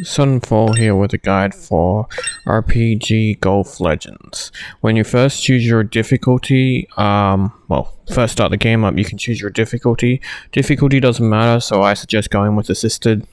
Sunfall here with a guide for RPG Golf Legends. When you first choose your difficulty, first start the game up, you can choose your difficulty. Difficulty doesn't matter, so I suggest going with assisted.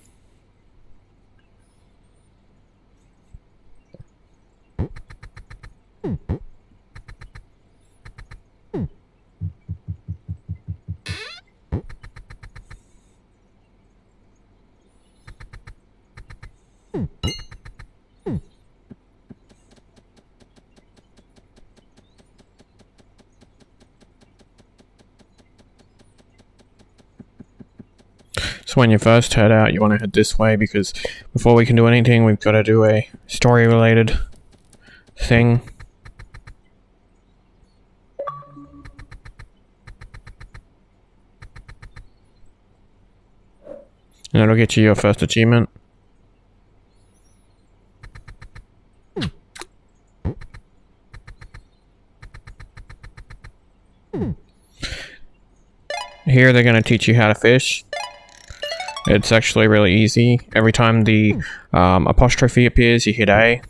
So when you first head out, you want to head this way because before we can do anything, we've got to do a story-related thing. And that'll get you your first achievement. Here they're going to teach you how to fish. It's actually really easy. Every time the apostrophe appears, you hit A.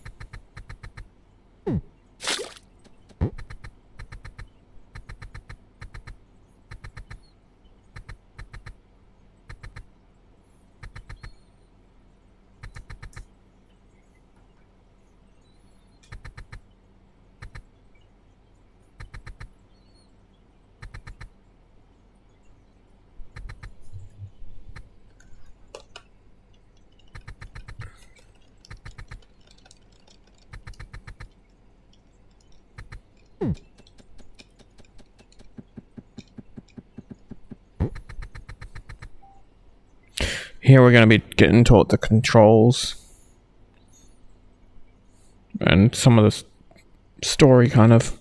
Here we're going to be getting taught the controls and some of the story kind of.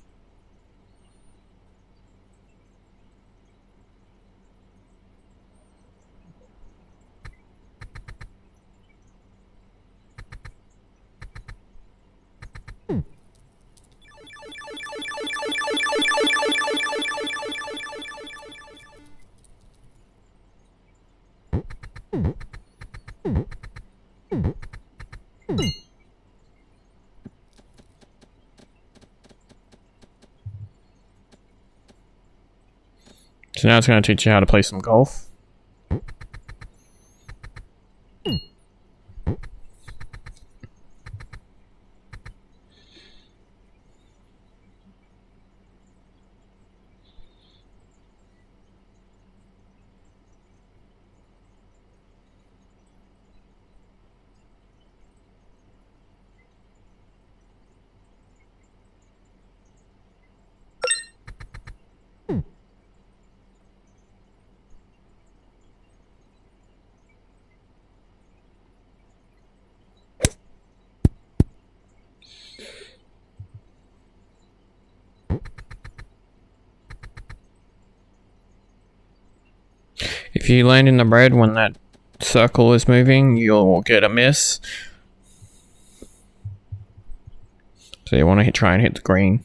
So now it's going to teach you how to play some golf. If you land in the red when that circle is moving, you'll get a miss. So you want to try and hit the green.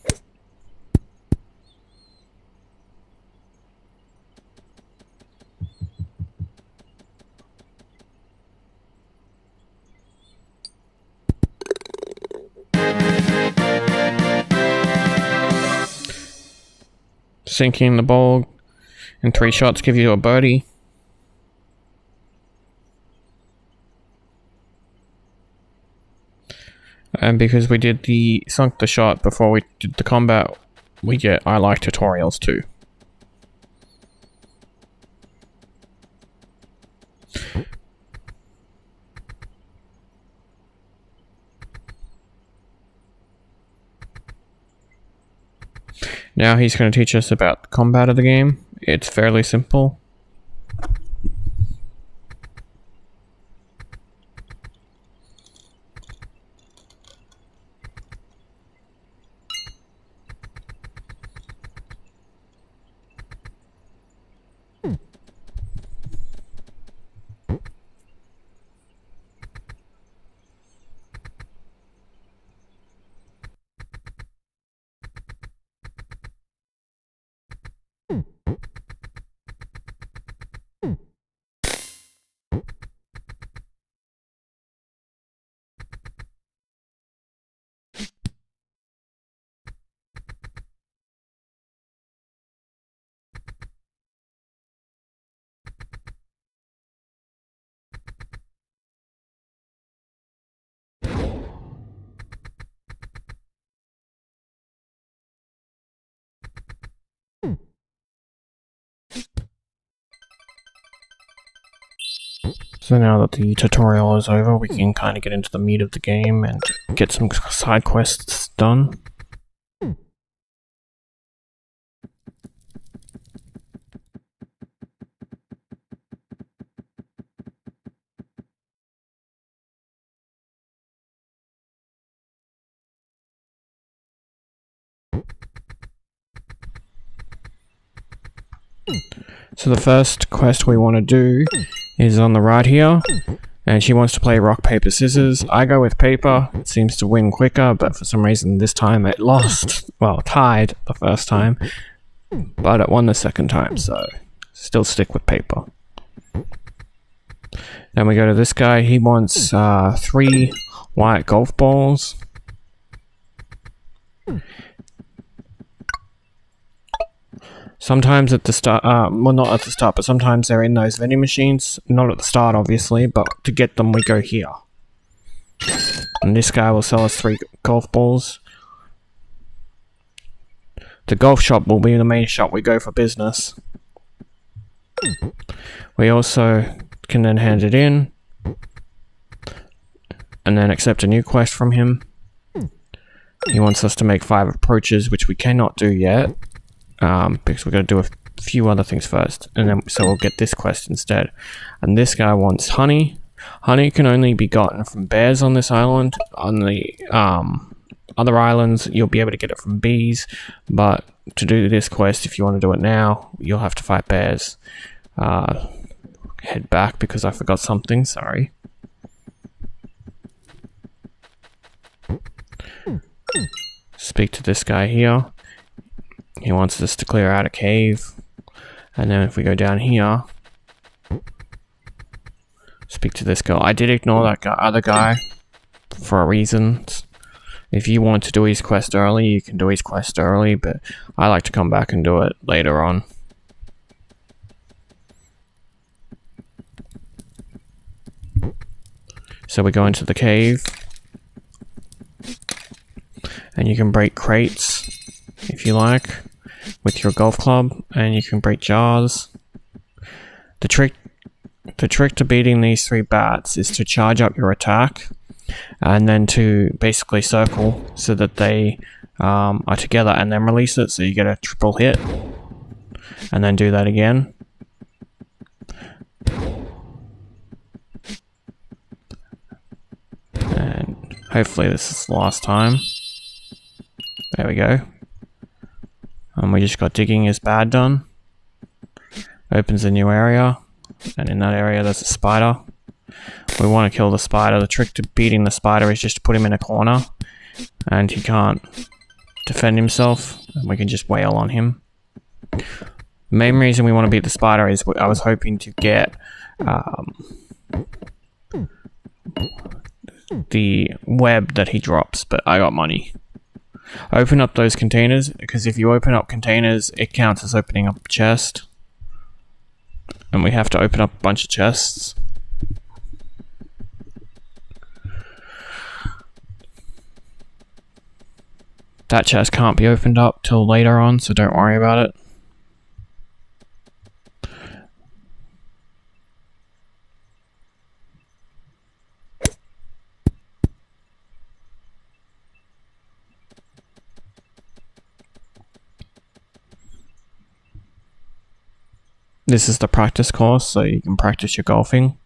Sinking the ball in 3 shots give you a birdie. And because we did sunk the shot before we did the combat, we get I like tutorials too. Now he's going to teach us about the combat of the game. It's fairly simple. So now that the tutorial is over, we can kind of get into the meat of the game and get some side quests done. So the first quest we want to do is on the right here, and she wants to play rock, paper, scissors. I go with paper. It seems to win quicker, but for some reason this time it lost. Well, tied the first time, but it won the second time, so still stick with paper. Then we go to this guy. He wants 3 white golf balls. Sometimes at the start, well, not at the start, but sometimes they're in those vending machines. Not at the start, obviously, but to get them, we go here. And this guy will sell us 3 golf balls. The golf shop will be the main shop we go for business. We also can then hand it in, and then accept a new quest from him. He wants us to make 5 approaches, which we cannot do yet. Because we're going to do a few other things first, and then so we'll get this quest instead. And this guy wants honey. Honey can only be gotten from bears on this island. On the other islands, you'll be able to get it from bees. But to do this quest, if you want to do it now, you'll have to fight bears. Head back because I forgot something. Sorry. Speak to this guy here. He wants us to clear out a cave, and then if we go down here, speak to this girl. I did ignore that other guy for a reason. If you want to do his quest early, you can do his quest early, but I like to come back and do it later on. So we go into the cave, and you can break crates if you like with your golf club, and you can break jars. The trick to beating these 3 bats is to charge up your attack and then to basically circle so that they are together, and then release it so you get a triple hit, and then do that again. And hopefully this is the last time. There we go. And we just got digging is bad done. Opens a new area, and in that area there's a spider. We want to kill the spider. The trick to beating the spider is just to put him in a corner, and he can't defend himself, and we can just wail on him. The main reason we want to beat the spider is I was hoping to get the web that he drops, but I got money. Open up those containers, because if you open up containers, it counts as opening up a chest. And we have to open up a bunch of chests. That chest can't be opened up till later on, so don't worry about it. This is the practice course, so you can practice your golfing.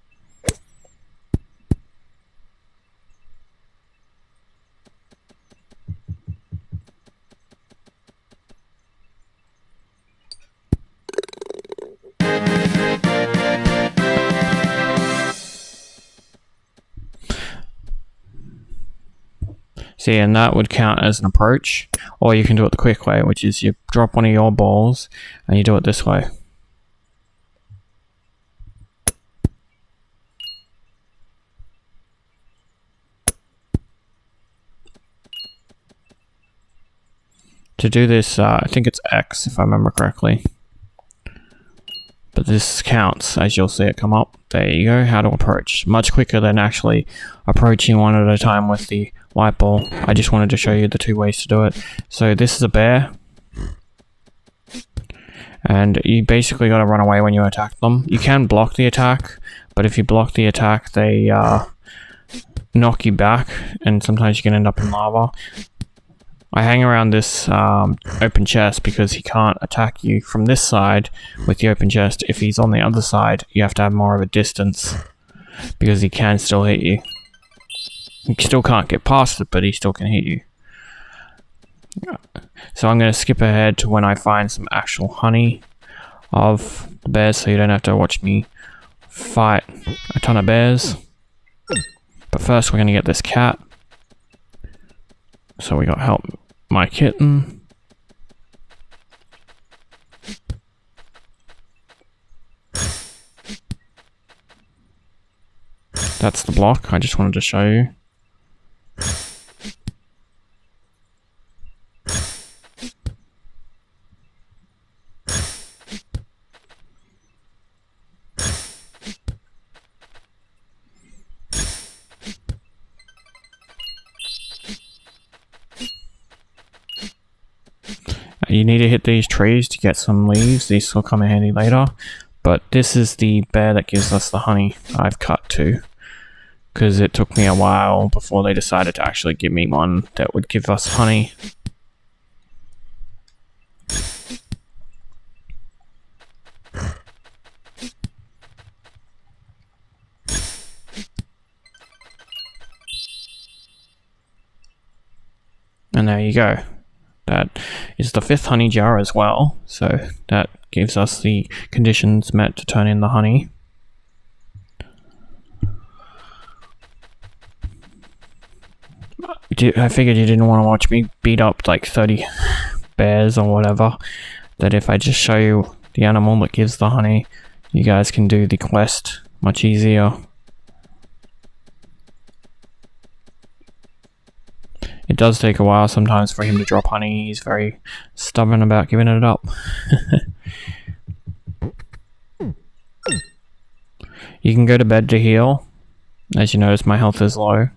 See, and that would count as an approach, or you can do it the quick way, which is you drop one of your balls and you do it this way. To do this, I think it's X if I remember correctly. But this counts as you'll see it come up. There you go, how to approach. Much quicker than actually approaching one at a time with the white ball. I just wanted to show you the 2 ways to do it. So this is a bear. And you basically got to run away when you attack them. You can block the attack, but if you block the attack, they knock you back, and sometimes you can end up in lava. I hang around this open chest because he can't attack you from this side with the open chest. If he's on the other side, you have to have more of a distance because he can still hit you. You still can't get past it, but he still can hit you. So I'm going to skip ahead to when I find some actual honey of the bears, so you don't have to watch me fight a ton of bears. But first we're going to get this cat. So we got help my kitten. That's the block, I just wanted to show you. You need to hit these trees to get some leaves. These will come in handy later. But this is the bear that gives us the honey I've cut to. Because it took me a while before they decided to actually give me one that would give us honey. And there you go. That is the 5th honey jar as well, so that gives us the conditions met to turn in the honey. I figured you didn't want to watch me beat up like 30 bears or whatever, that if I just show you the animal that gives the honey, you guys can do the quest much easier. It does take a while sometimes for him to drop honey. He's very stubborn about giving it up. You can go to bed to heal. As you notice, my health is low.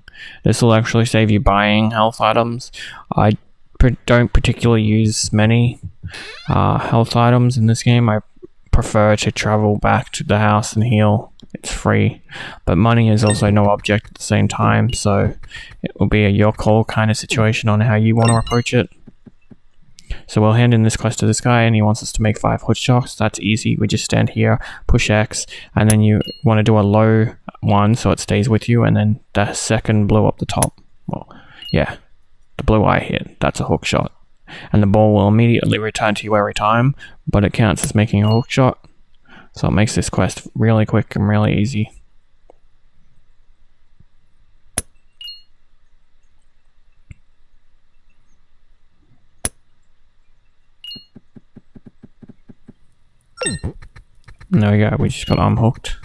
This will actually save you buying health items. I don't particularly use many health items in this game. I prefer to travel back to the house and heal. It's free, but money is also no object at the same time, so it will be a your call kind of situation on how you want to approach it. So we'll hand in this quest to this guy, and he wants us to make 5 hook shots. That's easy. We just stand here, push X, and then you want to do a low one so it stays with you, and then the second blue up the top. Well, yeah, the blue I hit, that's a hook shot. And the ball will immediately return to you every time, but it counts as making a hook shot. So it makes this quest really quick and really easy. And there we go, we just got unhooked.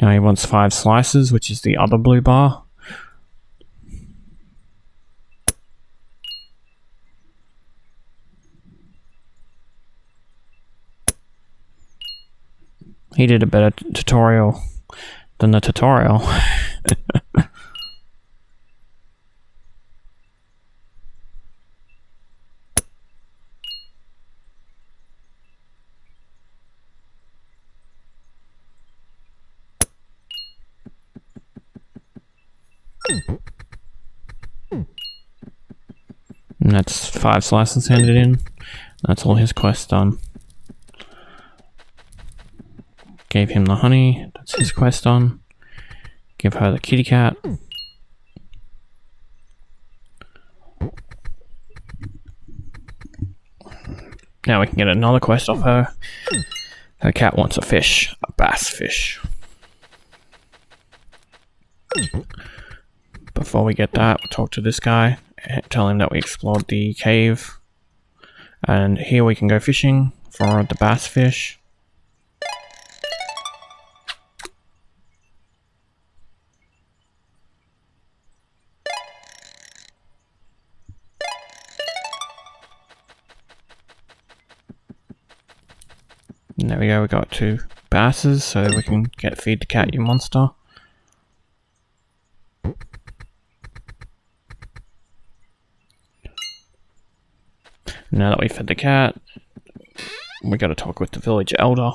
Now he wants 5 slices, which is the other blue bar. He did a better tutorial than the tutorial. And that's 5 slices handed in. That's all his quest done. Gave him the honey, that's his quest done. Give her the kitty cat. Now we can get another quest off her. Her cat wants a fish, a bass fish. Before we get that, we'll talk to this guy, tell him that we explored the cave. And here we can go fishing for the bass fish. And there we go, we got 2 basses, so we can feed the cat, you monster. Now that we've fed the cat, we gotta talk with the village elder.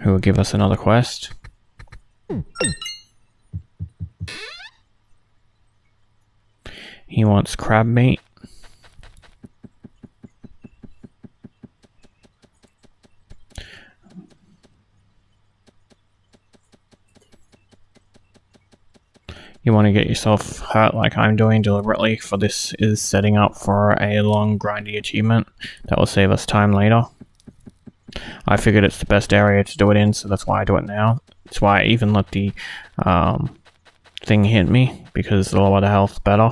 Who will give us another quest. He wants crab meat. You want to get yourself hurt like I'm doing deliberately, for this is setting up for a long grindy achievement that will save us time later. I figured it's the best area to do it in, so that's why I do it now. That's why I even let the thing hit me, because the lower the health, better.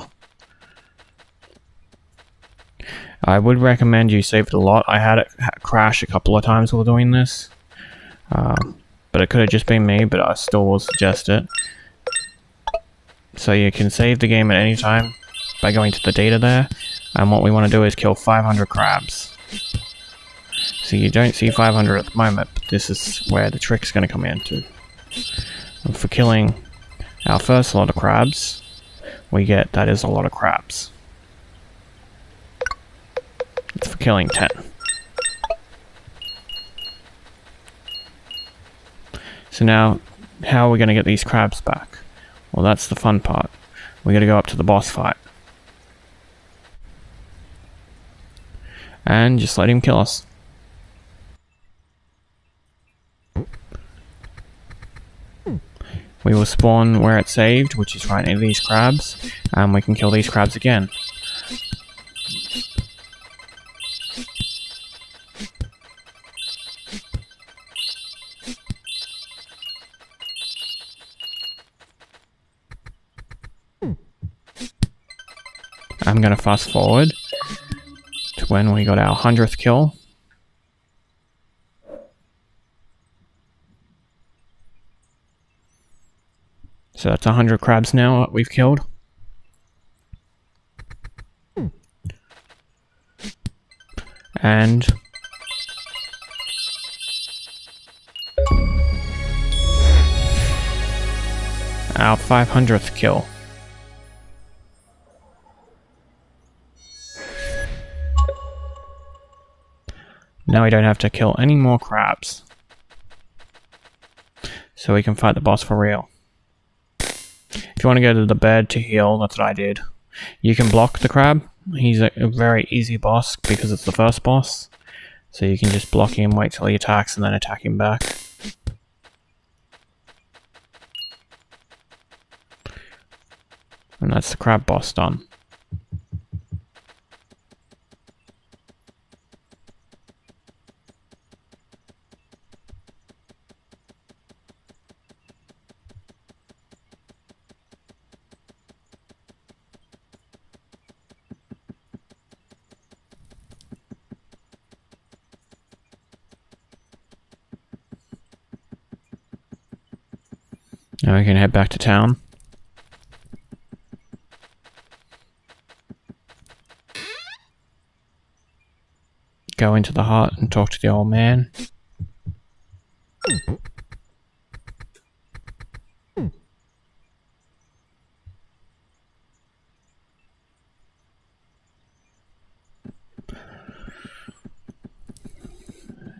I would recommend you save it a lot. I had it crash a couple of times while doing this, but it could have just been me, but I still will suggest it. So you can save the game at any time by going to the data there, and what we want to do is kill 500 crabs. So you don't see 500 at the moment, but this is where the trick's going to come into. And for killing our first lot of crabs, we get, that is a lot of crabs. It's for killing 10. So now, how are we going to get these crabs back? Well, that's the fun part. We got to go up to the boss fight. And just let him kill us. We will spawn where it's saved, which is right near these crabs, and we can kill these crabs again. I'm gonna fast forward to when we got our 100th kill. So that's 100 crabs now that we've killed. And our 500th kill. Now we don't have to kill any more crabs. So we can fight the boss for real. If you want to go to the bed to heal, that's what I did. You can block the crab. He's a very easy boss because it's the first boss. So you can just block him, wait till he attacks, and then attack him back. And that's the crab boss done. Now we can head back to town. Go into the hut and talk to the old man.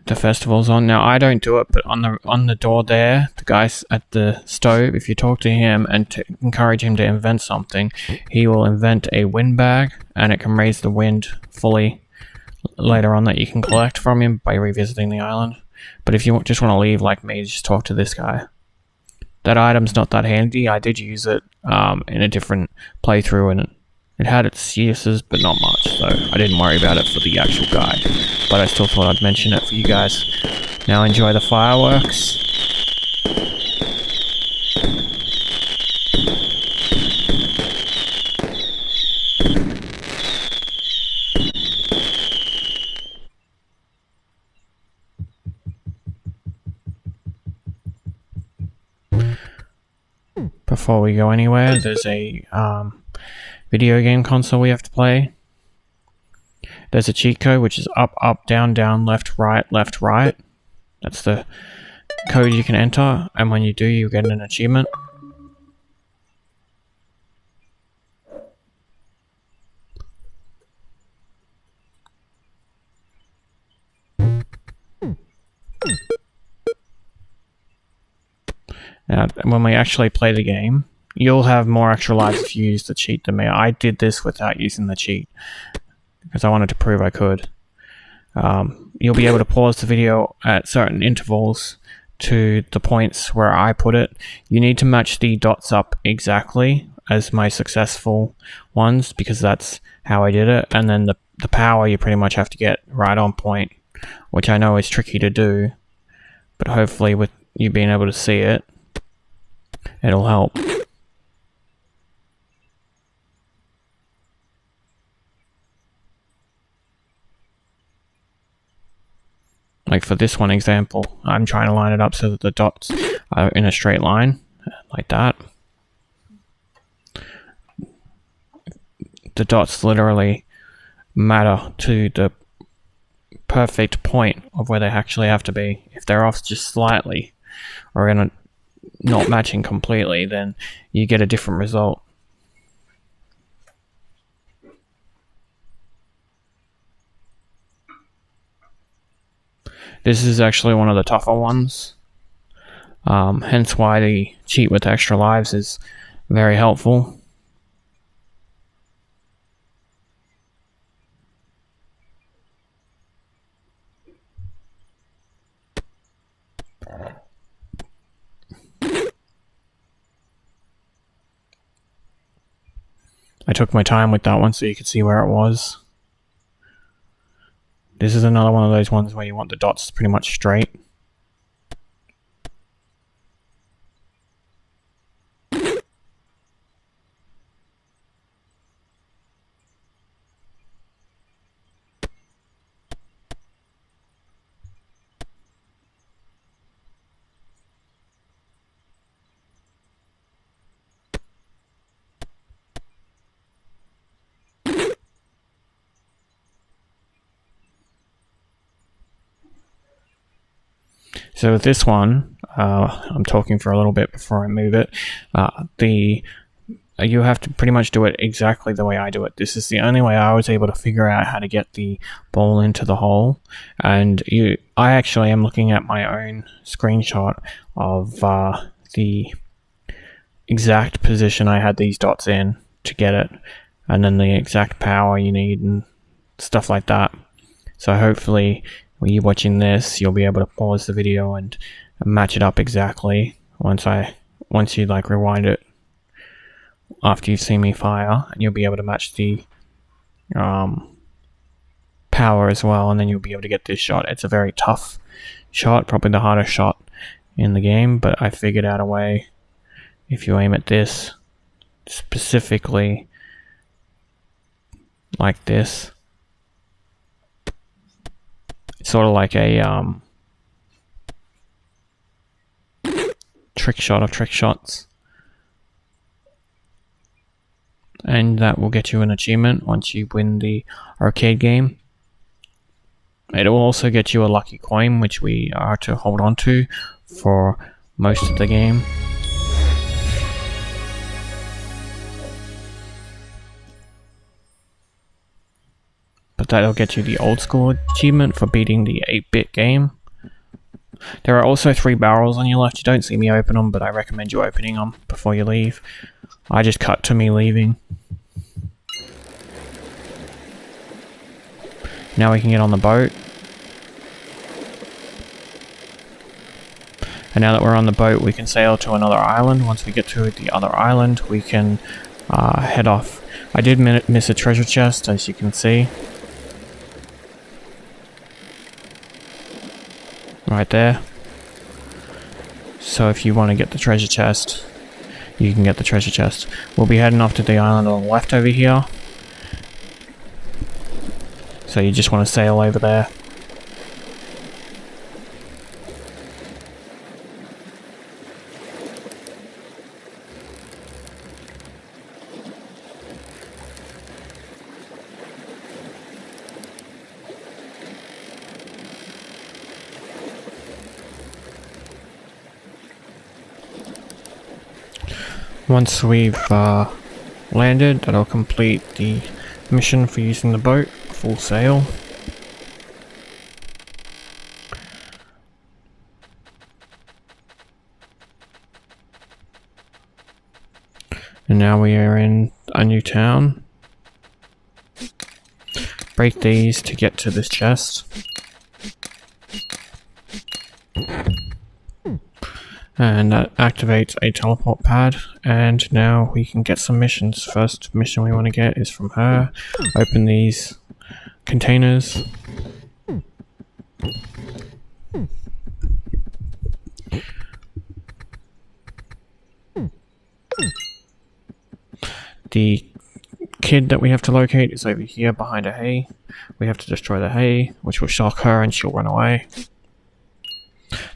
The festival's on now. I don't do it, but on the door there, the guy at the stove, if you talk to him and encourage him to invent something, he will invent a wind bag, and it can raise the wind fully later on that you can collect from him by revisiting the island. But if you just want to leave like me, just talk to this guy. That item's not that handy. I did use it in a different playthrough, and it had its uses, but not much, so I didn't worry about it for the actual guide. But I still thought I'd mention it for you guys. Now enjoy the fireworks. Before we go anywhere, there's a video game console we have to play. There's a cheat code which is up, up, down, down, left, right, left, right. That's the code you can enter, and when you do, you get an achievement. Now, when we actually play the game, you'll have more extra lives if you use the cheat than me. I did this without using the cheat because I wanted to prove I could. You'll be able to pause the video at certain intervals to the points where I put it. You need to match the dots up exactly as my successful ones because that's how I did it. And then the power you pretty much have to get right on point, which I know is tricky to do, but hopefully with you being able to see it, it'll help. Like for this one example, I'm trying to line it up so that the dots are in a straight line, like that. The dots literally matter to the perfect point of where they actually have to be. If they're off just slightly or in a not matching completely, then you get a different result. This is actually one of the tougher ones, hence why the cheat with extra lives is very helpful. I took my time with that one so you could see where it was. This is another one of those ones where you want the dots pretty much straight. So with this one, I'm talking for a little bit before I move it. You have to pretty much do it exactly the way I do it. This is the only way I was able to figure out how to get the ball into the hole. And I actually am looking at my own screenshot of the exact position I had these dots in to get it, and then the exact power you need and stuff like that. So hopefully when you're watching this, you'll be able to pause the video and match it up exactly once you like rewind it after you've seen me fire, and you'll be able to match the power as well, and then you'll be able to get this shot. It's a very tough shot, probably the hardest shot in the game, but I figured out a way. If you aim at this specifically like this, it's sort of like a trick shot of trick shots, and that will get you an achievement once you win the arcade game. It will also get you a lucky coin, which we are to hold on to for most of the game. But that'll get you the old school achievement for beating the 8-bit game. There are also 3 barrels on your left. You don't see me open them, but I recommend you opening them before you leave. I just cut to me leaving. Now we can get on the boat. And now that we're on the boat, we can sail to another island. Once we get to the other island, we can head off. I did miss a treasure chest, as you can see. Right there. So if you want to get the treasure chest, you can get the treasure chest. We'll be heading off to the island on the left over here. So you just want to sail over there. Once we've landed, that'll complete the mission for using the boat, full sail. And now we are in a new town. Break these to get to this chest. And that activates a teleport pad, and now we can get some missions. First mission we want to get is from her. Open these containers. The kid that we have to locate is over here behind a hay. We have to destroy the hay, which will shock her and she'll run away.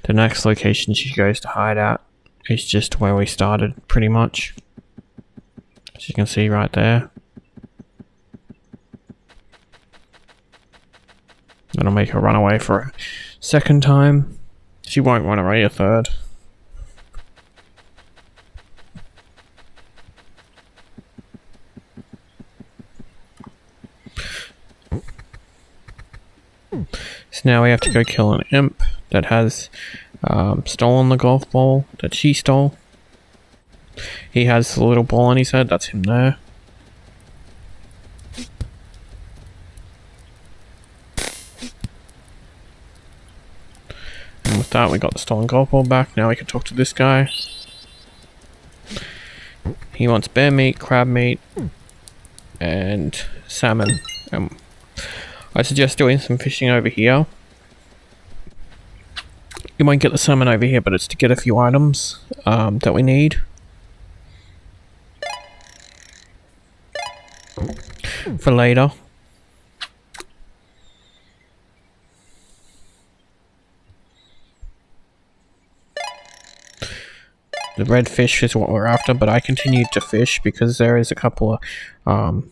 The next location she goes to hide at is just where we started, pretty much. As you can see right there. That'll make her run away for a second time. She won't run away a third. So now we have to go kill an imp that has stolen the golf ball that she stole. He has a little ball on his head, that's him there. And with that we got the stolen golf ball back. Now we can talk to this guy. He wants bear meat, crab meat, and salmon. I suggest doing some fishing over here. You might get the salmon over here, but it's to get a few items that we need. For later. The red fish is what we're after, but I continued to fish because there is a couple of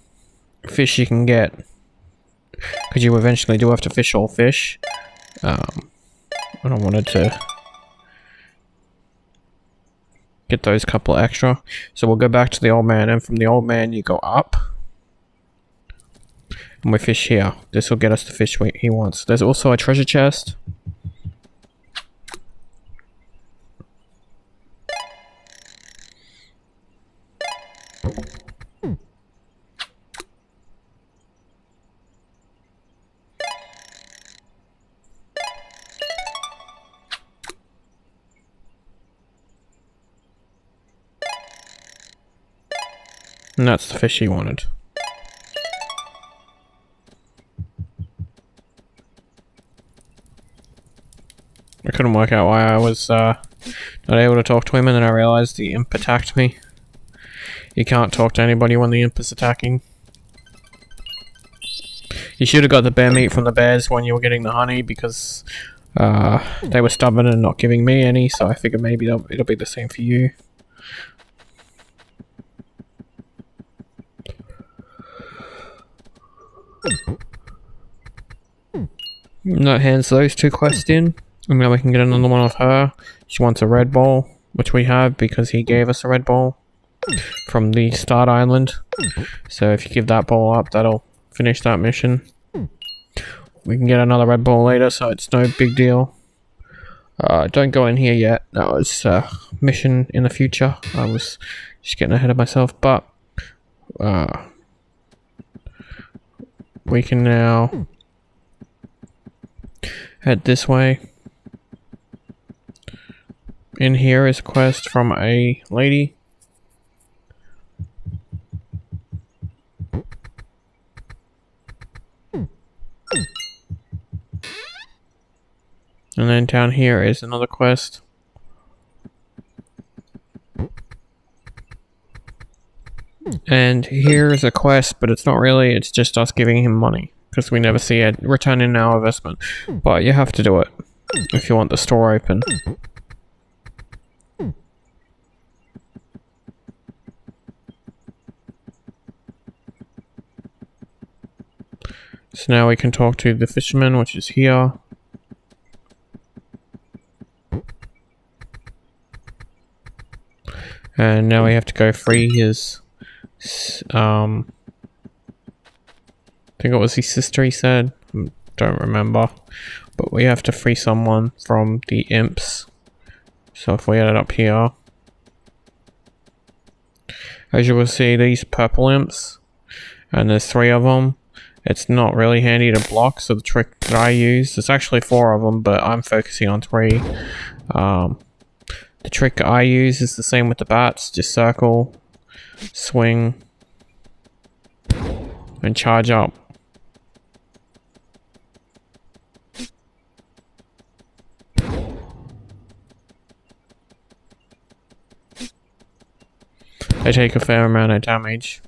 fish you can get. Because you eventually do have to fish all fish. And I wanted to get those couple extra. So we'll go back to the old man, and from the old man you go up. And we fish here. This will get us the fish he wants. There's also a treasure chest. And that's the fish he wanted. I couldn't work out why I was not able to talk to him, and then I realized the imp attacked me. You can't talk to anybody when the imp is attacking. You should have got the bear meat from the bears when you were getting the honey, because they were stubborn and not giving me any, so I figured maybe it'll be the same for you. And that hands those two quests in, and now we can get another one of her. She wants a red ball, which we have because he gave us a red ball from the start island. So if you give that ball up, that'll finish that mission. We can get another red ball later, so it's no big deal. Don't go in here yet. That was a mission in the future. I was just getting ahead of myself, but we can now head this way. In here is a quest from a lady. And then down here is another quest. And here is a quest, but it's not really, it's just us giving him money. Because we never see a return in our investment. But you have to do it if you want the store open. So now we can talk to the fisherman, which is here. And now we have to go free his, I think it was his sister, he said. Don't remember. But we have to free someone from the imps. So if we add it up here. As you will see, these purple imps, and there's 3 of them. It's not really handy to block, so the trick that I use, there's actually 4 of them, but I'm focusing on 3. The trick I use is the same with the bats, just circle, swing, and charge up. They take a fair amount of damage.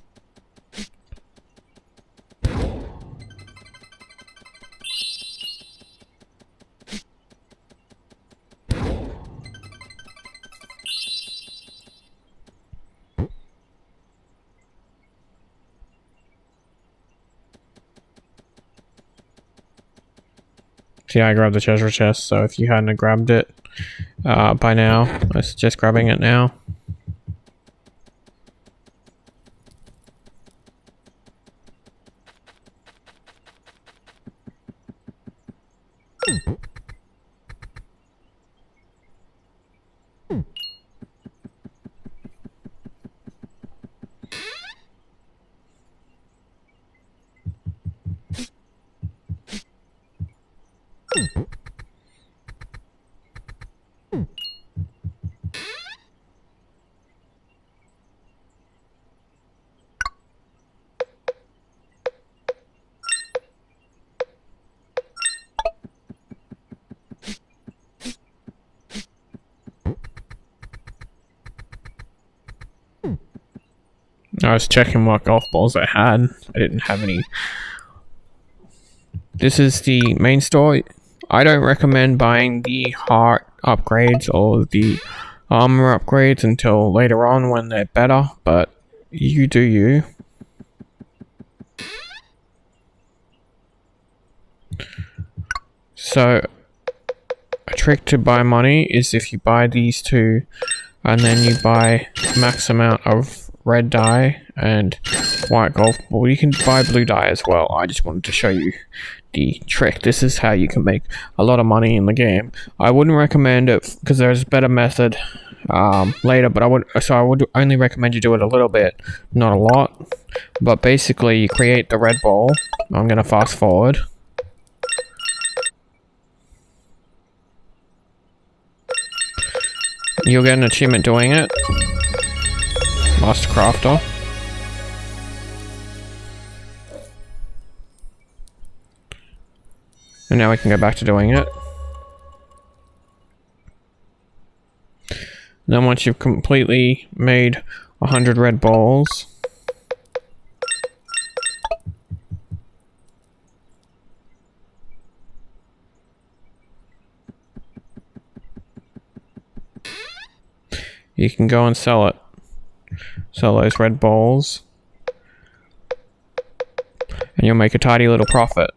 See, I grabbed the treasure chest, so if you hadn't grabbed it by now, I suggest grabbing it now. I was checking what golf balls I had. I didn't have any. This is the main store. I don't recommend buying the heart upgrades or the armor upgrades until later on when they're better, but you do you. So, a trick to buy money is if you buy these 2 and then you buy max amount of red dye and white golf ball. You can buy blue dye as well. I just wanted to show you the trick. This is how you can make a lot of money in the game. I wouldn't recommend it because there's a better method later, but I would only recommend you do it a little bit, not a lot. But basically, you create the red ball. I'm gonna fast forward. You'll get an achievement doing it. Master Crafter. And now we can go back to doing it. Then once you've completely made 100 red balls, you can go and sell it. Sell those red balls, and you'll make a tidy little profit.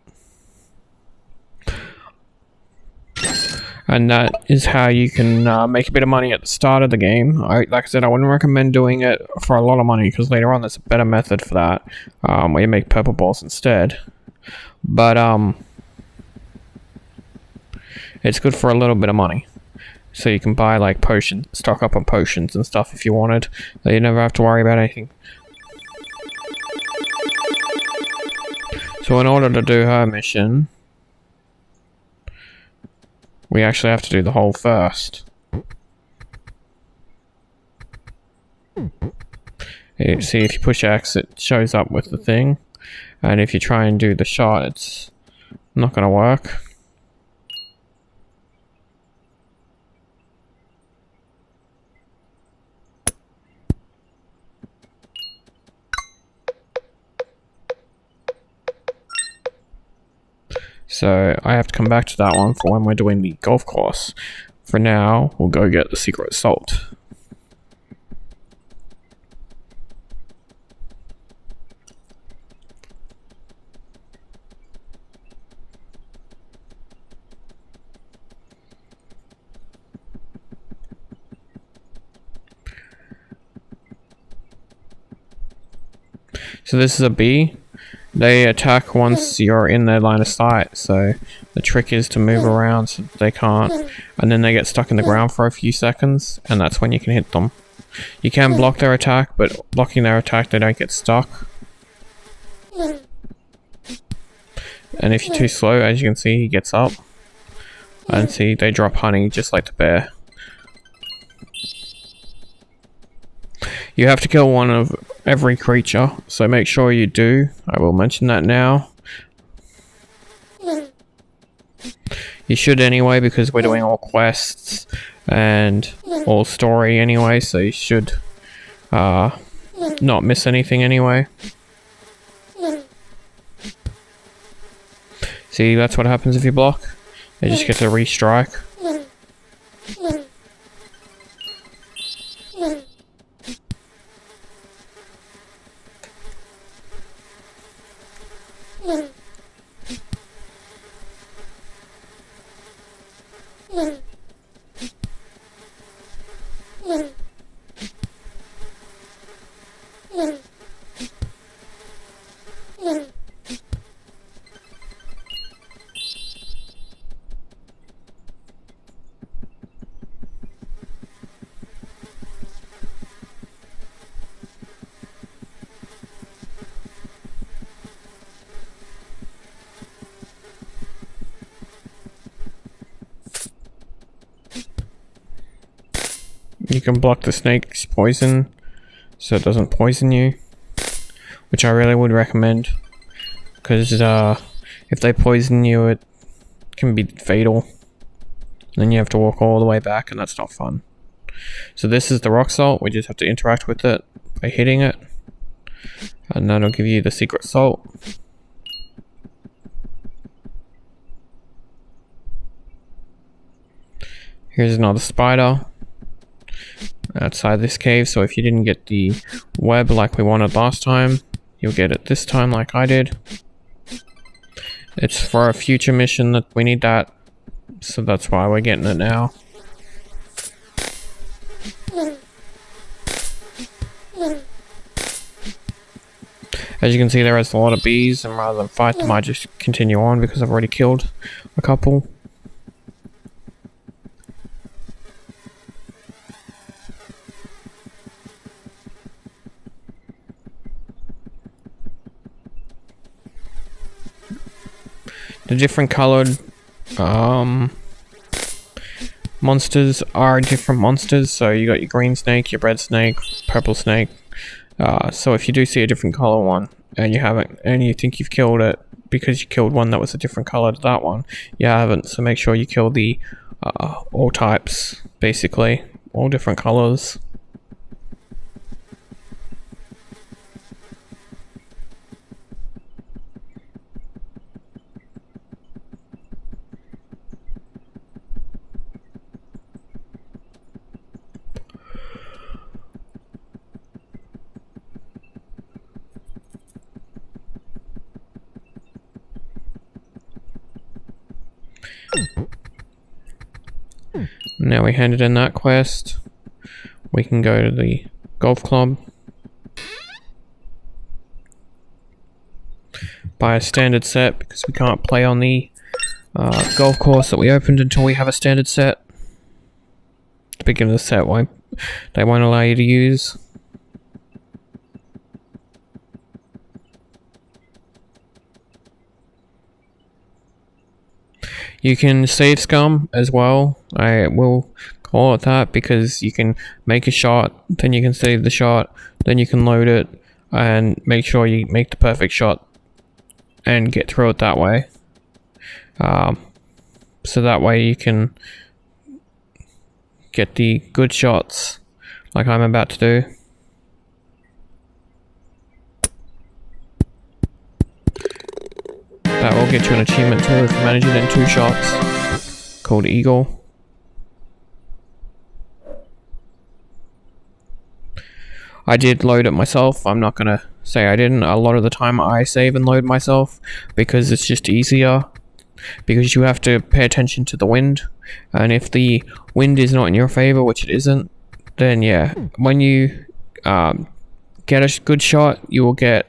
And that is how you can make a bit of money at the start of the game. Like I said, I wouldn't recommend doing it for a lot of money because later on there's a better method for that, where you make purple balls instead. But it's good for a little bit of money. So you can buy like potions, stock up on potions and stuff if you wanted. So you never have to worry about anything. So in order to do her mission, we actually have to do the hole first. See, if you push X, it shows up with the thing. And if you try and do the shot, it's not going to work. So I have to come back to that one for when we're doing the golf course. For now, we'll go get the secret salt. So this is a bee. They attack once you're in their line of sight, so the trick is to move around so they can't, and then they get stuck in the ground for a few seconds, and that's when you can hit them. You can block their attack, but blocking their attack, they don't get stuck. And if you're too slow, as you can see, he gets up. And see, they drop honey just like the bear. You have to kill one of every creature, so make sure you do. I will mention that now. You should anyway, because we're doing all quests and all story anyway, so you should not miss anything anyway. See, that's what happens if you block. They just get to restrike. You can block the snake's poison so it doesn't poison you, which I really would recommend, because if they poison you, it can be fatal. Then you have to walk all the way back, and that's not fun. So this is the rock salt. We just have to interact with it by hitting it, and that'll give you the secret salt. Here's another spider outside this cave, so if you didn't get the web like we wanted last time, you'll get it this time like I did. It's for a future mission that we need that, so that's why we're getting it now. As you can see, there is a lot of bees, and rather than fight them, I just continue on because I've already killed a couple. The different colored monsters are different monsters. So you got your green snake, your red snake, purple snake. So if you do see a different color one and you haven't, and you think you've killed it because you killed one that was a different color to that one, you haven't. So make sure you kill the all types, basically all different colors. Now we handed in that quest, we can go to the golf club, buy a standard set because we can't play on the golf course that we opened until we have a standard set. The beginning of the set they won't allow you to use. You can save scum as well. I will call it that because you can make a shot, then you can save the shot, then you can load it and make sure you make the perfect shot and get through it that way. So that way you can get the good shots like I'm about to do. That will get you an achievement too if you manage it in 2 shots, called Eagle. I did load it myself. I'm not gonna say I didn't. A lot of the time I save and load myself because it's just easier, because you have to pay attention to the wind, and if the wind is not in your favor, which it isn't, then yeah, when you get a good shot, you will get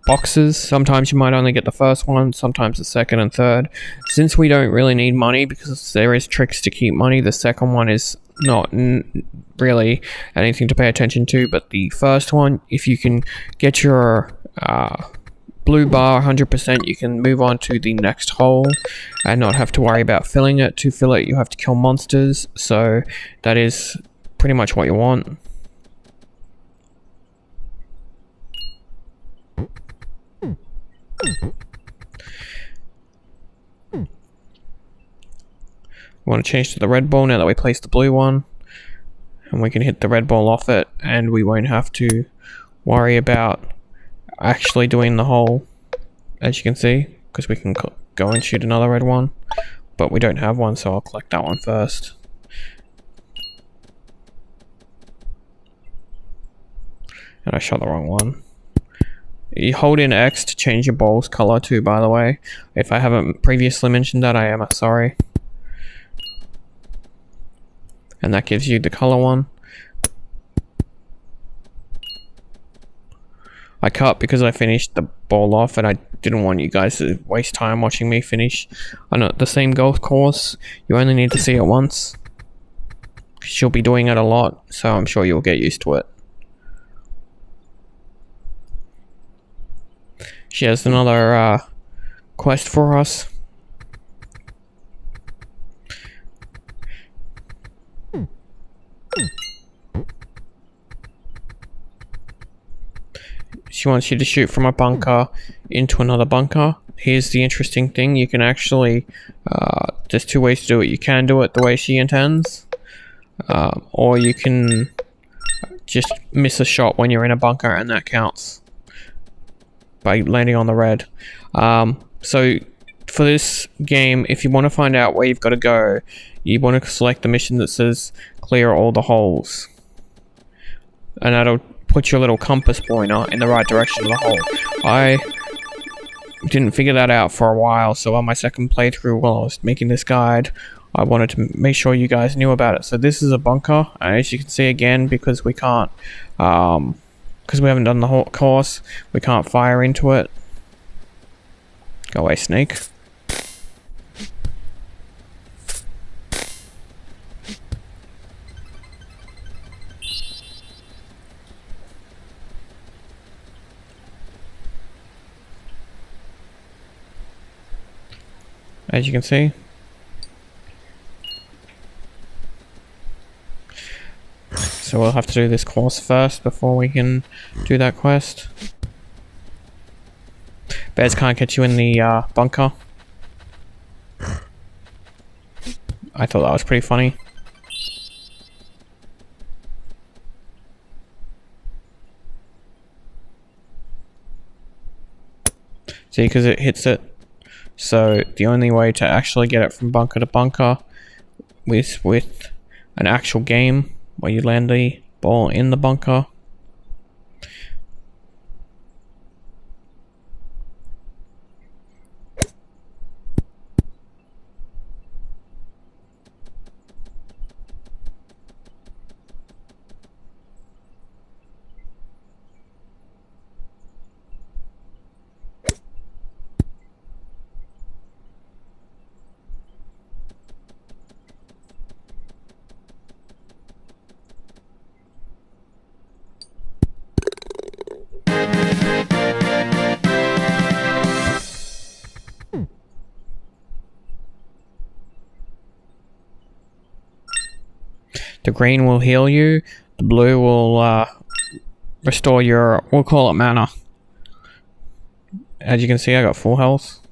boxes. Sometimes you might only get the first one, sometimes the second and third. Since we don't really need money because there is tricks to keep money, the second one is not really anything to pay attention to, but the first one, if you can get your blue bar 100%, you can move on to the next hole and not have to worry about filling it. To fill it, you have to kill monsters, so that is pretty much what you want. We want to change to the red ball now that we placed the blue one, and we can hit the red ball off it, and we won't have to worry about actually doing the hole, as you can see, because we can go and shoot another red one, but we don't have one, so I'll collect that one first. And I shot the wrong one. You hold in X to change your ball's color too, by the way. If I haven't previously mentioned that, I am sorry. And that gives you the color one. I cut because I finished the ball off and I didn't want you guys to waste time watching me finish on the same golf course. You only need to see it once. She'll be doing it a lot, so I'm sure you'll get used to it. She has another quest for us. She wants you to shoot from a bunker into another bunker. Here's the interesting thing. You can actually, there's two ways to do it. You can do it the way she intends, or you can just miss a shot when you're in a bunker and that counts by landing on the red. So for this game, if you want to find out where you've got to go, you want to select the mission that says clear all the holes, and that'll put your little compass pointer in the right direction of the hole. I didn't figure that out for a while, so on my second playthrough while I was making this guide, I wanted to make sure you guys knew about it. So this is a bunker, and as you can see again, because we can't, because we haven't done the whole course, we can't fire into it. Go away, snake. As you can see. So we'll have to do this course first before we can do that quest. Bears can't get you in the bunker. I thought that was pretty funny. See, because it hits it. So the only way to actually get it from bunker to bunker is with an actual game where you land the ball in the bunker. The green will heal you, the blue will restore your, we'll call it mana. As you can see, I got full health.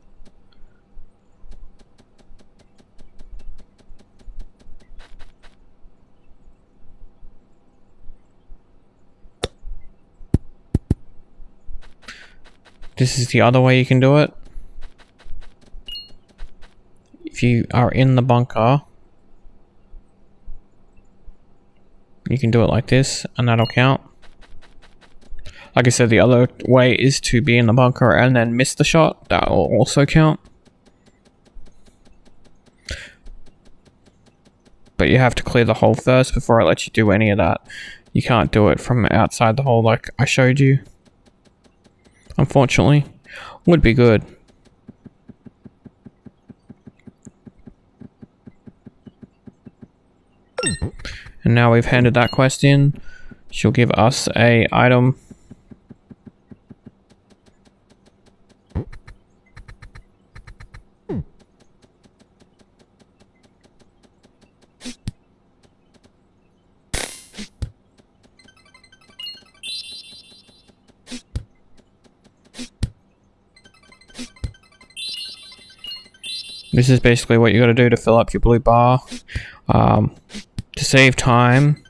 This is the other way you can do it. If you are in the bunker, you can do it like this, and that'll count. Like I said, the other way is to be in the bunker and then miss the shot. That will also count. But you have to clear the hole first before I let you do any of that. You can't do it from outside the hole like I showed you. Unfortunately. Would be good. And now we've handed that quest in, she'll give us a item. This is basically what you got to do to fill up your blue bar. To save time,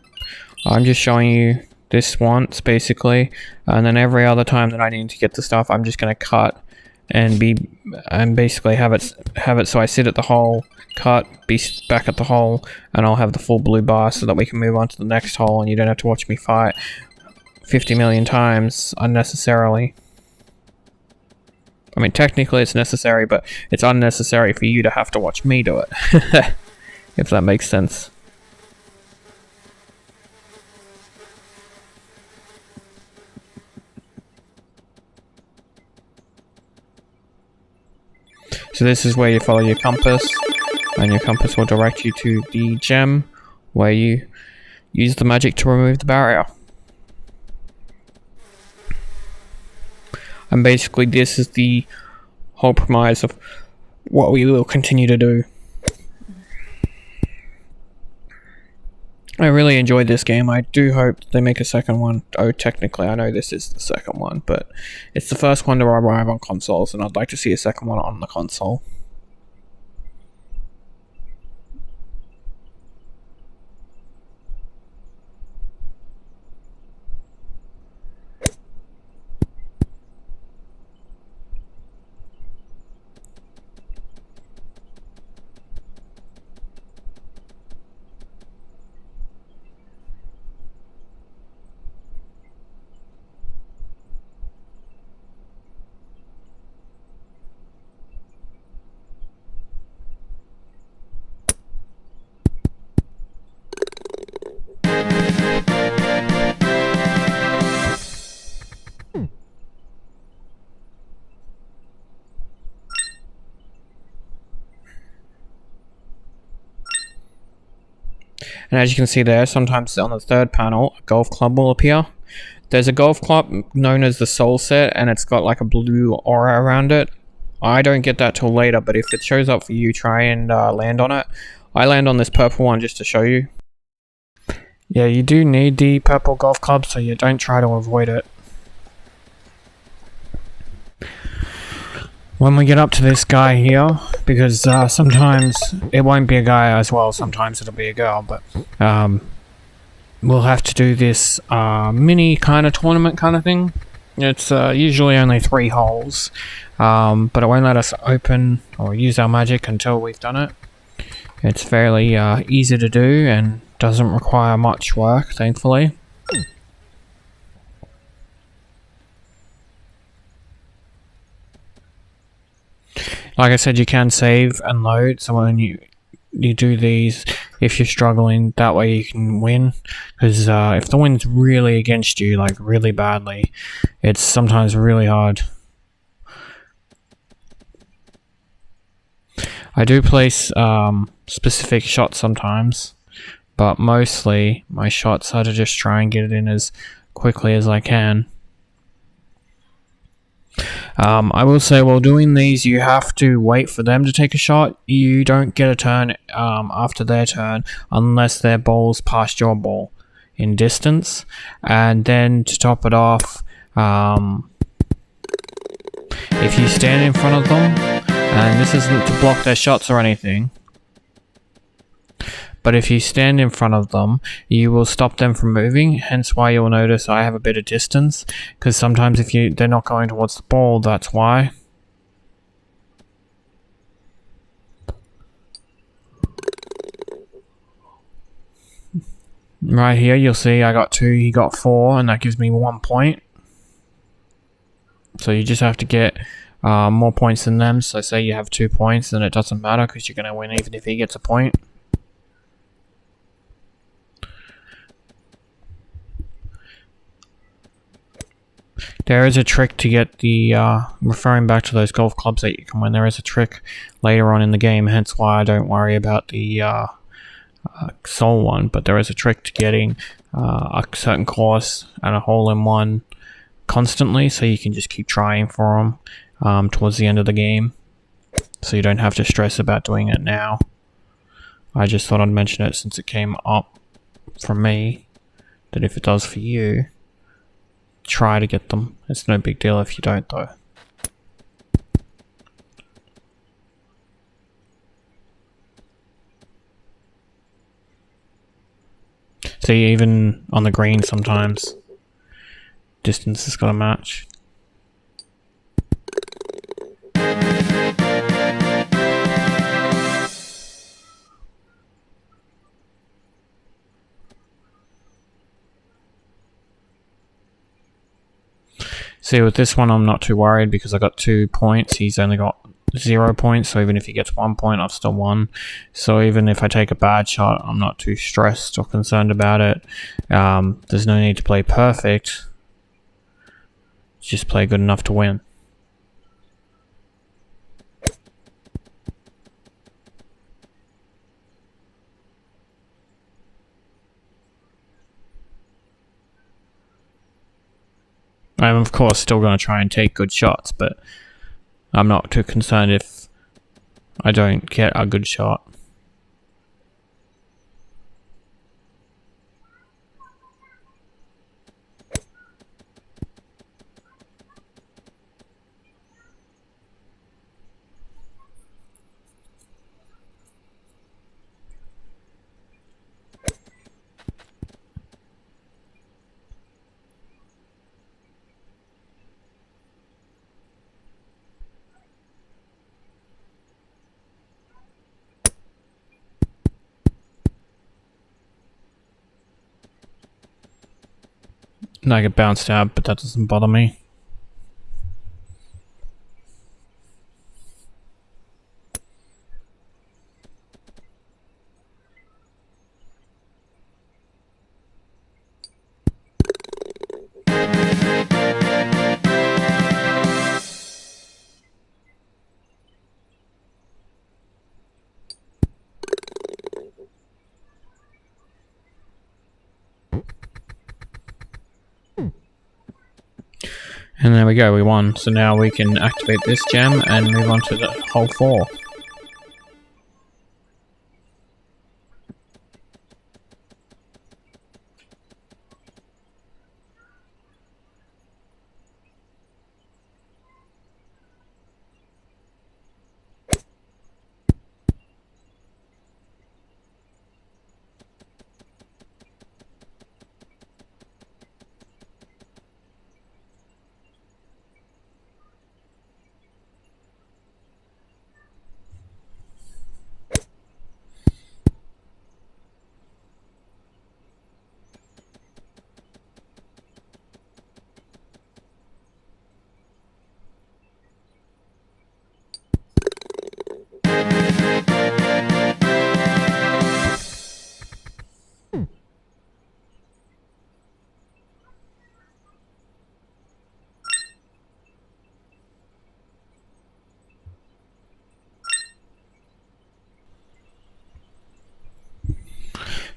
I'm just showing you this once basically, and then every other time that I need to get the stuff, I'm just going to cut and basically have it so I sit at the hole, cut, be back at the hole, and I'll have the full blue bar so that we can move on to the next hole, and you don't have to watch me fight 50 million times unnecessarily. I mean, technically it's necessary, but it's unnecessary for you to have to watch me do it. If that makes sense. So this is where you follow your compass, and your compass will direct you to the gem, where you use the magic to remove the barrier. And basically this is the whole premise of what we will continue to do. I really enjoyed this game. I do hope they make a second one. Oh, technically I know this is the second one, but it's the first one to arrive on consoles, and I'd like to see a second one on the console. And as you can see there, sometimes on the third panel, a golf club will appear. There's a golf club known as the Soul Set, and it's got like a blue aura around it. I don't get that till later, but if it shows up for you, try and land on it. I land on this purple one just to show you. Yeah, you do need the purple golf club, so you don't try to avoid it. When we get up to this guy here, because sometimes it won't be a guy as well, sometimes it'll be a girl, but we'll have to do this mini kind of tournament kind of thing. It's usually only 3 holes, but it won't let us open or use our magic until we've done it. It's fairly easy to do and doesn't require much work, thankfully. Like I said, you can save and load, so when you do these, if you're struggling, that way you can win. Because if the wind's really against you, like really badly, it's sometimes really hard. I do place specific shots sometimes, but mostly my shots are to just try and get it in as quickly as I can. I will say, while doing these, you have to wait for them to take a shot. You don't get a turn after their turn unless their ball's past your ball in distance. And then to top it off, if you stand in front of them, and this isn't to block their shots or anything, but if you stand in front of them, you will stop them from moving, hence why you'll notice I have a bit of distance, because sometimes if they're not going towards the ball, that's why. Right here, you'll see I got 2, he got 4, and that gives me 1 point. So you just have to get more points than them, so say you have 2 points, then it doesn't matter, because you're going to win even if he gets a point. There is a trick to get the, referring back to those golf clubs that you can win, there is a trick later on in the game, hence why I don't worry about the soul one, but there is a trick to getting a certain course and a hole-in-one constantly, so you can just keep trying for them towards the end of the game, so you don't have to stress about doing it now. I just thought I'd mention it since it came up for me, that if it does for you, try to get them. It's no big deal if you don't though. See, even on the green sometimes distance has got to match. See, with this one I'm not too worried because I got 2 points. He's only got 0 points, so even if he gets 1 point, I've still won. So even if I take a bad shot, I'm not too stressed or concerned about it. There's no need to play perfect. Just play good enough to win. I'm of course still going to try and take good shots, but I'm not too concerned if I don't get a good shot. And I get bounced out, but that doesn't bother me. And there we go, we won. So now we can activate this gem and move on to the hole 4.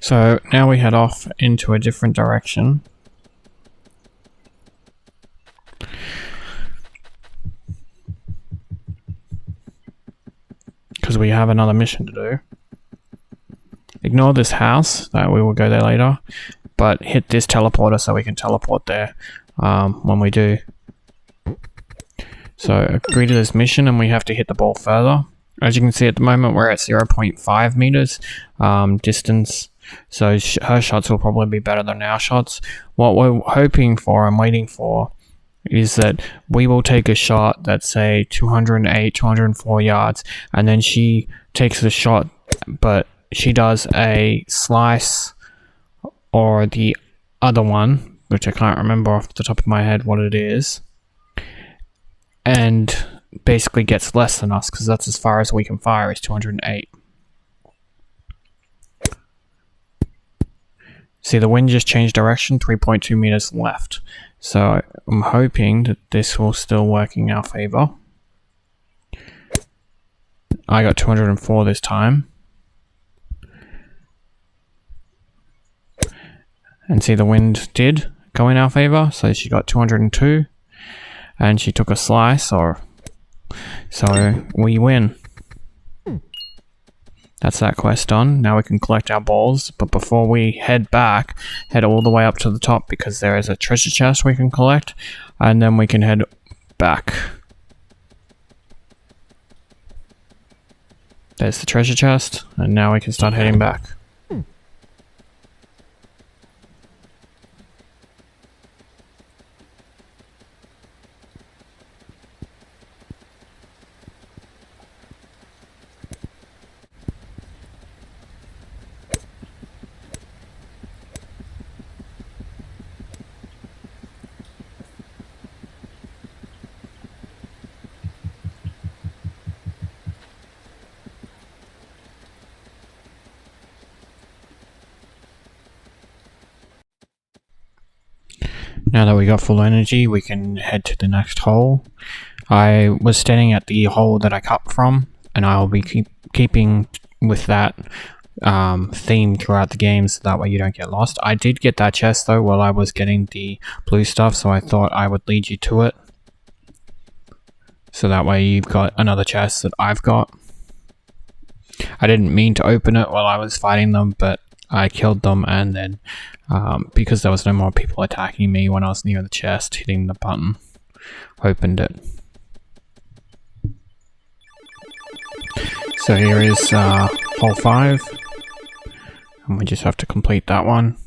So now we head off into a different direction. Because we have another mission to do. Ignore this house, that we will go there later, but hit this teleporter so we can teleport there when we do. So agree to this mission and we have to hit the ball further. As you can see at the moment we're at 0.5 meters distance, so her shots will probably be better than our shots. What we're hoping for and waiting for is that we will take a shot that's say 208, 204 yards, and then she takes the shot, but she does a slice or the other one, which I can't remember off the top of my head what it is, and basically gets less than us because that's as far as we can fire is 208. See, the wind just changed direction, 3.2 meters left. So I'm hoping that this will still work in our favor. I got 204 this time. And see, the wind did go in our favor, so she got 202. And she took a slice, so we win. That's that quest done. Now we can collect our balls, but before we head back, head all the way up to the top because there is a treasure chest we can collect, and then we can head back. There's the treasure chest, and now we can start heading back. Now that we got full energy, we can head to the next hole. I was standing at the hole that I cut from, and I'll be keeping with that theme throughout the game, so that way you don't get lost. I did get that chest though while I was getting the blue stuff, so I thought I would lead you to it. So that way you've got another chest that I've got. I didn't mean to open it while I was fighting them, but I killed them, and then because there was no more people attacking me when I was near the chest, hitting the button opened it. So here is hole 5, and we just have to complete that one.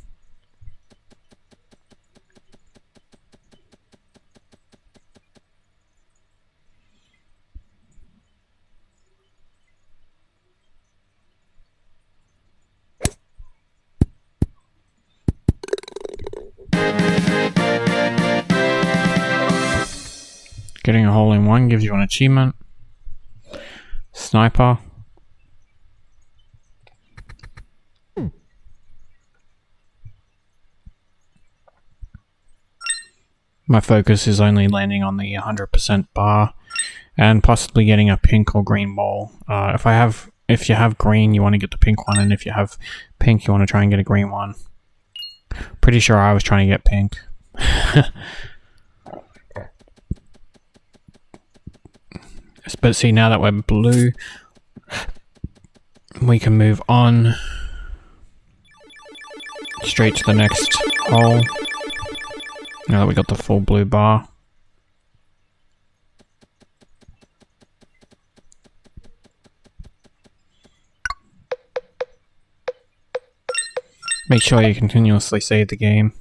Getting a hole in 1 gives you an achievement. Sniper. My focus is only landing on the 100% bar and possibly getting a pink or green ball. If you have green, you want to get the pink one, and if you have pink, you want to try and get a green one. Pretty sure I was trying to get pink. But see, now that we're blue, we can move on straight to the next hole. Now that we got the full blue bar. Make sure you continuously save the game.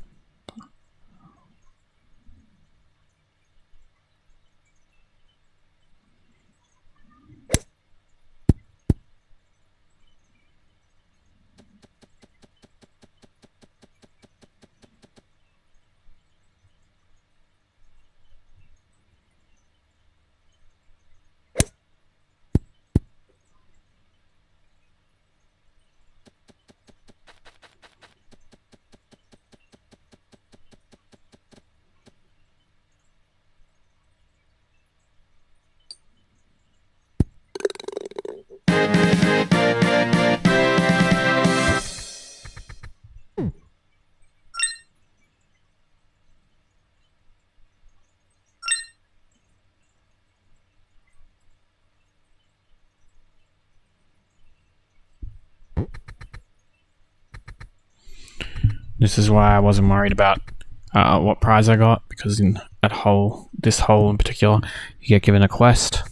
This is why I wasn't worried about what prize I got, because in this hole in particular, you get given a quest.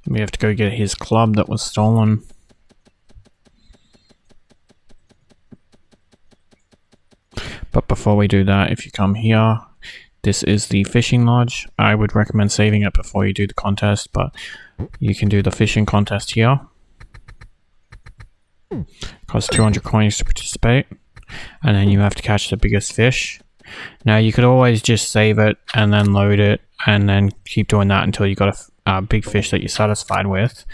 We have to go get his club that was stolen. But before we do that, if you come here, this is the fishing lodge. I would recommend saving it before you do the contest, but you can do the fishing contest here. Costs 200 coins to participate, and then you have to catch the biggest fish. Now you could always just save it and then load it and then keep doing that until you got a big fish that you're satisfied with.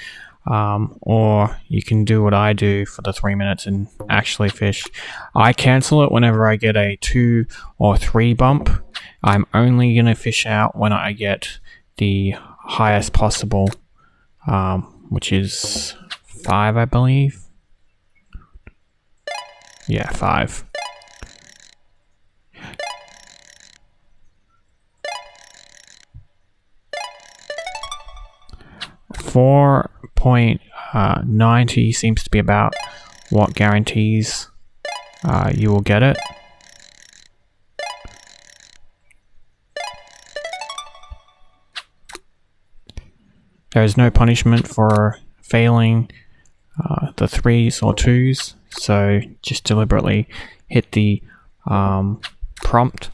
or you can do what I do for the 3 minutes and actually fish. I cancel it whenever I get a 2 or 3 bump. I'm only going to fish out when I get the highest possible, which is 5, I believe. Yeah, 5. $4.90 seems to be about what guarantees you will get it. There is no punishment for failing the 3s or 2s, so just deliberately hit the prompt,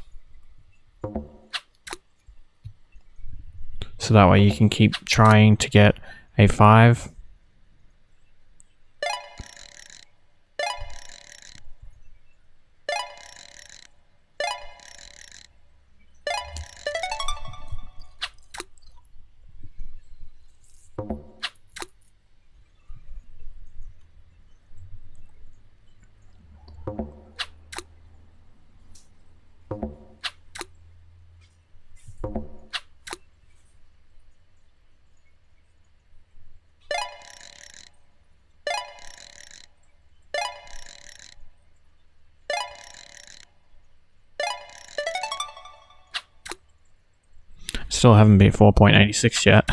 so that way you can keep trying to get a 5. Still haven't beat 4.86 yet.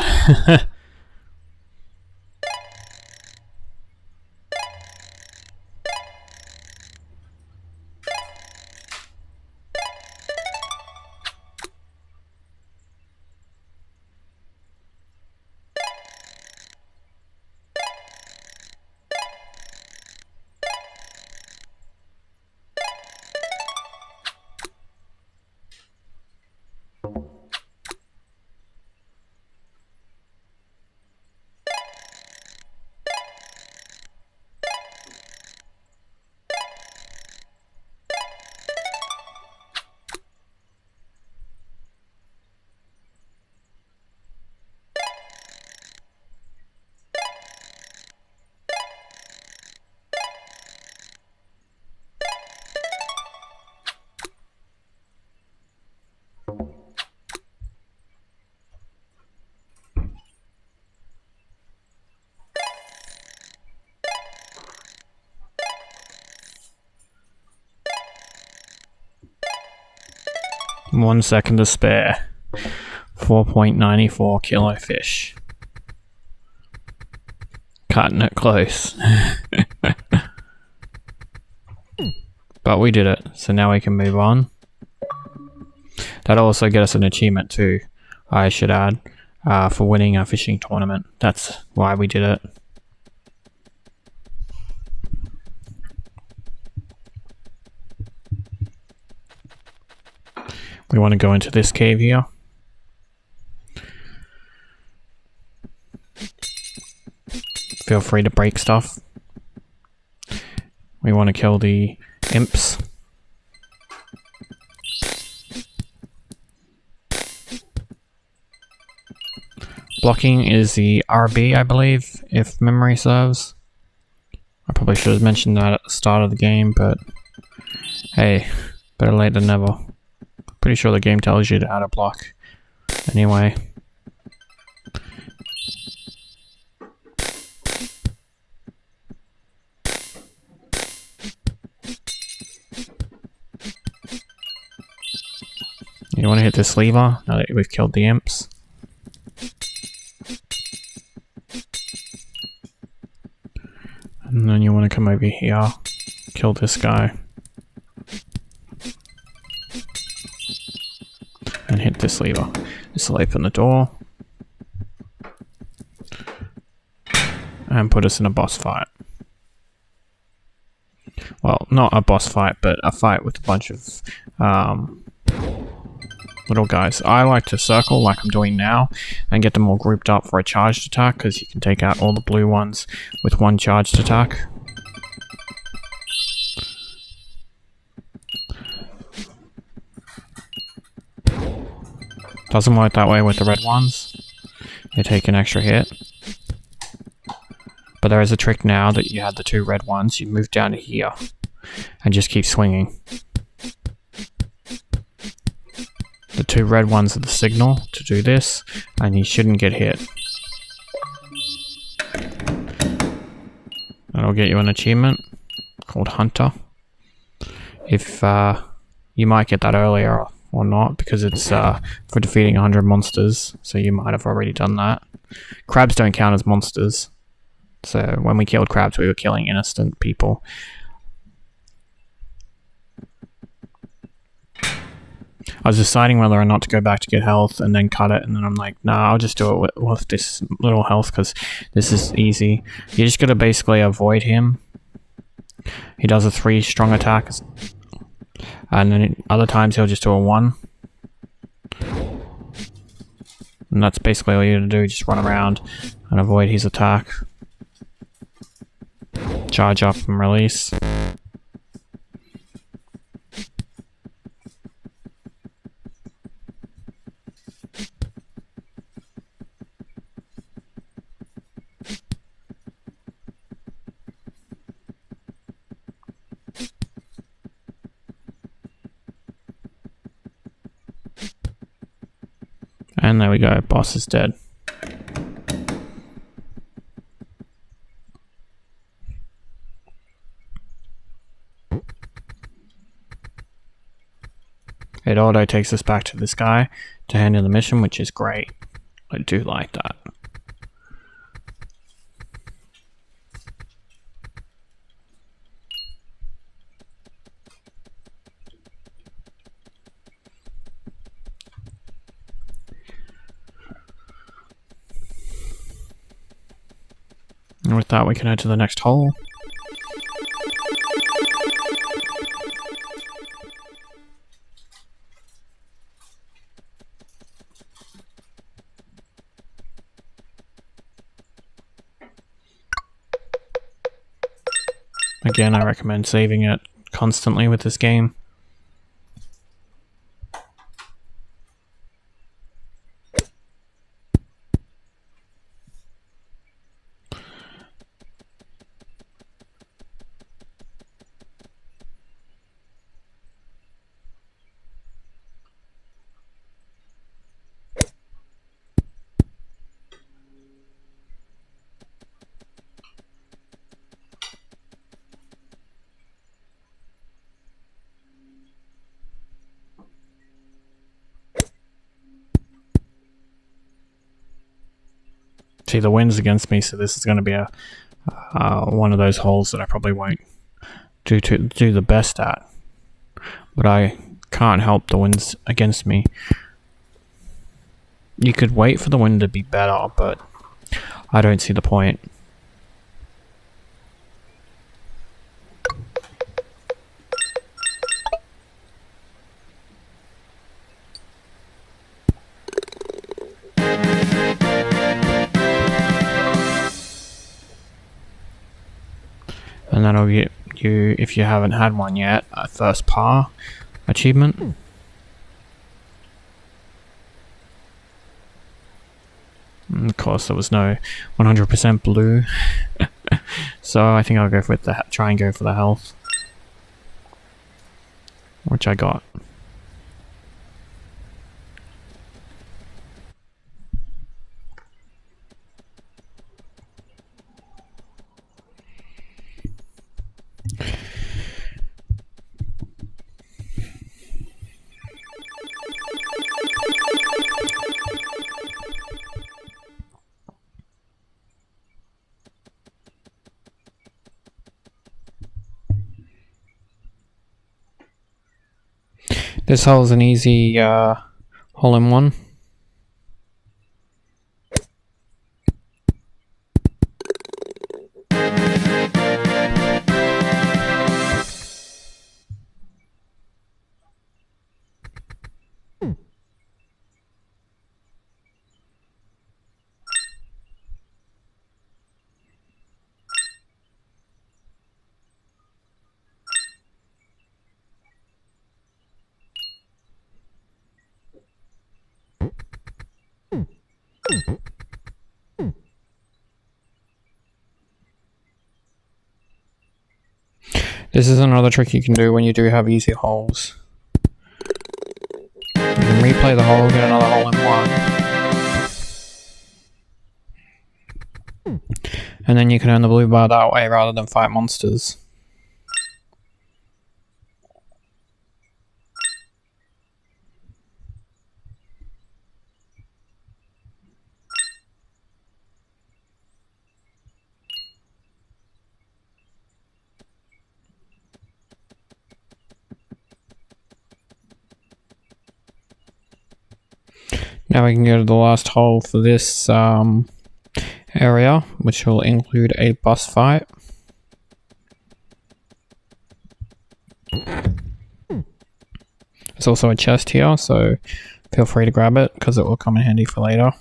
One second to spare. 4.94 kilo fish. Cutting it close. But we did it, so now we can move on. That'll also get us an achievement too, I should add, for winning a fishing tournament. That's why we did it. We want to go into this cave here. Feel free to break stuff. We want to kill the imps. Blocking is the RB, I believe, if memory serves. I probably should have mentioned that at the start of the game, but hey, better late than never. Pretty sure the game tells you how to block anyway. You want to hit this lever now that we've killed the imps. And then you want to come over here, kill this guy. And hit this lever. This will open the door. And put us in a boss fight. Well, not a boss fight, but a fight with a bunch of little guys. I like to circle like I'm doing now and get them all grouped up for a charged attack, because you can take out all the blue ones with one charged attack. Doesn't work that way with the red ones. They take an extra hit. But there is a trick now that you had the 2 red ones. You move down to here and just keep swinging. The 2 red ones are the signal to do this, and you shouldn't get hit. That'll get you an achievement called Hunter. If you might get that earlier or not, because it's for defeating 100 monsters, so you might have already done that. Crabs don't count as monsters, so when we killed crabs we were killing innocent people. I was deciding whether or not to go back to get health and then cut it, and then I'm like, nah, I'll just do it with this little health because this is easy. You just gotta basically avoid him. He does a 3 strong attack, and then other times he'll just do a 1. And that's basically all you gotta do, just run around and avoid his attack. Charge up and release. And there we go, boss is dead. It auto takes us back to this guy to hand in the mission, which is great. I do like that. And with that, we can head to the next hole. Again, I recommend saving it constantly with this game. See, the wind's against me, so this is going to be a one of those holes that I probably won't do the best at. But I can't help the wind's against me. You could wait for the wind to be better, but I don't see the point. And that'll get you, if you haven't had one yet, a first par achievement. And of course, there was no 100% blue, so I think I'll go with the try and go for the health, which I got. This hole is an easy hole-in-one. This is another trick you can do when you do have easy holes. You can replay the hole, get another hole in one. And then you can earn the blue bar that way rather than fight monsters. Now we can go to the last hole for this area, which will include a boss fight. There's also a chest here, so feel free to grab it because it will come in handy for later.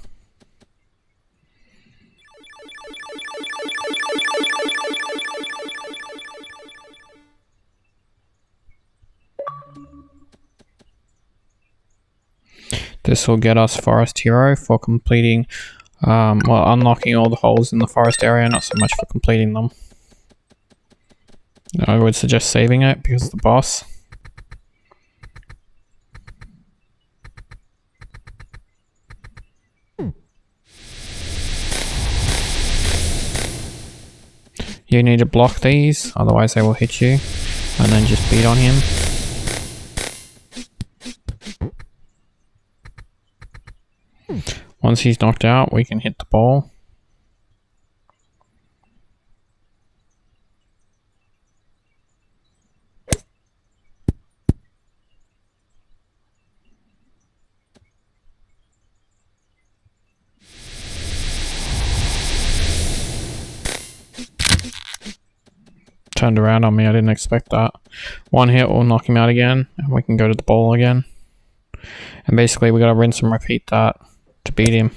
This will get us Forest Hero for completing, well, unlocking all the holes in the forest area, not so much for completing them. I would suggest saving it because of the boss. You need to block these, otherwise they will hit you, and then just beat on him. Once he's knocked out, we can hit the ball. Turned around on me, I didn't expect that. One hit will knock him out again, and we can go to the ball again. And basically we gotta rinse and repeat that to beat him.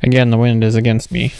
Again, the wind is against me.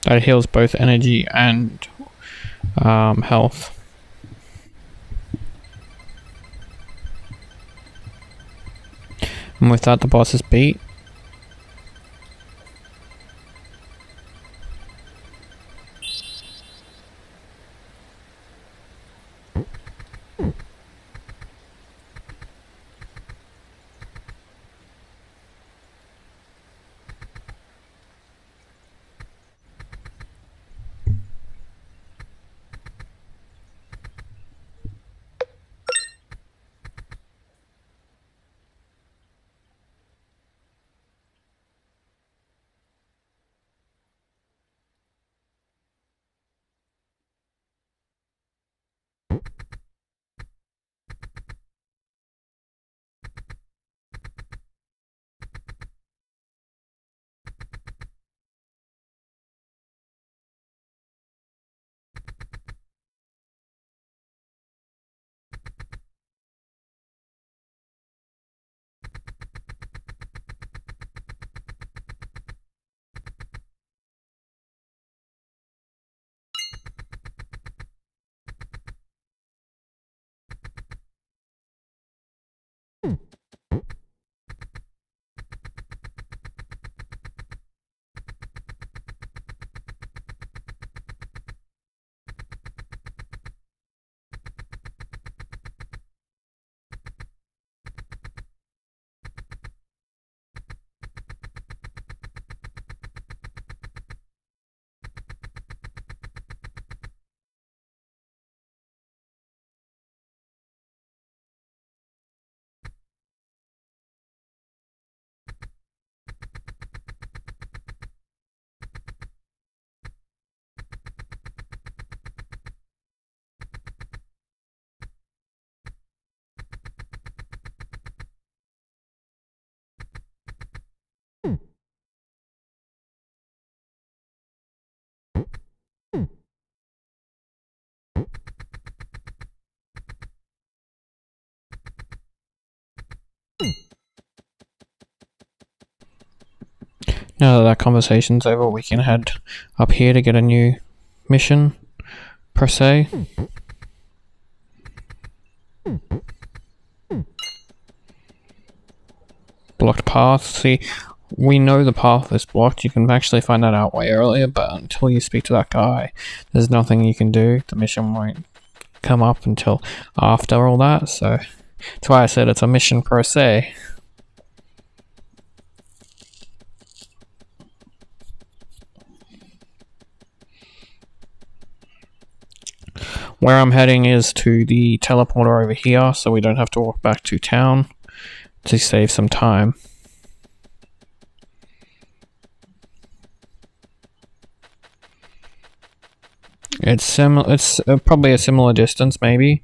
That heals both energy and health. And with that, the boss is beat. Now that that conversation's over, we can head up here to get a new mission, per se. Blocked path. See, we know the path is blocked. You can actually find that out way earlier, but until you speak to that guy, there's nothing you can do. The mission won't come up until after all that, so that's why I said it's a mission per se. Where I'm heading is to the teleporter over here, so we don't have to walk back to town to save some time. It's probably a similar distance, maybe,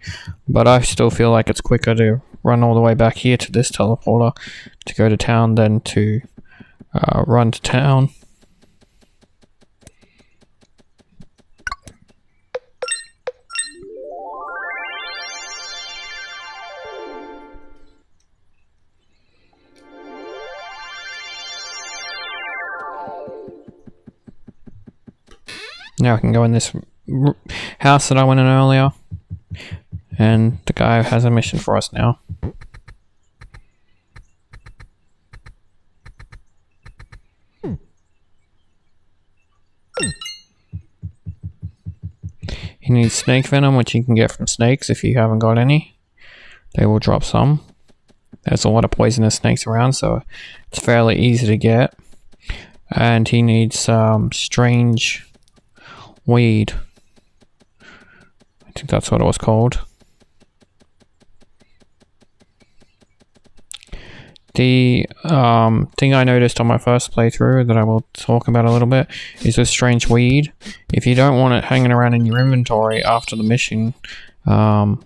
but I still feel like it's quicker to run all the way back here to this teleporter to go to town than to run to town. Now I can go in this house that I went in earlier, and the guy has a mission for us now. He needs snake venom, which you can get from snakes if you haven't got any. They will drop some. There's a lot of poisonous snakes around, so it's fairly easy to get. And he needs some strange weed. I think that's what it was called. The thing I noticed on my first playthrough that I will talk about a little bit is this strange weed. If you don't want it hanging around in your inventory after the mission, there's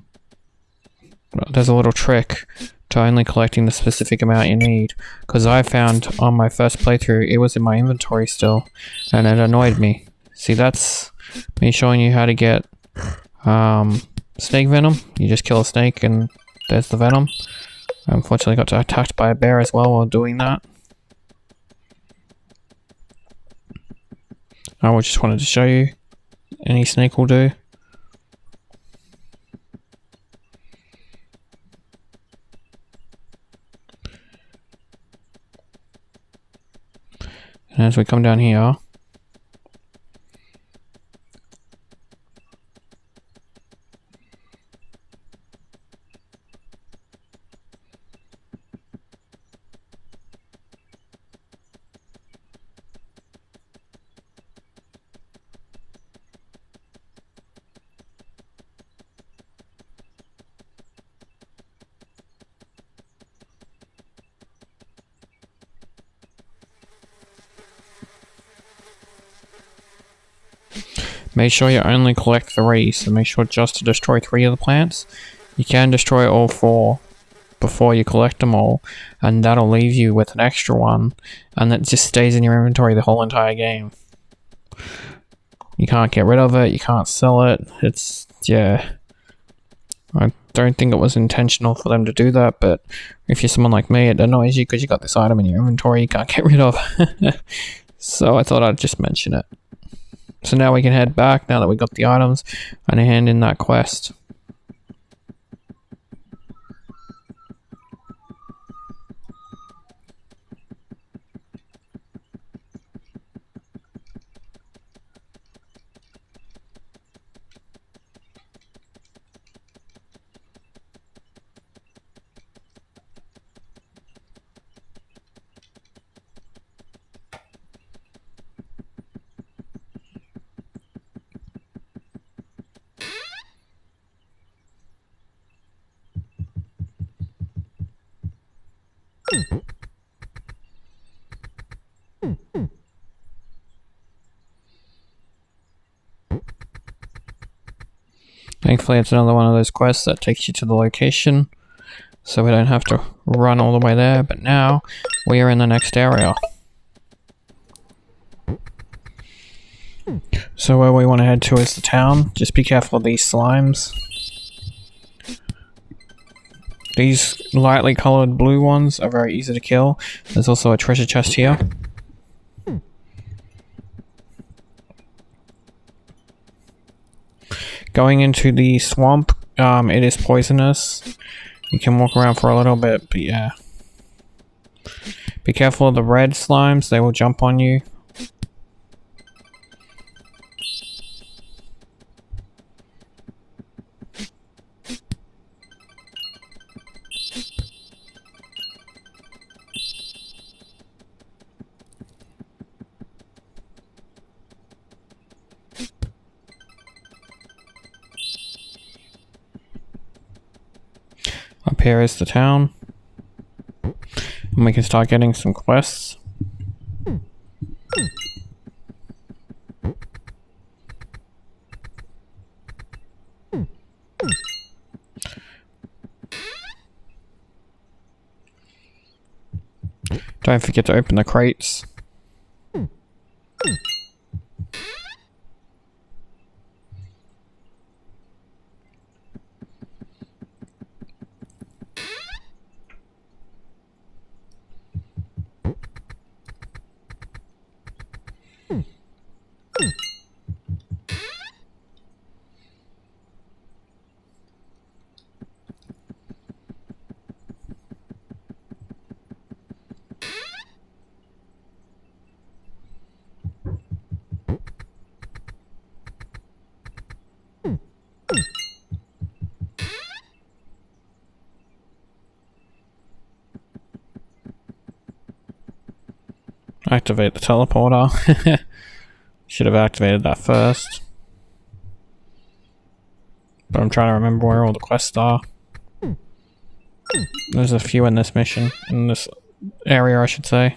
a little trick to only collecting the specific amount you need. Because I found on my first playthrough it was in my inventory still, and it annoyed me. See, that's me showing you how to get snake venom. You just kill a snake and there's the venom. I unfortunately got attacked by a bear as well while doing that. I just wanted to show you. Any snake will do. And as we come down here, make sure you only collect 3, so make sure just to destroy 3 of the plants. You can destroy all 4 before you collect them all, and that'll leave you with an extra one, and that just stays in your inventory the whole entire game. You can't get rid of it, you can't sell it. It's, yeah. I don't think it was intentional for them to do that, but if you're someone like me, it annoys you because you got this item in your inventory you can't get rid of. So I thought I'd just mention it. So now we can head back, now that we got the items, and hand in that quest. Thankfully, it's another one of those quests that takes you to the location, so we don't have to run all the way there, but now we are in the next area. So where we want to head to is the town. Just be careful of these slimes. These lightly coloured blue ones are very easy to kill. There's also a treasure chest here. Going into the swamp, it is poisonous. You can walk around for a little bit, but yeah. Be careful of the red slimes, they will jump on you. Up here is the town. And we can start getting some quests. Don't forget to open the crates. Activate the teleporter. Should have activated that first. But I'm trying to remember where all the quests are. There's a few in this mission, in this area I should say.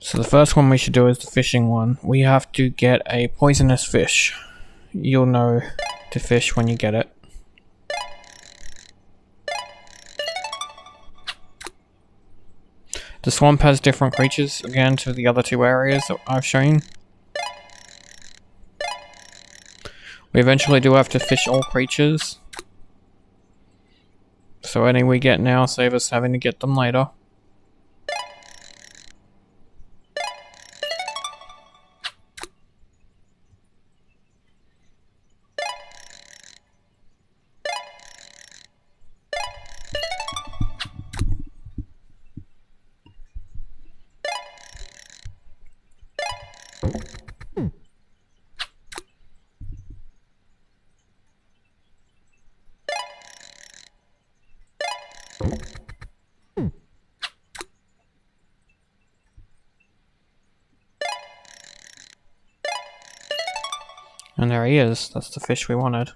So the first one we should do is the fishing one. We have to get a poisonous fish. You'll know to fish when you get it. The swamp has different creatures, again, to the other two areas that I've shown. We eventually do have to fish all creatures. So any we get now save us having to get them later. And there he is, that's the fish we wanted.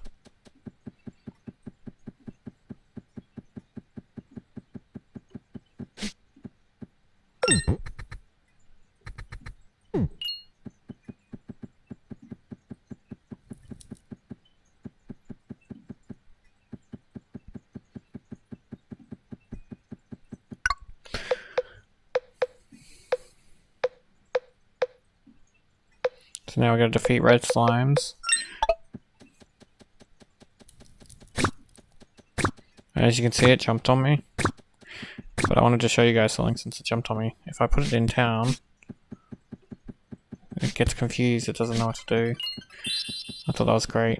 So now we gotta defeat red slimes. As you can see, it jumped on me. But I wanted to show you guys something since it jumped on me. If I put it in town, it gets confused, it doesn't know what to do. I thought that was great.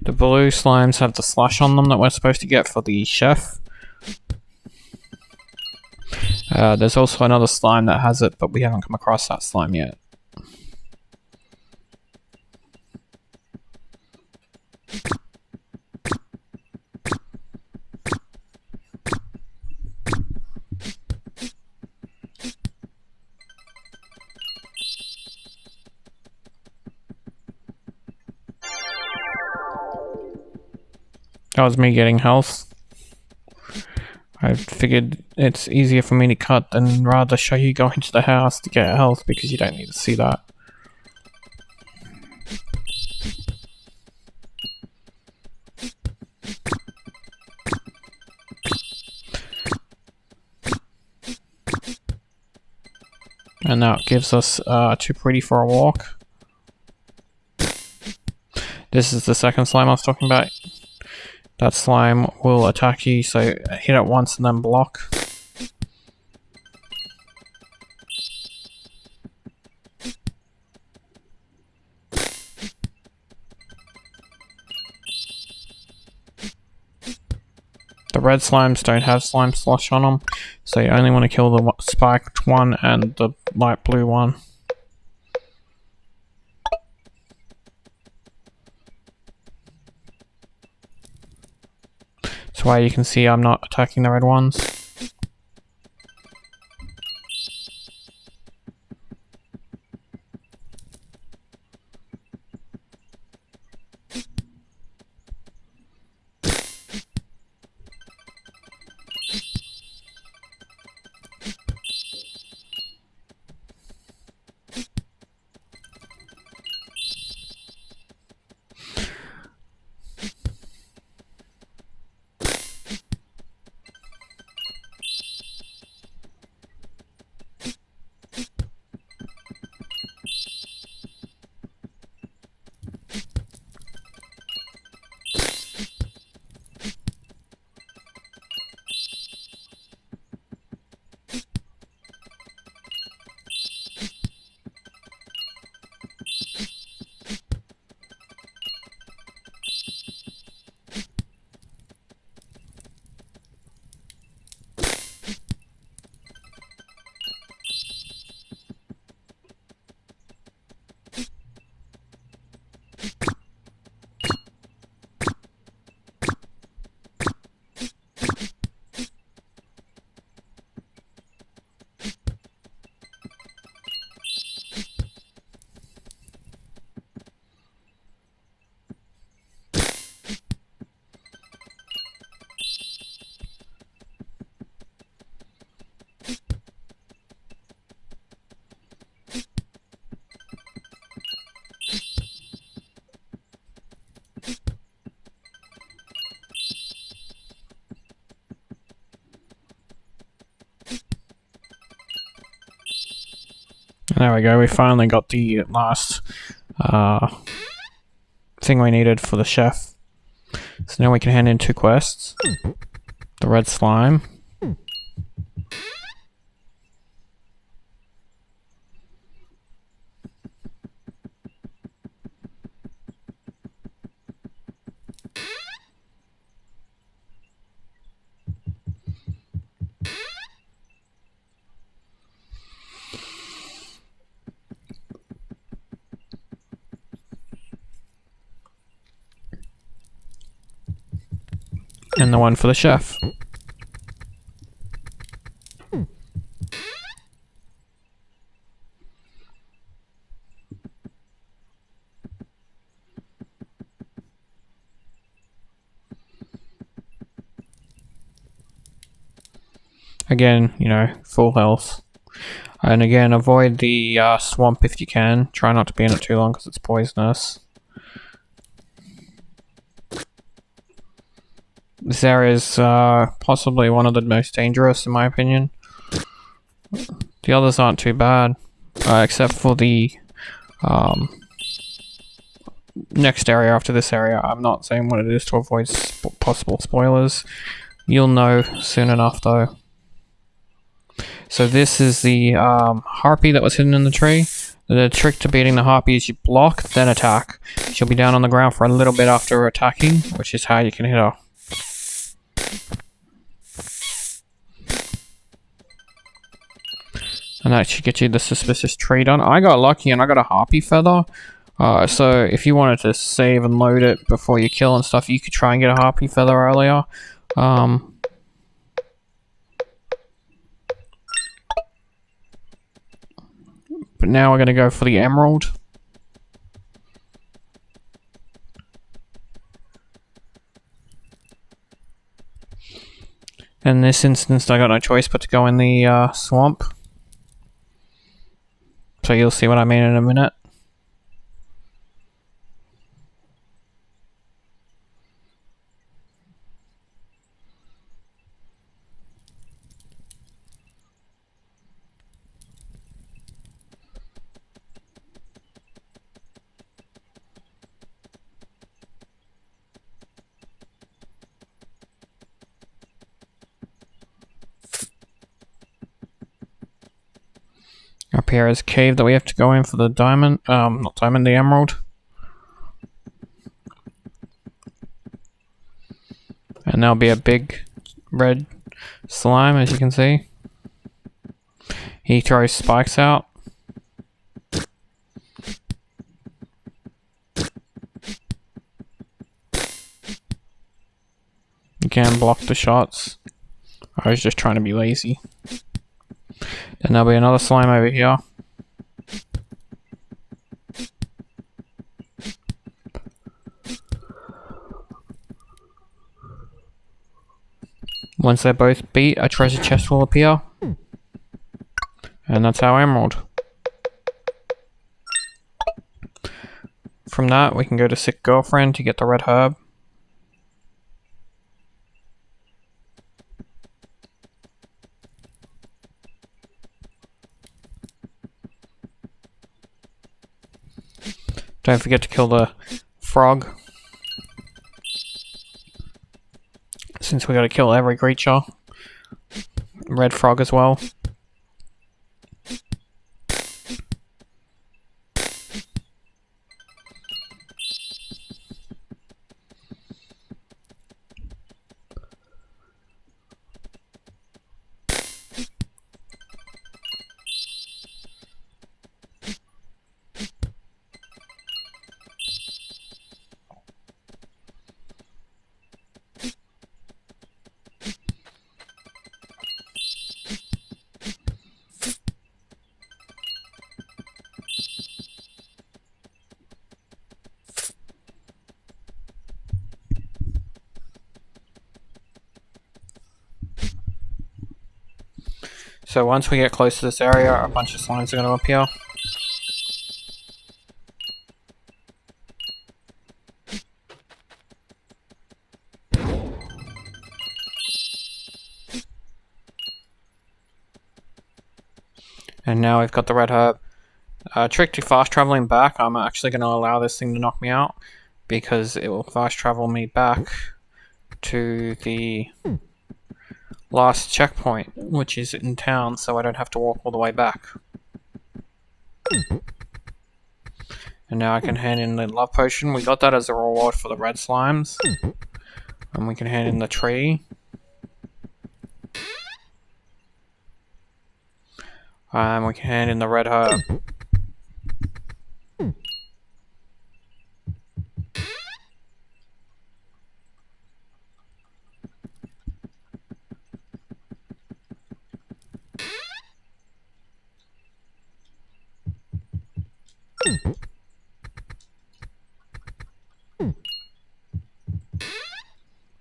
The blue slimes have the slush on them that we're supposed to get for the chef. There's also another slime that has it, but we haven't come across that slime yet. That was me getting health. I figured it's easier for me to cut than rather show you going to the house to get health, because you don't need to see that. And that gives us too pretty for a walk. This is the second slime I was talking about. That slime will attack you, so hit it once and then block. The red slimes don't have slime slush on them, so you only want to kill the spiked one and the light blue one. That's why you can see I'm not attacking the red ones. There we go, we finally got the last thing we needed for the chef. So now we can hand in 2 quests. The red slime. And the one for the chef. Again, you know, full health. And again, avoid the swamp if you can. Try not to be in it too long because it's poisonous. This area is possibly one of the most dangerous in my opinion. The others aren't too bad, except for the next area after this area. I'm not saying what it is to avoid possible spoilers. You'll know soon enough though. So this is the harpy that was hidden in the tree. The trick to beating the harpy is you block, then attack. She'll be down on the ground for a little bit after attacking, which is how you can hit her. And that should get you the suspicious tree done. I got lucky and I got a harpy feather. So if you wanted to save and load it before you kill and stuff, you could try and get a harpy feather earlier. But now we're going to go for the emerald. In this instance, I got no choice but to go in the swamp. So you'll see what I mean in a minute. Up here is a cave that we have to go in for the diamond, not diamond, the emerald. And there'll be a big red slime, as you can see. He throws spikes out. You can block the shots. I was just trying to be lazy. Then there'll be another slime over here. Once they're both beat, a treasure chest will appear. And that's our emerald. From that, we can go to Sick Girlfriend to get the red herb. Don't forget to kill the frog, since we gotta kill every creature. Red frog as well. So once we get close to this area, a bunch of slimes are going to appear. And now we've got the red herb. Trick to fast traveling back, I'm actually going to allow this thing to knock me out, because it will fast travel me back to the last checkpoint, which is in town, so I don't have to walk all the way back. And now I can hand in the love potion. We got that as a reward for the red slimes. And we can hand in the tree. And we can hand in the red herb.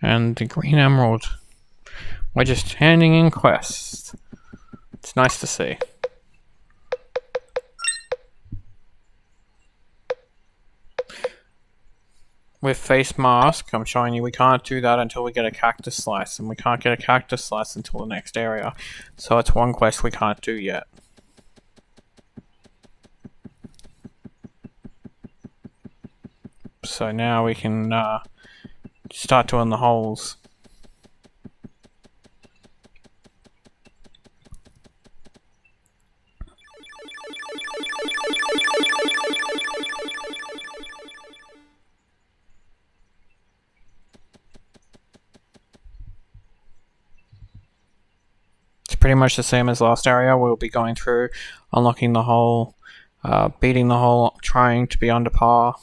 And the green emerald. We're just handing in quests. It's nice to see. With face mask, I'm showing you we can't do that until we get a cactus slice, and we can't get a cactus slice until the next area. So it's one quest we can't do yet. So now we can start doing the holes. It's pretty much the same as last area. We'll be going through, unlocking the hole, beating the hole, trying to be under par.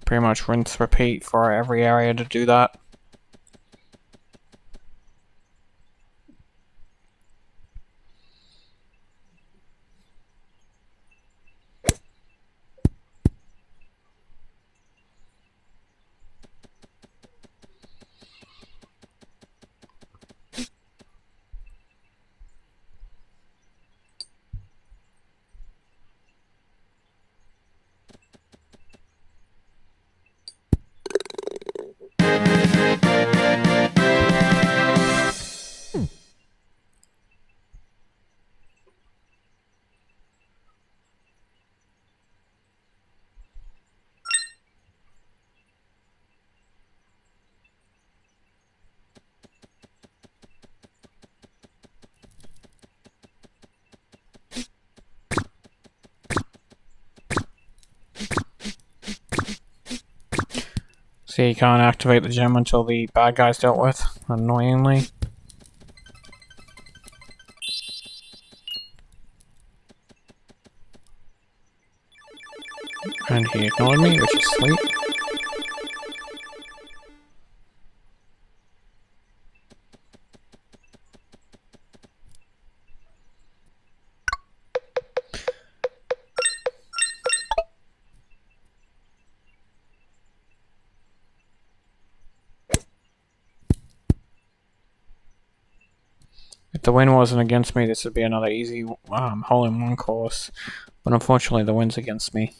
Pretty much rinse, repeat for every area to do that. So you can't activate the gem until the bad guy's dealt with, annoyingly. And he ignored me, which is sweet. If the wind wasn't against me, this would be another easy hole-in-one course. But unfortunately, the wind's against me.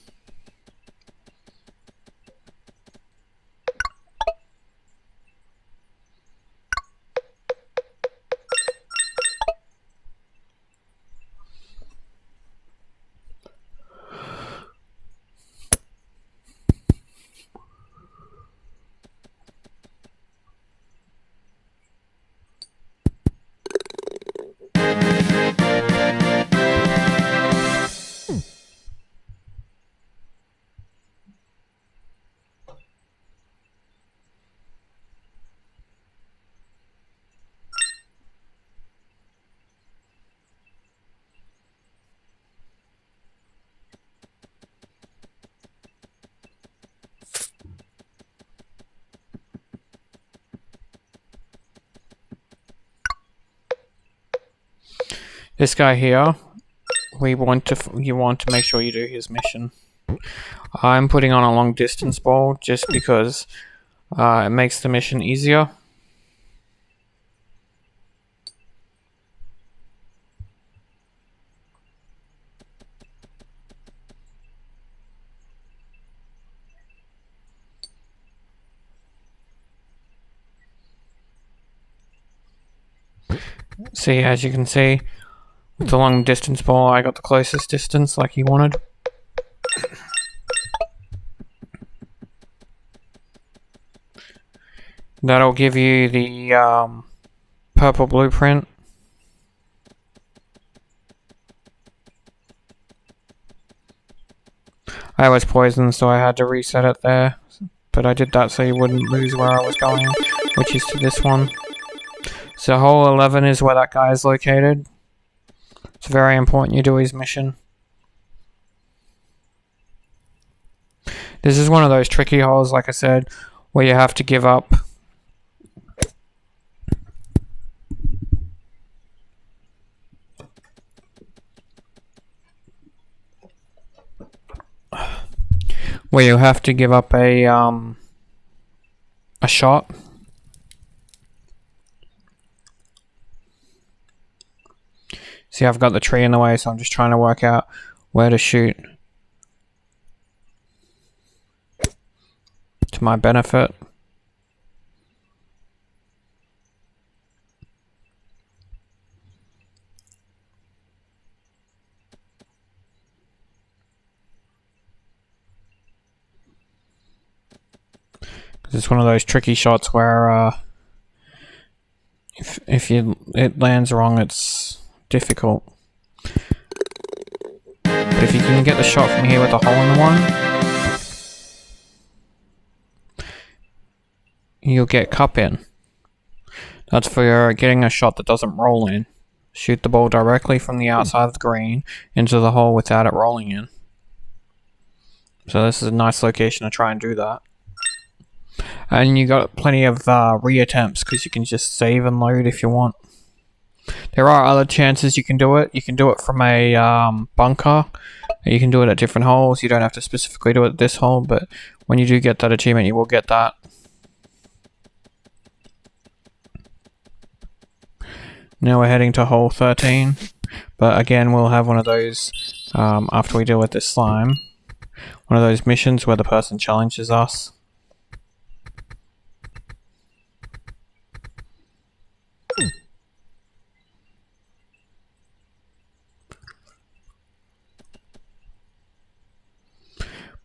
This guy here, you want to make sure you do his mission. I'm putting on a long distance ball just because it makes the mission easier. See, as you can see, with the long distance ball, I got the closest distance like he wanted. That'll give you the purple blueprint. I was poisoned, so I had to reset it there. But I did that so you wouldn't lose where I was going, which is to this one. So hole 11 is where that guy is located. It's very important you do his mission. This is one of those tricky holes, like I said, where you have to give up. Where you have to give up a shot. See, I've got the tree in the way, so I'm just trying to work out where to shoot to my benefit. It's one of those tricky shots where if it lands wrong, it's difficult. But if you can get the shot from here with a hole in the one, you'll get cup in. That's for getting a shot that doesn't roll in. Shoot the ball directly from the outside of the green into the hole without it rolling in. So this is a nice location to try and do that. And you got plenty of re-attempts because you can just save and load if you want. There are other chances you can do it. You can do it from a bunker. You can do it at different holes. You don't have to specifically do it at this hole, but when you do get that achievement, you will get that. Now we're heading to hole 13. But again, we'll have one of those after we deal with this slime. One of those missions where the person challenges us.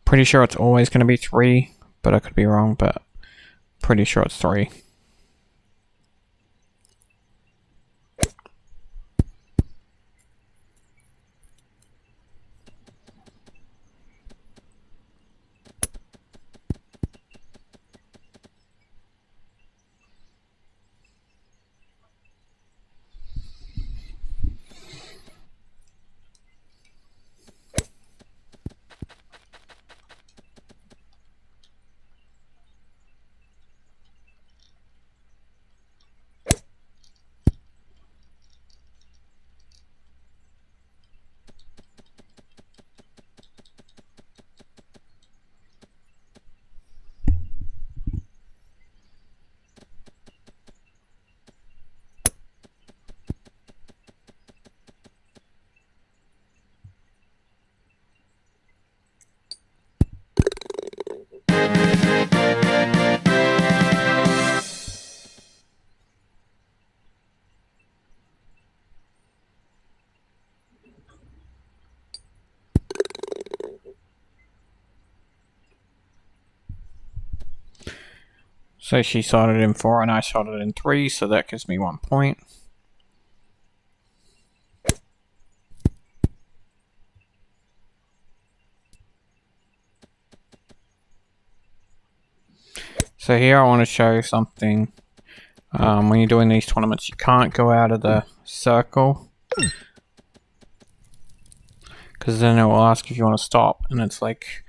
Pretty sure it's always going to be 3, but I could be wrong, but pretty sure it's 3. So she shot it in 4 and I shot it in 3, so that gives me 1 point. So here I want to show you something. When you're doing these tournaments, you can't go out of the circle, because then it will ask if you want to stop, and it's like,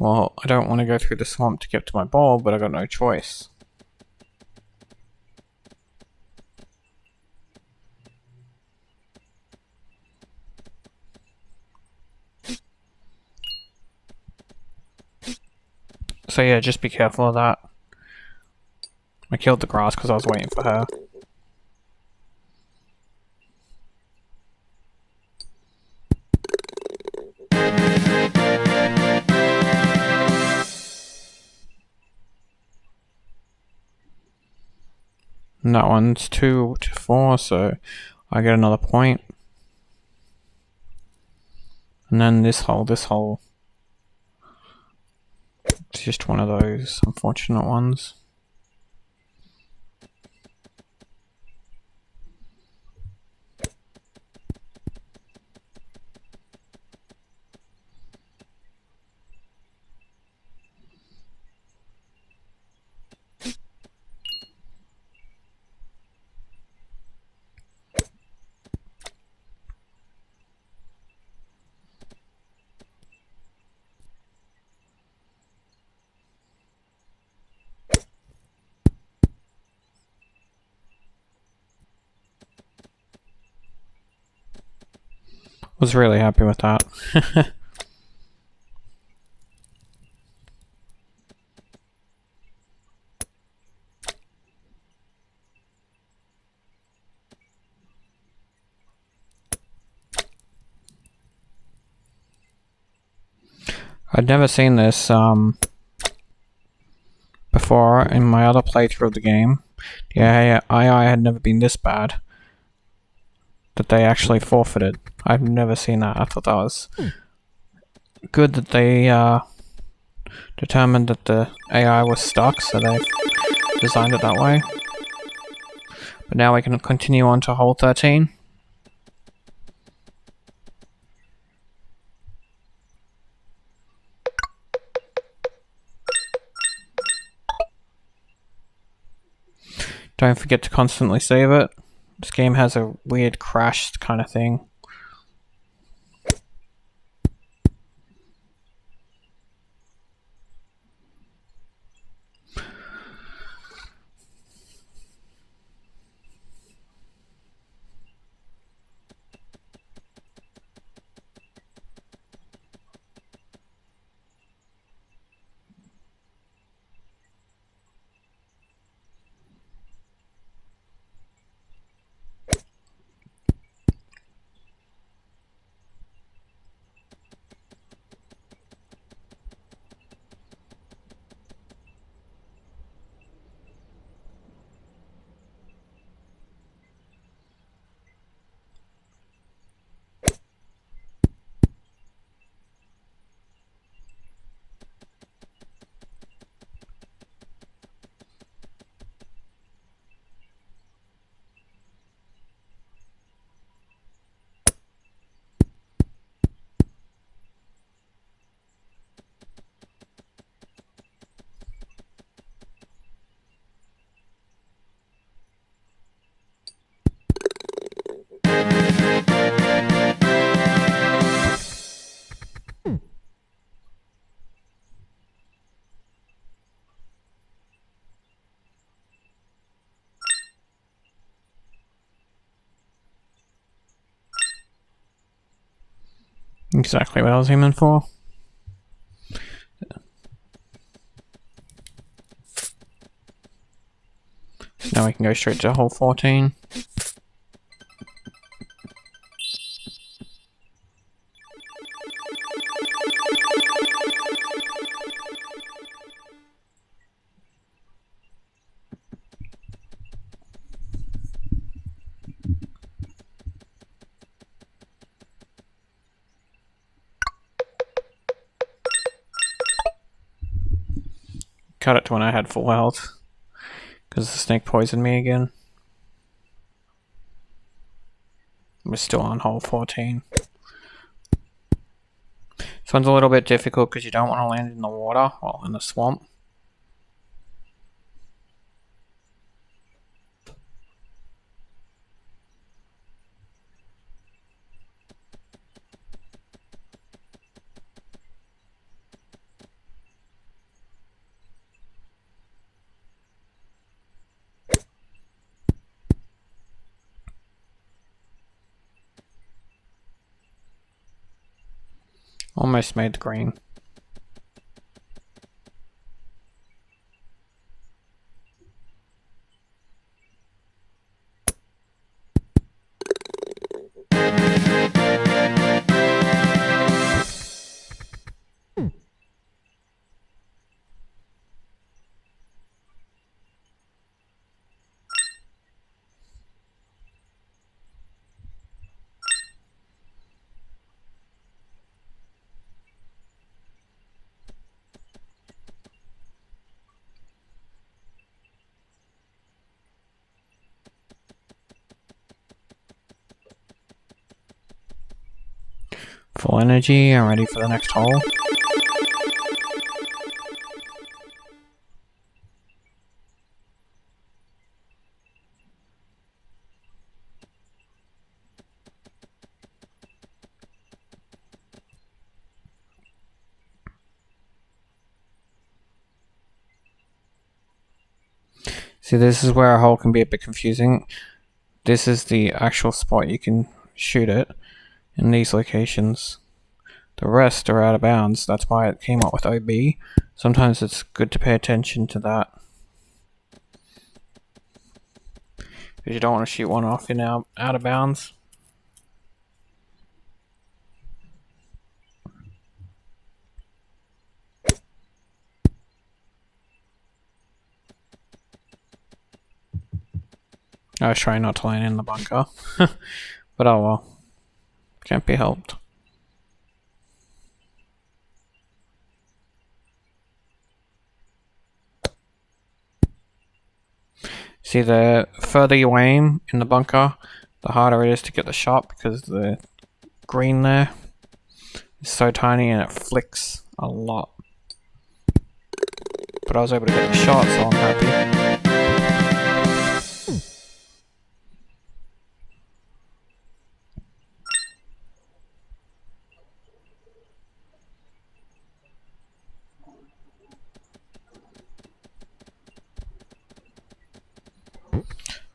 well, I don't want to go through the swamp to get to my ball, but I got no choice. So yeah, just be careful of that. I killed the grass because I was waiting for her. And that one's 2 to 4, so I get another point. And then this hole, it's just one of those unfortunate ones. Was really happy with that. I'd never seen this before in my other playthrough of the game. The AI had never been this bad that they actually forfeited. I've never seen that. I thought that was good that they determined that the AI was stuck, so they designed it that way. But now we can continue on to hole 13. Don't forget to constantly save it. This game has a weird crash kind of thing. Exactly what I was aiming for. Now we can go straight to hole 14. Cut it to when I had full health. Because the snake poisoned me again. We're still on hole 14. This one's a little bit difficult because you don't want to land in the water, or in the swamp. Almost made the green. Full energy, I'm ready for the next hole. See, this is where a hole can be a bit confusing. This is the actual spot you can shoot it in these locations. The rest are out of bounds. That's why it came up with OB. Sometimes it's good to pay attention to that, because you don't want to shoot one off in out of bounds. I was trying not to land in the bunker, but oh well, can't be helped. See, the further you aim in the bunker, the harder it is to get the shot, because the green there is so tiny and it flicks a lot. But I was able to get the shot, so I'm happy.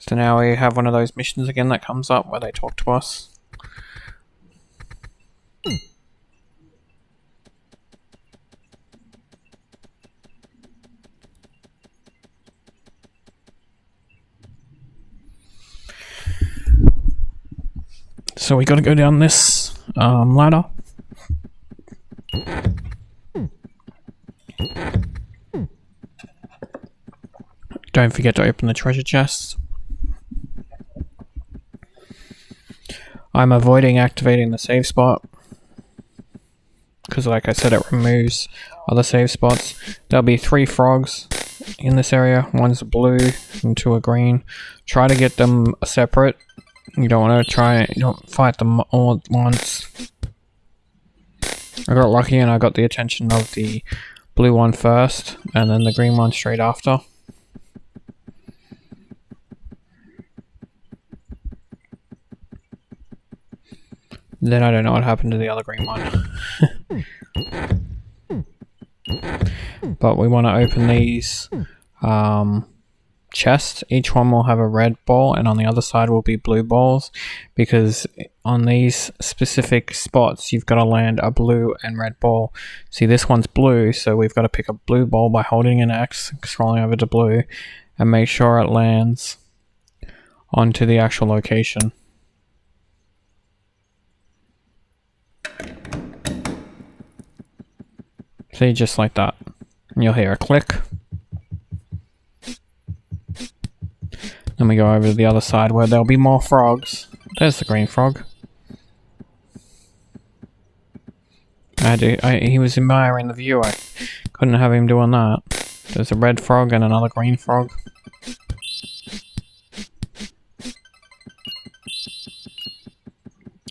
So now we have one of those missions again that comes up where they talk to us. So we gotta go down this ladder. Don't forget to open the treasure chests. I'm avoiding activating the save spot, because like I said, it removes other save spots. There'll be 3 frogs in this area. One's a blue and 2 are green. Try to get them separate. You don't want to you don't fight them all at once. I got lucky and I got the attention of the blue one first, and then the green one straight after. Then I don't know what happened to the other green one. But we want to open these chests. Each one will have a red ball, and on the other side will be blue balls, because on these specific spots you've got to land a blue and red ball. See, this one's blue, so we've got to pick a blue ball by holding an X, scrolling over to blue, and make sure it lands onto the actual location. See, just like that. And you'll hear a click. Then we go over to the other side where there'll be more frogs. There's the green frog. He was admiring the view. I couldn't have him doing that. There's a red frog and another green frog.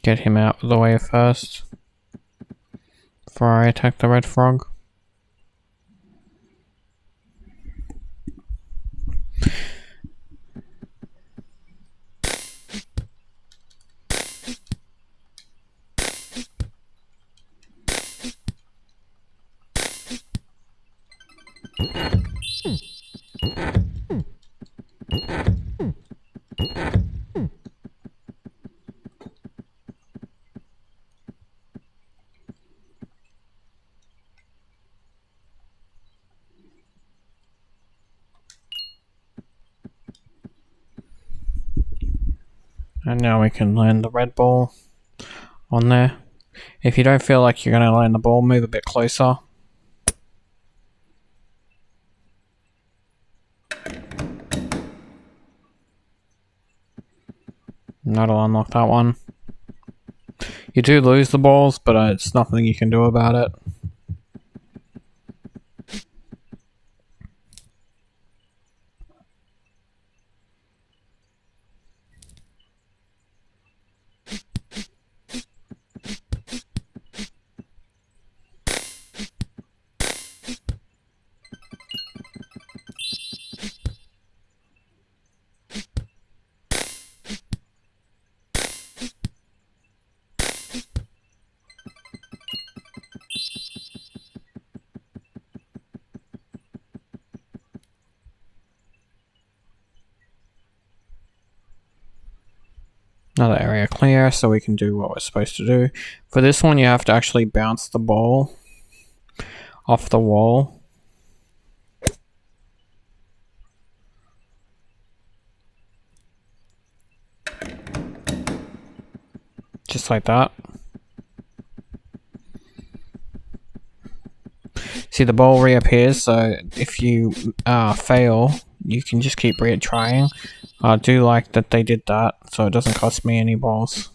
get him out of the way first before I attack the red frog. And now we can land the red ball on there. If you don't feel like you're going to land the ball, move a bit closer. And that'll unlock that one. You do lose the balls, but it's nothing you can do about it. Another area clear, so we can do what we're supposed to do. For this one, you have to actually bounce the ball off the wall. Just like that. See, the ball reappears, so if you fail, you can just keep retrying. I do like that they did that, so it doesn't cost me any balls.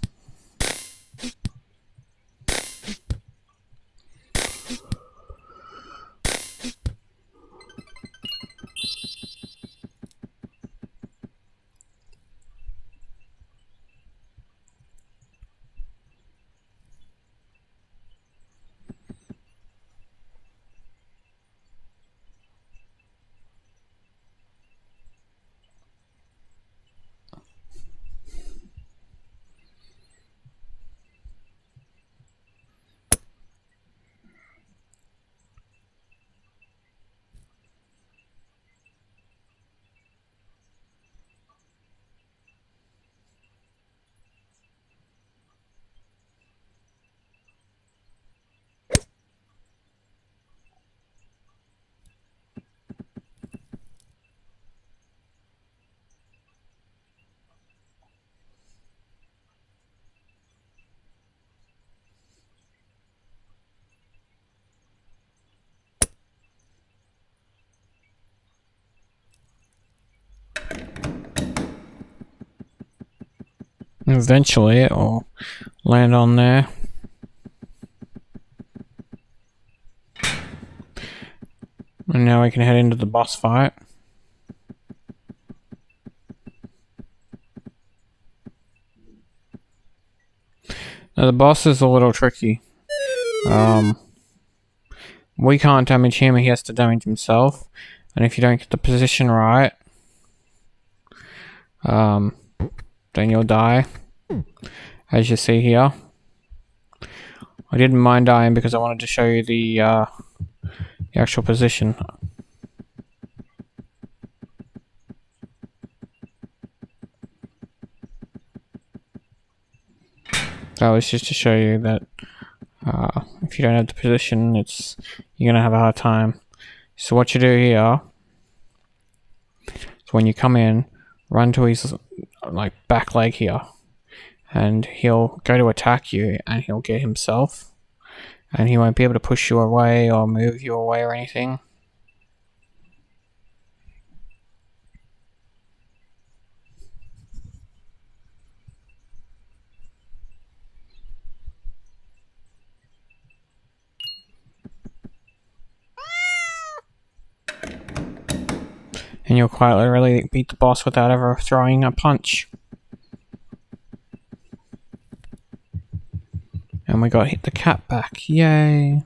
Eventually it will land on there. And now we can head into the boss fight. Now the boss is a little tricky. We can't damage him, he has to damage himself. And if you don't get the position right, then you'll die. As you see here. I didn't mind dying because I wanted to show you the actual position. That was just to show you that if you don't have the position, you're gonna have a hard time. So what you do here is when you come in, run to his back leg here, and he'll go to attack you, and he'll get himself, and he won't be able to push you away or move you away or anything. And you'll quite literally beat the boss without ever throwing a punch. And we got hit the cat back. Yay.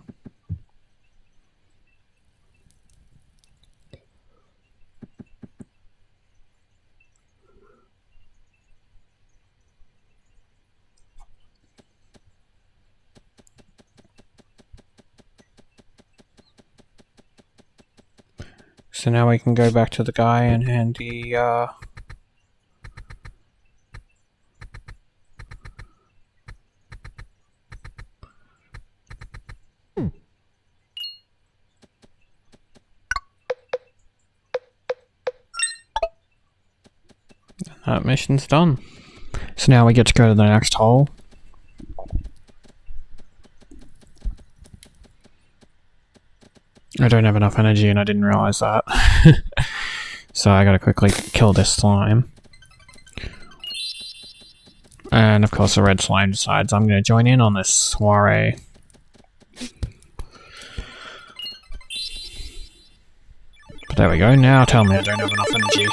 So now we can go back to the guy and hand the that mission's done. So now we get to go to the next hole. I don't have enough energy and I didn't realize that. So I gotta quickly kill this slime. And of course the red slime decides I'm gonna join in on this soiree. But there we go, now tell me I don't have enough energy.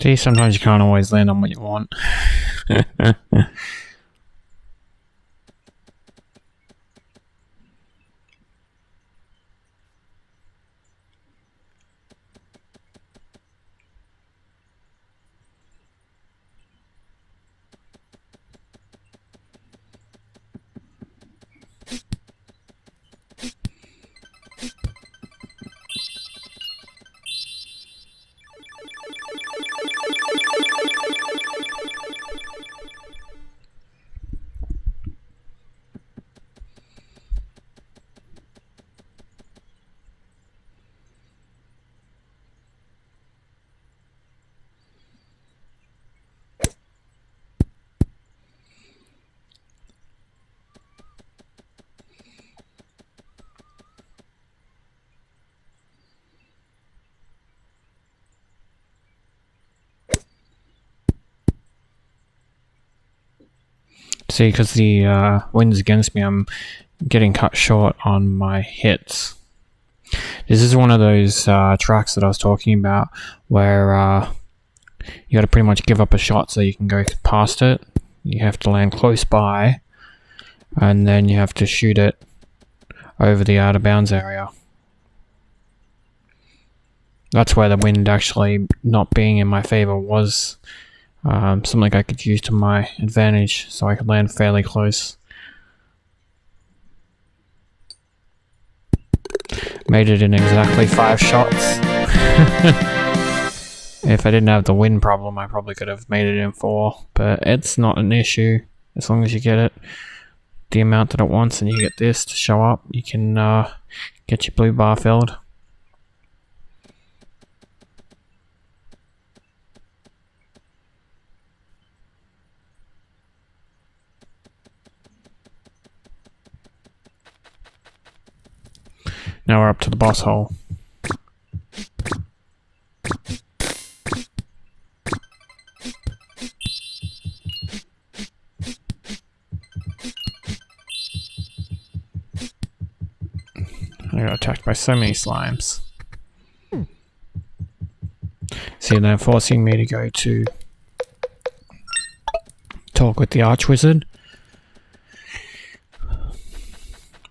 See, sometimes you can't always land on what you want. See, because the wind's against me, I'm getting cut short on my hits. This is one of those tracks that I was talking about, where you gotta pretty much give up a shot so you can go past it. You have to land close by, and then you have to shoot it over the out of bounds area. That's where the wind actually not being in my favor was something I could use to my advantage, so I could land fairly close. Made it in exactly 5 shots. If I didn't have the wind problem, I probably could have made it in 4, but it's not an issue as long as you get it the amount that it wants and you get this to show up. You can get your blue bar filled. Now we're up to the boss hole. I got attacked by so many slimes. See, they're forcing me to go to talk with the Archwizard.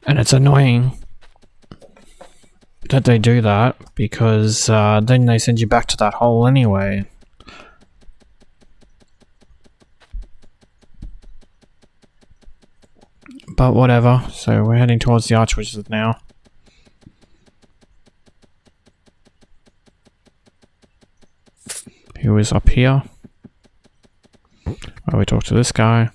And it's annoying that they do that, because then they send you back to that hole anyway. But whatever, so we're heading towards the Archwizard now. Who is up here? Oh, we talk to this guy.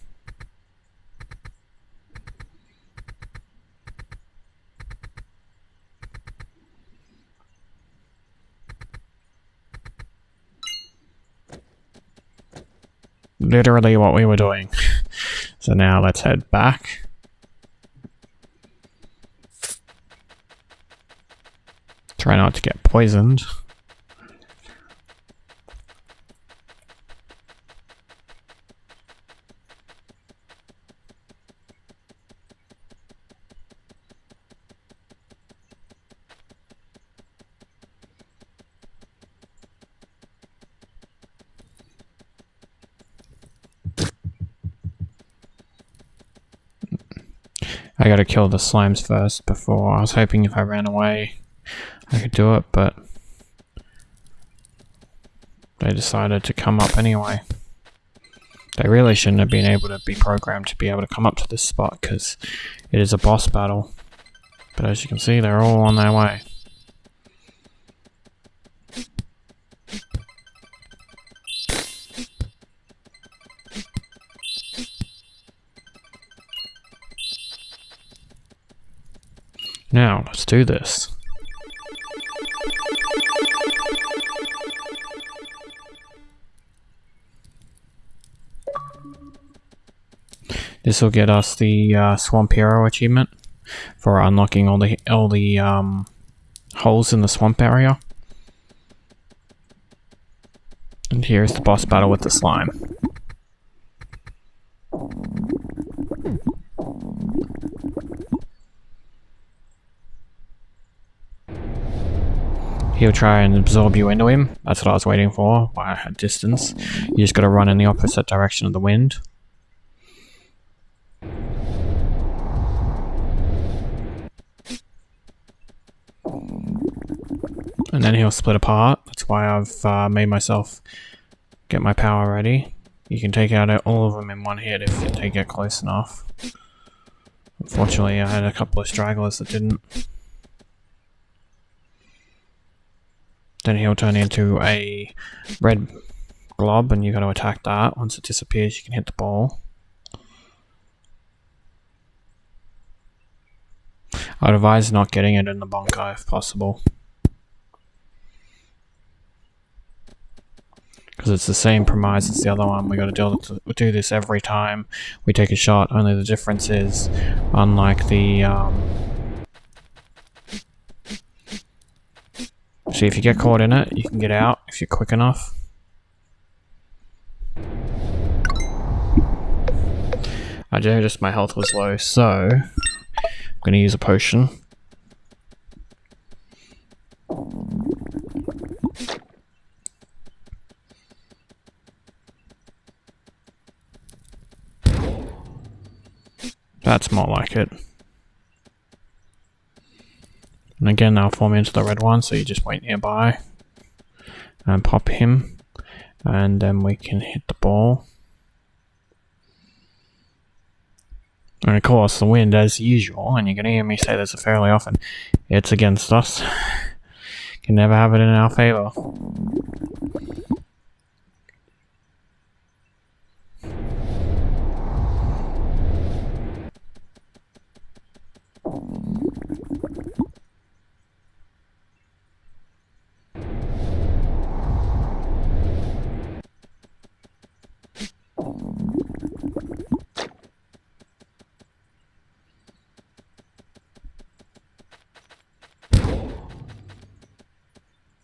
Literally what we were doing. So now let's head back. Try not to get poisoned. I gotta kill the slimes first before. I was hoping if I ran away I could do it, but they decided to come up anyway. They really shouldn't have been able to be programmed to be able to come up to this spot because it is a boss battle. But as you can see, they're all on their way. Now, let's do this. This will get us the Swamp Hero achievement for unlocking all the holes in the swamp area. And here's the boss battle with the slime. He'll try and absorb you into him. That's what I was waiting for, by a distance. You just gotta run in the opposite direction of the wind. And then he'll split apart. That's why I've made myself get my power ready. You can take out all of them in one hit if they get close enough. Unfortunately, I had a couple of stragglers that didn't. Then he'll turn into a red glob and you got to attack that. Once it disappears, you can hit the ball. I'd advise not getting it in the bunker if possible. Because it's the same premise as the other one. We got to do this every time we take a shot. Only the difference is, unlike the see, if you get caught in it, you can get out if you're quick enough. I noticed my health was low, so I'm going to use a potion. That's more like it. And again, they'll form into the red one, so you just wait nearby and pop him, and then we can hit the ball. And of course, the wind, as usual, and you can hear me say this fairly often, it's against us. Can never have it in our favor.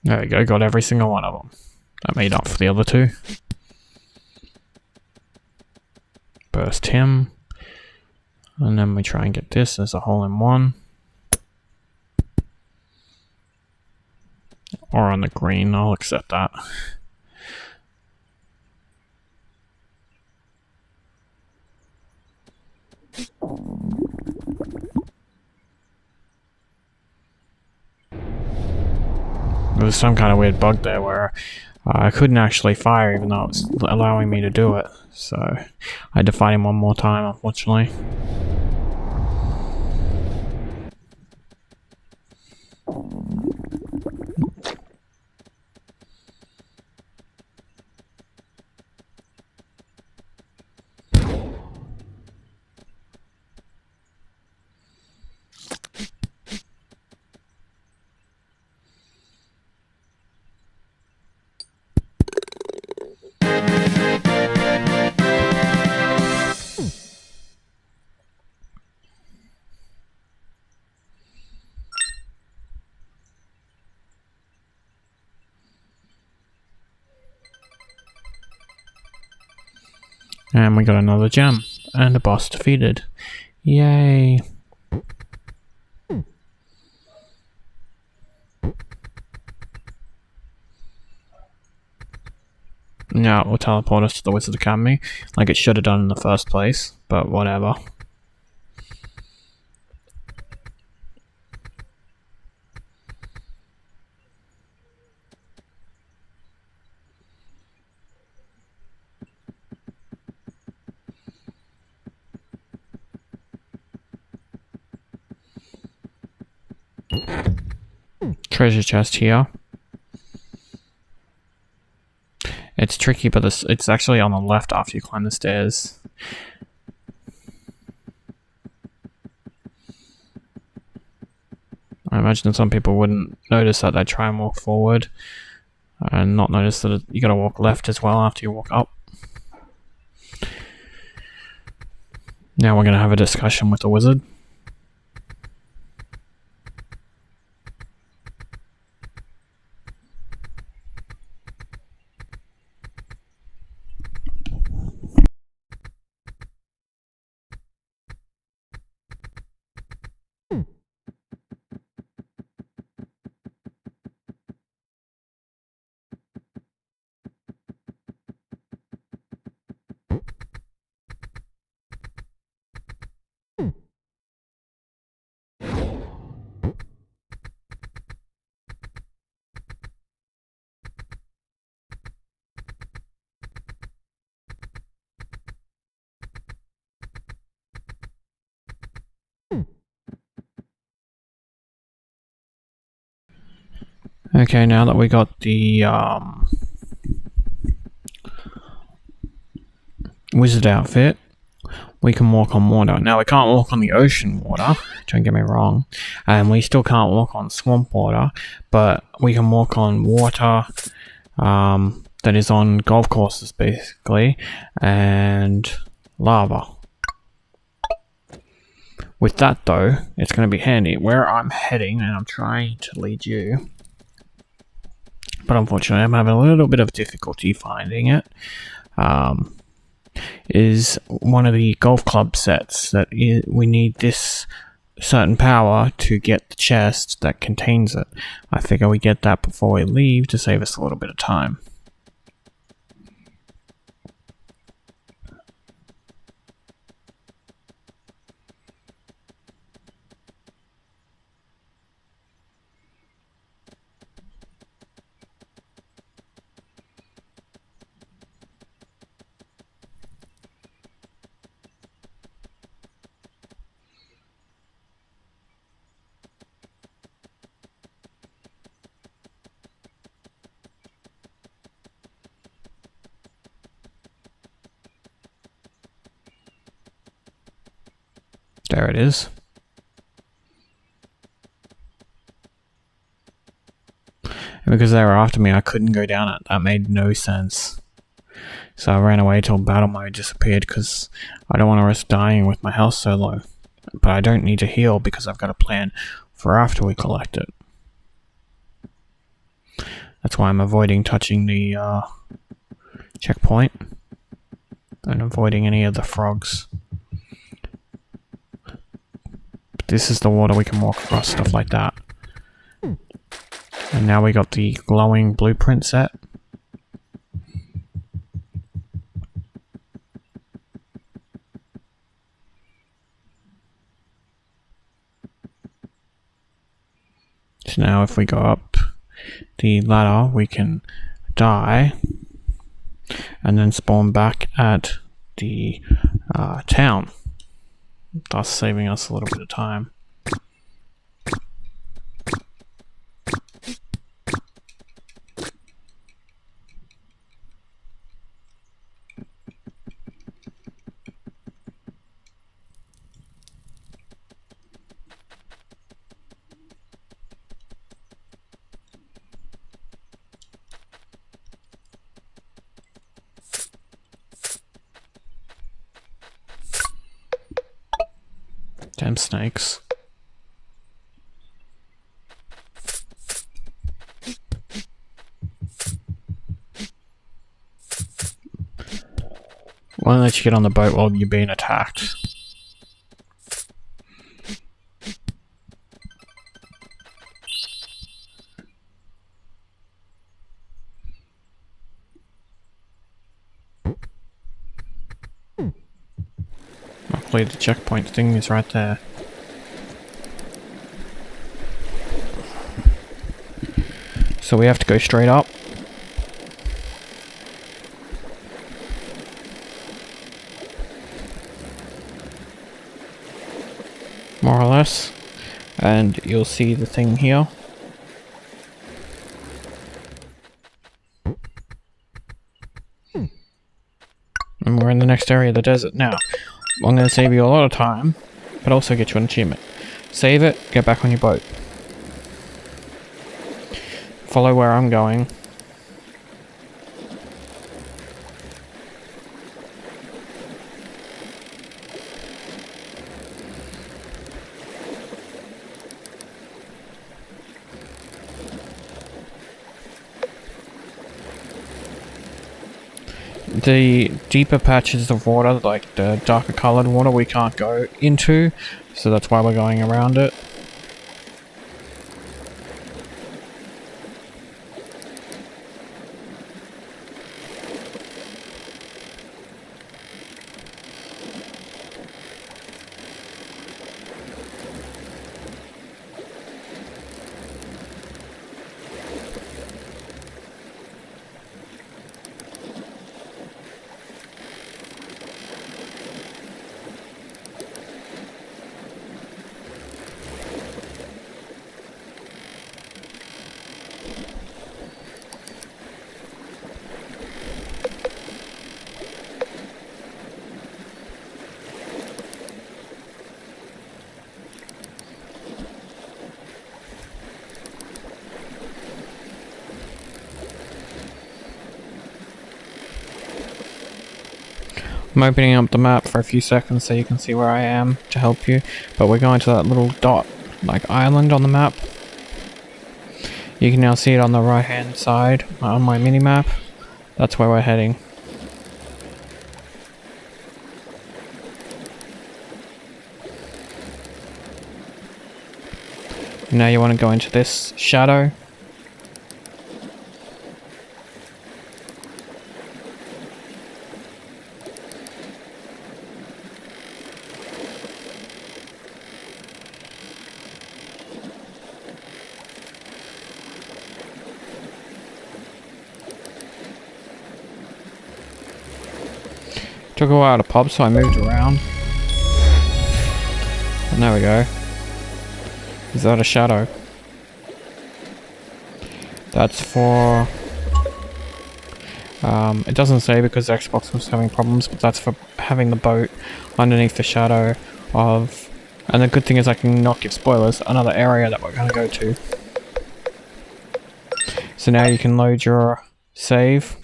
There we go, got every single one of them. That made up for the other two. Burst him. And then we try and get this as a hole in one. Or on the green, I'll accept that. There was some kind of weird bug there where I couldn't actually fire even though it was allowing me to do it. So I had to fight him one more time, unfortunately. And we got another gem. And the boss defeated. Yay! Now it will teleport us to the Wizard Academy, like it should have done in the first place, but whatever. Treasure chest here. It's tricky, but it's actually on the left after you climb the stairs. I imagine some people wouldn't notice that. They try and walk forward and not notice that you gotta walk left as well after you walk up. Now we're gonna have a discussion with the wizard. Okay, now that we got the wizard outfit, we can walk on water. Now we can't walk on the ocean water, don't get me wrong, and we still can't walk on swamp water, but we can walk on water that is on golf courses basically, and lava. With that though, it's going to be handy. Where I'm heading, and I'm trying to lead you, but unfortunately I'm having a little bit of difficulty finding it, is one of the golf club sets that we need this certain power to get the chest that contains it. I figure we get that before we leave to save us a little bit of time. There it is. And because they were after me, I couldn't go down it. That made no sense. So I ran away till battle mode disappeared because I don't want to risk dying with my health so low. But I don't need to heal because I've got a plan for after we collect it. That's why I'm avoiding touching the checkpoint and avoiding any of the frogs. This is the water we can walk across, stuff like that. And now we got the glowing blueprint set. So now if we go up the ladder, we can die and then spawn back at the town, thus saving us a little bit of time. Damn snakes. Won't let you get on the boat while you're being attacked. Luckily the checkpoint thing is right there. So we have to go straight up. More or less. And you'll see the thing here. And we're in the next area of the desert now. I'm going to save you a lot of time, but also get you an achievement. Save it, get back on your boat. Follow where I'm going. The deeper patches of water, like the darker coloured water, we can't go into, so that's why we're going around it. I'm opening up the map for a few seconds so you can see where I am to help you, but we're going to that little dot, like island on the map. You can now see it on the right hand side on my mini-map. That's where we're heading. Now you want to go into this shadow. Took a while to pop, so I moved around. And there we go. Is that a shadow? That's for... it doesn't say because Xbox was having problems, but that's for having the boat underneath the shadow of... And the good thing is I can not give spoilers, another area that we're going to go to. So now you can load your save.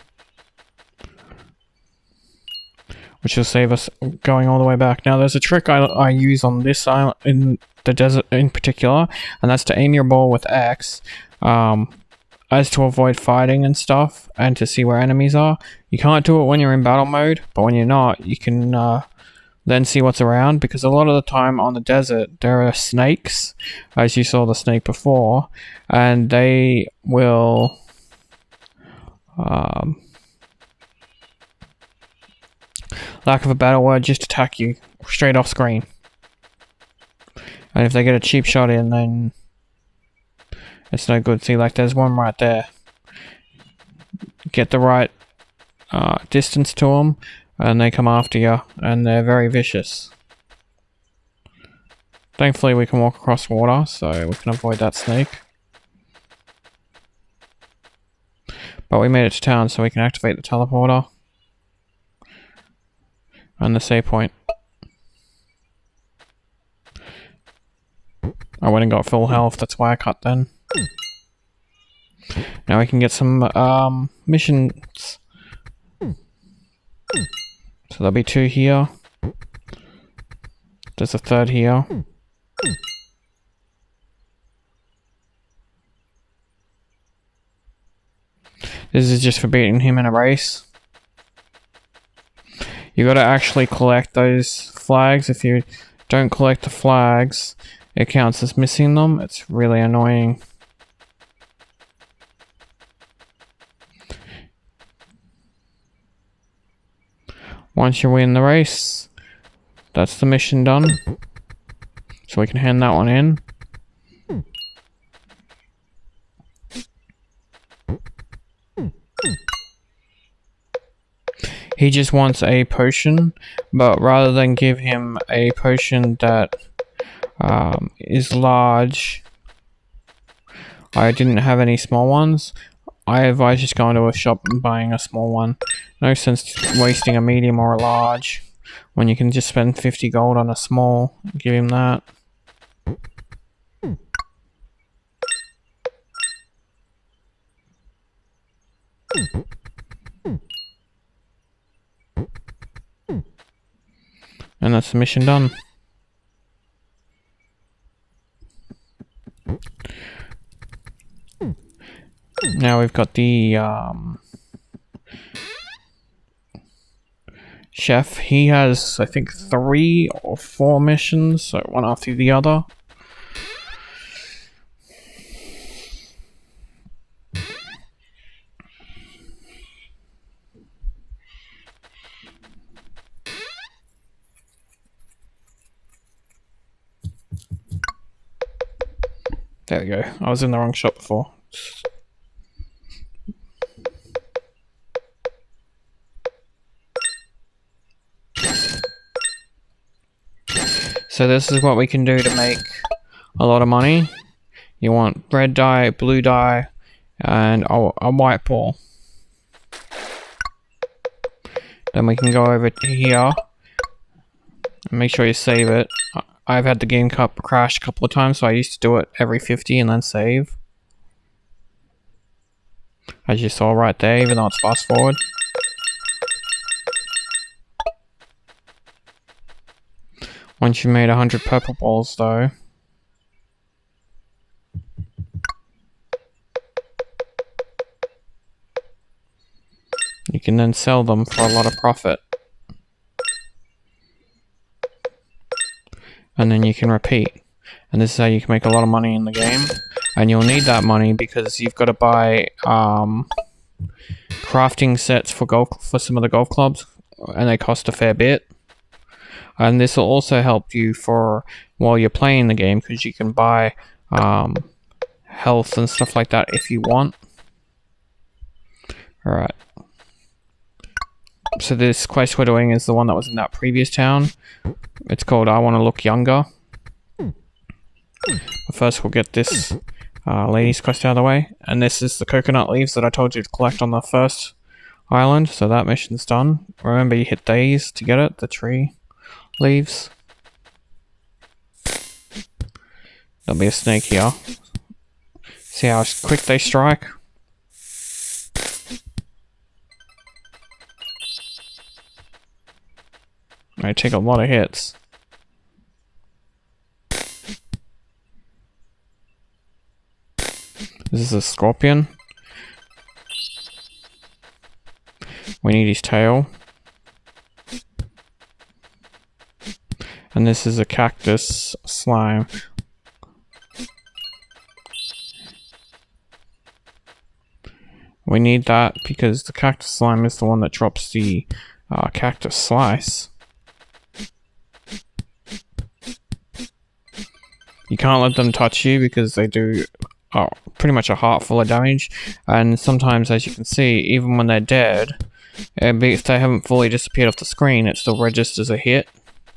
Which will save us going all the way back. Now there's a trick I use on this island, in the desert in particular, and that's to aim your ball with X, as to avoid fighting and stuff, and to see where enemies are. You can't do it when you're in battle mode, but when you're not, you can then see what's around, because a lot of the time on the desert there are snakes, as you saw the snake before, and they will... lack of a better word, just attack you straight off screen. And if they get a cheap shot in, then it's no good. See, like there's one right there. Get the right distance to them, and they come after you, and they're very vicious. Thankfully we can walk across water, so we can avoid that snake. But we made it to town, so we can activate the teleporter. And the save point. I went and got full health, that's why I cut then. Now we can get some missions. So there'll be 2 here. There's a 3rd here. This is just for beating him in a race. You gotta actually collect those flags. If you don't collect the flags, it counts as missing them. It's really annoying. Once you win the race, that's the mission done. So we can hand that one in. He just wants a potion, but rather than give him a potion that is large, I didn't have any small ones. I advise just going to a shop and buying a small one. No sense wasting a medium or a large when you can just spend 50 gold on a small. Give him that. And that's the mission done. Now we've got the chef. He has, I think, 3 or 4 missions, so one after the other. There we go. I was in the wrong shop before. So this is what we can do to make a lot of money. You want red dye, blue dye, and a white ball. Then we can go over to here and make sure you save it. I've had the game crash a couple of times, so I used to do it every 50 and then save. As you saw right there, even though it's fast forward. Once you've made 100 purple balls though, you can then sell them for a lot of profit. And then you can repeat. And this is how you can make a lot of money in the game. And you'll need that money because you've got to buy crafting sets for some of the golf clubs, and they cost a fair bit. And this will also help you for while you're playing the game, because you can buy health and stuff like that if you want. Alright. So this quest we're doing is the one that was in that previous town. It's called I Want to Look Younger. But first we'll get this lady's quest out of the way. And this is the coconut leaves that I told you to collect on the first island. So that mission's done. Remember, you hit days to get it, the tree leaves. There'll be a snake here. See how quick they strike? They take a lot of hits. This is a scorpion. We need his tail. And this is a cactus slime. We need that because the cactus slime is the one that drops the cactus slice. You can't let them touch you because they do pretty much a heart full of damage. And sometimes, as you can see, even when they're dead, if they haven't fully disappeared off the screen, it still registers a hit.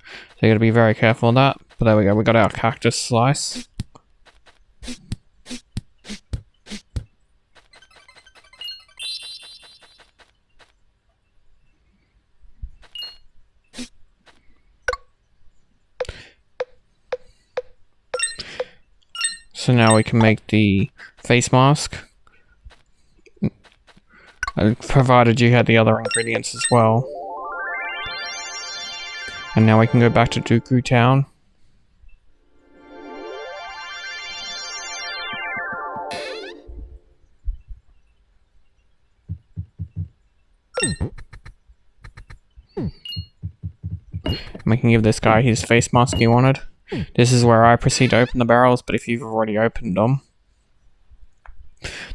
So you gotta be very careful of that. But there we go, we got our cactus slice. So now we can make the face mask, provided you had the other ingredients as well. And now we can go back to Dooku Town. And we can give this guy his face mask he wanted. This is where I proceed to open the barrels, but if you've already opened them,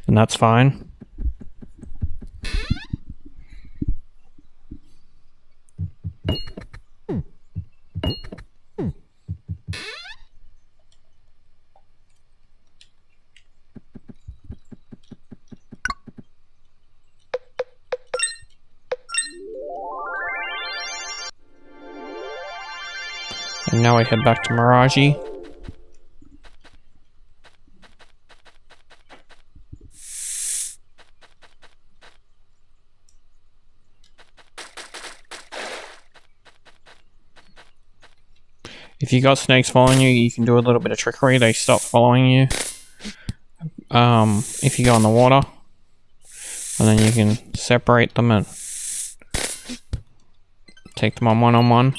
then that's fine. And now we head back to Miraji. If you got snakes following you, you can do a little bit of trickery. They stop following you. If you go in the water, and then you can separate them and take them on one-on-one.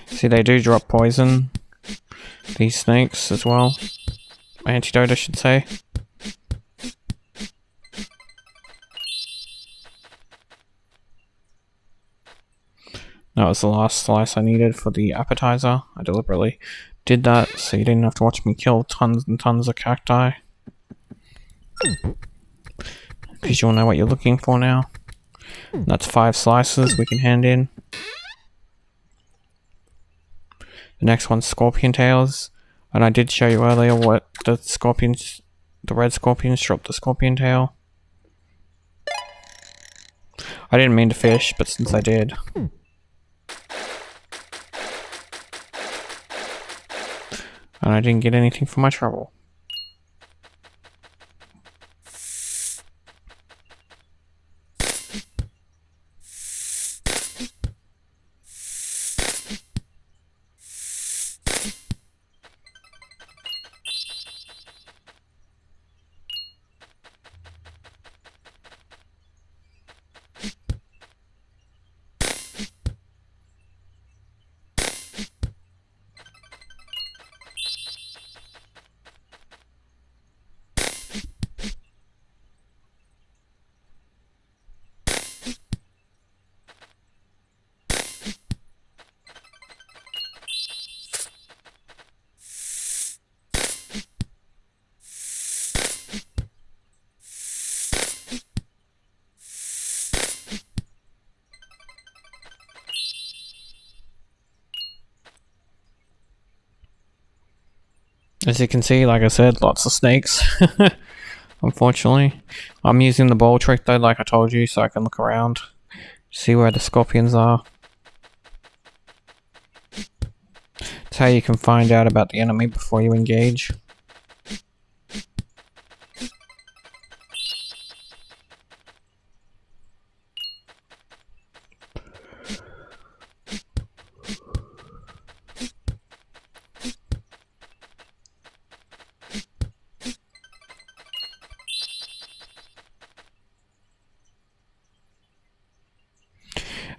See, they do drop poison, these snakes as well. Antidote, I should say. That was the last slice I needed for the appetizer. I deliberately did that so you didn't have to watch me kill tons and tons of cacti. Because you'll know what you're looking for now. And that's 5 slices we can hand in. The next one's scorpion tails. And I did show you earlier what the red scorpions drop the scorpion tail. I didn't mean to fish, but since I did. And I didn't get anything for my trouble. As you can see, like I said, lots of snakes. Unfortunately. I'm using the ball trick though, like I told you, so I can look around, see where the scorpions are. It's how you can find out about the enemy before you engage.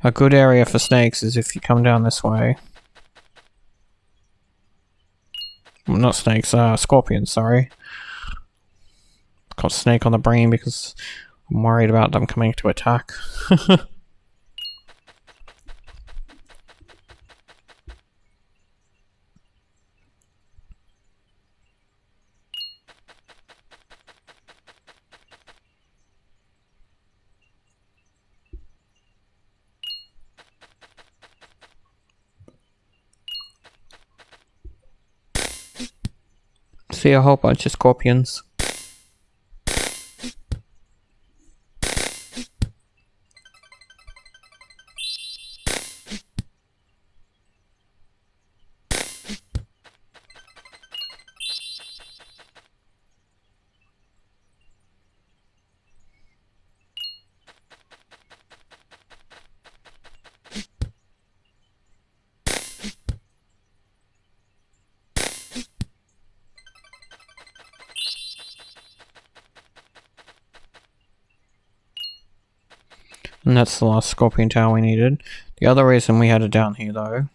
A good area for snakes is if you come down this way. Well, not snakes, scorpions, sorry. Got snake on the brain because I'm worried about them coming to attack. See a whole bunch of scorpions. And that's the last scorpion tail we needed. The other reason we had it down here though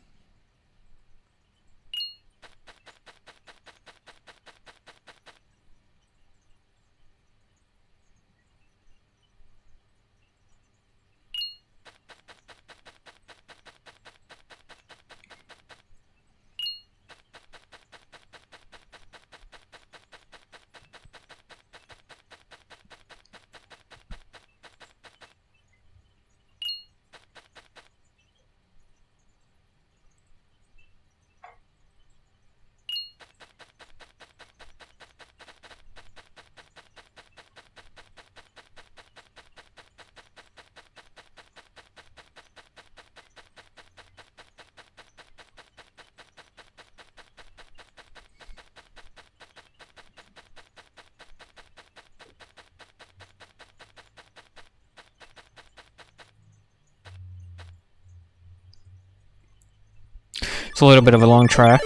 it's a little bit of a long track,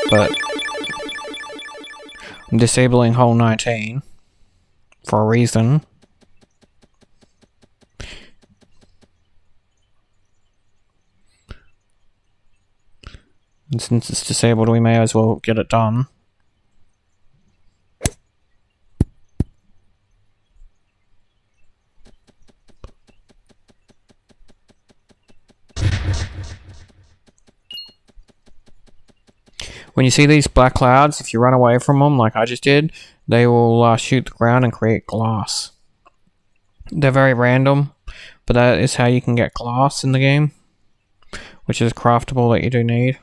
but I'm disabling hole 19 for a reason. And since it's disabled, we may as well get it done. When you see these black clouds, if you run away from them like I just did, they will shoot the ground and create glass. They're very random, but that is how you can get glass in the game, which is craftable that you do need.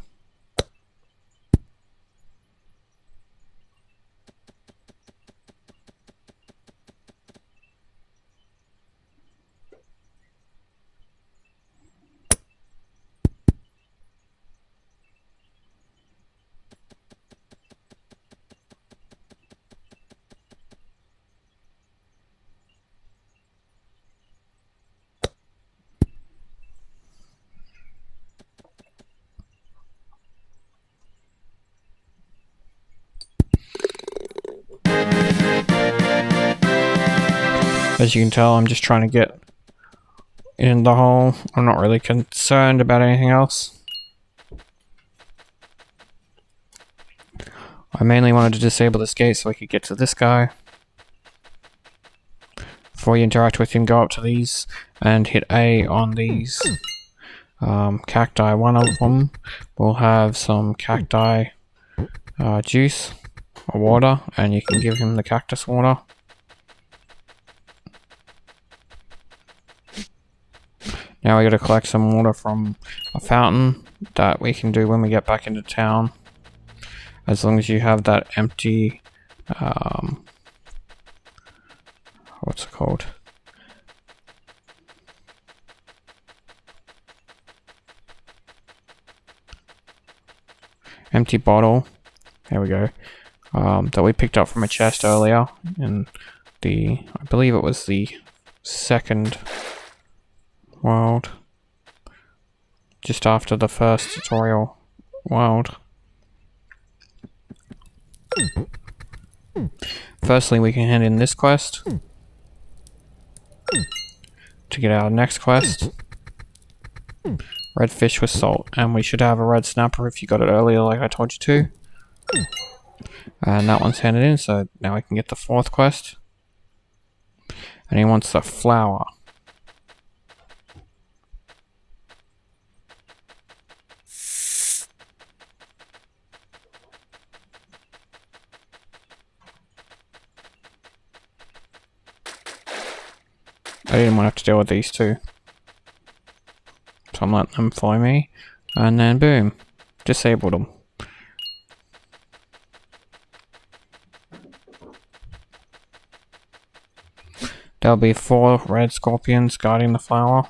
As you can tell, I'm just trying to get in the hole. I'm not really concerned about anything else. I mainly wanted to disable this gate so I could get to this guy. Before you interact with him, go up to these and hit A on these cacti. One of them will have some cacti juice or water, and you can give him the cactus water. Now we got to collect some water from a fountain that we can do when we get back into town. As long as you have that empty, what's it called? Empty bottle. There we go. That we picked up from a chest earlier in I believe it was the second world, just after the first tutorial world. Firstly, we can hand in this quest to get our next quest. Red fish with salt, and we should have a red snapper if you got it earlier like I told you to. And that one's handed in, so now we can get the fourth quest. And he wants the flower. I didn't want to have to deal with these two. So I'm letting them follow me. And then boom. Disabled them. There'll be 4 red scorpions guarding the flower.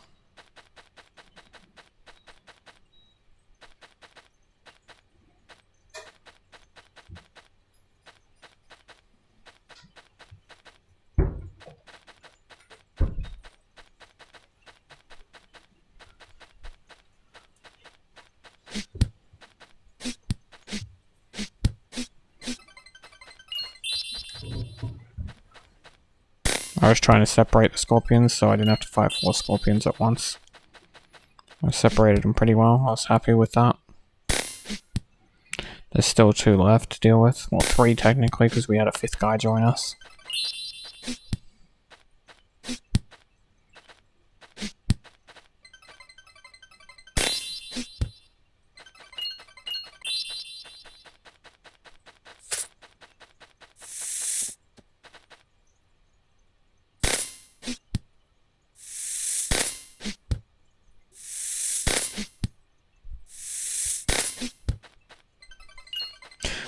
I was trying to separate the scorpions so I didn't have to fight 4 scorpions at once. I separated them pretty well. I was happy with that. There's still 2 left to deal with. Well, 3 technically, because we had a 5th guy join us.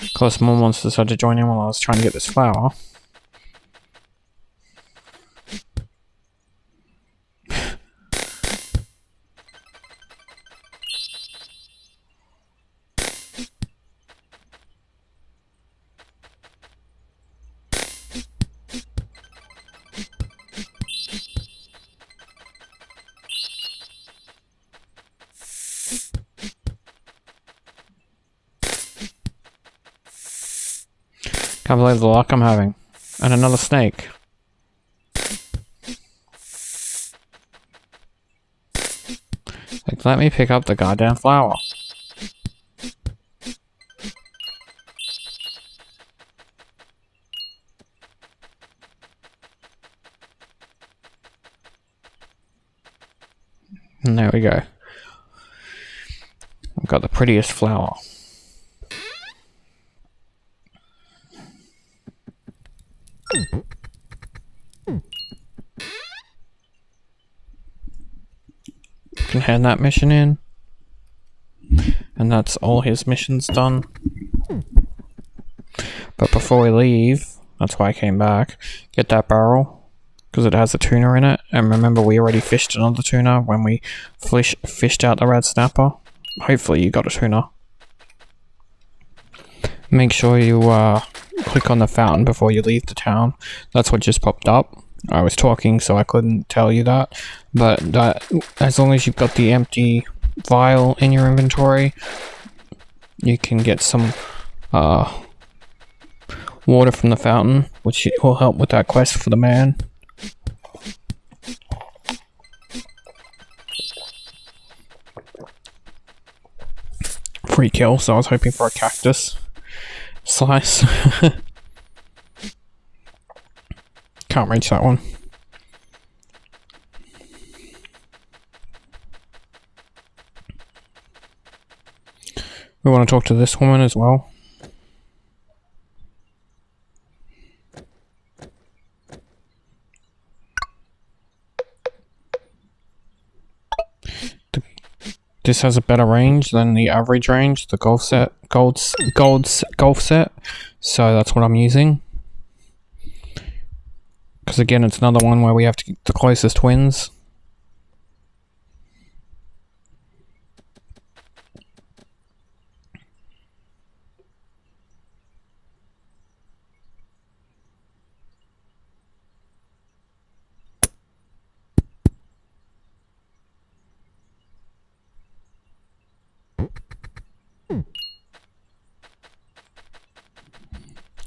Of course, more monsters had to join in while I was trying to get this flower. Can't believe the luck I'm having. And another snake. Like, let me pick up the goddamn flower. And there we go. I've got the prettiest flower. Can hand that mission in. And that's all his missions done. But before we leave, that's why I came back, get that barrel, because it has a tuna in it. And remember, we already fished another tuna when we fished out the red snapper. Hopefully you got a tuna. Make sure you click on the fountain before you leave the town. That's what just popped up. I was talking, so I couldn't tell you that. But as long as you've got the empty vial in your inventory, you can get some water from the fountain, which will help with that quest for the man. Free kill, so I was hoping for a cactus slice. Can't reach that one. We want to talk to this woman as well. This has a better range than the average range, the golf set, golf set. So that's what I'm using. Because again, it's another one where we have to get the closest twins.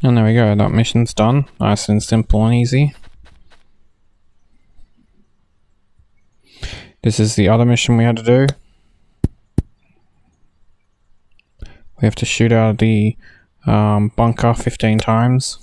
And there we go, that mission's done. Nice and simple and easy. This is the other mission we had to do. We have to shoot out the bunker 15 times.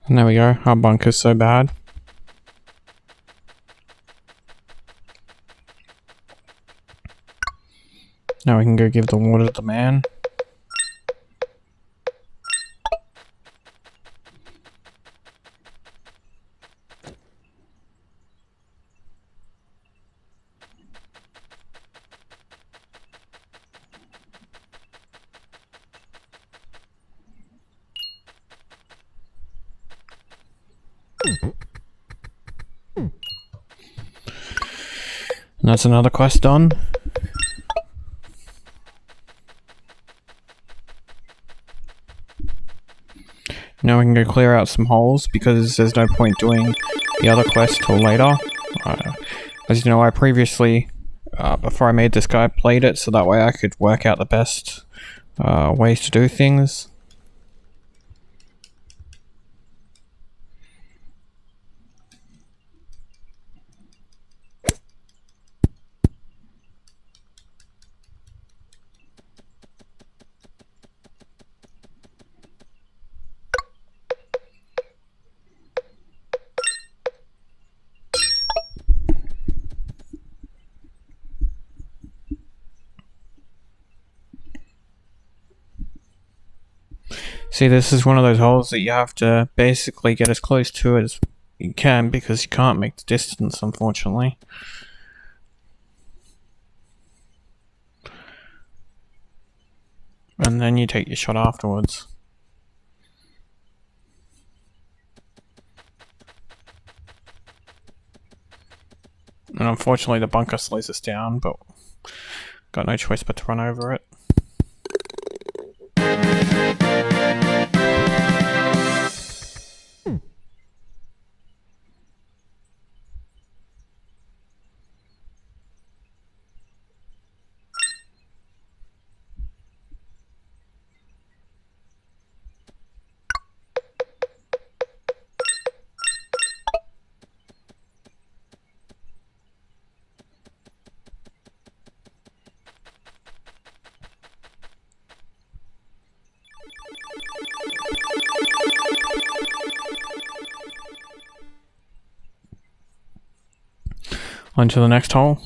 And there we go, our bunker's so bad. Now we can go give the water to the man. And that's another quest done. Now we can go clear out some holes because there's no point doing the other quest till later. As you know, I previously, before I made this guy, played it so that way I could work out the best ways to do things. See, this is one of those holes that you have to basically get as close to it as you can because you can't make the distance, unfortunately. And then you take your shot afterwards. And unfortunately the bunker slows us down, but got no choice but to run over it. On to the next hole.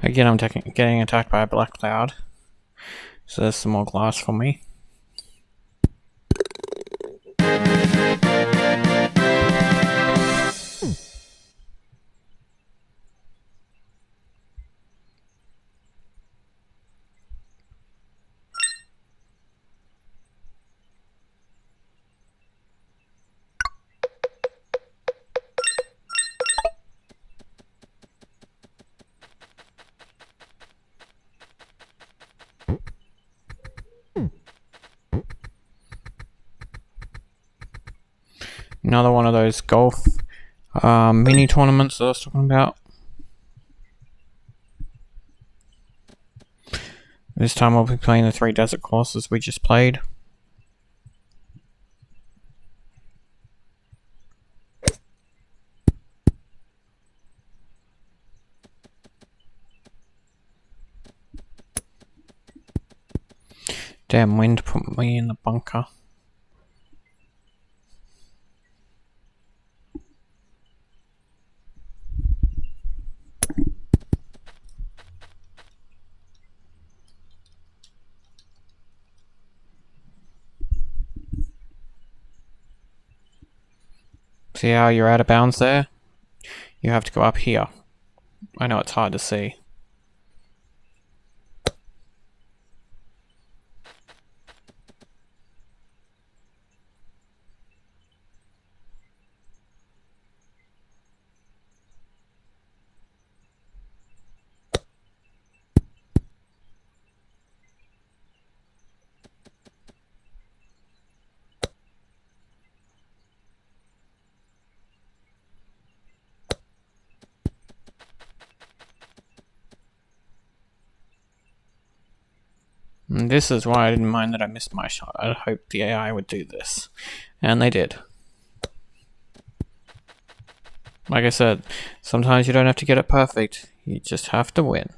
Again, I'm getting attacked by a black cloud. So there's some more glass for me. Another one of those golf mini tournaments that I was talking about. This time we'll be playing the 3 desert courses we just played. Damn wind put me in the bunker. See how you're out of bounds there? You have to go up here. I know it's hard to see. And this is why I didn't mind that I missed my shot. I hoped the AI would do this. And they did. Like I said, sometimes you don't have to get it perfect. You just have to win.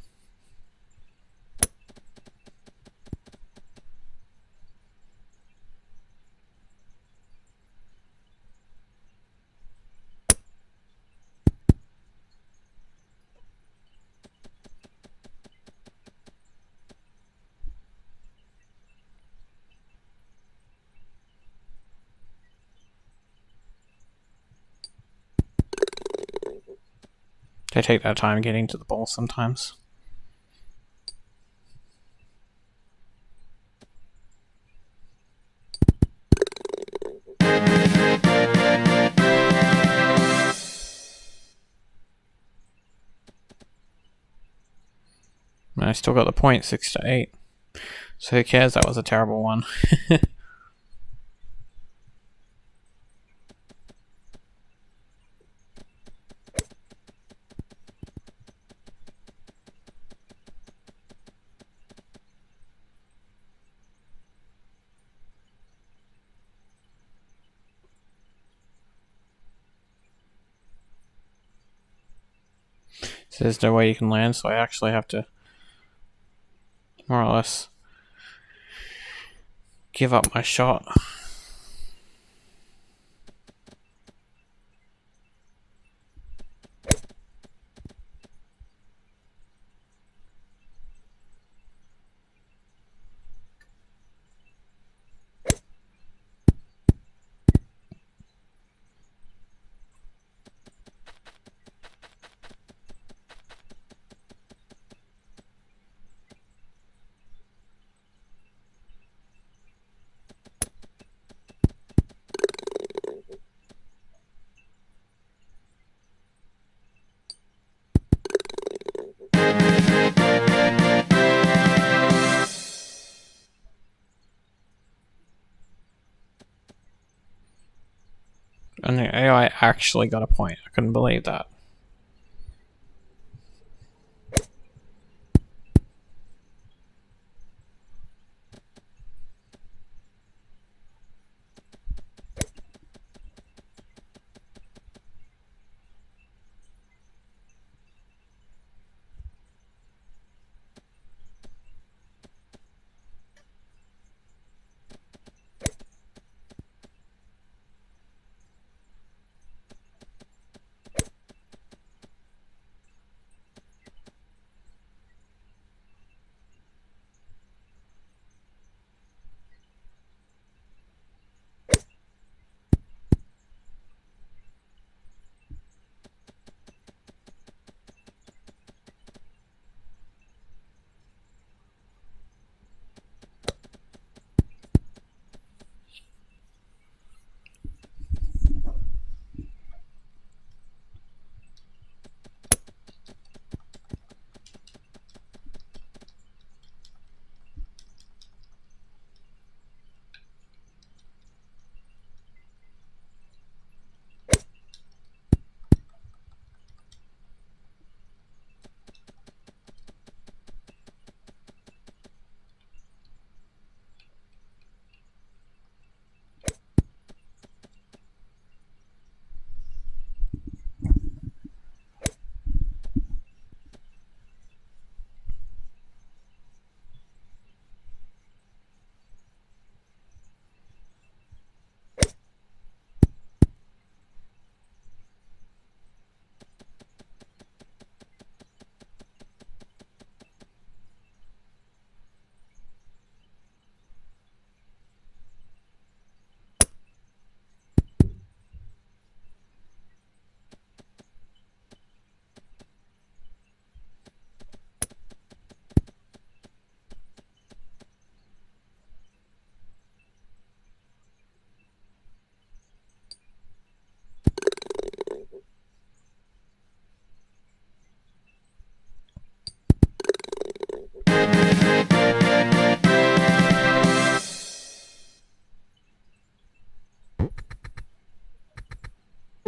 They take their time getting to the ball sometimes. And I still got the point, 6-8. So who cares? That was a terrible one. So there's no way you can land, so I actually have to more or less give up my shot. And the AI actually got a point. I couldn't believe that.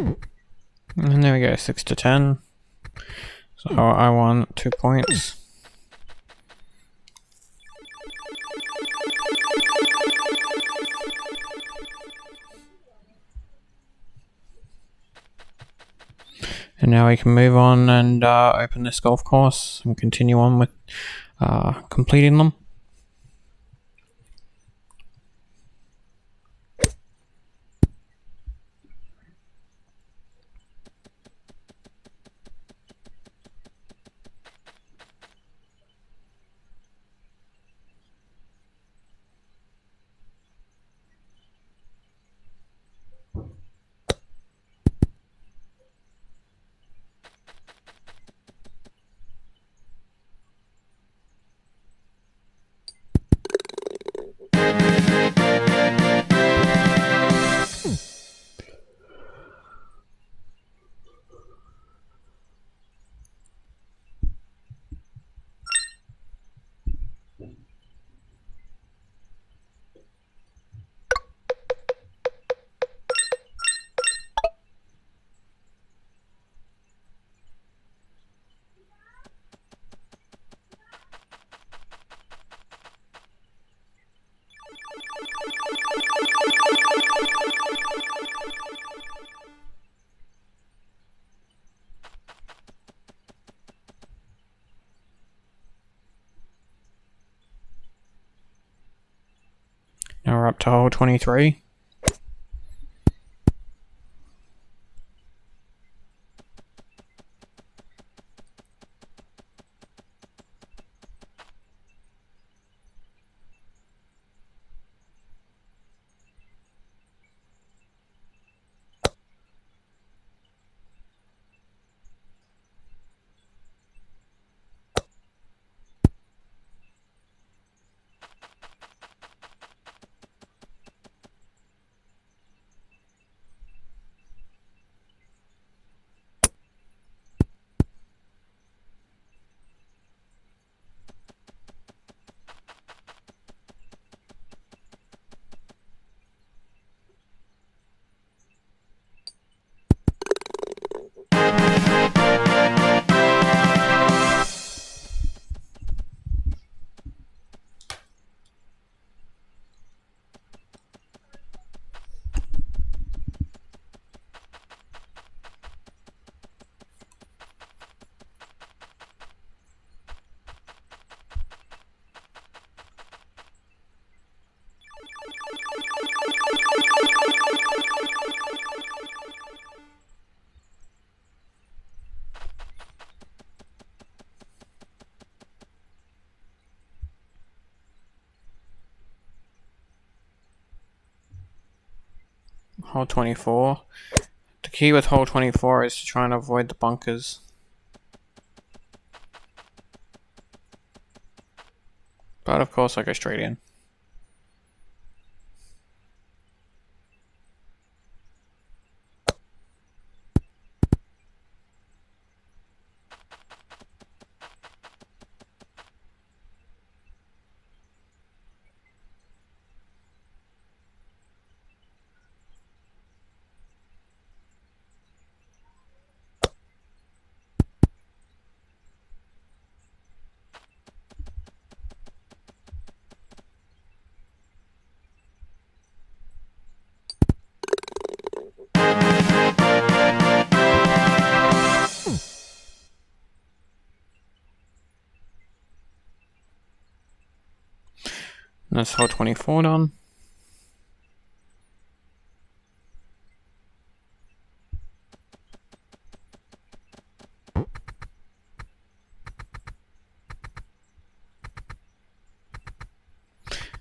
And there we go, 6 to 10. So I won 2 points. And now we can move on and open this golf course and continue on with completing them. Now we're up to hole 23. Hole 24. The key with hole 24 is to try and avoid the bunkers. But of course I go straight in. And that's hole 24 done.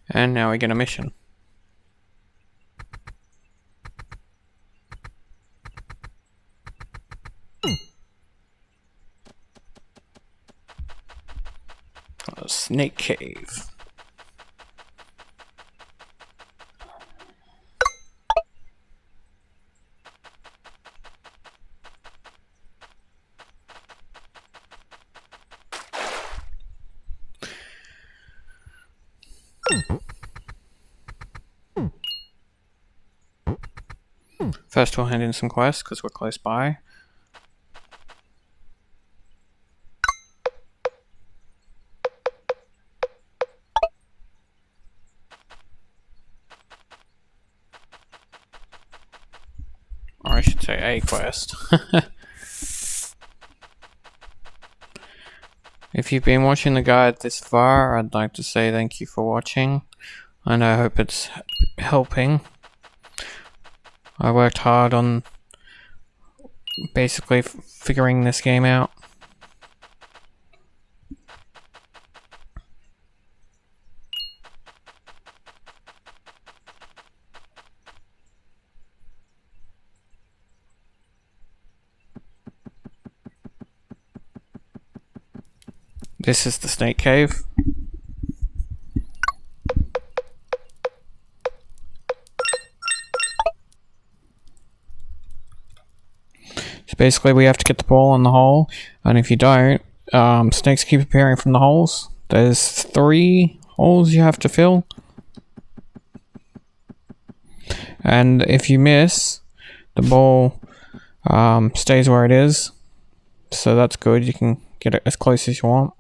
And now we get a mission. A snake cave. First we'll hand in some quests because we're close by. Or I should say a quest. If you've been watching the guide this far, I'd like to say thank you for watching, and I hope it's helping. I worked hard on basically figuring this game out. This is the snake cave. So basically we have to get the ball in the hole, and if you don't, snakes keep appearing from the holes. There's 3 holes you have to fill. And if you miss, the ball stays where it is. So that's good, you can get it as close as you want.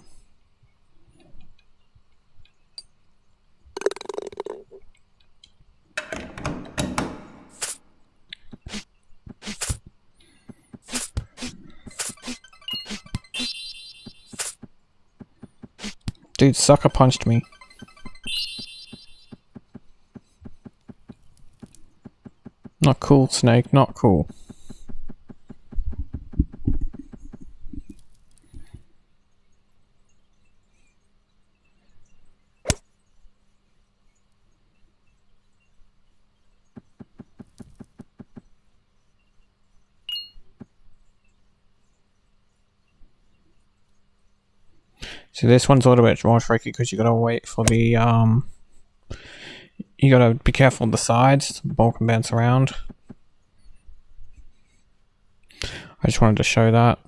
Dude, sucker punched me. Not cool, snake, not cool. So this one's a little bit more tricky because you gotta wait for the you gotta be careful of the sides. The ball can bounce around. I just wanted to show that.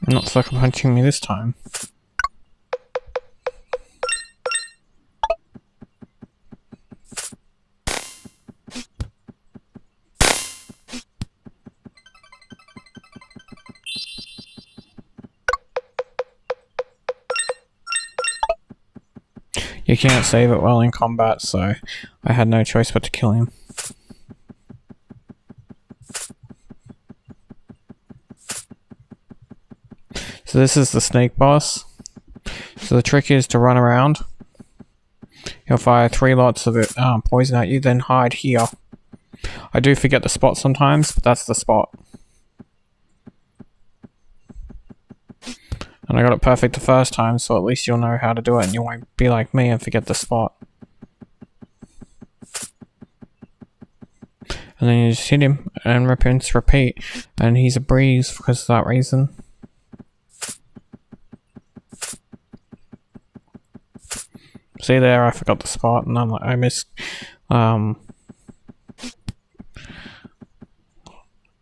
Not sucker punching me this time. You can't save it well in combat, so I had no choice but to kill him. So this is the snake boss. So the trick is to run around. He'll fire 3 lots of it, poison at you, then hide here. I do forget the spot sometimes, but that's the spot. And I got it perfect the first time, so at least you'll know how to do it and you won't be like me and forget the spot. And then you just hit him and rinse, repeat. And he's a breeze because of that reason. See there, I forgot the spot and I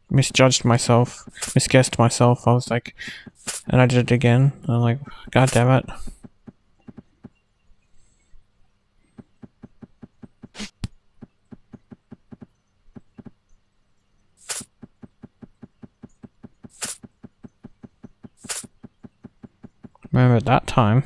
misjudged myself, misguessed myself. I was like, and I did it again. And I'm like, God damn it. Remember at that time.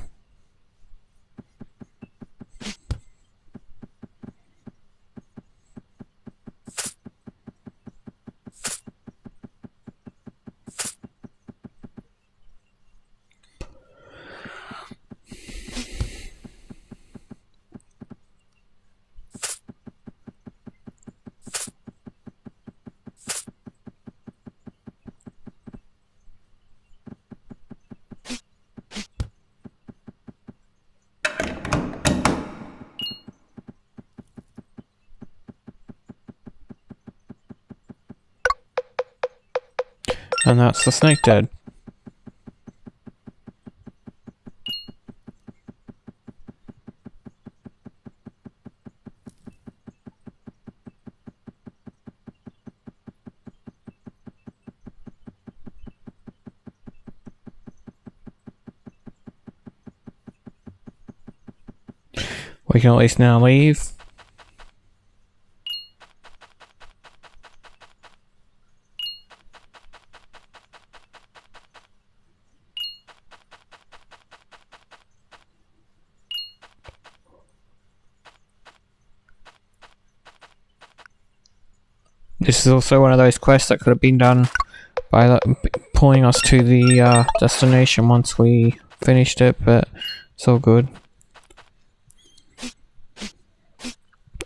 And that's the snake dead. We can at least now leave. This is also one of those quests that could have been done by pulling us to the destination once we finished it, but it's all good.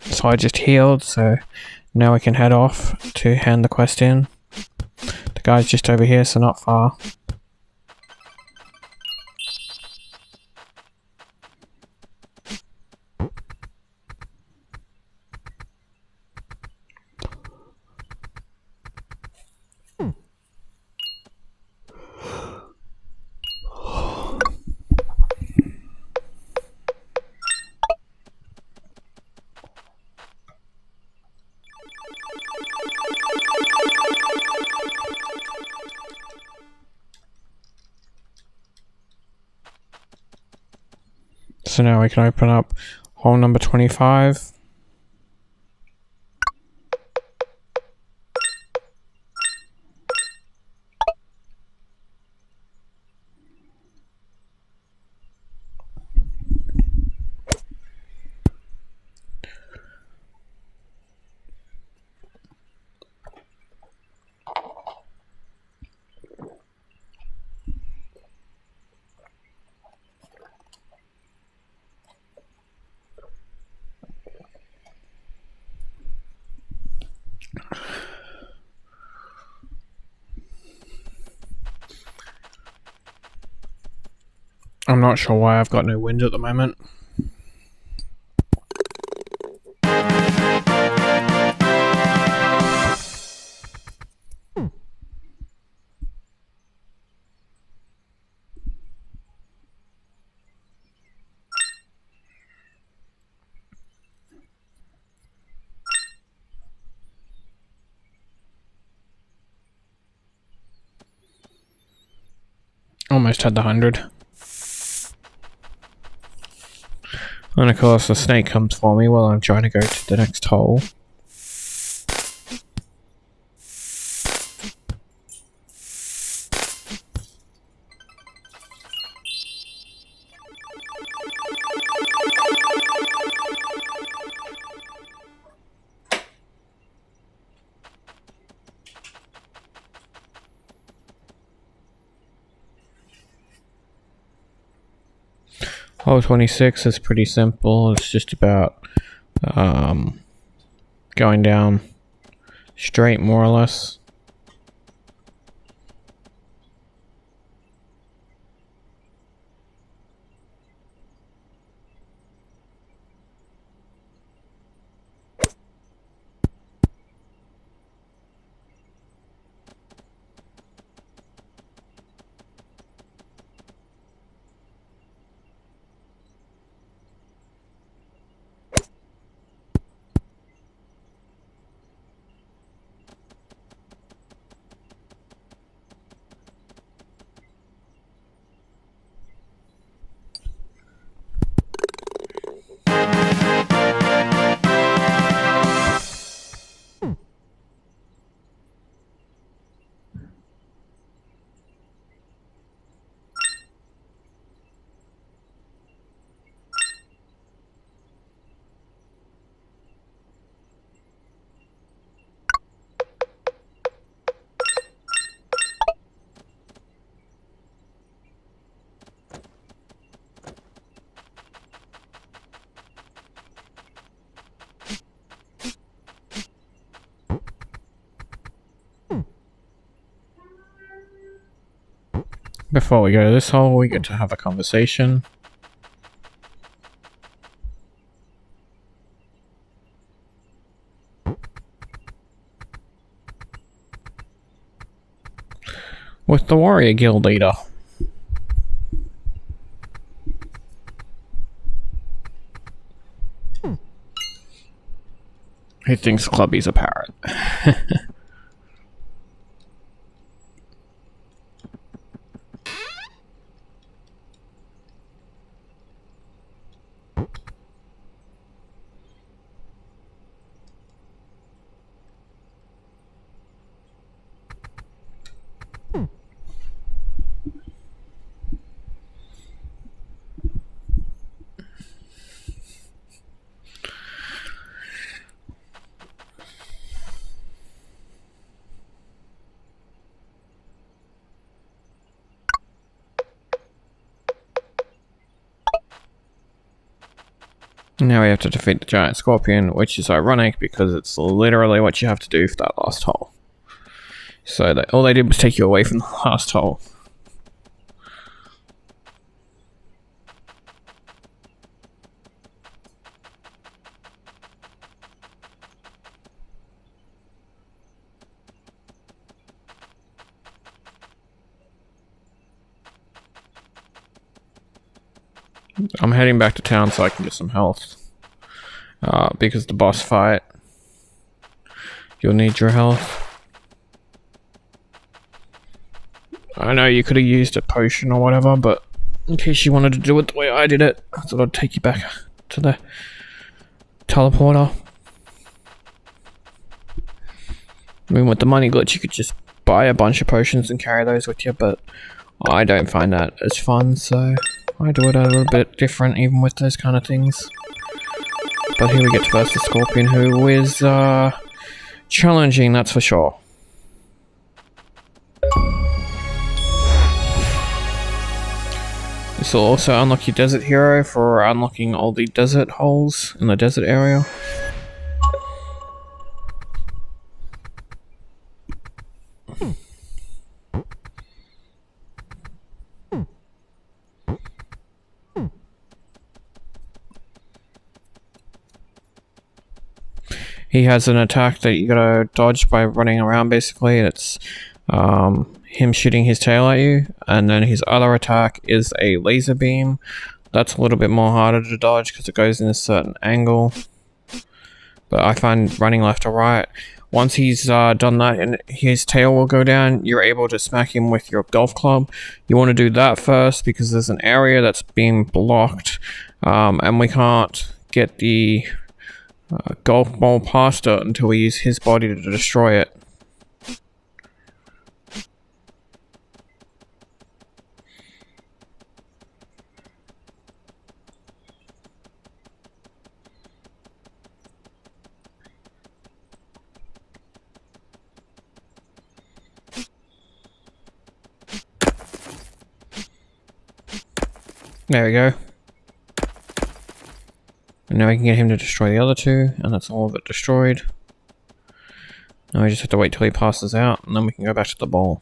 So I just healed, so now we can head off to hand the quest in. The guy's just over here, so not far. So now we can open up hole number 25. I'm not sure why I've got no wind at the moment. Almost had the 100. And of course the snake comes for me while I'm trying to go to the next hole. Hole 26 is pretty simple. It's just about going down straight, more or less. Before we go to this hole, we get to have a conversation. With the warrior guild leader. Who thinks Clubby's a parrot? Now we have to defeat the giant scorpion, which is ironic because it's literally what you have to do for that last hole. So all they did was take you away from the last hole. I'm heading back to town so I can get some health. Because the boss fight, you'll need your health. I know you could have used a potion or whatever, but in case you wanted to do it the way I did it, I thought I'd take you back to the teleporter. I mean, with the money glitch, you could just buy a bunch of potions and carry those with you, but I don't find that as fun, so I do it a little bit different even with those kind of things. But here we get to versus the Scorpion, who is challenging, that's for sure. This will also unlock your Desert Hero for unlocking all the desert holes in the desert area. He has an attack that you gotta dodge by running around, basically. It's him shooting his tail at you, and then his other attack is a laser beam. That's a little bit more harder to dodge because it goes in a certain angle. But I find running left or right, once he's done that and his tail will go down, you're able to smack him with your golf club. You want to do that first because there's an area that's being blocked, and we can't get the golf ball past it until we use his body to destroy it. There we go. And now we can get him to destroy the other two, and that's all of it destroyed. Now we just have to wait till he passes out, and then we can go back to the bowl.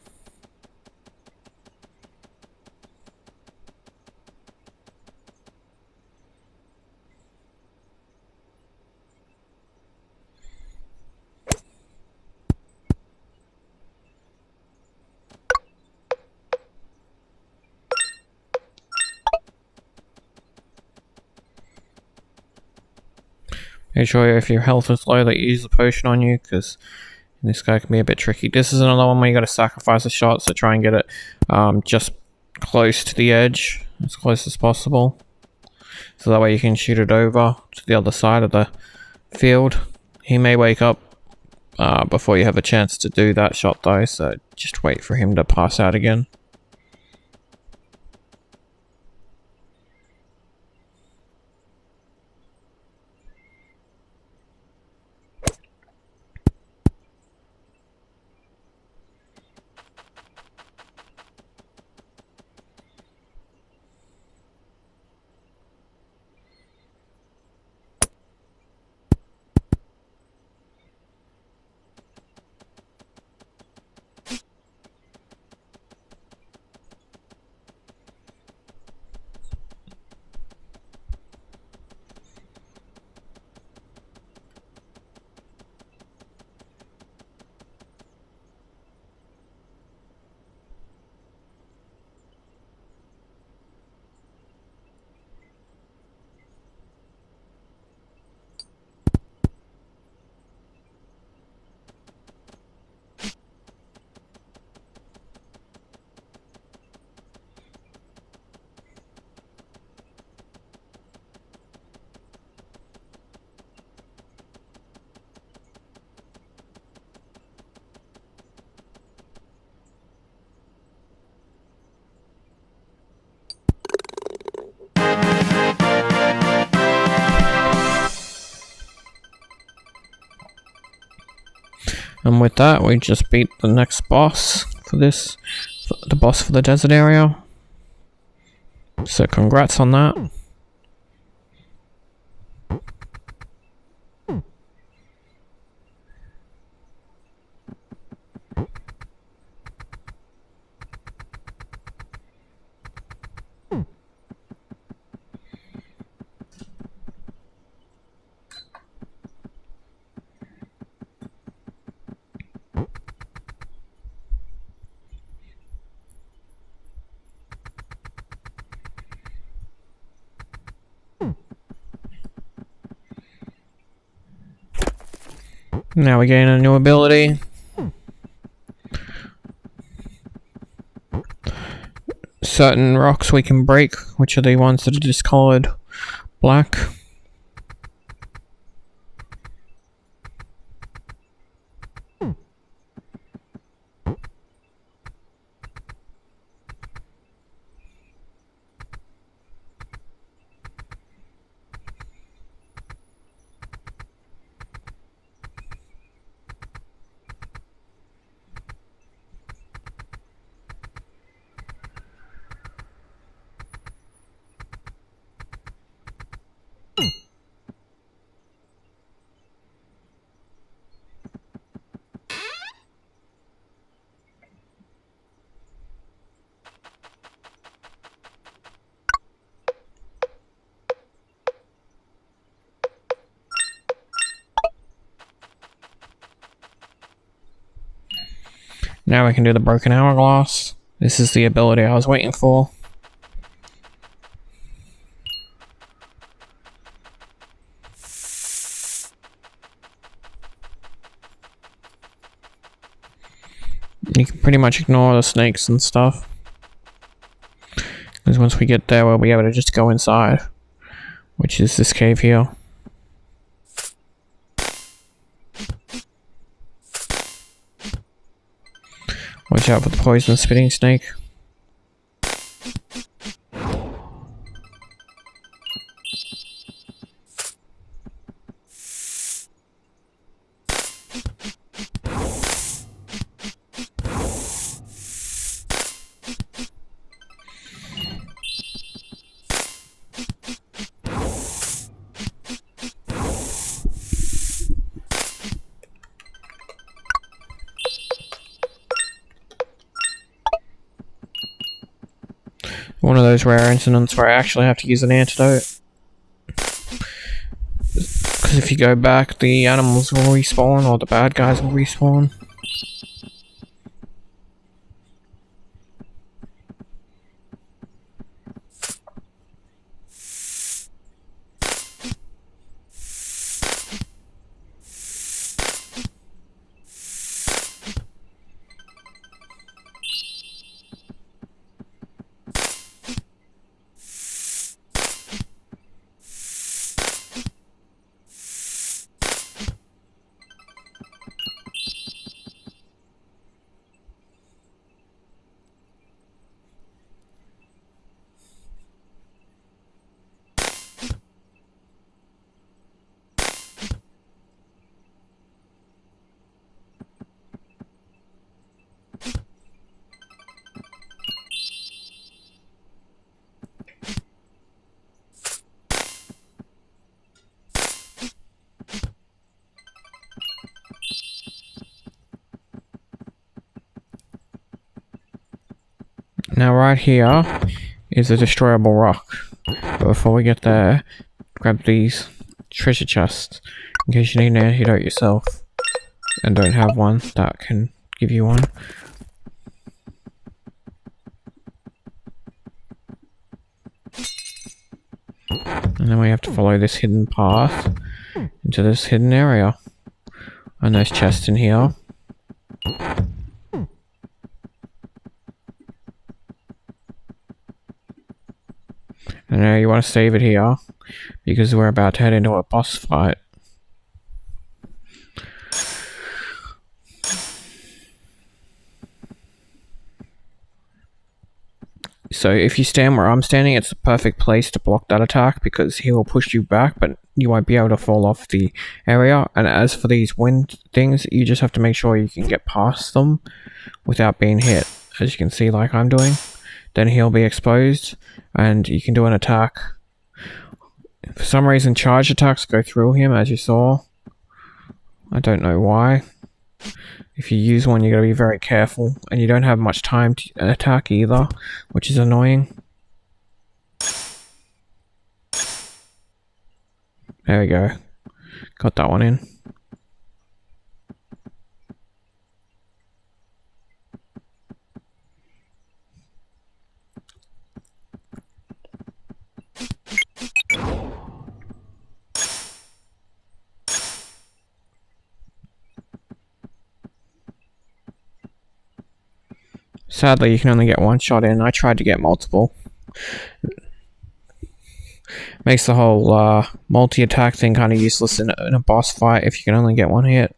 Make sure if your health is low that you use the potion on you, because this guy can be a bit tricky. This is another one where you got to sacrifice a shot, so try and get it just close to the edge, as close as possible. So that way you can shoot it over to the other side of the field. He may wake up before you have a chance to do that shot though, so just wait for him to pass out again. And with that, we just beat the next boss for this, the boss for the desert area. So congrats on that. Now we gain a new ability. Certain rocks we can break, which are the ones that are discolored black. Now we can do the broken hourglass. This is the ability I was waiting for. You can pretty much ignore the snakes and stuff, because once we get there we'll be able to just go inside, which is this cave here. Watch out for the poison spitting snake. One of those rare incidents where I actually have to use an antidote. Because if you go back, the animals will respawn, or the bad guys will respawn. Now right here is a destroyable rock. But before we get there, grab these treasure chests in case you need an antidote yourself and don't have one that can give you one. And then we have to follow this hidden path into this hidden area. And there's chests in here. And now you want to save it here, because we're about to head into a boss fight. So if you stand where I'm standing, it's the perfect place to block that attack because he will push you back, but you won't be able to fall off the area. And as for these wind things, you just have to make sure you can get past them without being hit, as you can see like I'm doing. Then he'll be exposed and you can do an attack. For some reason, charge attacks go through him, as you saw. I don't know why. If you use one, you gotta be very careful, and you don't have much time to attack either, which is annoying. There we go. Got that one in. Sadly, you can only get one shot in. I tried to get multiple. Makes the whole multi-attack thing kind of useless in a boss fight if you can only get one hit.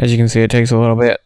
As you can see, it takes a little bit.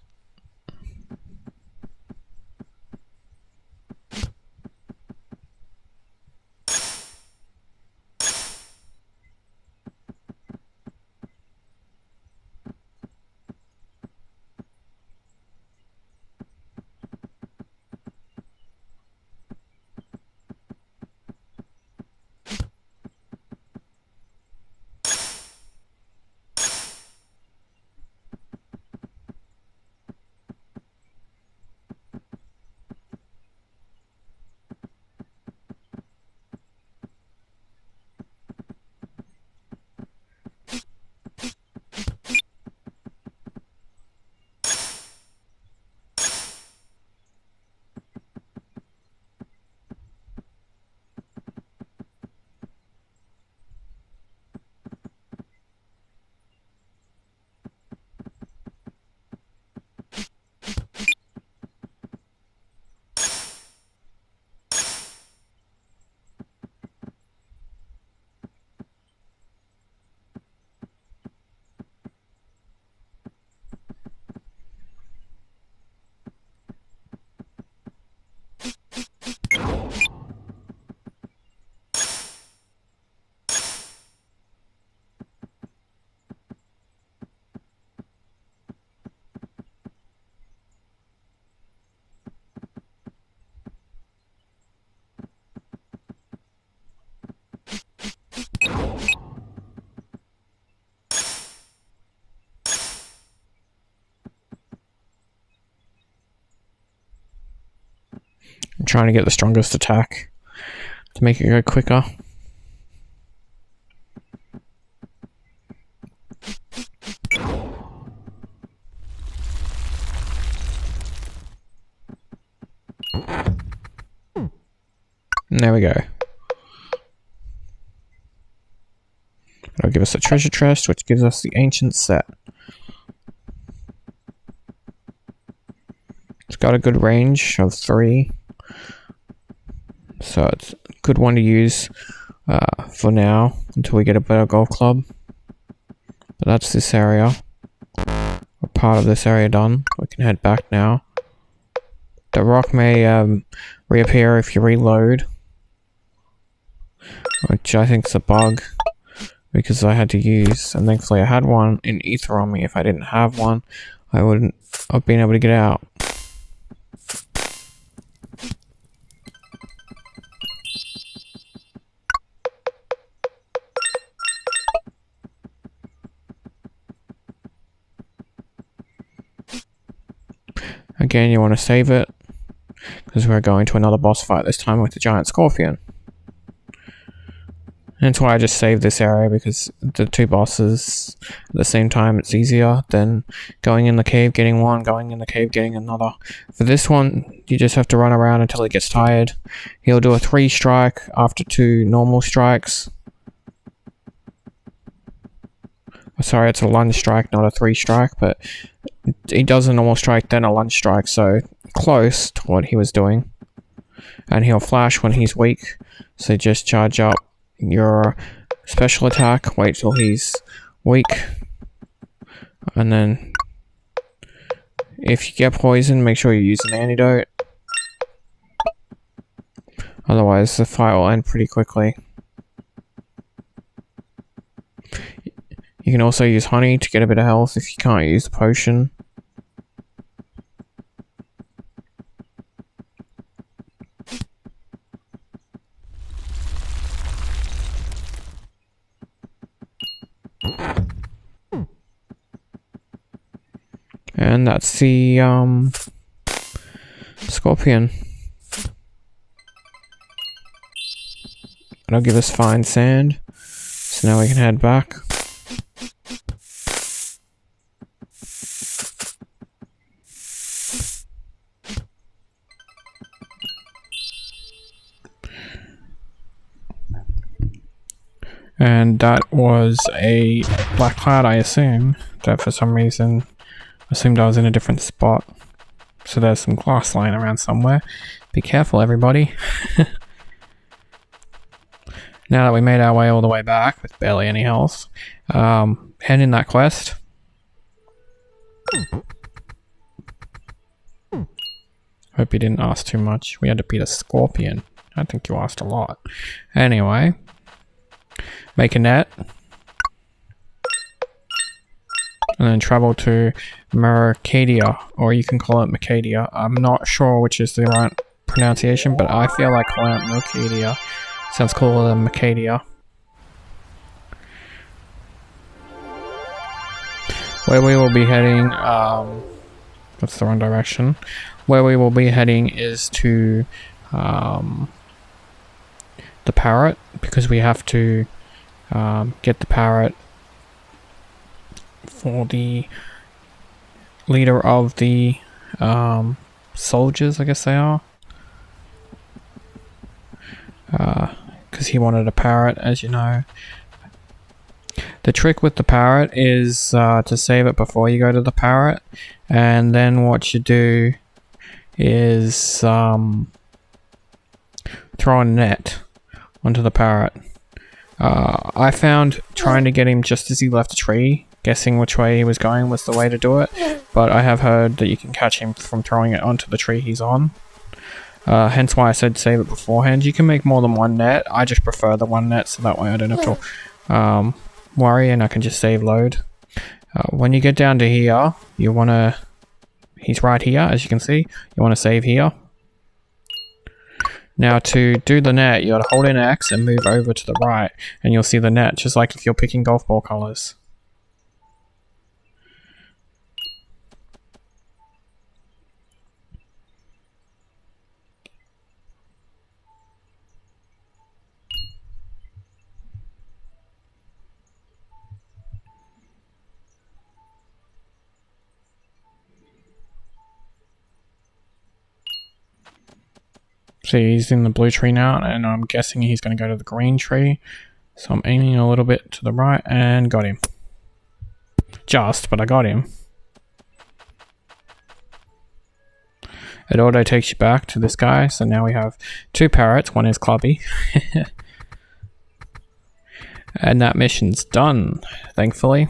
I'm trying to get the strongest attack to make it go quicker. And there we go. It'll give us a treasure chest, which gives us the ancient set. It's got a good range of 3. So it's a good one to use for now, until we get a better golf club. But that's this area. We're part of this area done. We can head back now. The rock may reappear if you reload, which I think is a bug. because I had to use, and thankfully I had one in ether on me. If I didn't have one, I wouldn't have been able to get out. Again, you want to save it, because we're going to another boss fight, this time with the giant scorpion. And that's why I just saved this area, because the two bosses at the same time, it's easier than going in the cave, getting one, going in the cave, getting another. For this one, you just have to run around until he gets tired. He'll do a 3 strike after 2 normal strikes. Sorry, it's a lunge strike, not a 3 strike, but he does a normal strike, then a lunge strike, so close to what he was doing. And he'll flash when he's weak, so just charge up your special attack, wait till he's weak, and then if you get poisoned, make sure you use an antidote. Otherwise, the fight will end pretty quickly. You can also use honey to get a bit of health if you can't use the potion. And that's the scorpion. It'll give us fine sand, so now we can head back. And that was a black cloud, I assume, that for some reason assumed I was in a different spot. So there's some glass lying around somewhere. Be careful, everybody. Now that we made our way all the way back with barely any health, hand in that quest. Hope you didn't ask too much. We had to beat a scorpion. I think you asked a lot. Anyway, make a net. And then travel to Mercadia, or you can call it Mercadia. I'm not sure which is the right pronunciation, but I feel like calling it Mercadia sounds cooler than Mercadia. Where we will be heading, that's the wrong direction. Where we will be heading is to the parrot, because we have to get the parrot for the leader of the soldiers, I guess they are. Because he wanted a parrot, as you know. The trick with the parrot is to save it before you go to the parrot, and then what you do is throw a net onto the parrot. I found trying to get him just as he left a tree, guessing which way he was going was the way to do it, but I have heard that you can catch him from throwing it onto the tree he's on. Hence why I said save it beforehand. You can make more than one net. I just prefer the one net, so that way I don't have to worry and I can just save load. When you get down to here, you want to... He's right here, as you can see. You want to save here. Now to do the net, you got to hold in X and move over to the right, and you'll see the net, just like if you're picking golf ball colors. See, he's in the blue tree now, and I'm guessing he's going to go to the green tree. So I'm aiming a little bit to the right, and got him. Just, but I got him. It auto takes you back to this guy, so now we have 2 parrots, one is Clubby. And that mission's done, thankfully.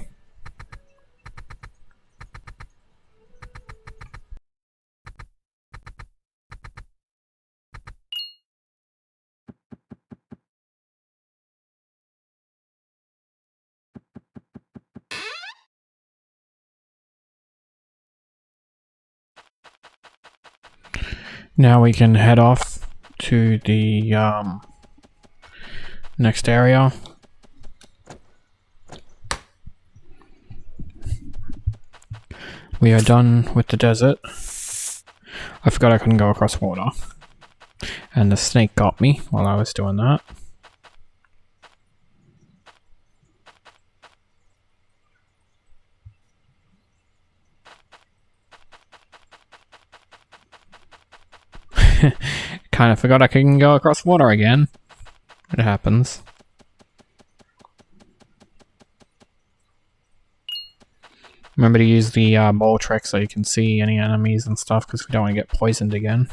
Now we can head off to the next area. We are done with the desert. I forgot I couldn't go across water. And the snake got me while I was doing that. Kind of forgot I couldn't go across water again. It happens. Remember to use the ball trick so you can see any enemies and stuff, because we don't want to get poisoned again.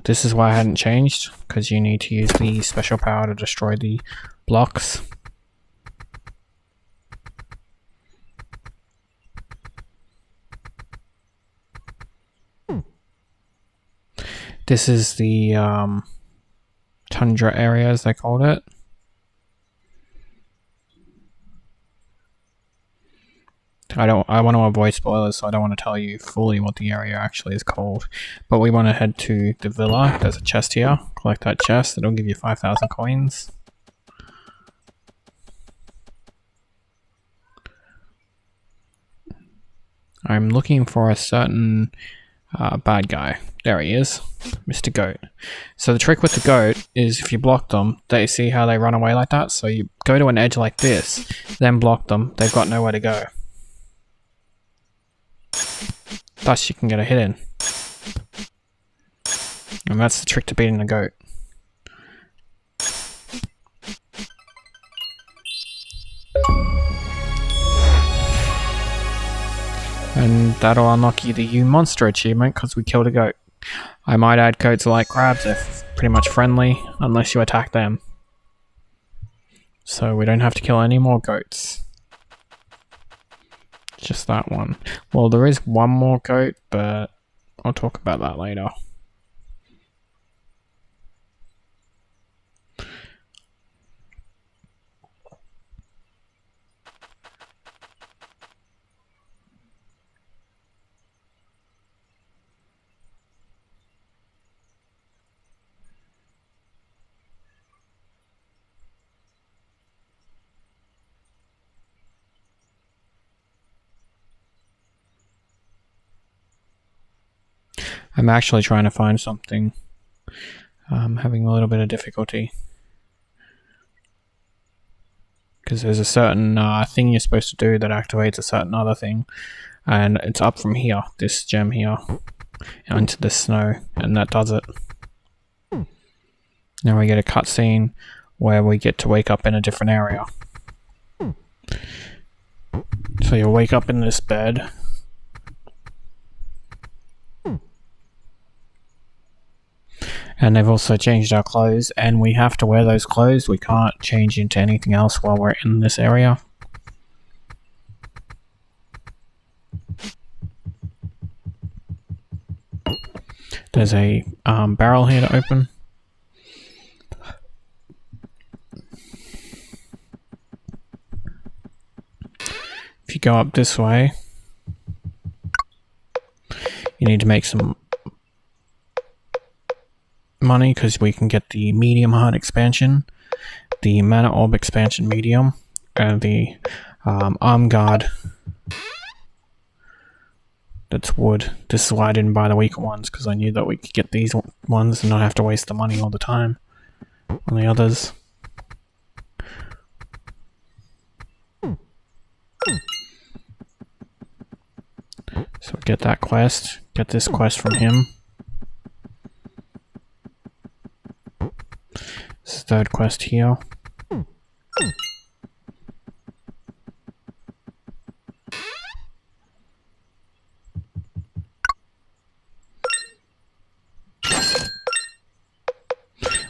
This is why I hadn't changed, because you need to use the special power to destroy the blocks. This is the tundra area, as they called it. I want to avoid spoilers, so I don't want to tell you fully what the area actually is called. But we want to head to the villa. There's a chest here. Collect that chest. It'll give you 5,000 coins. I'm looking for a certain bad guy. There he is, Mr. Goat. So the trick with the goat is if you block them, they see how they run away like that. So you go to an edge like this, then block them. They've got nowhere to go. Thus you can get a hit in. And that's the trick to beating the goat. And that'll unlock you the You Monster achievement because we killed a goat. I might add goats are like crabs, they're pretty much friendly unless you attack them. So we don't have to kill any more goats. Just that one. Well, there is one more goat, but I'll talk about that later. I'm actually trying to find something. I'm having a little bit of difficulty. Because there's a certain thing you're supposed to do that activates a certain other thing. And it's up from here, this gem here, into the snow, and that does it. Now we get a cutscene where we get to wake up in a different area. So you'll wake up in this bed. And they've also changed our clothes, and we have to wear those clothes. We can't change into anything else while we're in this area. There's a barrel here to open. If you go up this way, you need to make some money because we can get the medium hard expansion, the mana orb expansion medium, and the arm guard. That's wood. This is why I didn't buy the weaker ones, because I knew that we could get these ones and not have to waste the money all the time on the others. So get that quest, get this quest from him. This is the third quest here.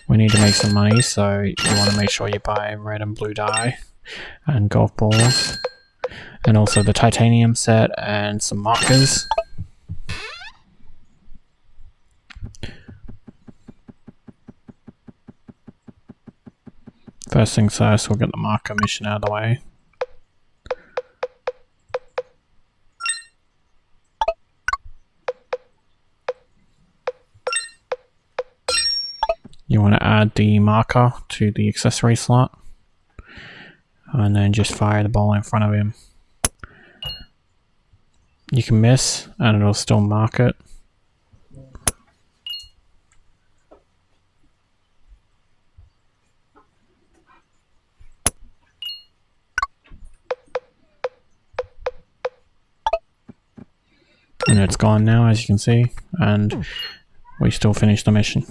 We need to make some money, so you want to make sure you buy red and blue dye and golf balls, and also the titanium set and some markers. First things first, we'll get the marker mission out of the way. add the marker to the accessory slot, and then just fire the ball in front of him. You can miss and it'll still mark it. And it's gone now, as you can see, and we still finished the mission.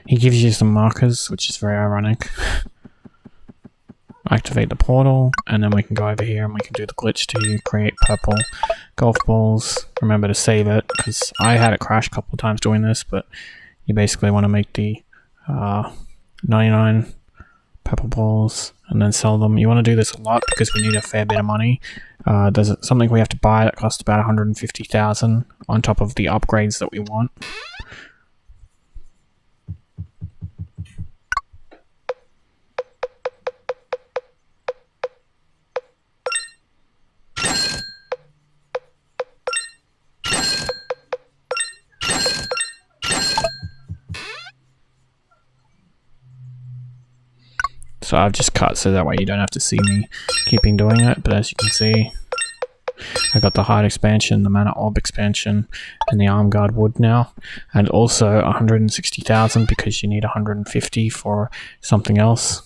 He gives you some markers, which is very ironic. Activate the portal, and then we can go over here and we can do the glitch to create purple golf balls. Remember to save it, because I had it crash a couple of times doing this, but you basically want to make the 99 purple balls and then sell them. You want to do this a lot because we need a fair bit of money. There's something we have to buy that costs about 150,000 on top of the upgrades that we want. So I've just cut so that way you don't have to see me keeping doing it, but as you can see, I got the hide expansion, the mana orb expansion, and the arm guard wood now, and also 160,000 because you need 150 for something else.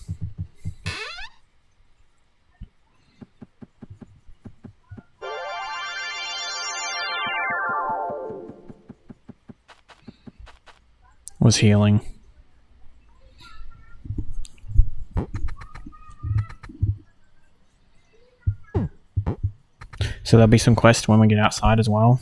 Was healing. So there'll be some quests when we get outside as well.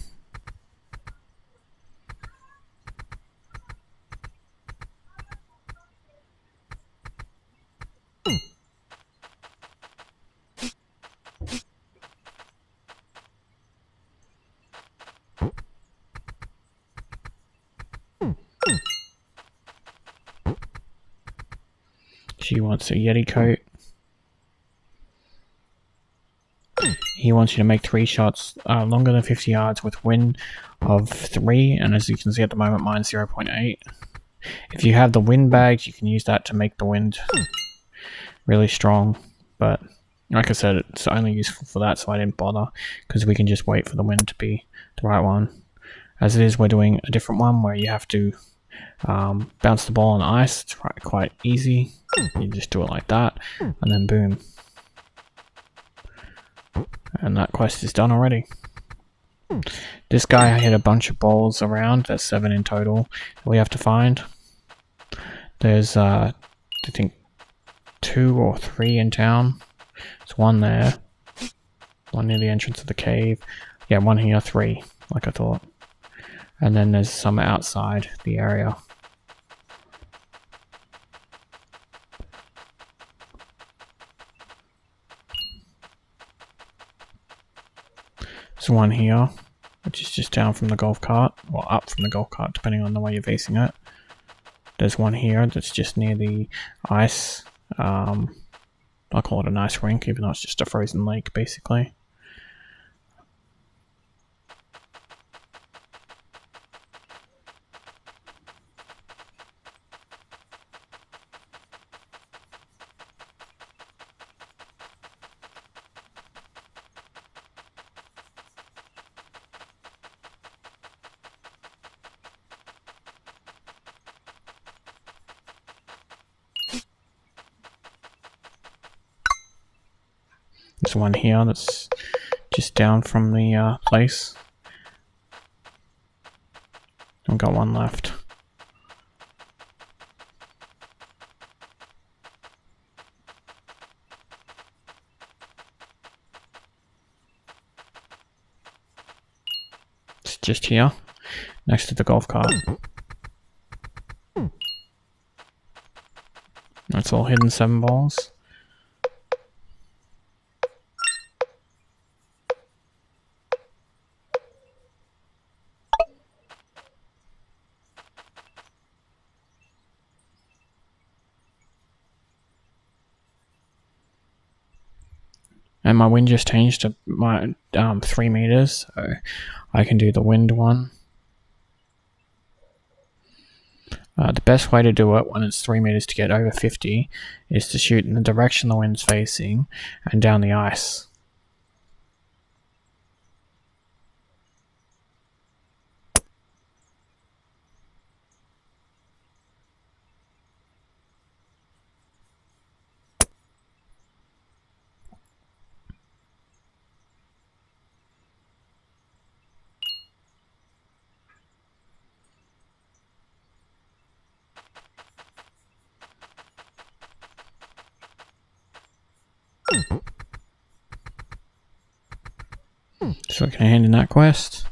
She wants a Yeti coat. He wants you to make 3 shots longer than 50 yards with wind of 3, and as you can see at the moment, mine's 0.8. If you have the wind bags, you can use that to make the wind really strong, but like I said, it's only useful for that, so I didn't bother, because we can just wait for the wind to be the right one. As it is, we're doing a different one where you have to bounce the ball on ice. It's quite easy. You just do it like that, and then boom. And that quest is done already. This guy hit a bunch of balls around. There's 7 in total that we have to find. There's I think 2 or 3 in town. There's 1 there, 1 near the entrance of the cave. Yeah, 1 here, 3, like I thought. And then there's some outside the area. There's 1 here, which is just down from the golf cart, or up from the golf cart, depending on the way you're facing it. There's 1 here that's just near the ice. I'll call it an ice rink, even though it's just a frozen lake, basically. There's 1 here that's just down from the place. I've got 1 left. It's just here, next to the golf cart. That's all hidden 7 balls. And my wind just changed to my 3 meters, so I can do the wind one. The best way to do it when it's 3 meters to get over 50 is to shoot in the direction the wind's facing and down the ice. So can I hand in that quest?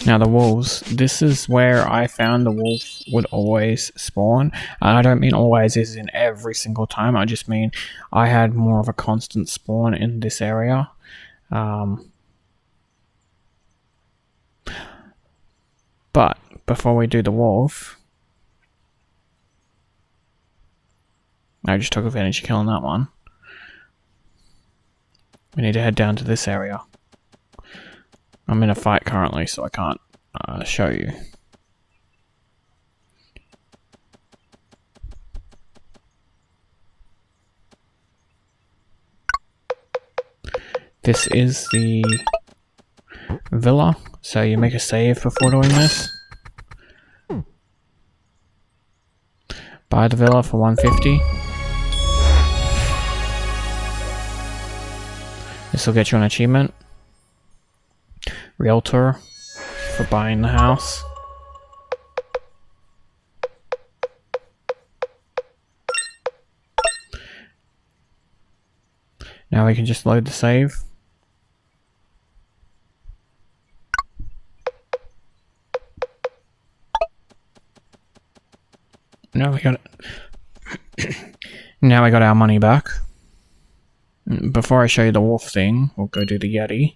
Now the wolves, this is where I found the wolf would always spawn. And I don't mean always is in every single time, I just mean I had more of a constant spawn in this area. But before we do the wolf, I just took advantage of killing that one. We need to head down to this area. I'm in a fight currently, so I can't show you. This is the villa, so you make a save before doing this. Buy the villa for 150. This will get you an achievement. Realtor for buying the house. Now we can just load the save. Now we got it. Now we got our money back. Before I show you the wolf thing, we'll go do the Yeti.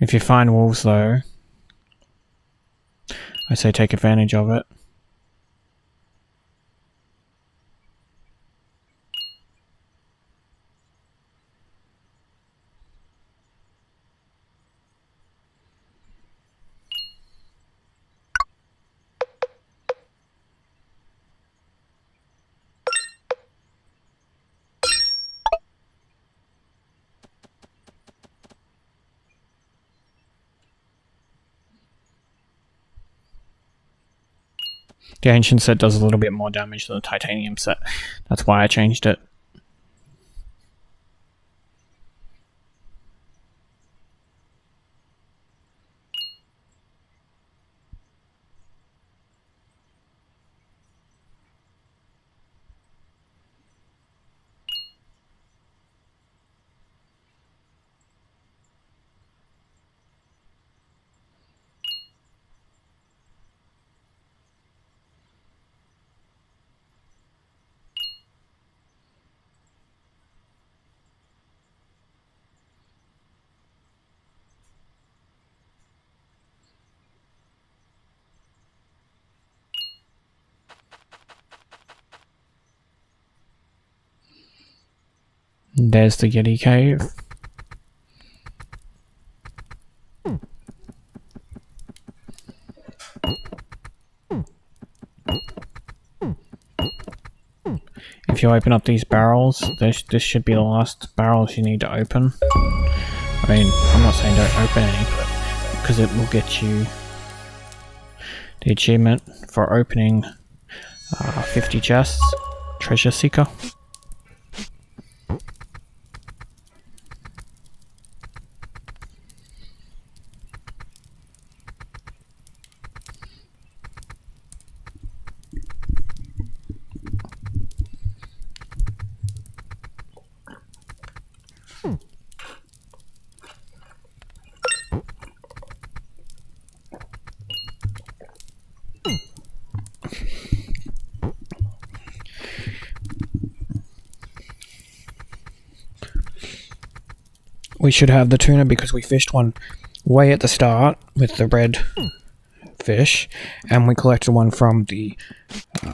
If you find wolves though, I say take advantage of it. The ancient set does a little bit more damage than the titanium set. That's why I changed it. There's the Yeti cave. If you open up these barrels, this should be the last barrels you need to open. I mean, I'm not saying don't open any, but because it will get you the achievement for opening 50 chests, Treasure Seeker. we should have the tuna because we fished one way at the start with the red fish, and we collected one from the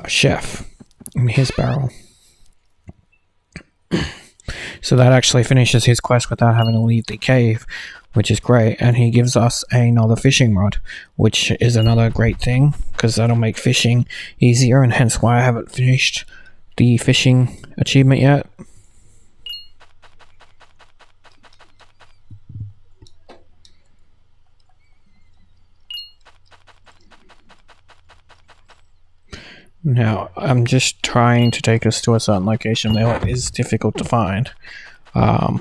chef in his barrel. So that actually finishes his quest without having to leave the cave, which is great, and he gives us another fishing rod, which is another great thing, because that'll make fishing easier, and hence why I haven't finished the fishing achievement yet. Now, I'm just trying to take us to a certain location that is difficult to find, of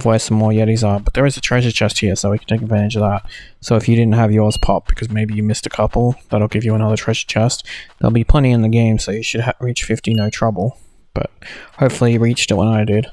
where some more Yetis are, but there is a treasure chest here, so we can take advantage of that. So if you didn't have yours pop, because maybe you missed a couple, that'll give you another treasure chest. There'll be plenty in the game, so you should reach 50 no trouble, but hopefully you reached it when I did.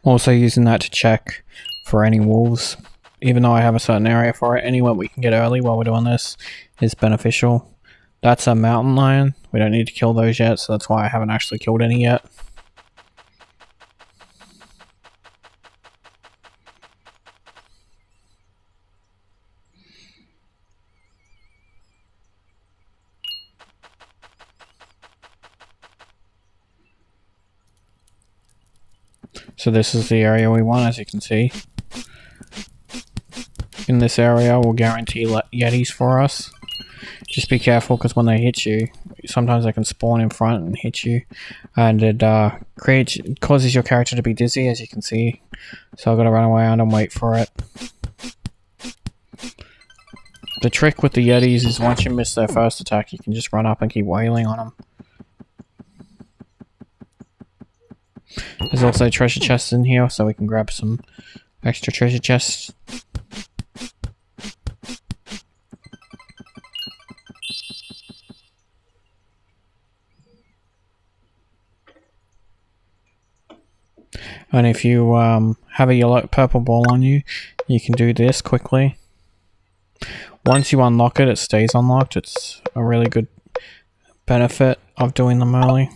I'm also using that to check for any wolves. Even though I have a certain area for it, anywhere we can get early while we're doing this is beneficial. That's a mountain lion. We don't need to kill those yet, so that's why I haven't actually killed any yet. So this is the area we want, as you can see. In this area, we'll guarantee Yetis for us. Just be careful, because when they hit you, sometimes they can spawn in front and hit you. And it causes your character to be dizzy, as you can see. So I've got to run around and wait for it. The trick with the Yetis is once you miss their first attack, you can just run up and keep wailing on them. There's also treasure chests in here, so we can grab some extra treasure chests. And if you have a yellow purple ball on you, you can do this quickly. Once you unlock it, it stays unlocked. It's a really good benefit of doing them early.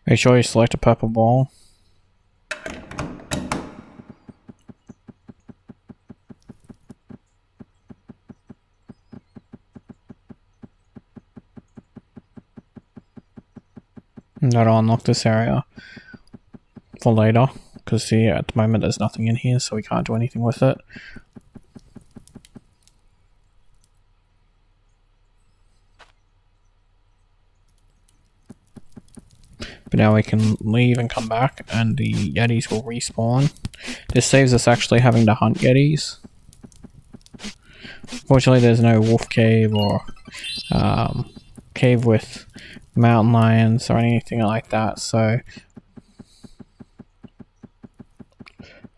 Make sure you select a purple ball. And that'll unlock this area for later, because see, at the moment there's nothing in here, so we can't do anything with it. But now we can leave and come back, and the Yetis will respawn. This saves us actually having to hunt Yetis. Fortunately, there's no wolf cave or cave with mountain lions or anything like that, so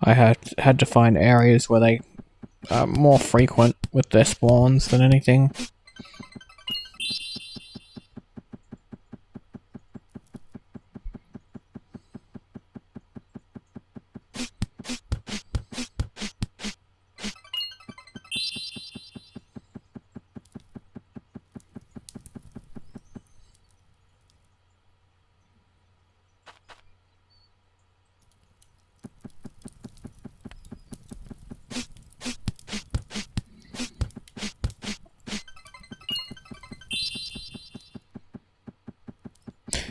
I had to find areas where they are more frequent with their spawns than anything.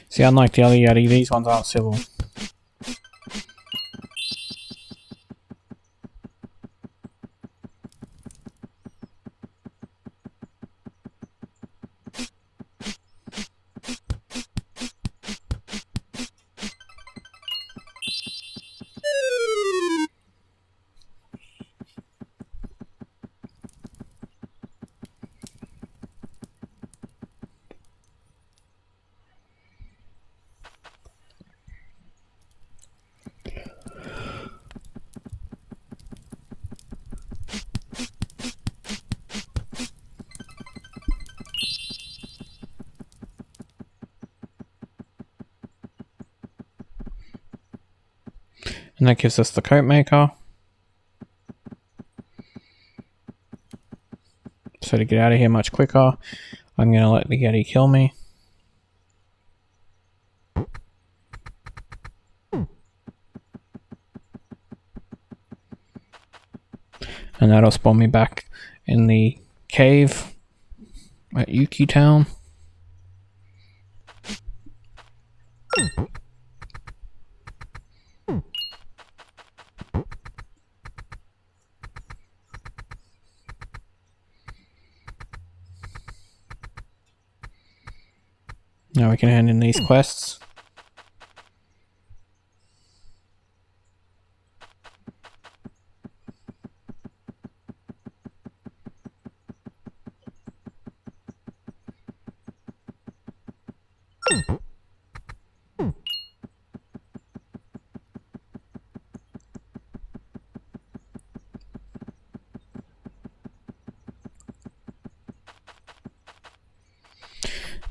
See, unlike the other Yeti, these ones aren't civil. And that gives us the coat maker. So to get out of here much quicker, I'm going to let the Yeti kill me. And that'll spawn me back in the cave at Yuki Town. Now we can hand in these quests.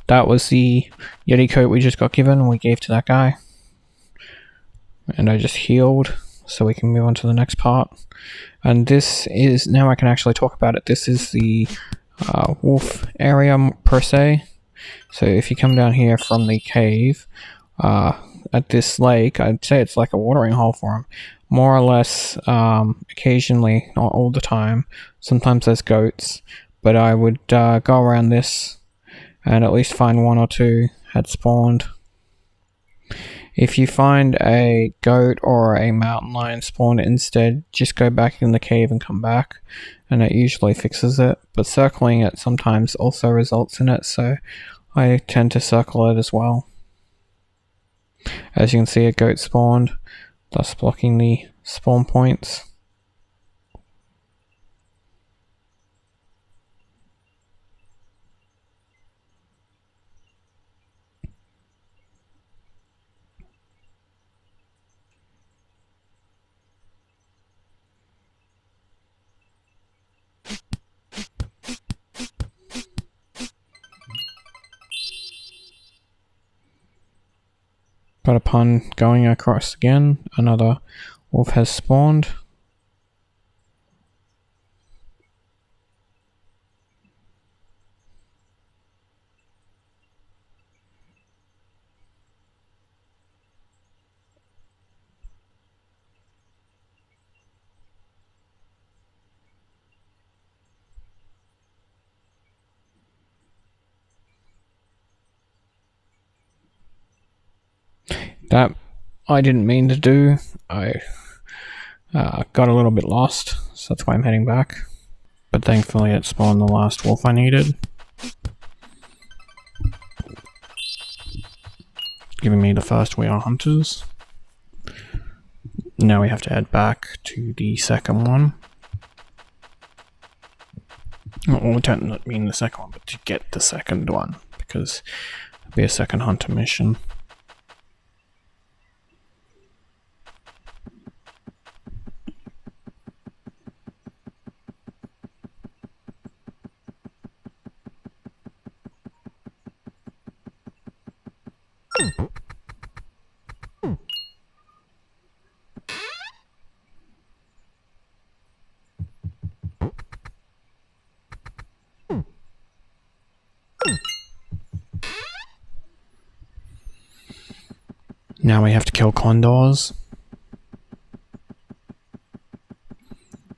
That was the Yeti coat we just got given, we gave to that guy. And I just healed, so we can move on to the next part. And this is, now I can actually talk about it, this is the wolf area per se. So if you come down here from the cave, at this lake, I'd say it's like a watering hole for him. More or less, occasionally, not all the time, sometimes there's goats, but I would go around this and at least find one or two had spawned. If you find a goat or a mountain lion spawned instead, just go back in the cave and come back, and it usually fixes it. But circling it sometimes also results in it, so I tend to circle it as well. As you can see, a goat spawned, thus blocking the spawn points. But upon going across again, another wolf has spawned. That I didn't mean to do. I got a little bit lost, so that's why I'm heading back. But thankfully it spawned the last wolf I needed, giving me the first We Are Hunters. Now we have to head back to the second one. Well, we don't mean the second one, but to get the second one, because it'll be a second hunter mission. Now we have to kill condors.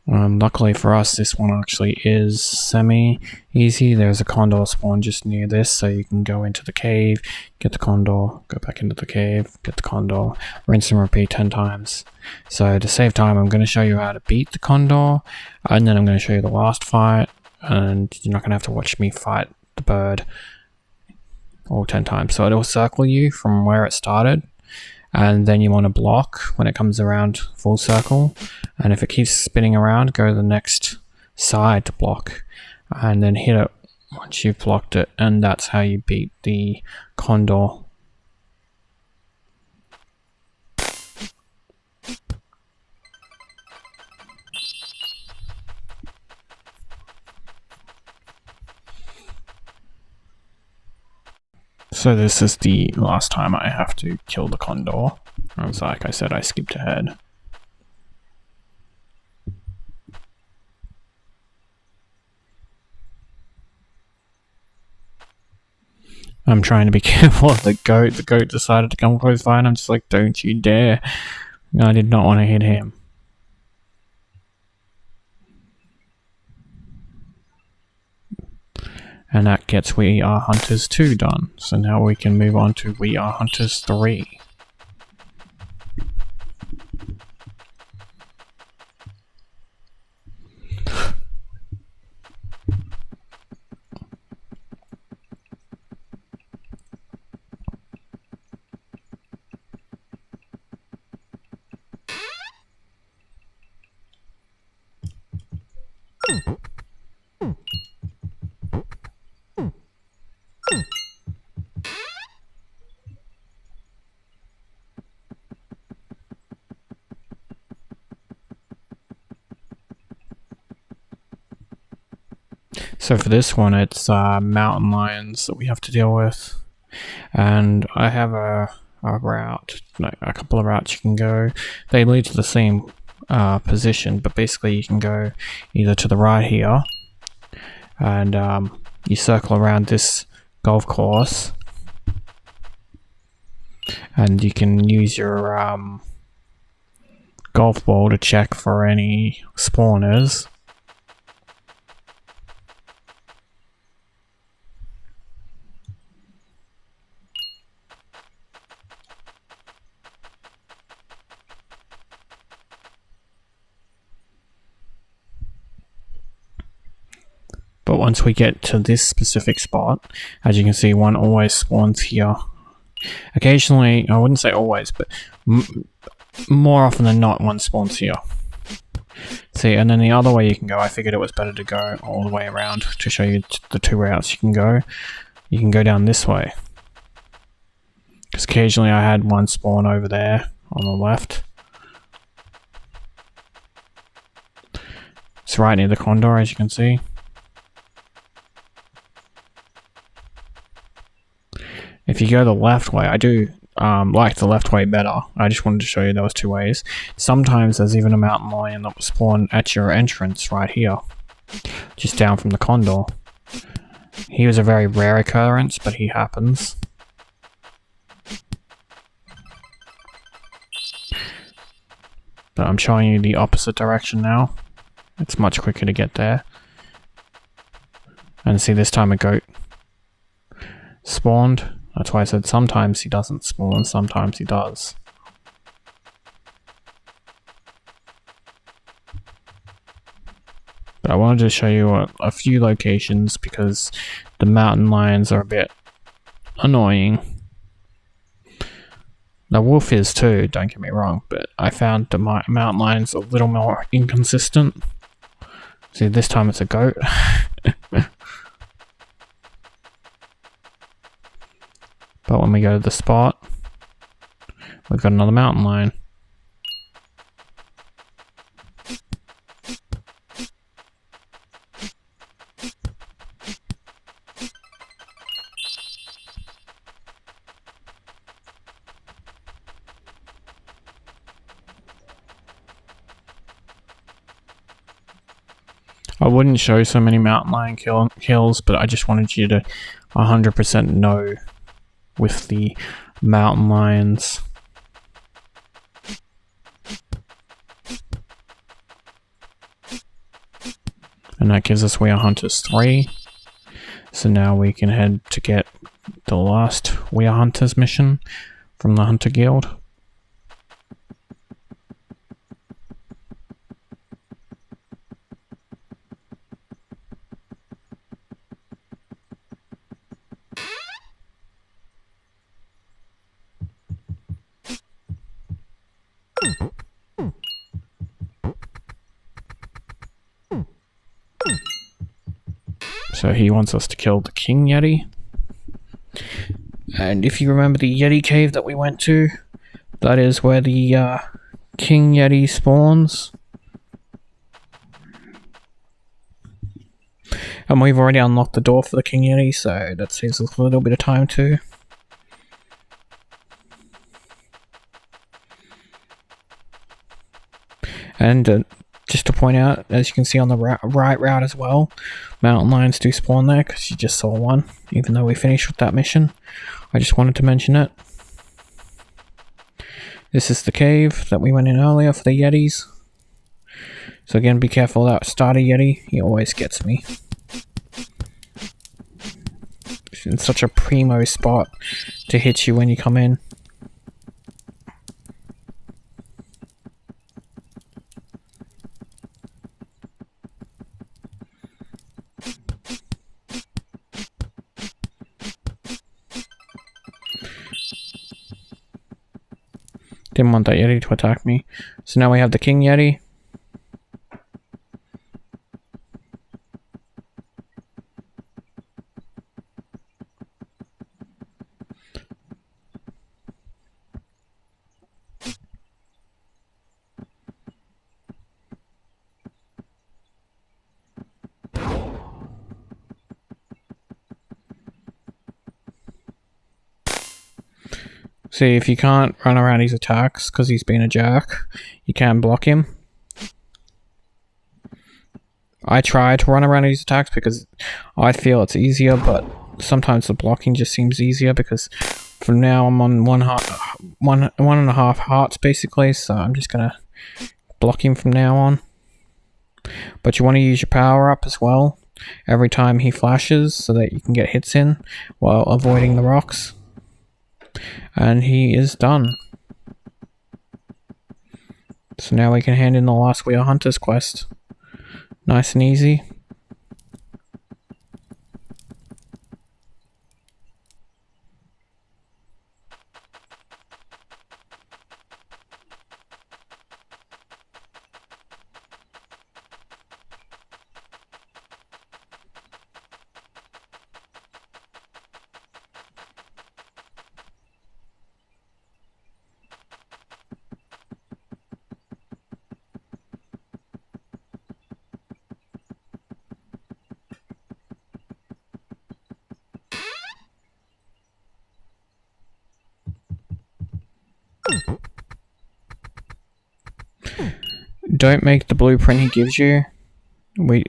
Luckily for us, this one actually is semi-easy. There's a condor spawn just near this, so you can go into the cave, get the condor, go back into the cave, get the condor, rinse and repeat 10 times. So to save time, I'm going to show you how to beat the condor, and then I'm going to show you the last fight, and you're not going to have to watch me fight the bird all 10 times. So it'll circle you from where it started, and then you want to block when it comes around full circle, and if it keeps spinning around, go to the next side to block, and then hit it once you've blocked it, and that's how you beat the condor. So this is the last time I have to kill the condor. Like I said, I skipped ahead. I'm trying to be careful of the goat. The goat decided to come close by and I'm just like, don't you dare. I did not want to hit him. And that gets We Are Hunters 2 done. So now we can move on to We Are Hunters 3. So for this one, it's mountain lions that we have to deal with. And I have a route, no, a couple of routes you can go. They lead to the same position, but basically you can go either to the right here, and you circle around this golf course, and you can use your golf ball to check for any spawners. But once we get to this specific spot, as you can see, one always spawns here. Occasionally, I wouldn't say always, but more often than not, one spawns here. See, and then the other way you can go, I figured it was better to go all the way around to show you the two routes you can go. You can go down this way. Because occasionally I had one spawn over there on the left. It's right near the condor, as you can see. If you go the left way, I do like the left way better. I just wanted to show you there was two ways. Sometimes there's even a mountain lion that will spawn at your entrance right here, just down from the condor. He was a very rare occurrence, but he happens. But I'm showing you the opposite direction now. It's much quicker to get there. And see, this time a goat spawned. That's why I said sometimes he doesn't spawn, sometimes he does. But I wanted to show you a few locations because the mountain lions are a bit annoying. The wolf is too, don't get me wrong, but I found the mountain lions a little more inconsistent. See, this time it's a goat. But when we go to the spot, we've got another mountain lion. I wouldn't show so many mountain lion kills, but I just wanted you to 100% know with the mountain lions. And that gives us We Are Hunters 3. So now we can head to get the last We Are Hunters mission from the Hunter Guild. So he wants us to kill the King Yeti. And if you remember the Yeti cave that we went to, that is where the King Yeti spawns. And we've already unlocked the door for the King Yeti, so that saves us a little bit of time too. And Just to point out, as you can see on the right route as well, mountain lions do spawn there, because you just saw one, even though we finished with that mission. I just wanted to mention it. This is the cave that we went in earlier for the yetis. So again, be careful of that starter yeti, he always gets me. It's in such a primo spot to hit you when you come in. Didn't want that yeti to attack me. So now we have the king yeti. See, if you can't run around his attacks because he's been a jerk, you can block him. I try to run around his attacks because I feel it's easier, but sometimes the blocking just seems easier because from now I'm on one and a half hearts basically, so I'm just gonna block him from now on. But you want to use your power up as well every time he flashes so that you can get hits in while avoiding the rocks. And he is done. So now we can hand in the last We Are Hunters quest. Nice and easy. Don't make the blueprint he gives you. We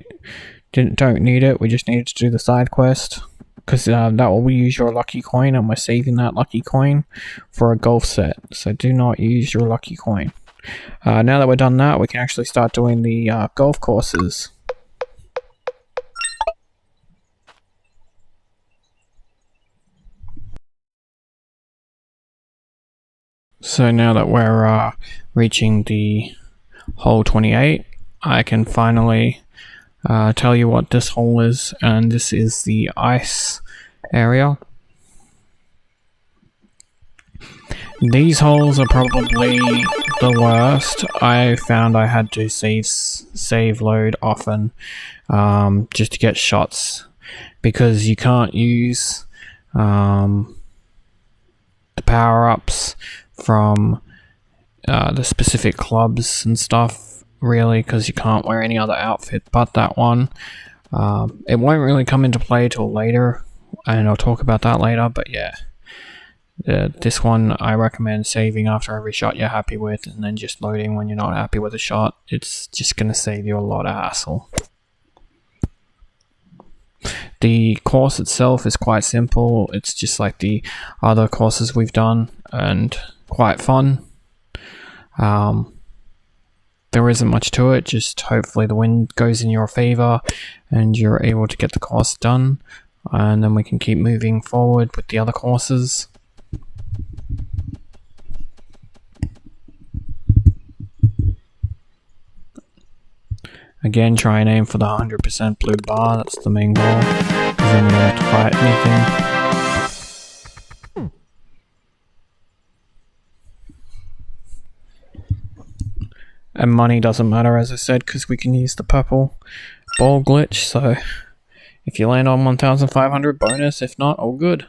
don't need it. We just need to do the side quest because that will use your lucky coin, and we're saving that lucky coin for a golf set. So do not use your lucky coin. Now that we're done that, we can actually start doing the golf courses. So now that we're reaching the hole 28, I can finally tell you what this hole is, and this is the ice area. These holes are probably the worst. I found I had to save load often just to get shots because you can't use the power-ups from the specific clubs and stuff really, because you can't wear any other outfit but that one. It won't really come into play till later, and I'll talk about that later, but yeah. This one I recommend saving after every shot you're happy with, and then just loading when you're not happy with a shot. It's just going to save you a lot of hassle. The course itself is quite simple. It's just like the other courses we've done and quite fun. There isn't much to it, just hopefully the wind goes in your favor and you're able to get the course done, and then we can keep moving forward with the other courses. Again, try and aim for the 100% blue bar, that's the main goal, because then we don't have to fight anything. And money doesn't matter, as I said, because we can use the purple ball glitch, so if you land on 1,500 bonus, if not, all good.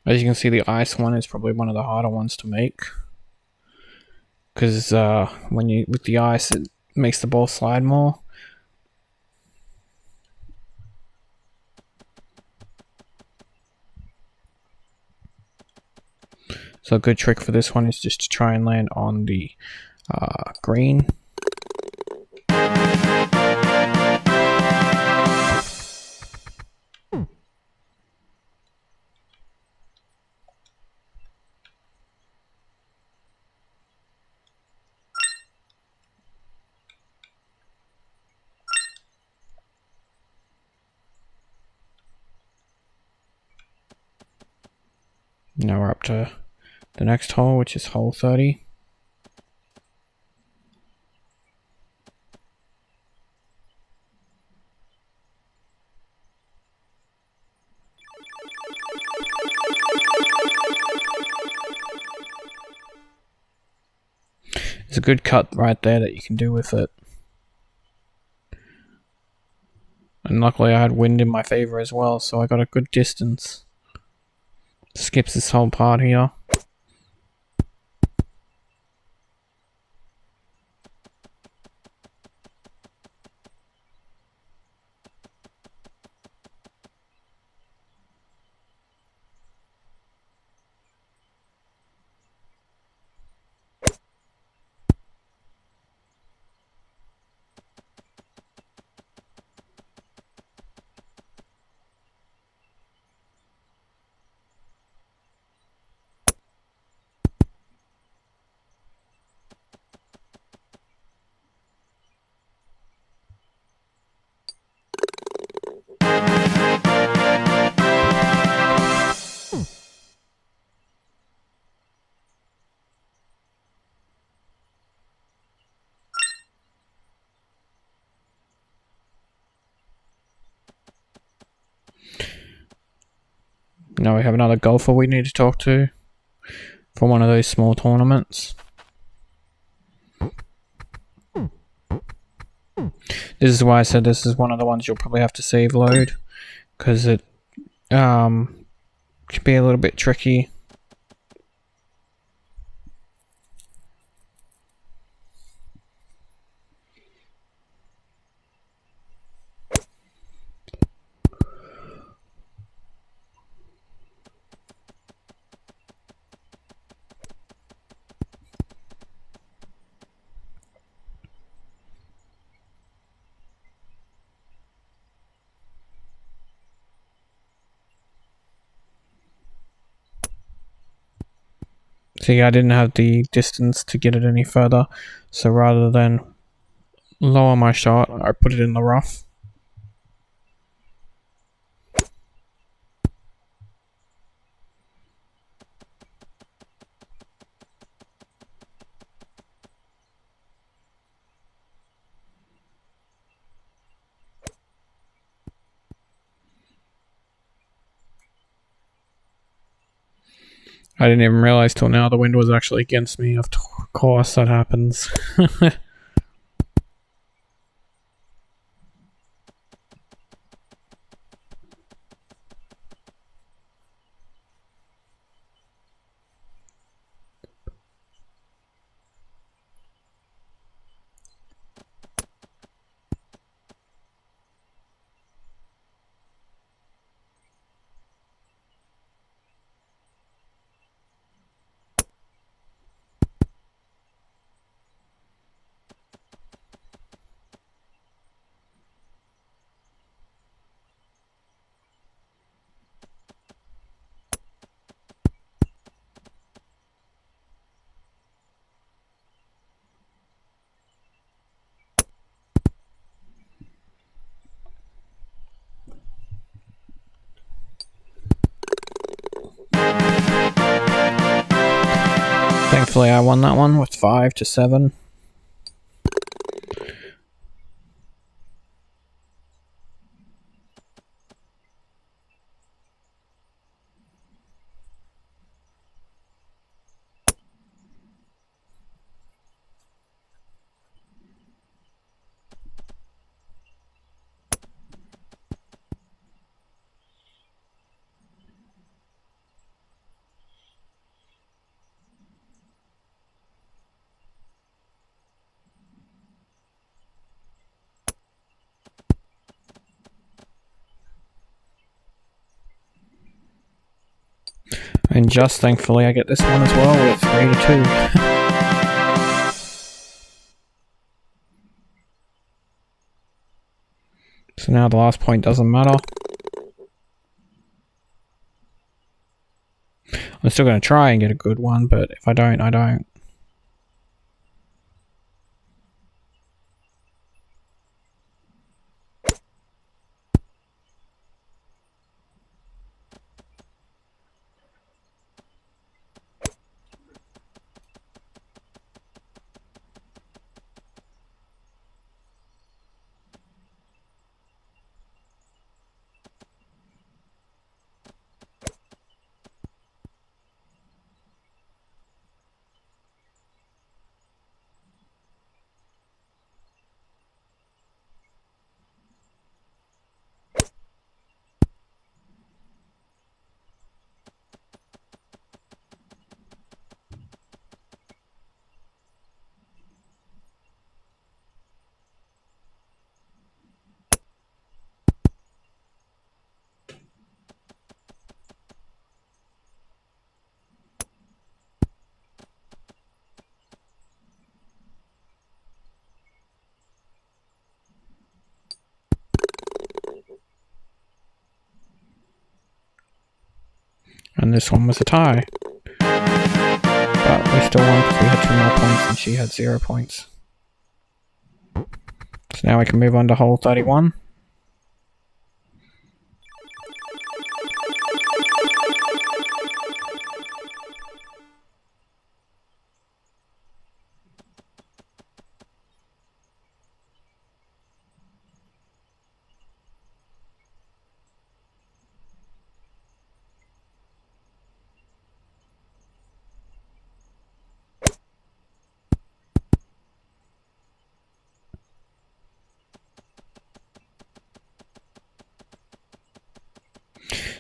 As you can see, the ice one is probably one of the harder ones to make. Because when you with the ice, it makes the ball slide more. So a good trick for this one is just to try and land on the green. Now we're up to the next hole, which is hole 30. There's a good cut right there that you can do with it. And luckily I had wind in my favor as well, so I got a good distance. Skips this whole part here. Now we have another golfer we need to talk to for one of those small tournaments. This is why I said this is one of the ones you'll probably have to save load, because it can be a little bit tricky. See, I didn't have the distance to get it any further, so rather than lower my shot, I put it in the rough. I didn't even realize till now the wind was actually against me. Of course, that happens. Thankfully, I won that one with 5-7. And just thankfully I get this one as well with 3 to 2. So now the last point doesn't matter. I'm still going to try and get a good one, but if I don't, I don't. And this one was a tie. But we still won because we had 2 more points and she had 0 points. So now we can move on to hole 31.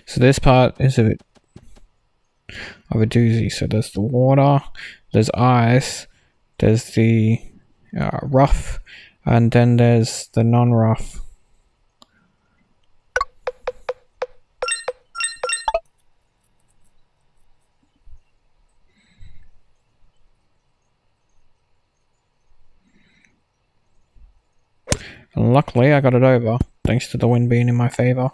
So this part is of a doozy. So there's the water, there's ice, there's the rough, and then there's the non-rough. And luckily I got it over, thanks to the wind being in my favor.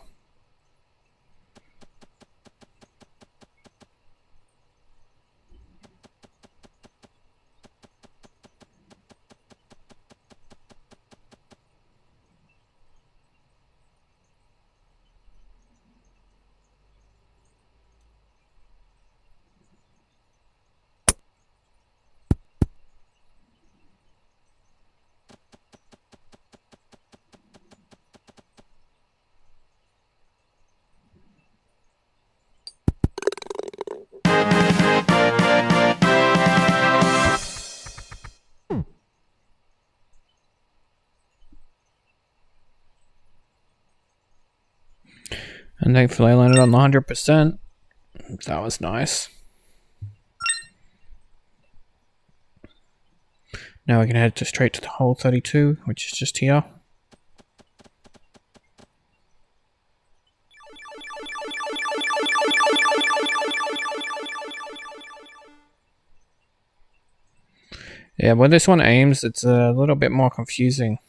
And thankfully I landed on the 100%. That was nice. Now we can head straight to the hole 32, which is just here. Yeah, when this one aims, it's a little bit more confusing.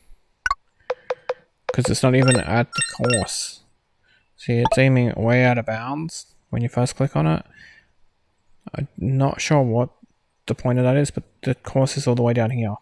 Because it's not even at the course. See, it's aiming way out of bounds when you first click on it. I'm not sure what the point of that is, but the course is all the way down here.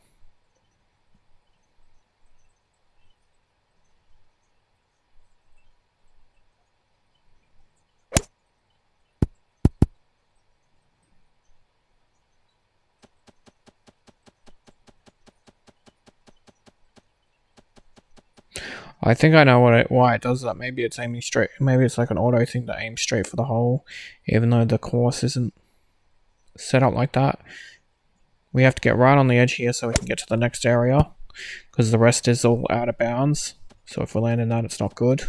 I think I know why it does that. Maybe it's aiming straight. Maybe it's like an auto thing that aims straight for the hole, even though the course isn't set up like that. We have to get right on the edge here so we can get to the next area, because the rest is all out of bounds. So if we land in that, it's not good.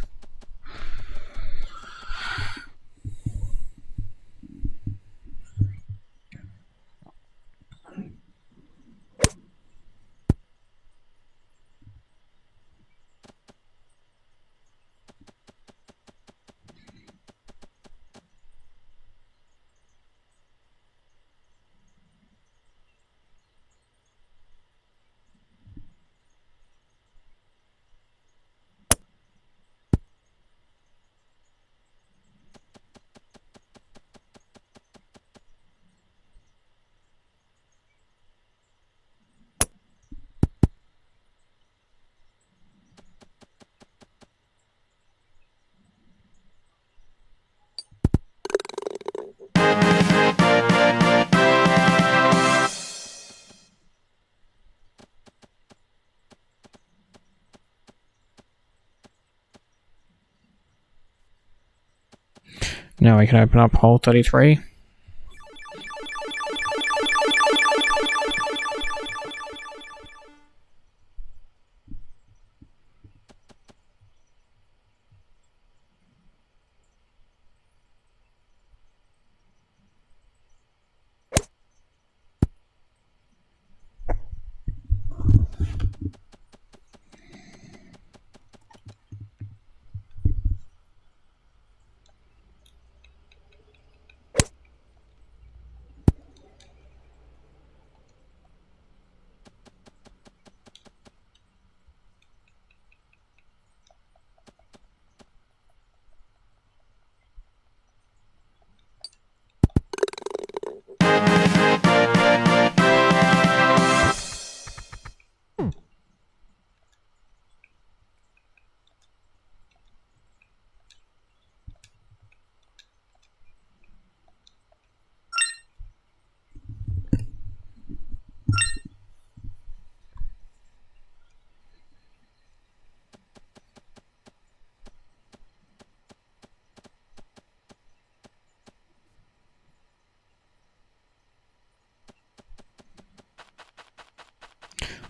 Now we can open up hole 33.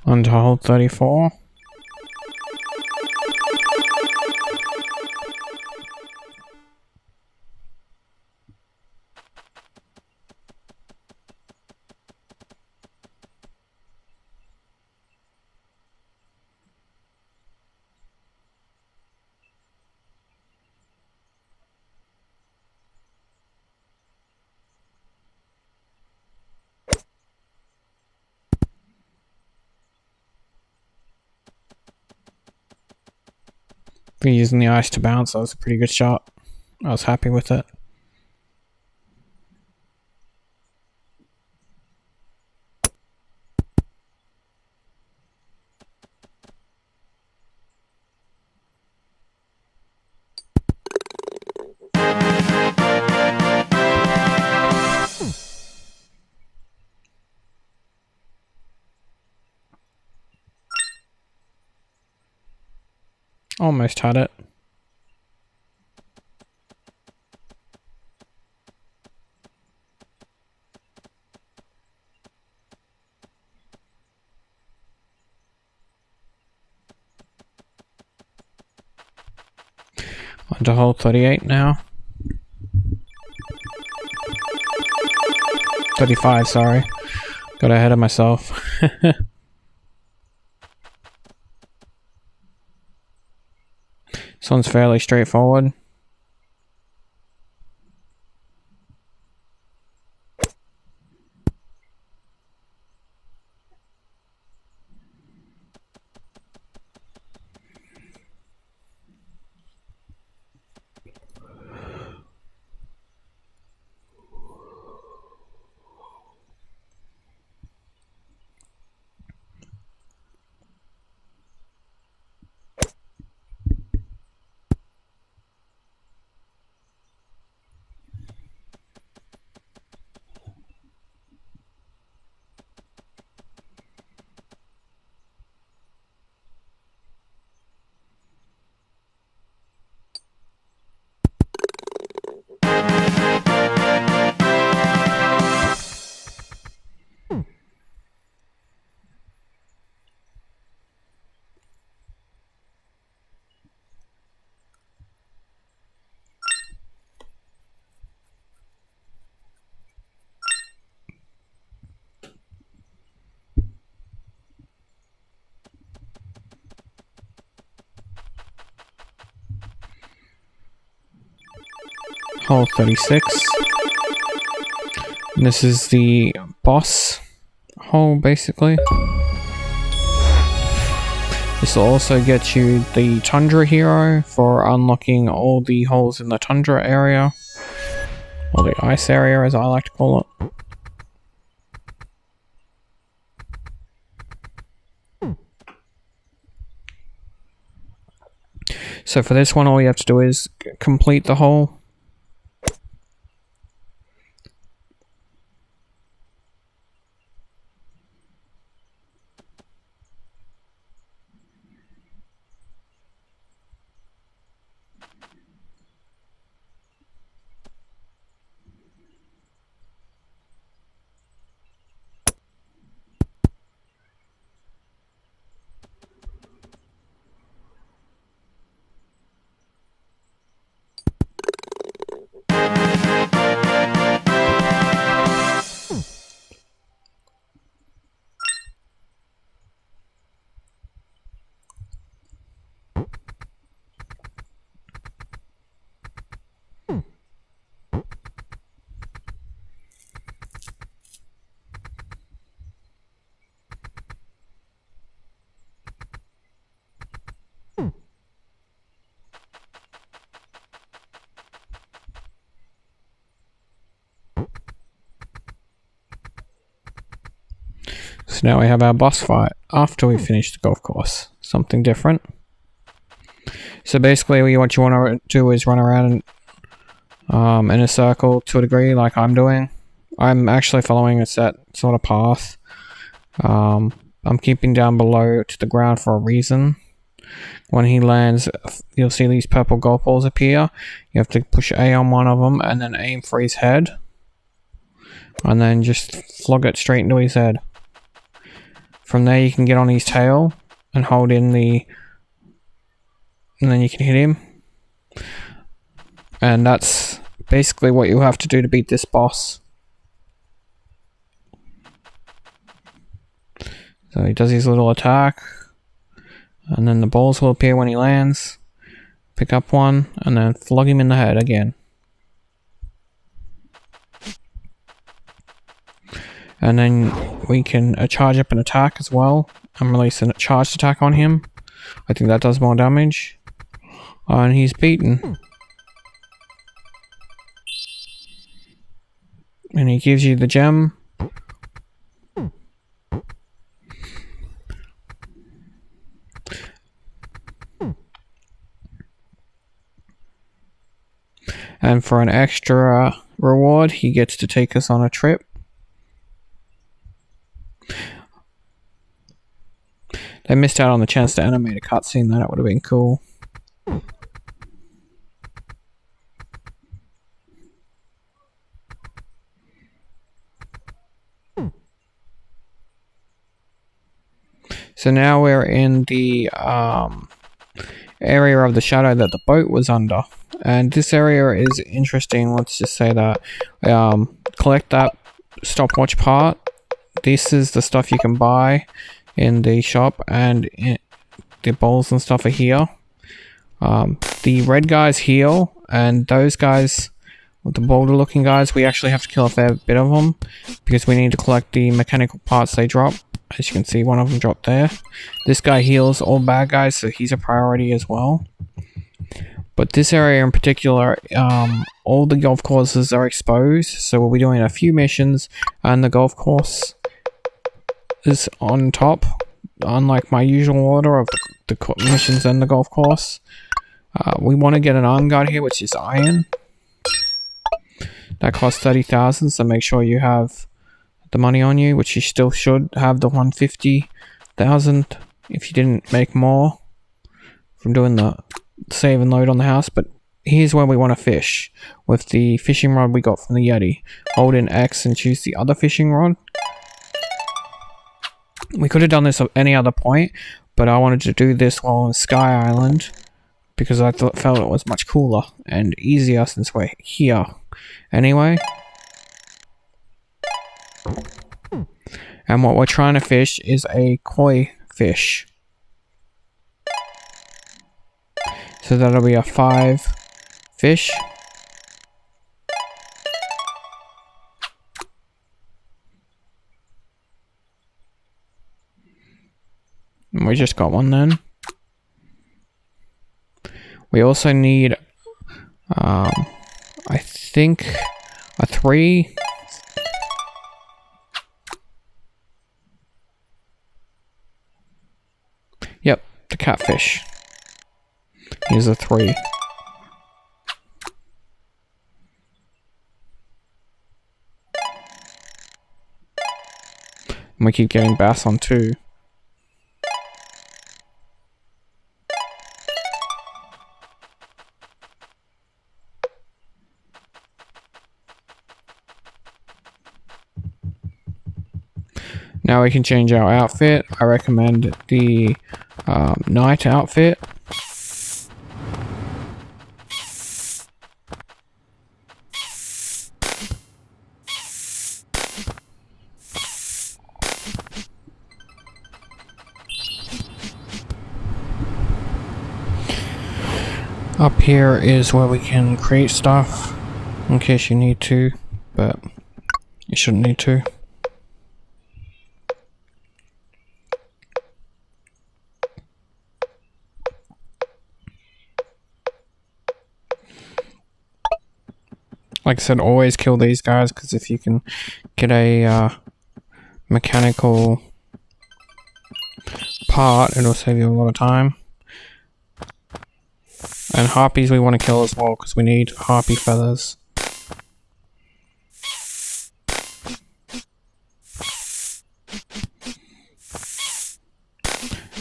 On to hole 34. For using the ice to bounce, that was a pretty good shot. I was happy with it. Almost had it. On to hole 38 now. 35, sorry. Got ahead of myself. This one's fairly straightforward. Hole 36. And this is the boss hole, basically. This will also get you the Tundra Hero for unlocking all the holes in the Tundra area. Or the ice area, as I like to call it. So for this one, all you have to do is complete the hole. So now we have our boss fight after we finish the golf course. Something different. So basically what you want to do is run around in a circle to a degree like I'm doing. I'm actually following a set sort of path. I'm keeping down below to the ground for a reason. When he lands, you'll see these purple golf balls appear. You have to push A on one of them and then aim for his head. And then just flog it straight into his head. From there you can get on his tail and hold in the... and then you can hit him. And that's basically what you have to do to beat this boss. So he does his little attack. And then the balls will appear when he lands. Pick up one and then flog him in the head again. And then we can charge up an attack as well and release a charged attack on him. I think that does more damage. And he's beaten. And he gives you the gem. And for an extra reward, he gets to take us on a trip. They missed out on the chance to animate a cutscene, that would have been cool. So now we're in the area of the shadow that the boat was under. And this area is interesting, let's just say that. Collect that stopwatch part. This is the stuff you can buy in the shop, and the balls and stuff are here. The red guys heal, and those guys, with the boulder looking guys, we actually have to kill a fair bit of them, because we need to collect the mechanical parts they drop. As you can see, one of them dropped there. This guy heals all bad guys, so he's a priority as well. But this area in particular, all the golf courses are exposed, so we'll be doing a few missions, and the golf course is on top, unlike my usual order of the missions and the golf course. We want to get an arm guard here, which is iron. That costs 30,000, so make sure you have the money on you, which you still should have the 150,000 if you didn't make more from doing the save and load on the house. But here's where we want to fish with the fishing rod we got from the Yeti. Hold in X and choose the other fishing rod. We could have done this at any other point, but I wanted to do this while on Sky Island because I felt it was much cooler and easier since we're here anyway. And what we're trying to fish is a koi fish. So that'll be a 5 fish. And we just got one then. We also need, I think, a 3. Yep, the catfish. Here's a 3. And we keep getting bass on 2. Now we can change our outfit. I recommend the night outfit. Up here is where we can create stuff in case you need to, but you shouldn't need to. Like I said, always kill these guys, because if you can get a mechanical part, it'll save you a lot of time. And harpies we want to kill as well, because we need harpy feathers.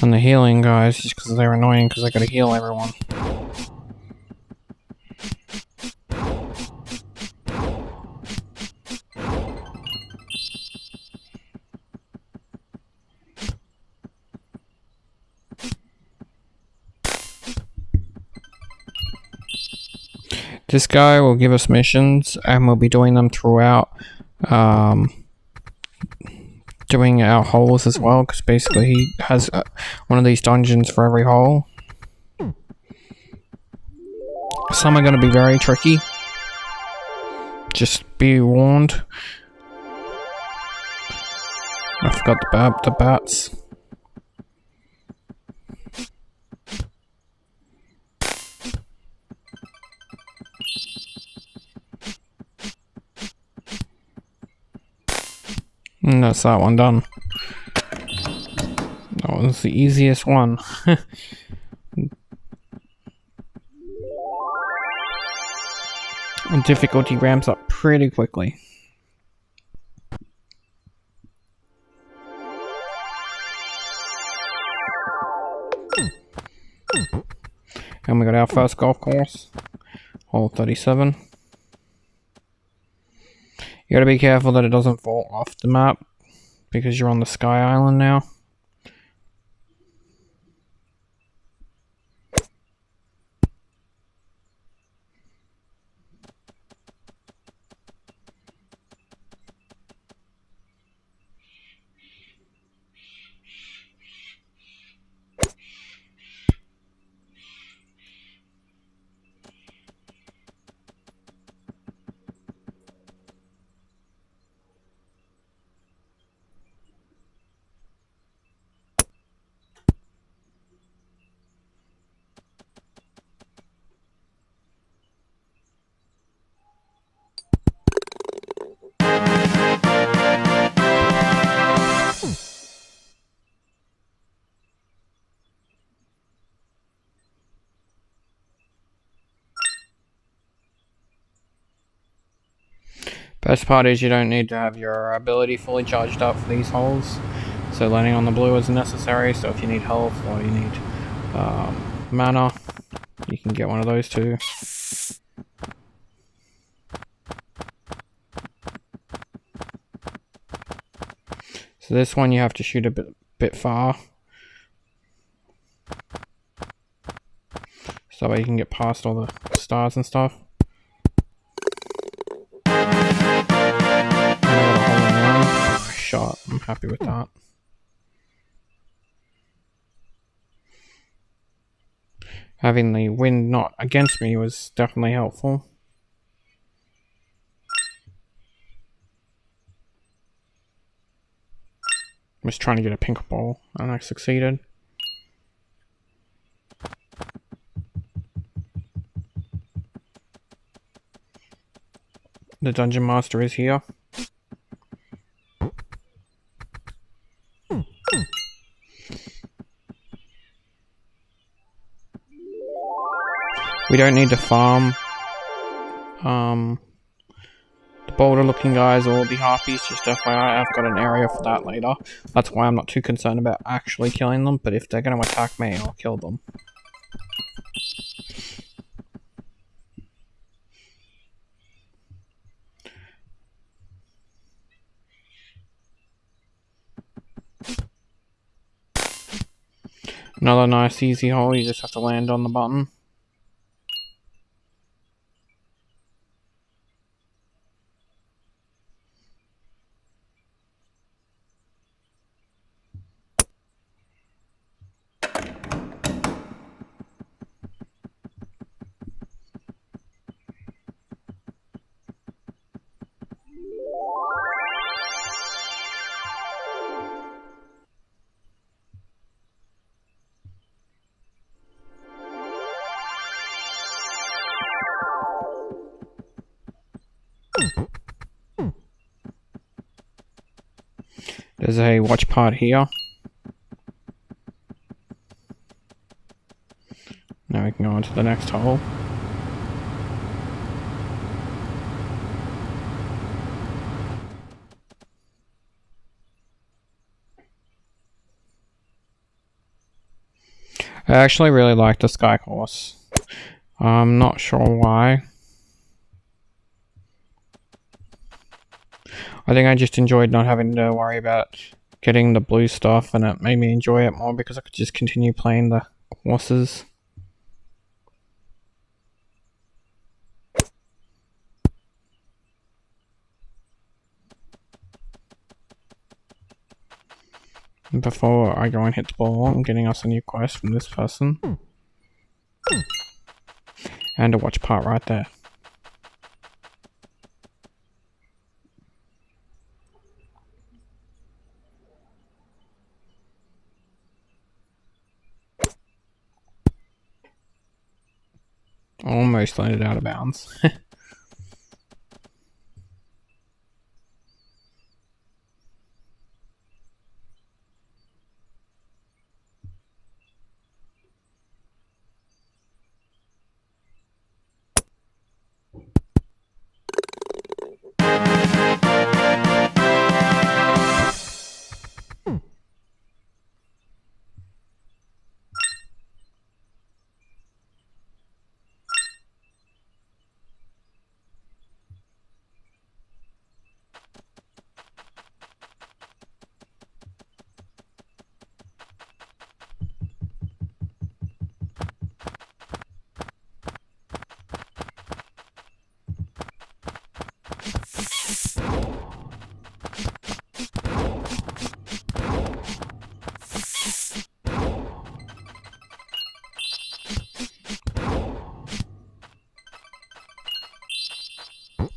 And the healing guys, just because they're annoying, because I gotta heal everyone. This guy will give us missions, and we'll be doing them throughout, doing our holes as well, because basically he has one of these dungeons for every hole. Some are going to be very tricky. Just be warned. I forgot the bats. And that's that one done. That was the easiest one. And difficulty ramps up pretty quickly. And we got our first golf course. Hole 37. You gotta be careful that it doesn't fall off the map, because you're on the Sky Island now. Best part is you don't need to have your ability fully charged up for these holes. So landing on the blue isn't necessary, so if you need health or you need mana, you can get one of those too. So this one you have to shoot a bit far, so that way you can get past all the stars and stuff. Shot. I'm happy with that. Having the wind not against me was definitely helpful. I was trying to get a pink ball and I succeeded. The dungeon master is here. We don't need to farm the boulder looking guys or the harpies, just FYI, I've got an area for that later. That's why I'm not too concerned about actually killing them, but if they're going to attack me, I'll kill them. Another nice easy hole, you just have to land on the button. There's a watch part here. to the next hole. I actually really like the Sky Course. I'm not sure why. I think I just enjoyed not having to worry about getting the blue stuff, and it made me enjoy it more because I could just continue playing the courses. Before I go and hit the ball, I'm getting us a new quest from this person. And a watch part right there. Almost landed out of bounds.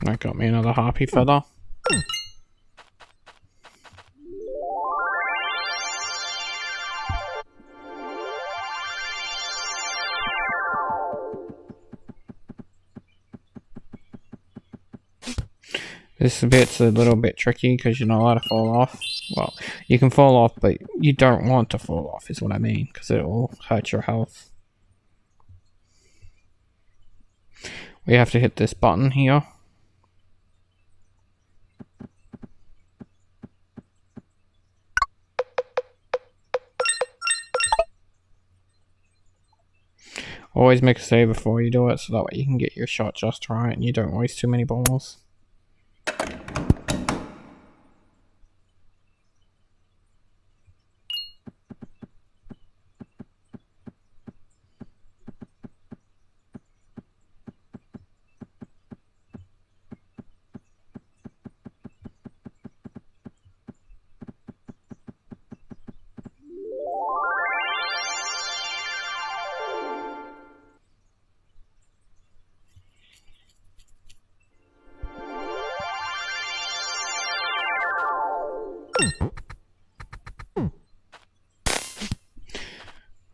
That got me another harpy feather. This bit's a little bit tricky because you're not allowed to fall off. Well, you can fall off, but you don't want to fall off is what I mean, because it will hurt your health. We have to hit this button here. Always make a save before you do it, so that way you can get your shot just right and you don't waste too many balls.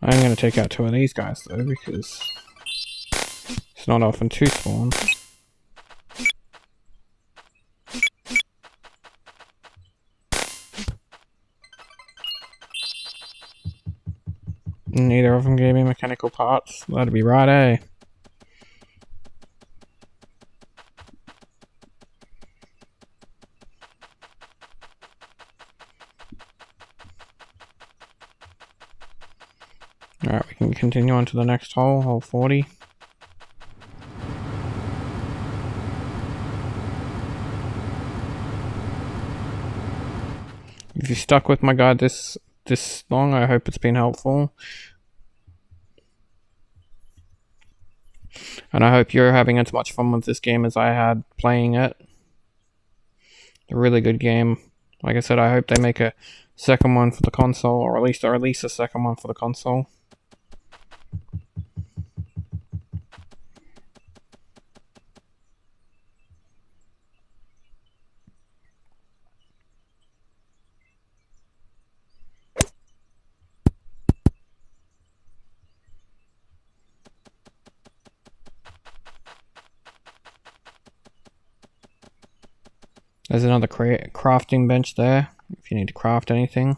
I'm going to take out two of these guys though, because it's not often two spawn. Neither of them gave me mechanical parts. That'd be right, eh? Alright, we can continue on to the next hole, hole 40. If you stuck with my guide this long, I hope it's been helpful. And I hope you're having as much fun with this game as I had playing it. A really good game. Like I said, I hope they make a second one for the console, or at least release a second one for the console. There's another crafting bench there, if you need to craft anything.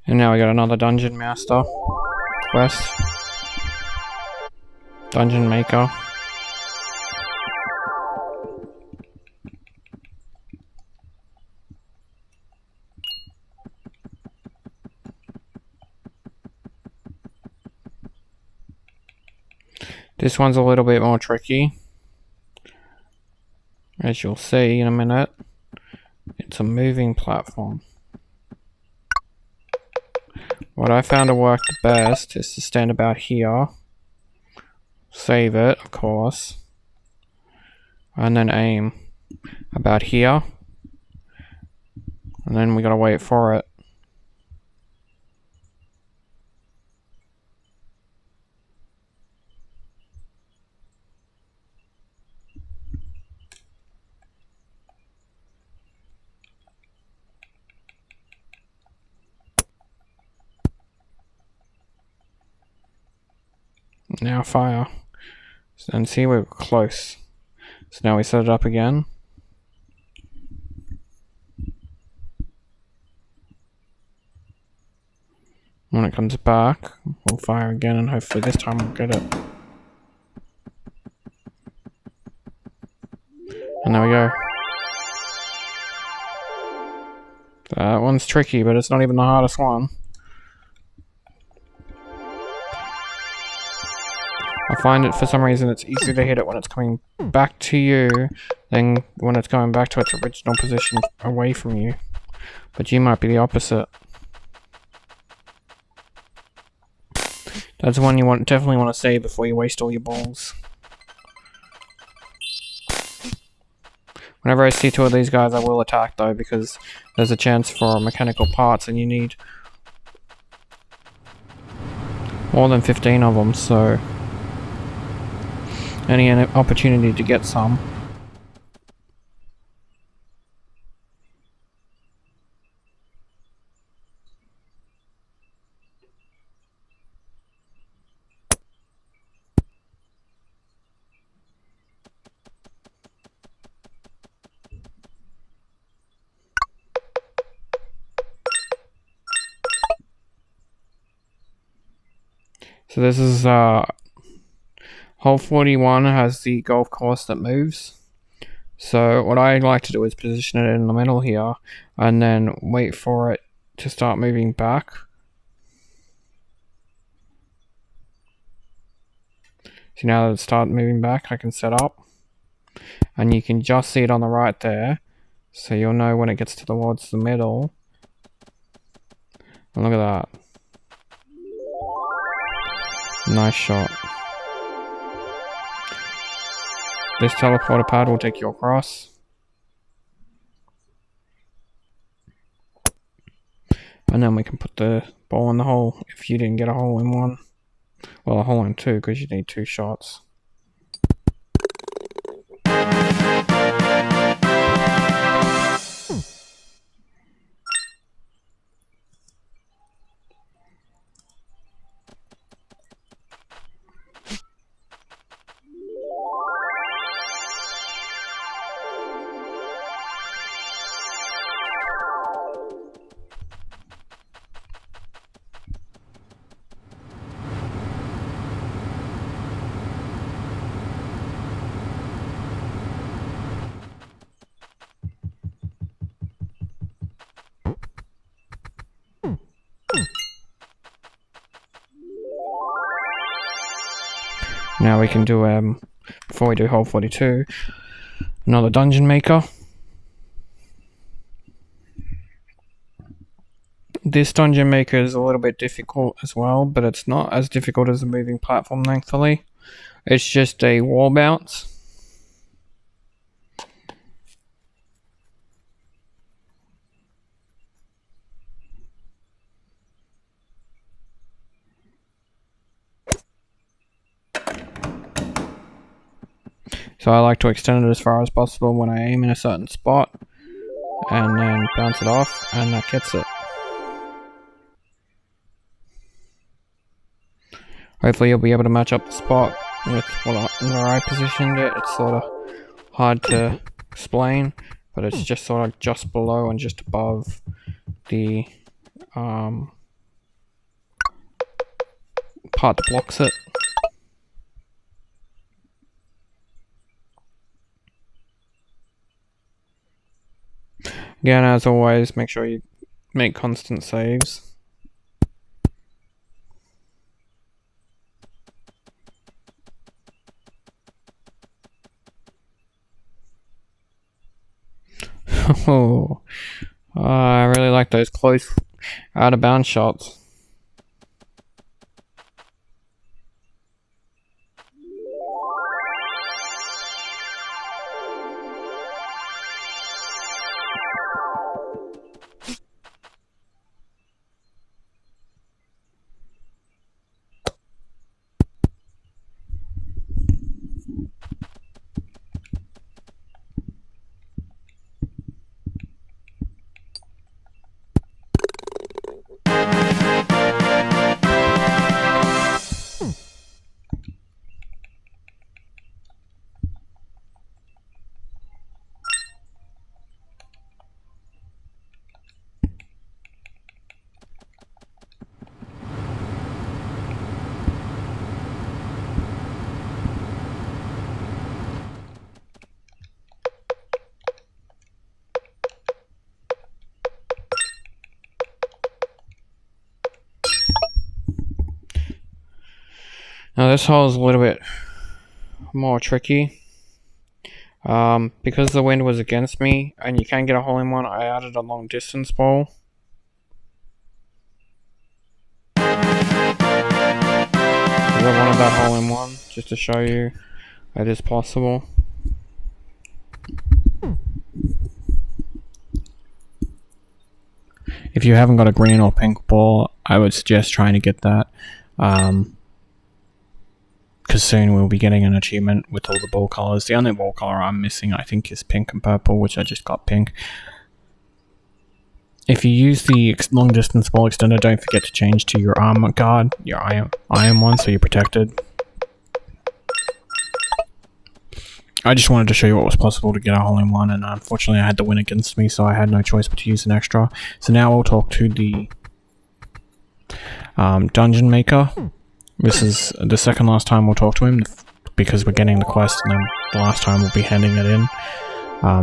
And now we got another Dungeon Master quest. Dungeon Maker. This one's a little bit more tricky, as you'll see in a minute. It's a moving platform. What I found to work the best is to stand about here, save it, of course, and then aim about here, and then we gotta wait for it. Now fire. And see, we're close. So now we set it up again. When it comes back, we'll fire again, and hopefully this time we'll get it. And there we go. That one's tricky, but it's not even the hardest one. I find it, for some reason, it's easier to hit it when it's coming back to you than when it's going back to its original position away from you. But you might be the opposite. That's one you definitely want to save before you waste all your balls. Whenever I see two of these guys, I will attack though, because there's a chance for mechanical parts and you need more than 15 of them, so any opportunity to get some. So this is hole 41 has the golf course that moves. So what I like to do is position it in the middle here and then wait for it to start moving back. So now that it's started moving back, I can set up. And you can just see it on the right there. So you'll know when it gets towards the middle. And look at that. Nice shot. This teleporter pad will take you across. And then we can put the ball in the hole if you didn't get a hole in one. Well, a hole in two, because you need 2 shots. Now we can do, before we do hole 42, another dungeon maker. This dungeon maker is a little bit difficult as well, but it's not as difficult as a moving platform, thankfully. It's just a wall bounce. So I like to extend it as far as possible when I aim in a certain spot, and then bounce it off, and that gets it. Hopefully you'll be able to match up the spot with where I positioned it. It's sort of hard to explain, but it's just sort of just below and just above the part that blocks it. Again, as always, make sure you make constant saves. Oh, I really like those close out of bounds shots. Now this hole is a little bit more tricky. Because the wind was against me and you can get a hole in one, I added a long distance ball. I wanted that hole in one just to show you it is possible. If you haven't got a green or pink ball, I would suggest trying to get that. Because soon we'll be getting an achievement with all the ball colors. The only ball color I'm missing, I think, is pink and purple, which I just got pink. If you use the long distance ball extender, don't forget to change to your armor guard, your iron one, so you're protected. I just wanted to show you what was possible to get a hole in one, and unfortunately I had the wind against me, so I had no choice but to use an extra. So now we'll talk to the dungeon maker. This is the second last time we'll talk to him, because we're getting the quest, and then the last time we'll be handing it in.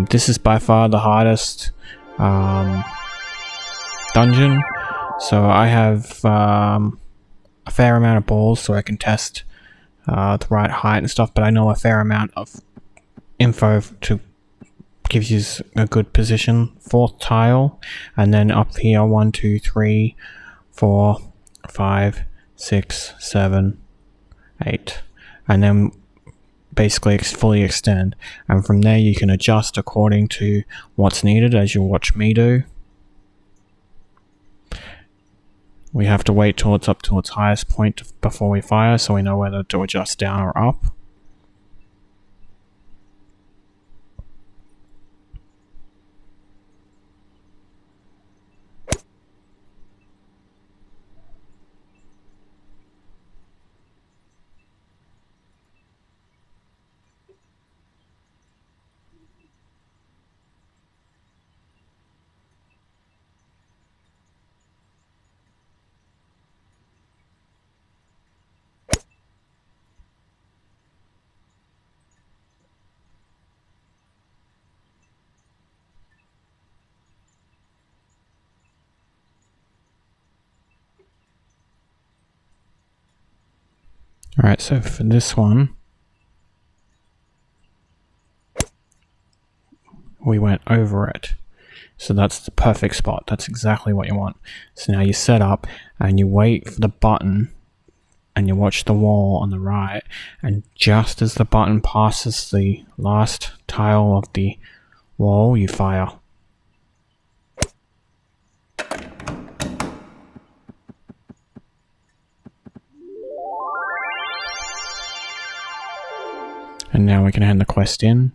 This is by far the hardest dungeon, so I have a fair amount of balls so I can test the right height and stuff, but I know a fair amount of info to give you a good position. 4th tile, and then up here 1, 2, 3, 4, 5, 6, 7, 8, and then basically fully extend, and from there you can adjust according to what's needed, as you'll watch me do. We have to wait till it's up to its highest point before we fire, so we know whether to adjust down or up. Alright, so for this one, we went over it. So that's the perfect spot. That's exactly what you want. So now you set up and you wait for the button and you watch the wall on the right, and just as the button passes the last tile of the wall, you fire. And now we can hand the quest in.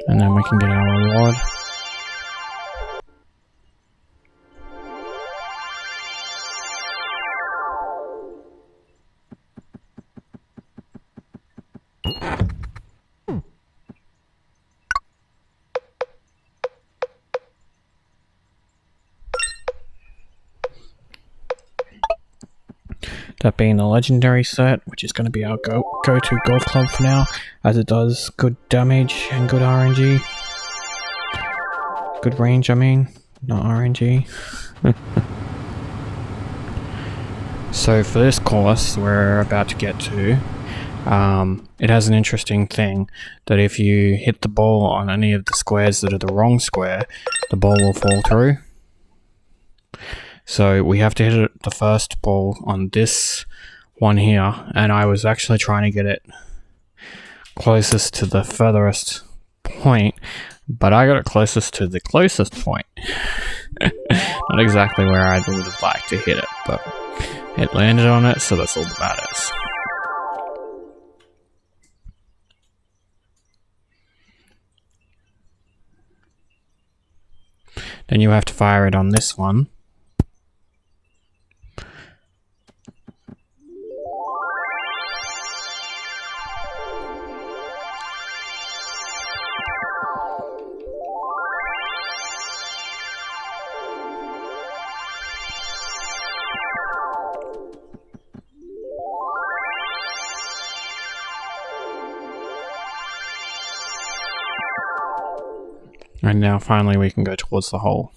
And then we can get our reward. that being the legendary set, which is going to be our go-to golf club for now, as it does good damage and good RNG. Good range, I mean, not RNG. So for this course we're about to get to, it has an interesting thing that if you hit the ball on any of the squares that are the wrong square, the ball will fall through. So we have to hit the first ball on this one here, and I was actually trying to get it closest to the furthest point, but I got it closest to the closest point. Not exactly where I would have liked to hit it, but it landed on it, so that's all that matters. Then you have to fire it on this one. And now finally we can go towards the hole.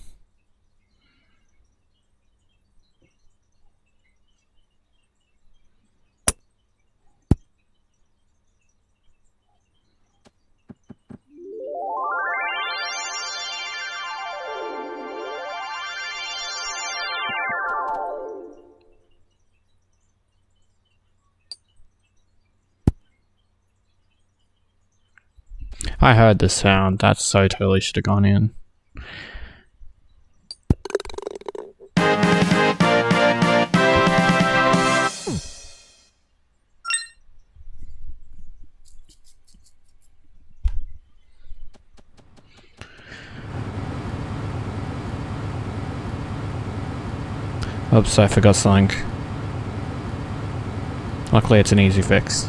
I heard the sound, that so totally should have gone in. Oops, I forgot something. Luckily it's an easy fix.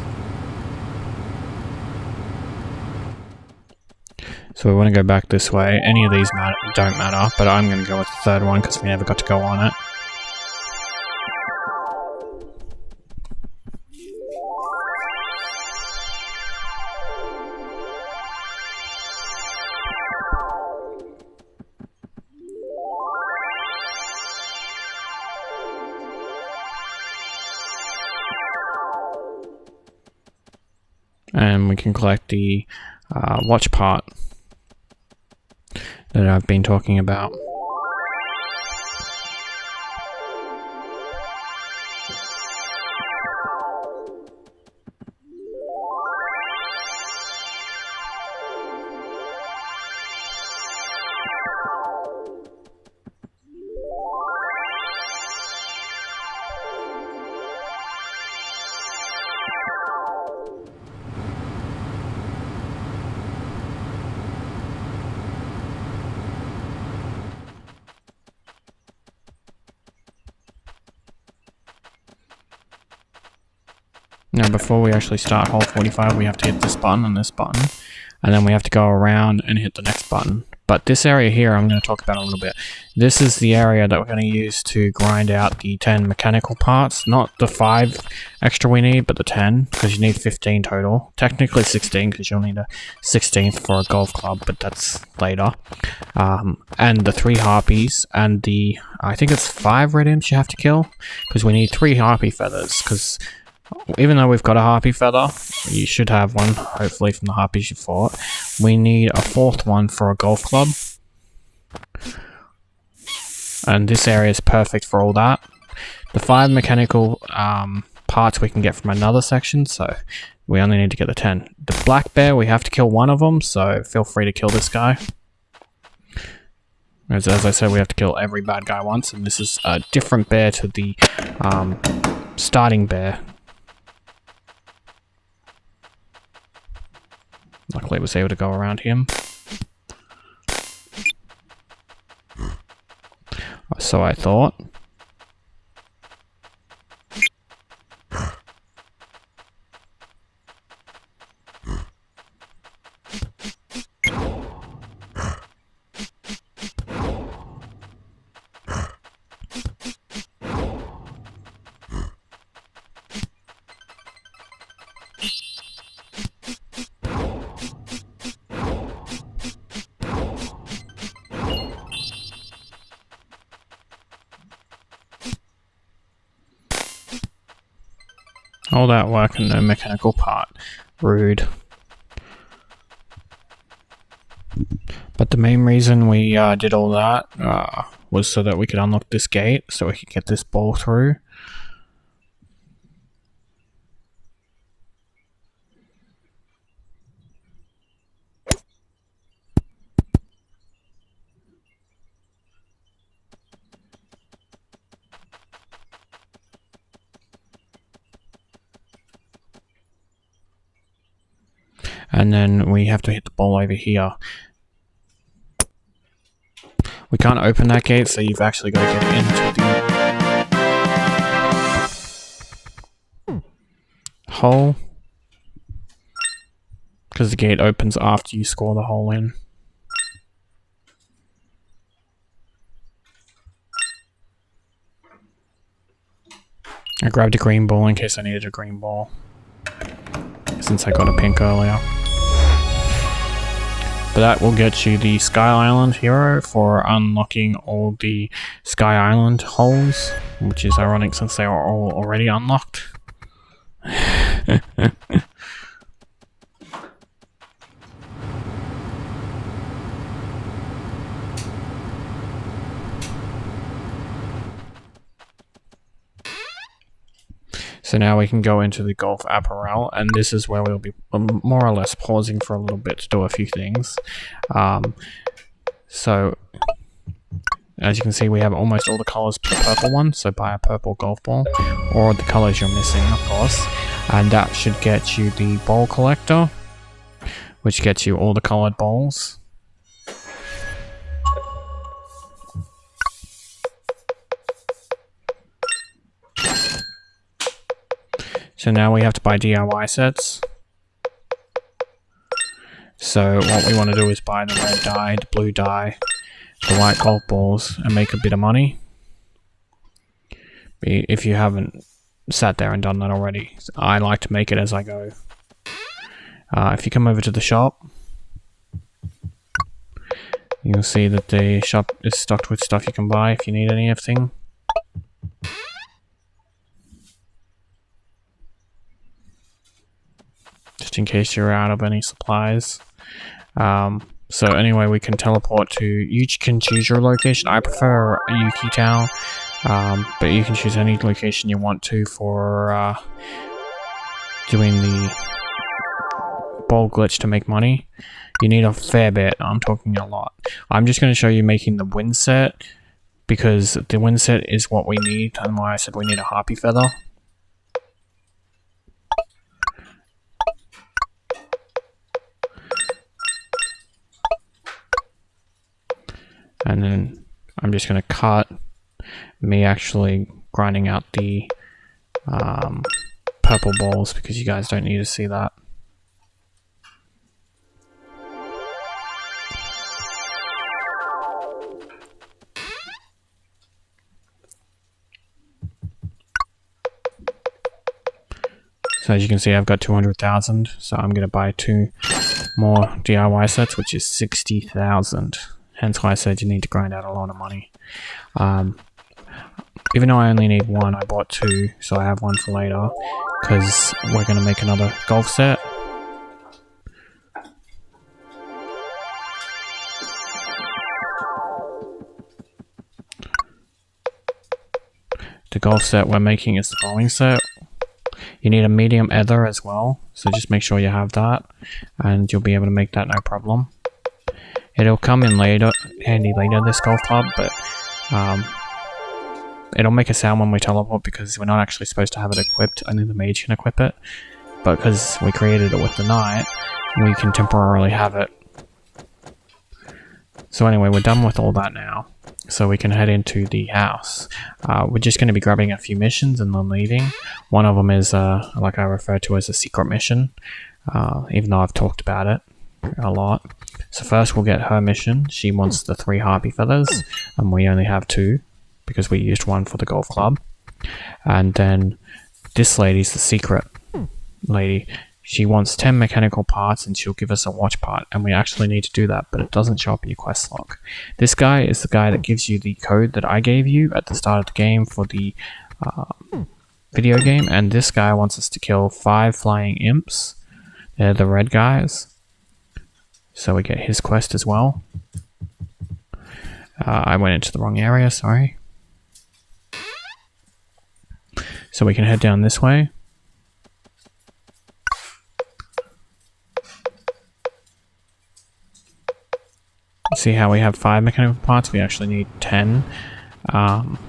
So we want to go back this way. Any of these don't matter, but I'm going to go with the third one because we never got to go on it. And we can collect the watch part that I've been talking about. Now before we actually start hole 45 we have to hit this button and this button, and then we have to go around and hit the next button. But this area here I'm going to talk about a little bit. This is the area that we're going to use to grind out the 10 mechanical parts, not the 5 extra we need, but the 10, because you need 15 total. Technically 16 because you'll need a 16th for a golf club, but that's later. And the 3 harpies and the, I think it's 5 red imps you have to kill, because we need 3 harpy feathers, because even though we've got a harpy feather, you should have one, hopefully from the harpies you fought. We need a 4th one for a golf club. And this area is perfect for all that. The 5 mechanical parts we can get from another section, so we only need to get the 10. The black bear, we have to kill one of them, so feel free to kill this guy. As I said, we have to kill every bad guy once, and this is a different bear to the starting bear. Luckily I was able to go around him. So I thought. All that work and no mechanical part. Rude. But the main reason we did all that was so that we could unlock this gate, so we could get this ball through. And then we have to hit the ball over here. We can't open that gate, so you've actually got to get into the hole. Because the gate opens after you score the hole in. I grabbed a green ball in case I needed a green ball, since I got a pink earlier. But that will get you the Sky Island hero for unlocking all the Sky Island holes, which is ironic since they are all already unlocked. So now we can go into the golf apparel, and this is where we'll be more or less pausing for a little bit to do a few things. So, as you can see, we have almost all the colors to the purple one, so buy a purple golf ball, or the colors you're missing, of course. And that should get you the ball collector, which gets you all the colored balls. So now we have to buy DIY sets. So what we want to do is buy the red dye, the blue dye, the white golf balls, and make a bit of money. If you haven't sat there and done that already, I like to make it as I go. If you come over to the shop, you'll see that the shop is stocked with stuff you can buy if you need anything. Just in case you're out of any supplies. So anyway, we can teleport to, you can choose your location. I prefer Yuki Town, but you can choose any location you want to for doing the ball glitch to make money. You need a fair bit, I'm talking a lot. I'm just going to show you making the wind set, because the wind set is what we need, and why I said we need a harpy feather. And then I'm just going to cut me actually grinding out the purple balls, because you guys don't need to see that. So as you can see, I've got 200,000, so I'm going to buy 2 more DIY sets, which is 60,000. Hence why I said you need to grind out a lot of money. Even though I only need 1, I bought 2, so I have 1 for later, because we're going to make another golf set. The golf set we're making is the bowling set. You need a medium ether as well, so just make sure you have that, and you'll be able to make that no problem. It'll come in handy later, this golf club, but it'll make a sound when we teleport, because we're not actually supposed to have it equipped. Only the mage can equip it, but because we created it with the knight, we can temporarily have it. So anyway, we're done with all that now, so we can head into the house. We're just going to be grabbing a few missions and then leaving. One of them is, like I refer to as a secret mission, even though I've talked about it a lot. So first we'll get her mission. She wants the 3 harpy feathers, and we only have 2 because we used 1 for the golf club. And then this lady's the secret lady. She wants 10 mechanical parts, and she'll give us a watch part, and we actually need to do that, but it doesn't show up in your quest log. This guy is the guy that gives you the code that I gave you at the start of the game for the video game, and this guy wants us to kill 5 flying imps. They're the red guys. So we get his quest as well. I went into the wrong area, sorry. So we can head down this way. See how we have 5 mechanical parts? We actually need 10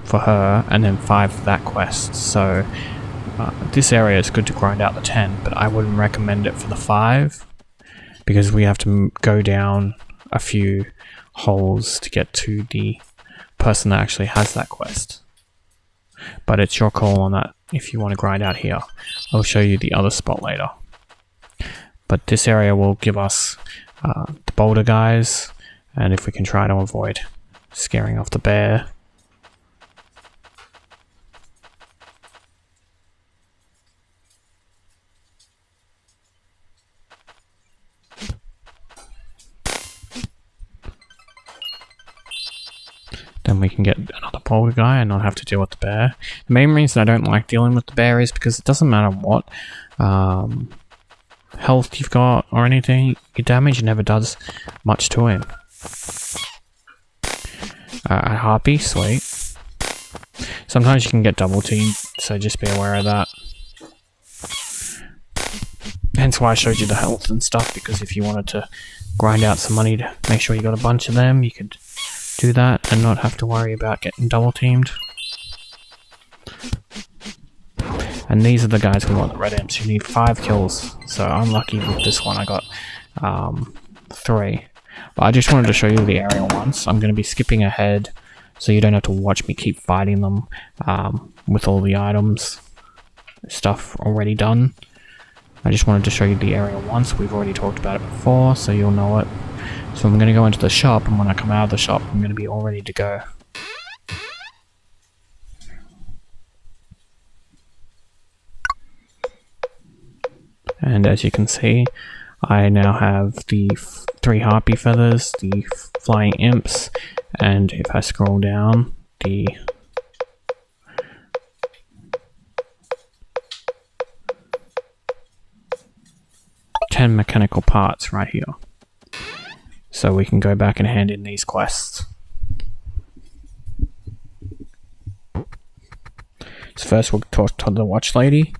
for her, and then 5 for that quest. So this area is good to grind out the 10, but I wouldn't recommend it for the 5 because we have to go down a few holes to get to the person that actually has that quest. But it's your call on that if you want to grind out here. I'll show you the other spot later. But this area will give us the boulder guys, and if we can try to avoid scaring off the bear. Then we can get another boulder guy and not have to deal with the bear. The main reason I don't like dealing with the bear is because it doesn't matter what health you've got or anything, your damage never does much to him. A harpy, sweet. Sometimes you can get double teamed, so just be aware of that. Hence why I showed you the health and stuff, because if you wanted to grind out some money to make sure you got a bunch of them, you could do that and not have to worry about getting double teamed. And these are the guys we want, the red imps. You need 5 kills, so I'm lucky with this one. I got 3. But I just wanted to show you the area once. I'm going to be skipping ahead so you don't have to watch me keep fighting them with all the items stuff already done. I just wanted to show you the area once. We've already talked about it before, so you'll know it. So I'm going to go into the shop, and when I come out of the shop, I'm going to be all ready to go. And as you can see, I now have the 3 harpy feathers, the flying imps, and if I scroll down, the ten mechanical parts right here. So we can go back and hand in these quests. So first we'll talk to the watch lady.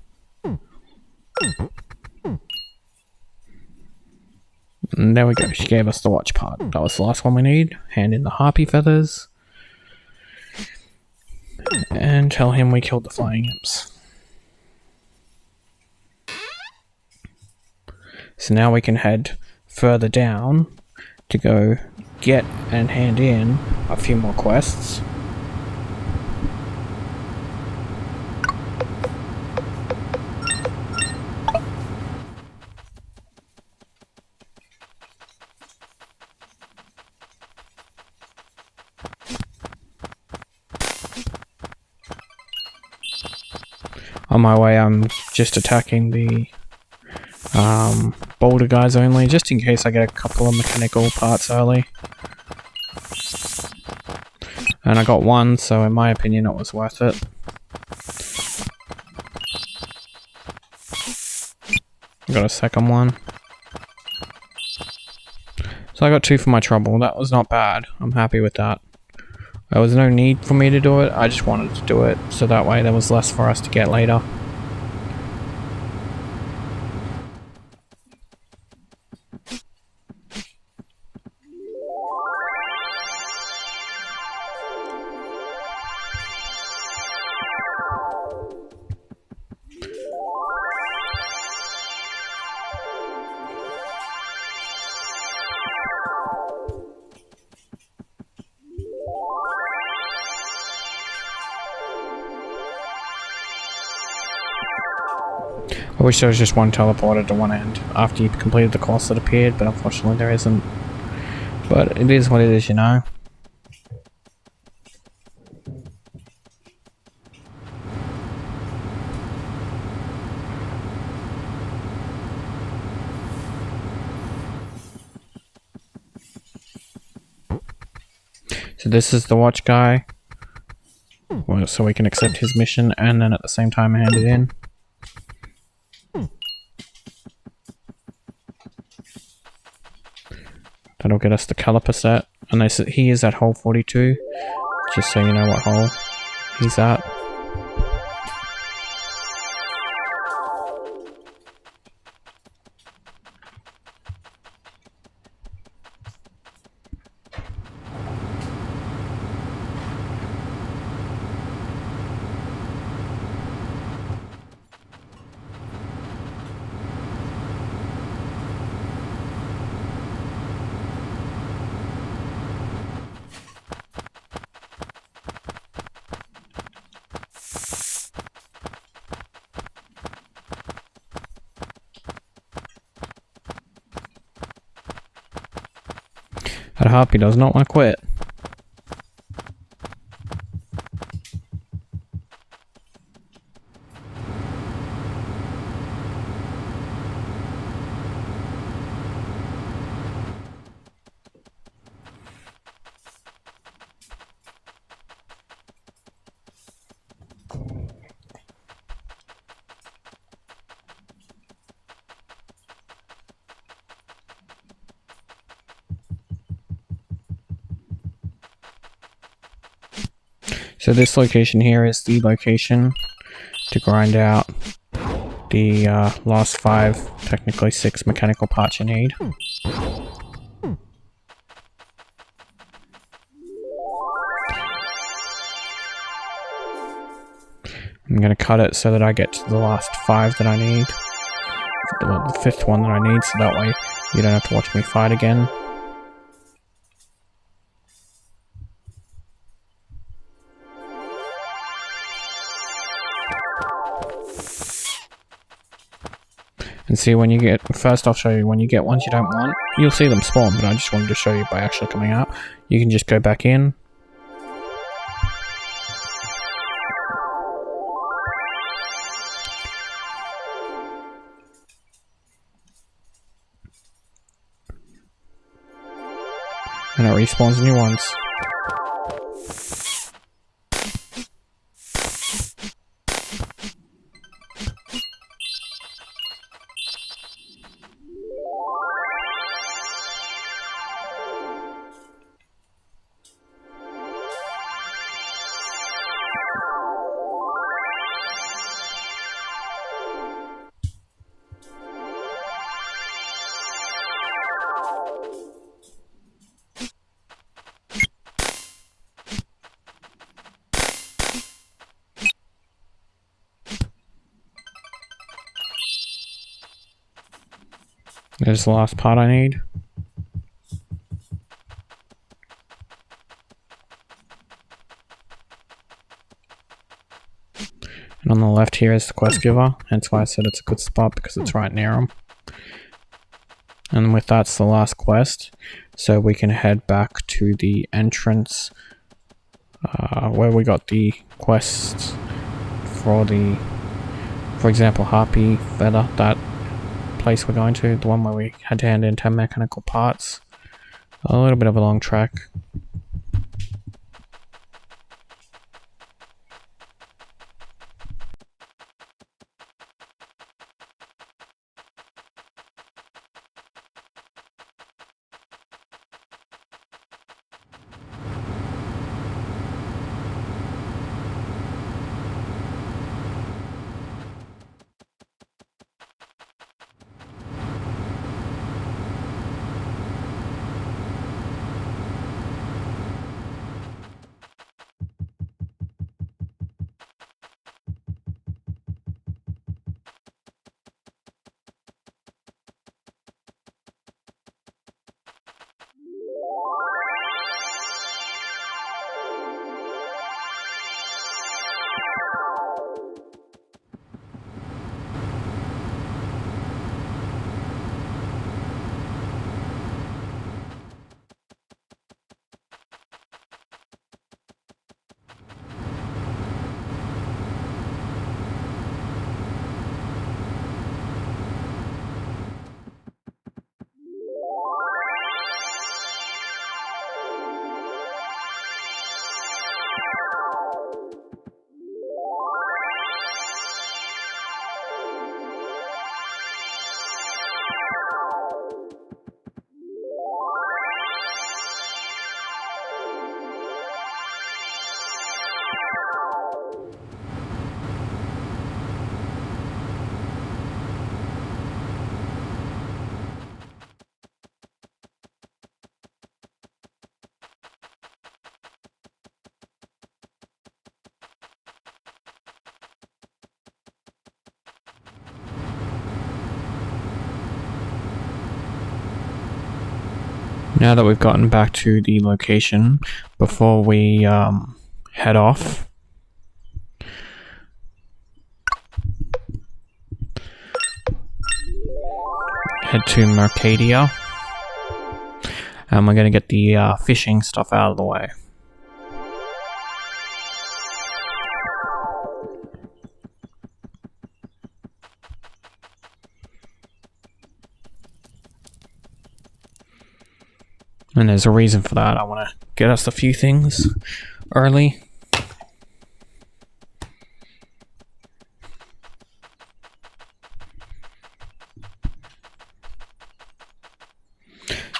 And there we go, she gave us the watch part. That was the last one we need. Hand in the harpy feathers. And tell him we killed the flying imps. So now we can head further down to go get and hand in a few more quests. On my way, I'm just attacking the boulder guys only, just in case I get a couple of mechanical parts early. And I got 1, so in my opinion it was worth it. I got a second one. So I got 2 for my trouble. That was not bad. I'm happy with that. There was no need for me to do it, I just wanted to do it, so that way there was less for us to get later. I wish there was just one teleporter to one end after you've completed the course that appeared, but unfortunately there isn't. But it is what it is, you know. So this is the watch guy. Well, so we can accept his mission and then at the same time hand it in. That'll get us the caliper set. And he is at hole 42, just so you know what hole he's at. That harpy does not want to quit. So this location here is the location to grind out the last 5, technically 6 mechanical parts you need. I'm going to cut it so that I get to the last 5 that I need. The 5th one that I need, so that way you don't have to watch me fight again. And see, when you get, first I'll show you, when you get ones you don't want, you'll see them spawn, but I just wanted to show you by actually coming out. You can just go back in. And it respawns new ones. There's the last part I need. And on the left here is the quest giver, hence why I said it's a good spot, because it's right near him. And with that's the last quest, so we can head back to the entrance where we got the quests for the, for example, Harpy, Feather, that place we're going to, the one where we had to hand in 10 mechanical parts. A little bit of a long track. Now that we've gotten back to the location, before we head off, head to Mercadia, and we're going to get the fishing stuff out of the way. And there's a reason for that. I want to get us a few things early.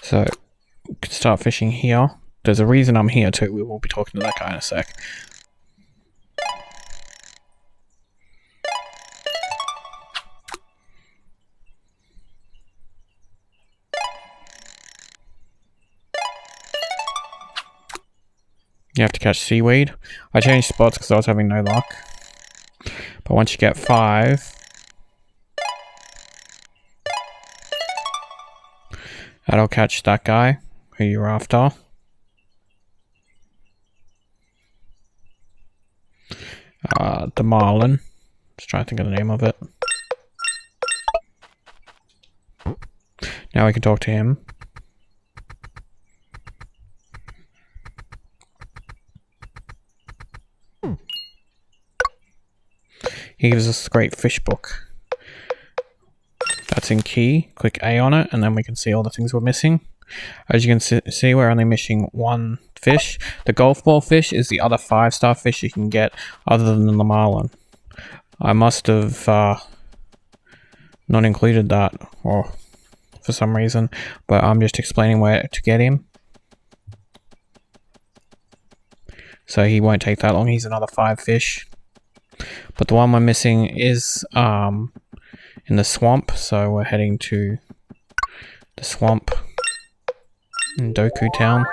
So, we can start fishing here. There's a reason I'm here too. We will be talking to that guy in a sec. You have to catch seaweed. I changed spots because I was having no luck. But once you get 5, that'll catch that guy who you're after. The marlin. Just trying to think of the name of it. Now we can talk to him. He gives us a great fish book. That's in key. Click A on it, and then we can see all the things we're missing. As you can see, we're only missing 1 fish. The golf ball fish is the other 5-star fish you can get other than the marlin. I must have not included that, or for some reason, but I'm just explaining where to get him. So he won't take that long. He's another 5 fish. But the one we're missing is in the swamp, so we're heading to the swamp in Doku Town.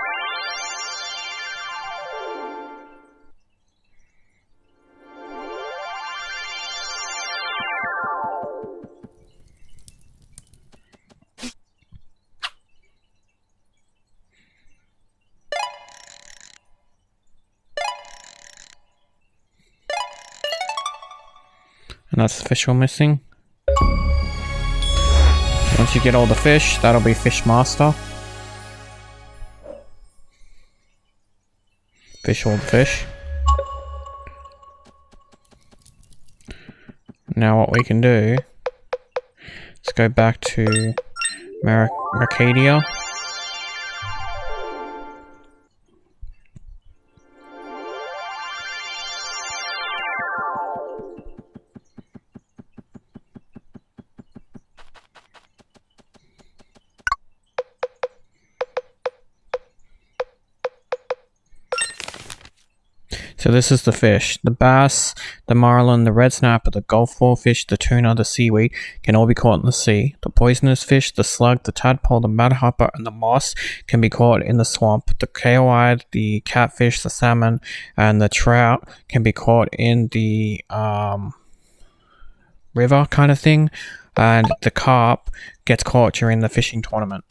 And that's the fish we're missing. Once you get all the fish, that'll be Fish Master. Fish all the fish. Now what we can do is go back to Mercadia. So this is the fish. The bass, the marlin, the red snapper, the gulf ball fish, the tuna, the seaweed can all be caught in the sea. The poisonous fish, the slug, the tadpole, the madhopper, and the moss can be caught in the swamp. The kale-eyed, the catfish, the salmon, and the trout can be caught in the river kind of thing. And the carp gets caught during the fishing tournament.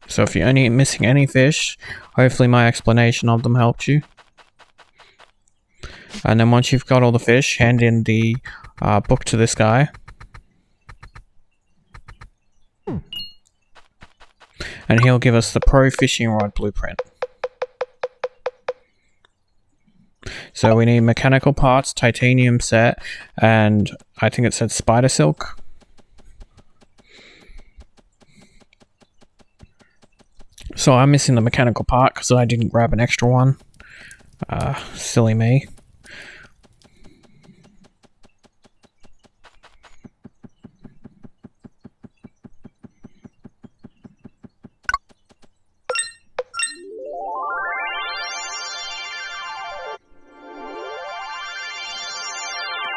So if you're only missing any fish, hopefully my explanation of them helped you. And then once you've got all the fish, hand in the book to this guy. And he'll give us the Pro Fishing Rod Blueprint. So we need mechanical parts, titanium set, and I think it said spider silk. So I'm missing the mechanical part because I didn't grab an extra one. Silly me.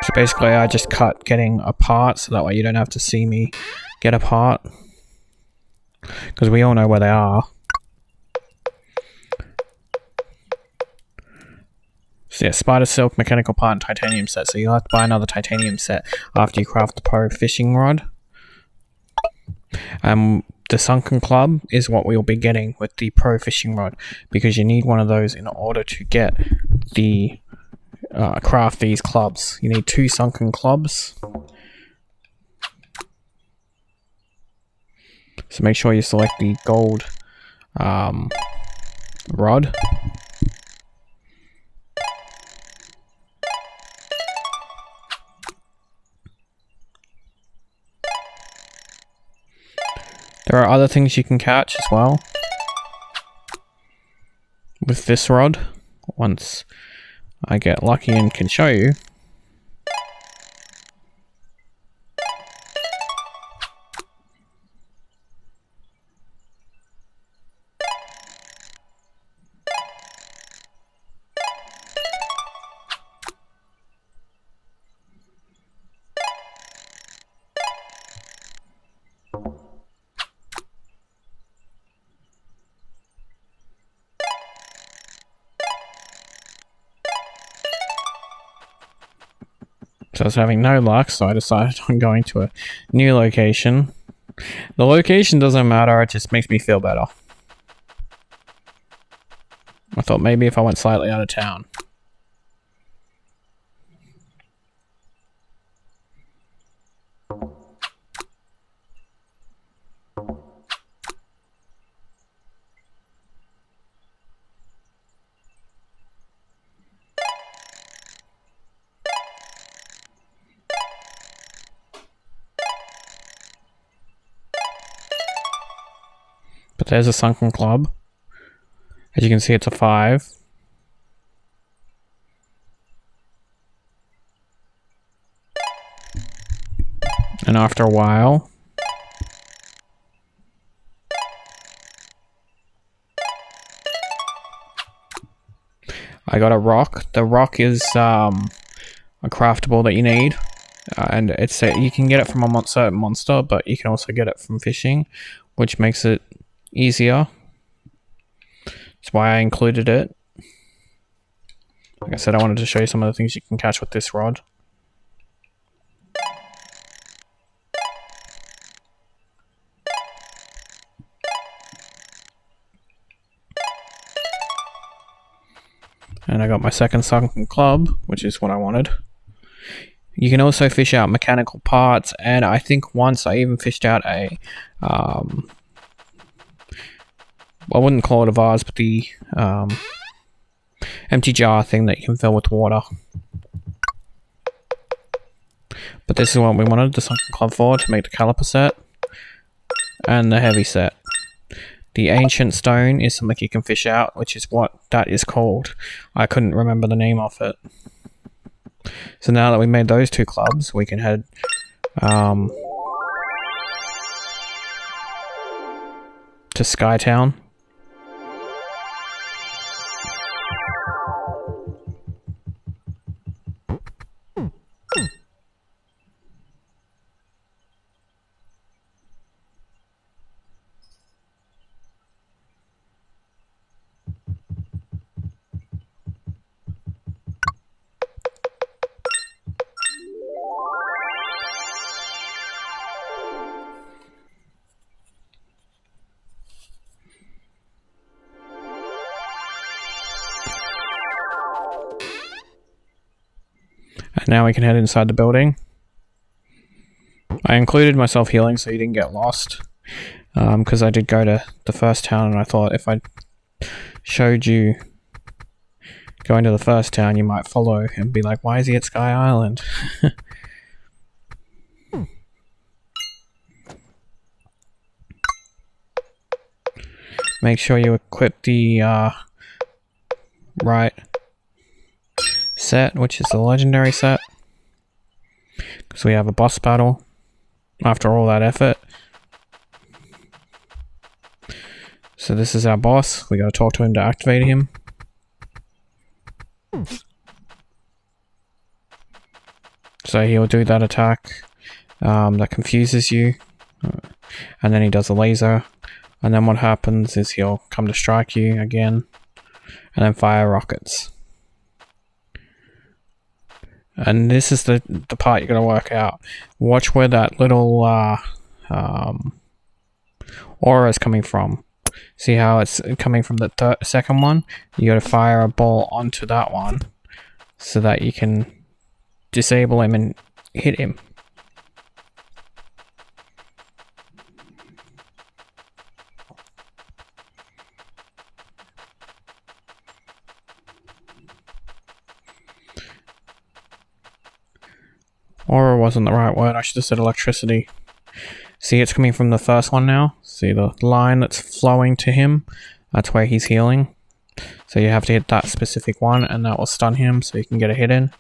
So basically I just cut getting a part so that way you don't have to see me get a part. Because we all know where they are. So yeah, spider silk, mechanical part, and titanium set. So you'll have to buy another titanium set after you craft the pro fishing rod. The sunken club is what we'll be getting with the pro fishing rod, because you need one of those in order to get the craft these clubs. You need 2 sunken clubs. So make sure you select the gold rod. There are other things you can catch as well with this rod, once I get lucky and can show you. So I was having no luck, so I decided on going to a new location. The location doesn't matter, it just makes me feel better. I thought maybe if I went slightly out of town. But there's a sunken club. As you can see, it's a 5. And after a while, I got a rock. The rock is a craftable that you need. And it's you can get it from a certain monster, but you can also get it from fishing, which makes it easier. That's why I included it. Like I said, I wanted to show you some of the things you can catch with this rod. And I got my second sunken club, which is what I wanted. You can also fish out mechanical parts, and I think once I even fished out a I wouldn't call it a vase, but the empty jar thing that you can fill with water. But this is what we wanted, the sunken club for, to make the caliper set and the heavy set. The ancient stone is something you can fish out, which is what that is called. I couldn't remember the name of it. So now that we made those 2 clubs, we can head to Skytown. And now we can head inside the building. I included myself healing so you didn't get lost, because I did go to the first town, and I thought if I showed you going to the first town, you might follow and be like, why is he at Sky Island? Make sure you equip the right set, which is the legendary set, because we have a boss battle after all that effort. So this is our boss. We got to talk to him to activate him. So he'll do that attack that confuses you, and then he does a laser, and then what happens is he'll come to strike you again and then fire rockets. And this is the part you gotta work out. Watch where that little aura is coming from. See how it's coming from the second one? You gotta fire a ball onto that one so that you can disable him and hit him. Aura wasn't the right word, I should have said electricity. See, it's coming from the first one now. See the line that's flowing to him? That's where he's healing. So you have to hit that specific one and that will stun him so you can get a hit in.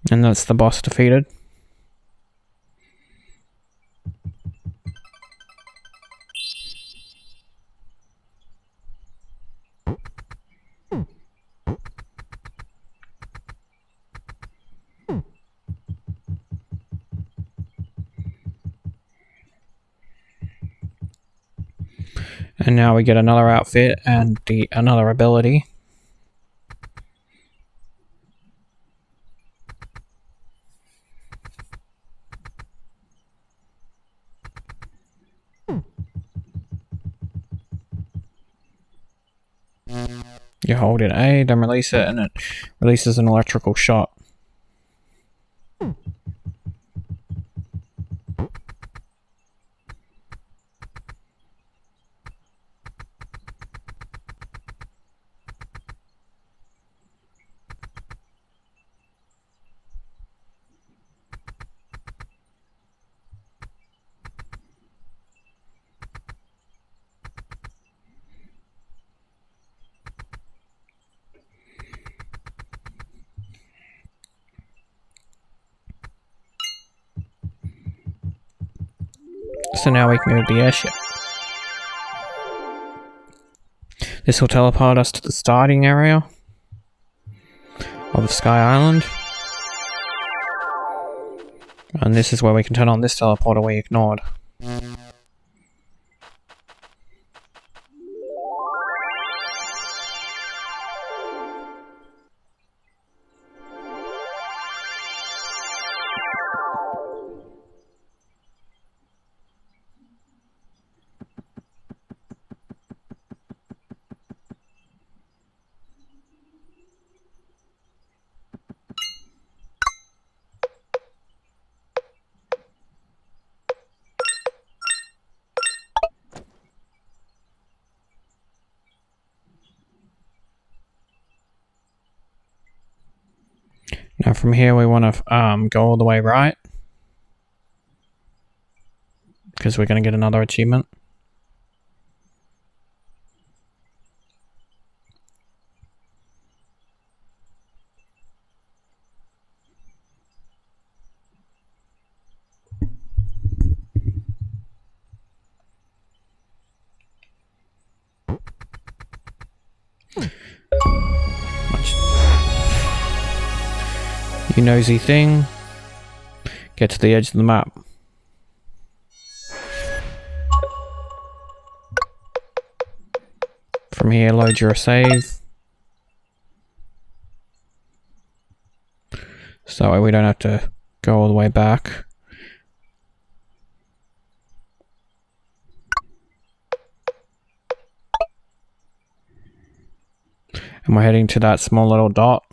And that's the boss defeated. And now we get another outfit and another ability. You hold it A, then release it, and it releases an electrical shot. So now we can go to the airship. This will teleport us to the starting area of Sky Island. And this is where we can turn on this teleporter we ignored. Now from here we want to go all the way right, because we're going to get another achievement. You nosy thing. Get to the edge of the map. From here, load your save. So that way we don't have to go all the way back. And we're heading to that small little dot.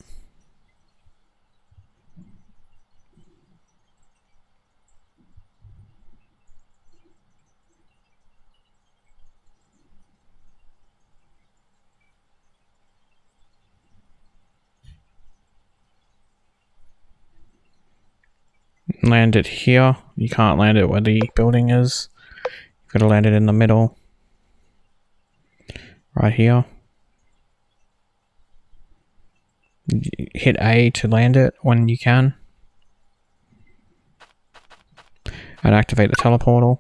Land it here. You can't land it where the building is. You've got to land it in the middle. Right here. Hit A to land it when you can. and activate the teleportal.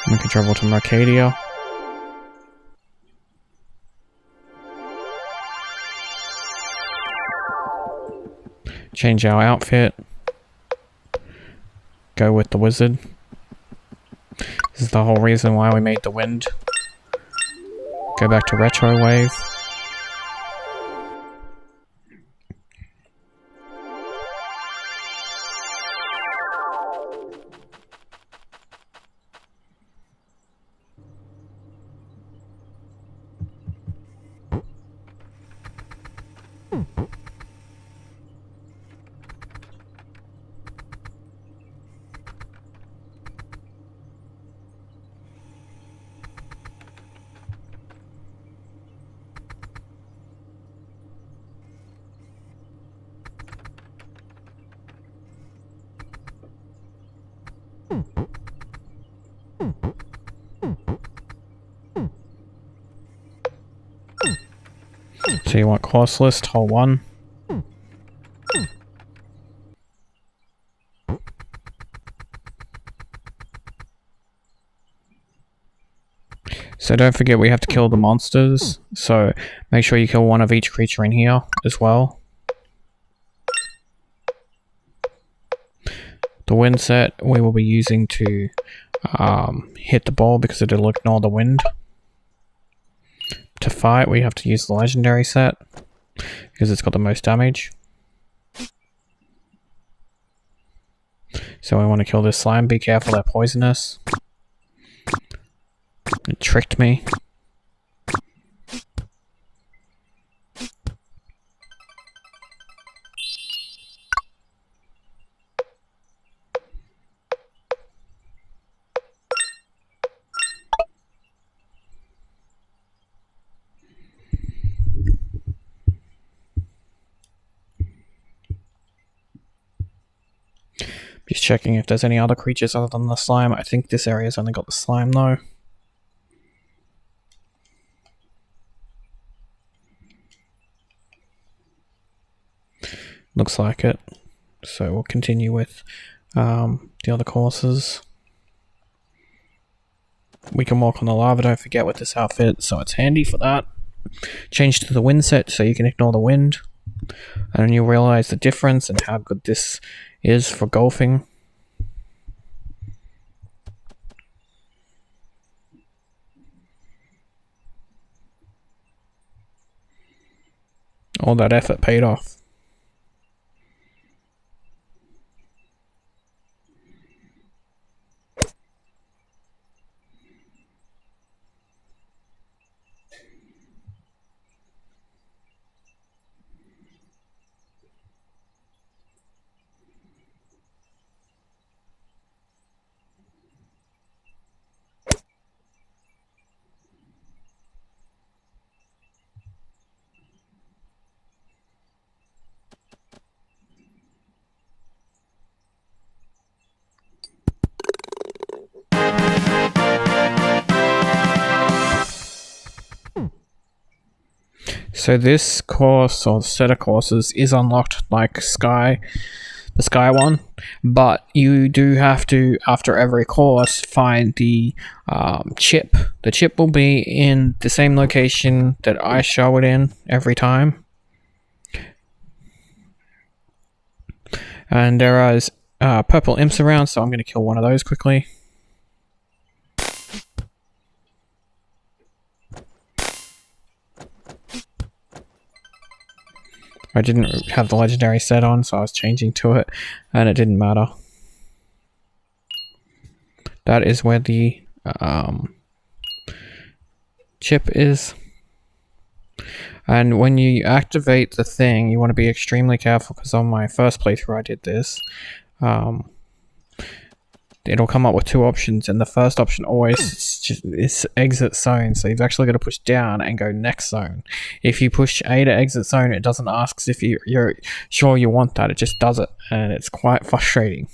We can travel to Mercadia. Change our outfit. Go with the wizard. This is the whole reason why we made the wind. Go back to Retro Wave. So you want course list, hole 1. So don't forget we have to kill the monsters, so make sure you kill one of each creature in here as well. The wind set we will be using to hit the ball because it'll ignore the wind. To fight we have to use the legendary set because it's got the most damage. So I want to kill this slime. Be careful, they're poisonous. It tricked me. Just checking if there's any other creatures other than the slime. I think this area's only got the slime though. Looks like it. So we'll continue with the other courses. We can walk on the lava, don't forget, with this outfit, so it's handy for that. Change to the wind set so you can ignore the wind. And then you'll realize the difference and how good this is for golfing. All that effort paid off. So this course, or set of courses, is unlocked like the Sky one, but you do have to, after every course, find the chip. The chip will be in the same location that I show it in every time. And there is purple imps around, so I'm going to kill one of those quickly. I didn't have the legendary set on, so I was changing to it, and it didn't matter. That is where the chip is. And when you activate the thing, you want to be extremely careful, because on my first playthrough I did this. It'll come up with two options, and the first option always is exit zone, so you've actually got to push down and go next zone. If you push A to exit zone, it doesn't ask if you're sure you want that, it just does it, and it's quite frustrating.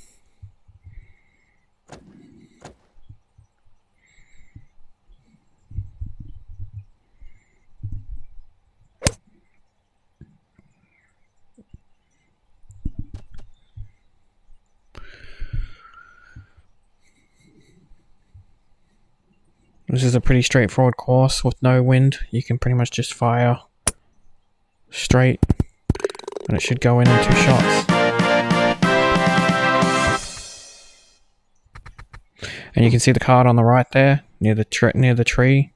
This is a pretty straightforward course with no wind. You can pretty much just fire straight and it should go in 2 shots. And you can see the card on the right there, near the tree.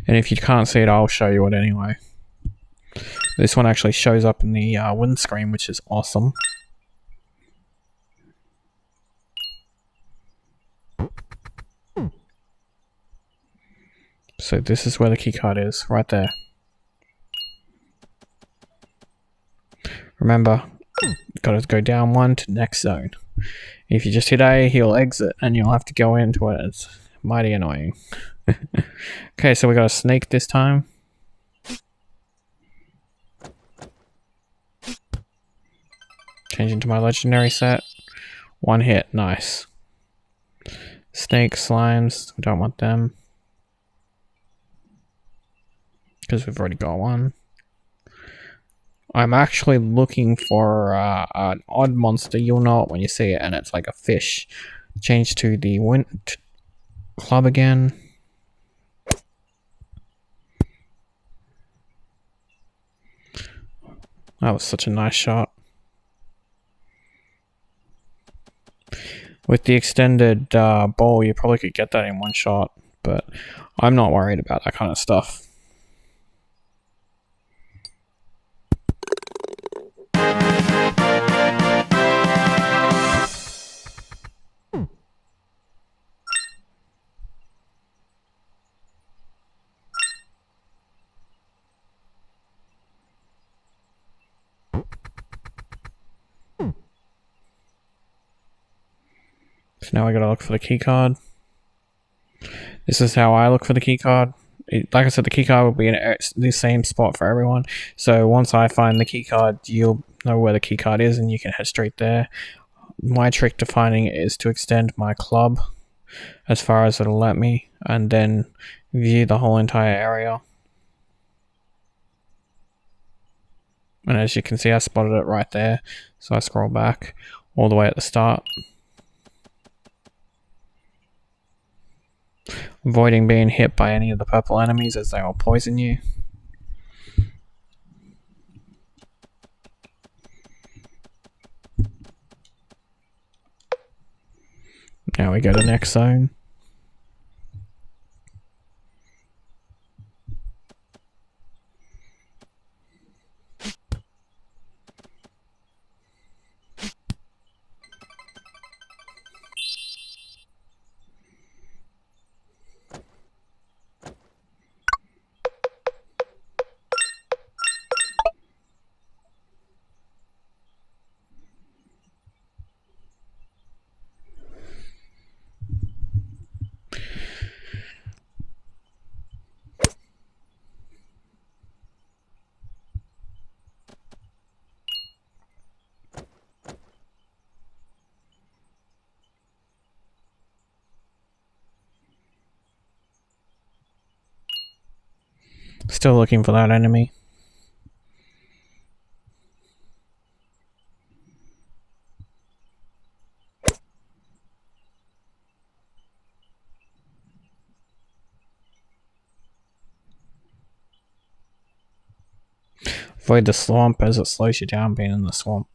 And if you can't see it, I'll show you it anyway. This one actually shows up in the windscreen, which is awesome. So this is where the keycard is, right there. Remember, gotta go down 1 to next zone. If you just hit A, he'll exit and you'll have to go into it. It's mighty annoying. Okay, so we got a snake this time. Change into my legendary set. 1 hit, nice. Snake, slimes, we don't want them. Because we've already got one. I'm actually looking for an odd monster. You'll know it when you see it, and it's like a fish. Change to the wind club again. That was such a nice shot. With the extended bow, you probably could get that in 1 shot, but I'm not worried about that kind of stuff. So now I gotta look for the keycard. This is how I look for the keycard. Like I said, the keycard will be in the same spot for everyone. So once I find the keycard, you'll know where the keycard is and you can head straight there. My trick to finding it is to extend my club as far as it'll let me and then view the whole entire area. And as you can see, I spotted it right there. So I scroll back all the way at the start. Avoiding being hit by any of the purple enemies as they will poison you. Now we go to next zone. Still looking for that enemy. Avoid the swamp as it slows you down being in the swamp.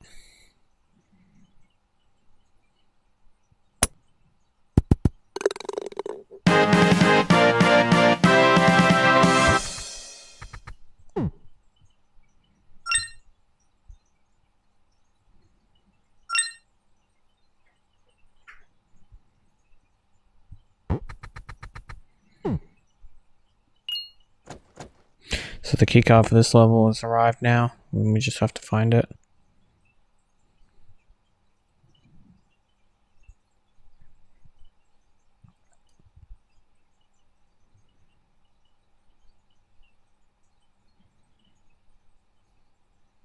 So the keycard for this level has arrived now, and we just have to find it.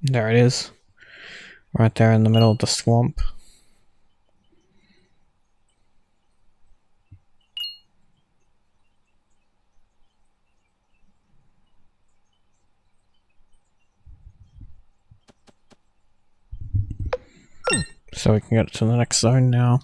There it is, right there in the middle of the swamp. So we can get to the next zone now.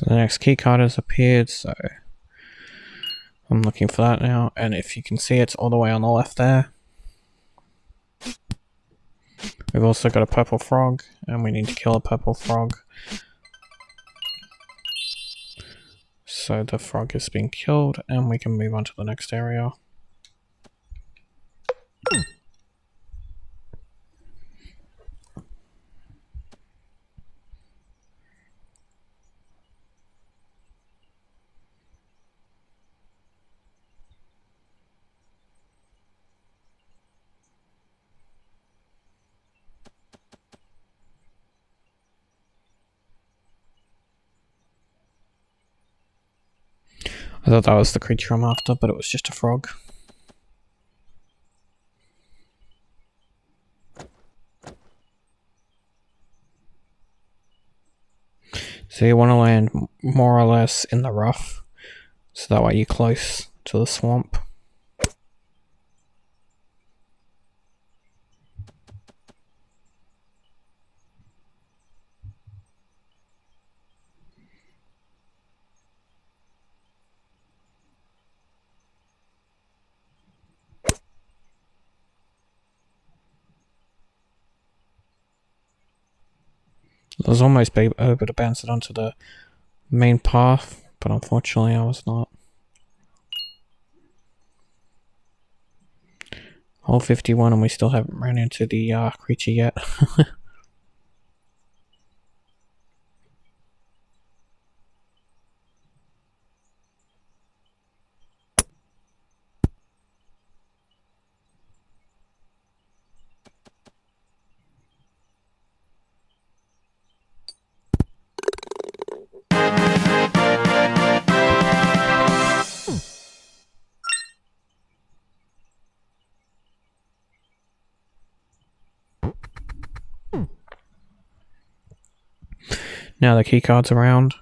The next keycard has appeared, so I'm looking for that now, and if you can see, it's all the way on the left there. We've also got a purple frog, and we need to kill a purple frog. So the frog has been killed, and we can move on to the next area. I thought that was the creature I'm after, but it was just a frog. So you want to land more or less in the rough, so that way you're close to the swamp. I was almost able to bounce it onto the main path, but unfortunately I was not. Hole 51, and we still haven't ran into the creature yet. Now the keycard's around.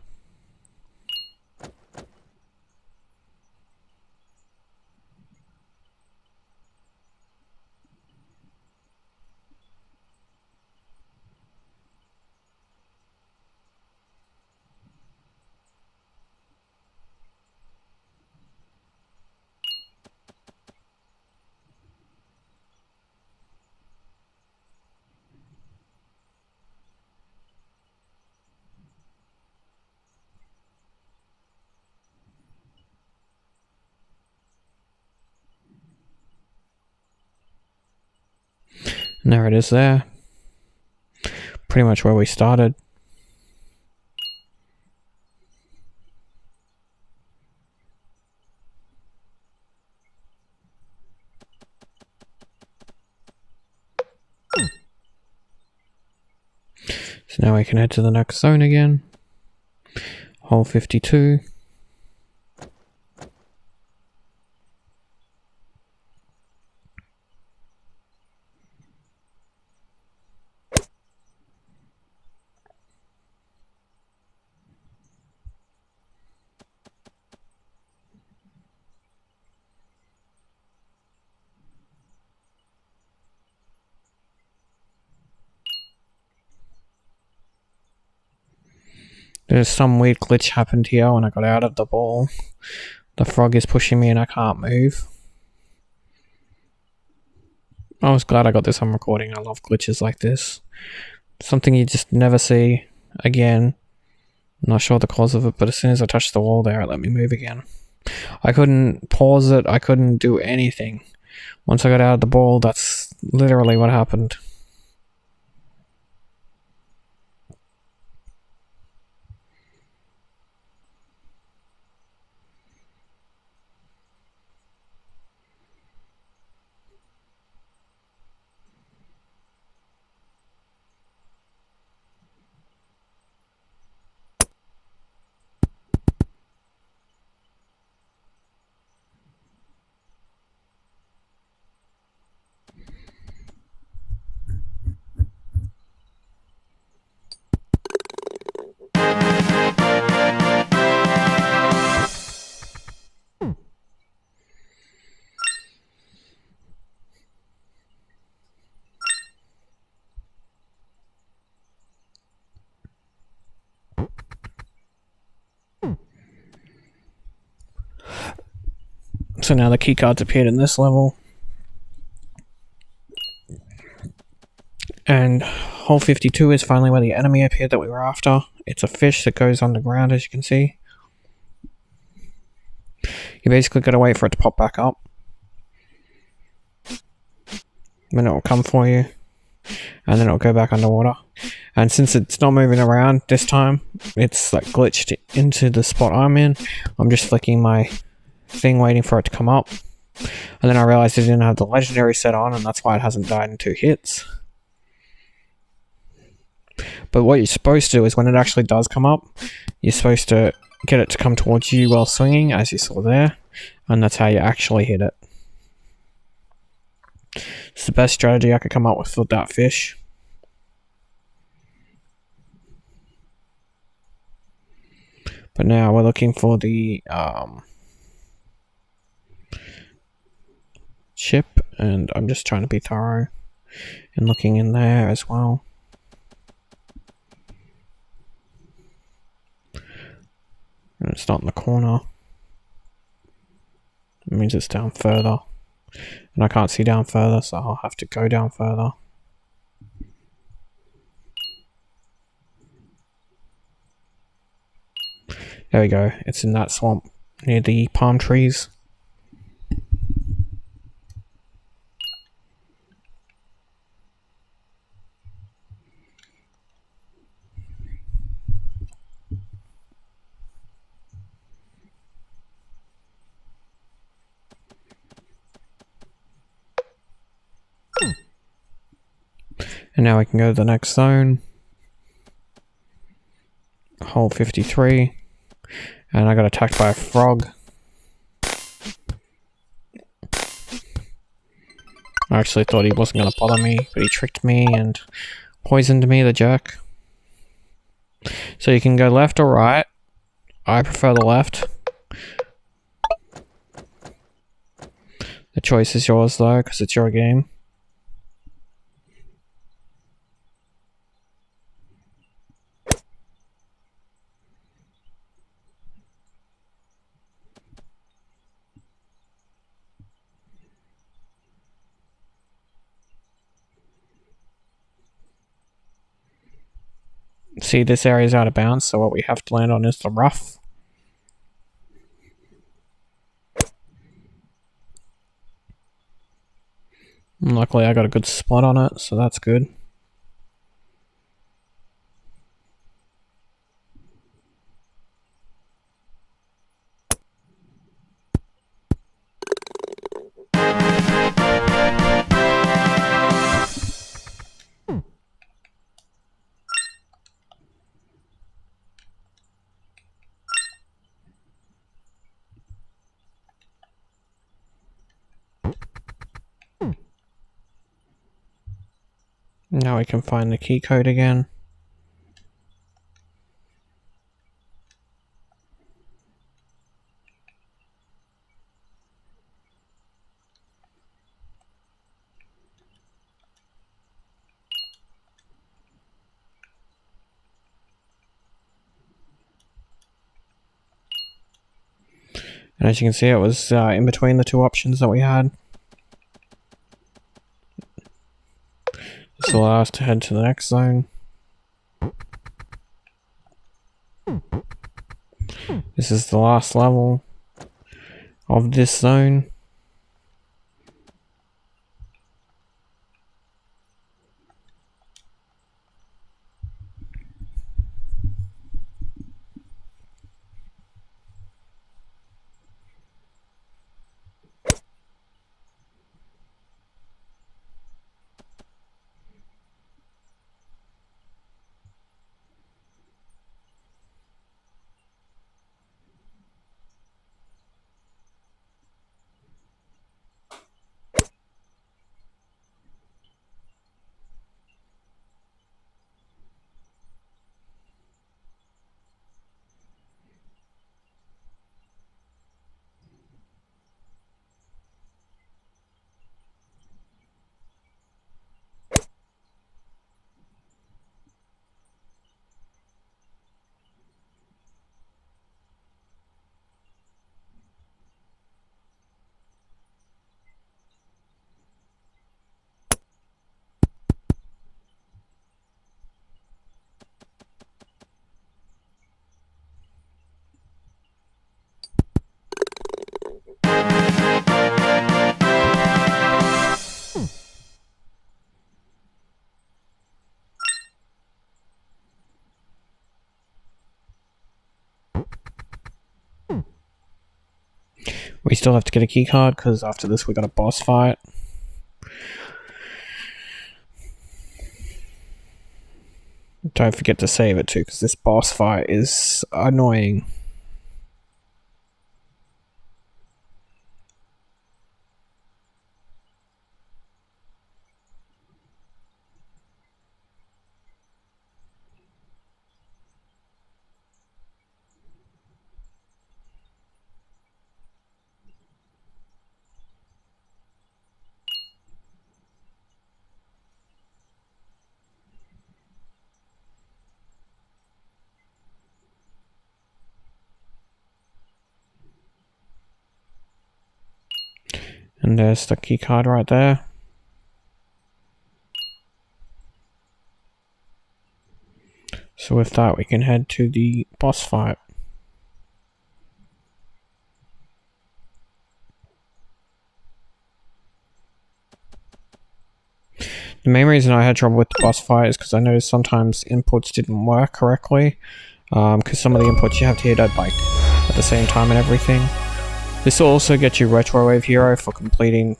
And there it is there. Pretty much where we started. So now we can head to the next zone again. Hole 52. There's some weird glitch happened here when I got out of the ball. The frog is pushing me and I can't move. I was glad I got this on recording. I love glitches like this. Something you just never see again. I'm not sure the cause of it, but as soon as I touched the wall there, it let me move again. I couldn't pause it. I couldn't do anything. Once I got out of the ball, that's literally what happened. So now the keycards appeared in this level. And hole 52 is finally where the enemy appeared that we were after. It's a fish that goes underground, as you can see. You basically gotta wait for it to pop back up. Then it will come for you. And then it'll go back underwater. And since it's not moving around this time, it's like glitched into the spot I'm in. I'm just flicking my thing waiting for it to come up. And then I realized it didn't have the legendary set on, and that's why it hasn't died in 2 hits. But what you're supposed to do is when it actually does come up, you're supposed to get it to come towards you while swinging, as you saw there, and that's how you actually hit it. It's the best strategy I could come up with for that fish. But now we're looking for the ship, and I'm just trying to be thorough and looking in there as well. And it's not in the corner. It means it's down further. And I can't see down further, so I'll have to go down further. There we go. It's in that swamp near the palm trees. And now we can go to the next zone. Hole 53. And I got attacked by a frog. I actually thought he wasn't going to bother me, but he tricked me and poisoned me, the jerk. So you can go left or right. I prefer the left. The choice is yours though, because it's your game. See, this area is out of bounds, so what we have to land on is the rough. And luckily I got a good spot on it, so that's good. Now we can find the key code again. And as you can see, it was in between the 2 options that we had. This will allow us to head to the next zone. This is the last level of this zone. We still have to get a key card because after this we got a boss fight. Don't forget to save it too, because this boss fight is annoying. And there's the key card right there. So with that, we can head to the boss fight. The main reason I had trouble with the boss fight is because I noticed sometimes inputs didn't work correctly. Because some of the inputs you have to hit at like at the same time and everything. This will also get you Retrowave Hero for completing,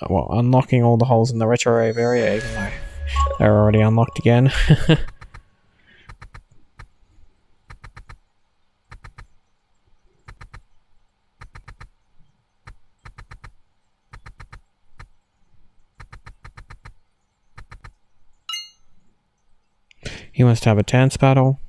well, unlocking all the holes in the Retrowave area, even though they're already unlocked again. He wants to have a dance battle.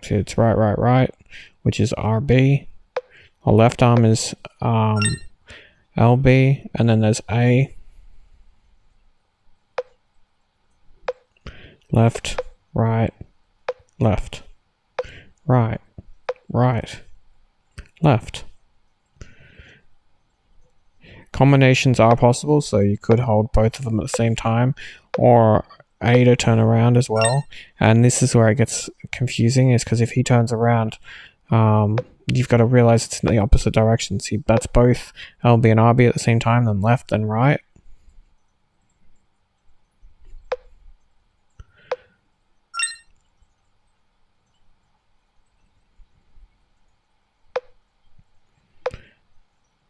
So it's right, which is RB. Our left arm is LB, and then there's A. Left, right, left, right, right, left. Combinations are possible, so you could hold both of them at the same time, or A to turn around as well. And this is where it gets confusing, is because if he turns around, you've got to realize it's in the opposite direction. See, that's both LB and RB at the same time, then left, then right.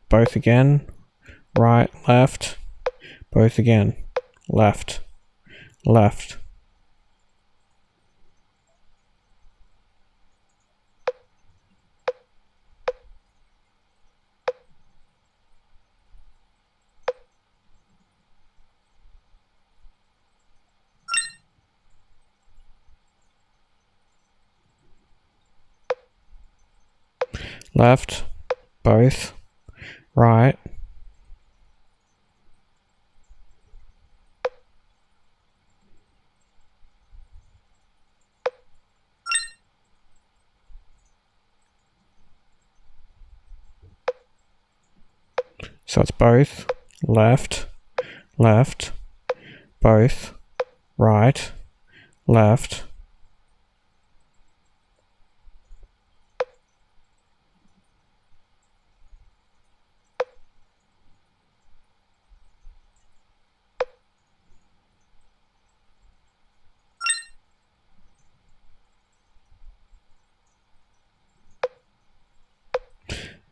Both again, right, left, both again, left, left. Left, both, right. So it's both, left, left, both, right, left.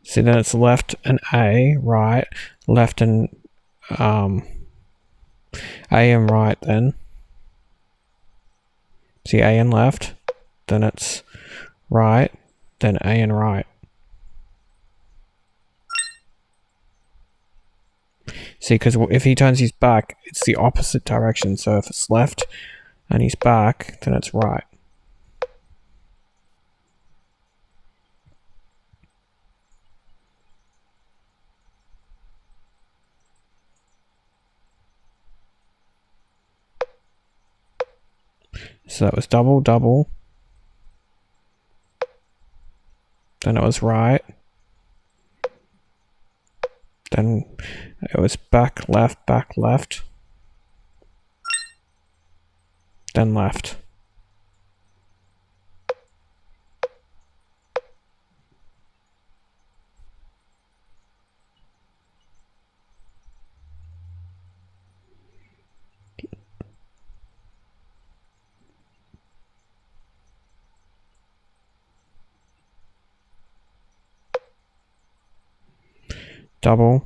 See, then it's left and A, right, left and A and right then. See, A and left, then it's right, then A and right. See, because if he turns his back, it's the opposite direction. So if it's left and he's back, then it's right. So that was double, double. Then it was right. Then it was back, left. Then left. double,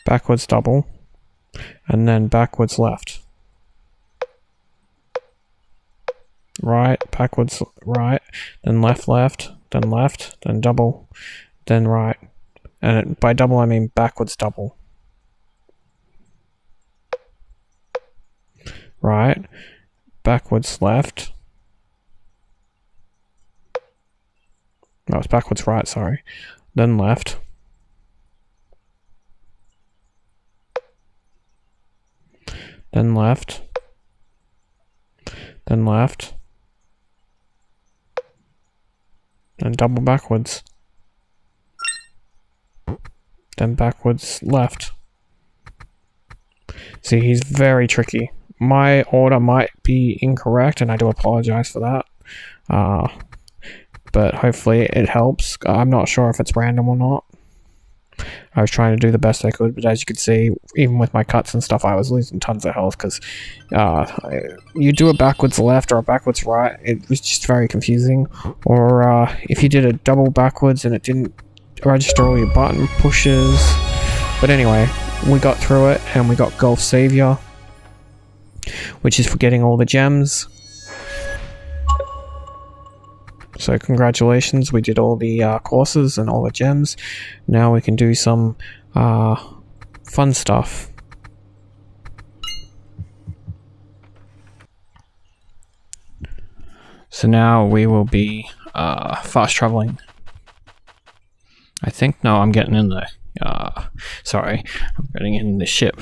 backwards double, and then backwards left. Right, backwards right, then left, then double, then right. And by double I mean backwards double. Right, backwards left. No, it's backwards right, sorry. Then left. Then left. Then left. Then double backwards. Then backwards left. See, he's very tricky. My order might be incorrect, and I do apologize for that. But hopefully it helps. I'm not sure if it's random or not. I was trying to do the best I could, but as you can see, even with my cuts and stuff, I was losing tons of health because you do a backwards left or a backwards right, it was just very confusing. Or if you did a double backwards and it didn't register all your button pushes. But anyway, we got through it and we got Golf Savior, which is for getting all the gems. So congratulations, we did all the courses and all the gems. Now we can do some fun stuff. So now we will be fast traveling. I think, no, I'm getting in the, sorry, I'm getting in the ship.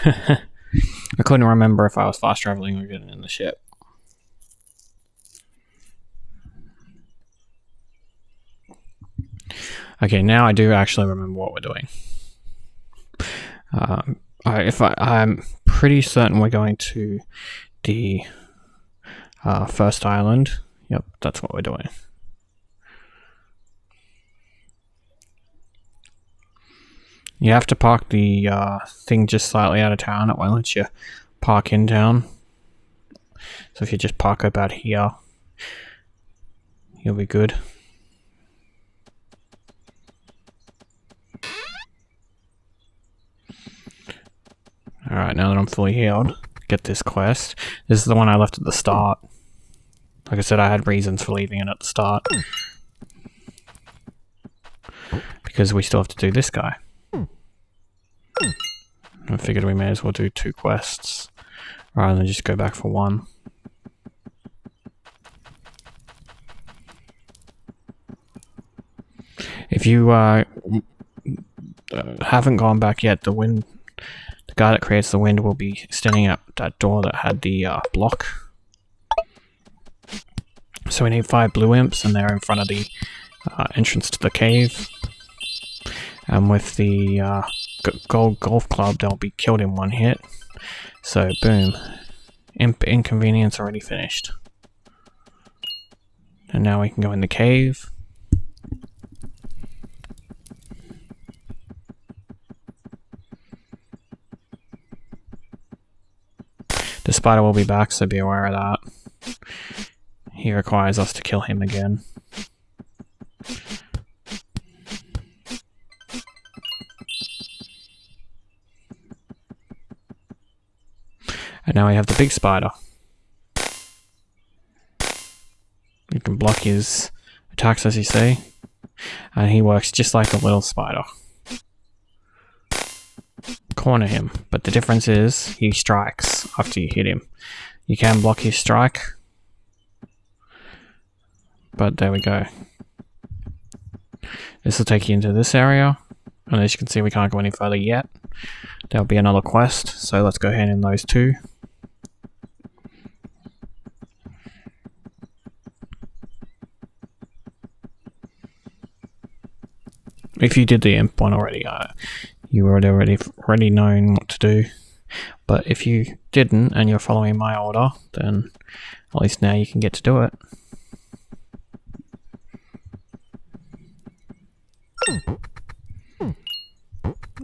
I couldn't remember if I was fast traveling or getting in the ship. Okay, now I do actually remember what we're doing. I'm pretty certain we're going to the first island. Yep, that's what we're doing. You have to park the thing just slightly out of town. It won't let you park in town. So if you just park about here, you'll be good. Alright, now that I'm fully healed, get this quest. This is the one I left at the start. Like I said, I had reasons for leaving it at the start. Because we still have to do this guy. I figured we may as well do 2 quests rather than just go back for 1. If you haven't gone back yet, the guy that creates the wind will be standing at that door that had the block. So we need 5 blue imps, and they're in front of the entrance to the cave. And with the gold golf club, they'll be killed in 1 hit. So boom, imp inconvenience already finished. And now we can go in the cave. The spider will be back, so be aware of that. He requires us to kill him again. And now we have the big spider. You can block his attacks, as you see. And he works just like the little spider. Corner him, but the difference is he strikes after you hit him. You can block his strike, but there we go. This will take you into this area, and as you can see, we can't go any further yet. There'll be another quest, so let's go ahead in those 2. If you did the imp one already, you would already known what to do. But if you didn't and you're following my order, then at least now you can get to do it.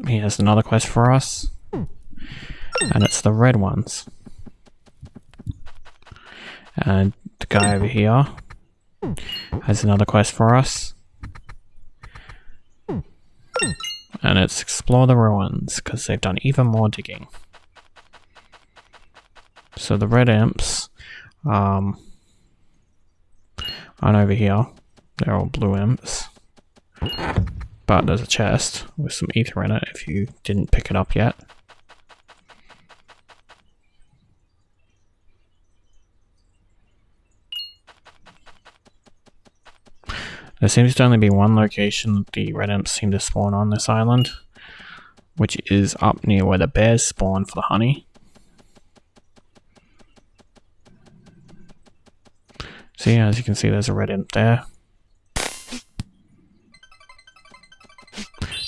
Here's another quest for us, and it's the red ones. And the guy over here has another quest for us, And it's explore the ruins, because they've done even more digging. So the red imps aren't over here. They're all blue imps. But there's a chest with some ether in it if you didn't pick it up yet. There seems to only be one location that the red imps seem to spawn on this island, which is up near where the bears spawn for the honey. So yeah, as you can see, there's a red imp there.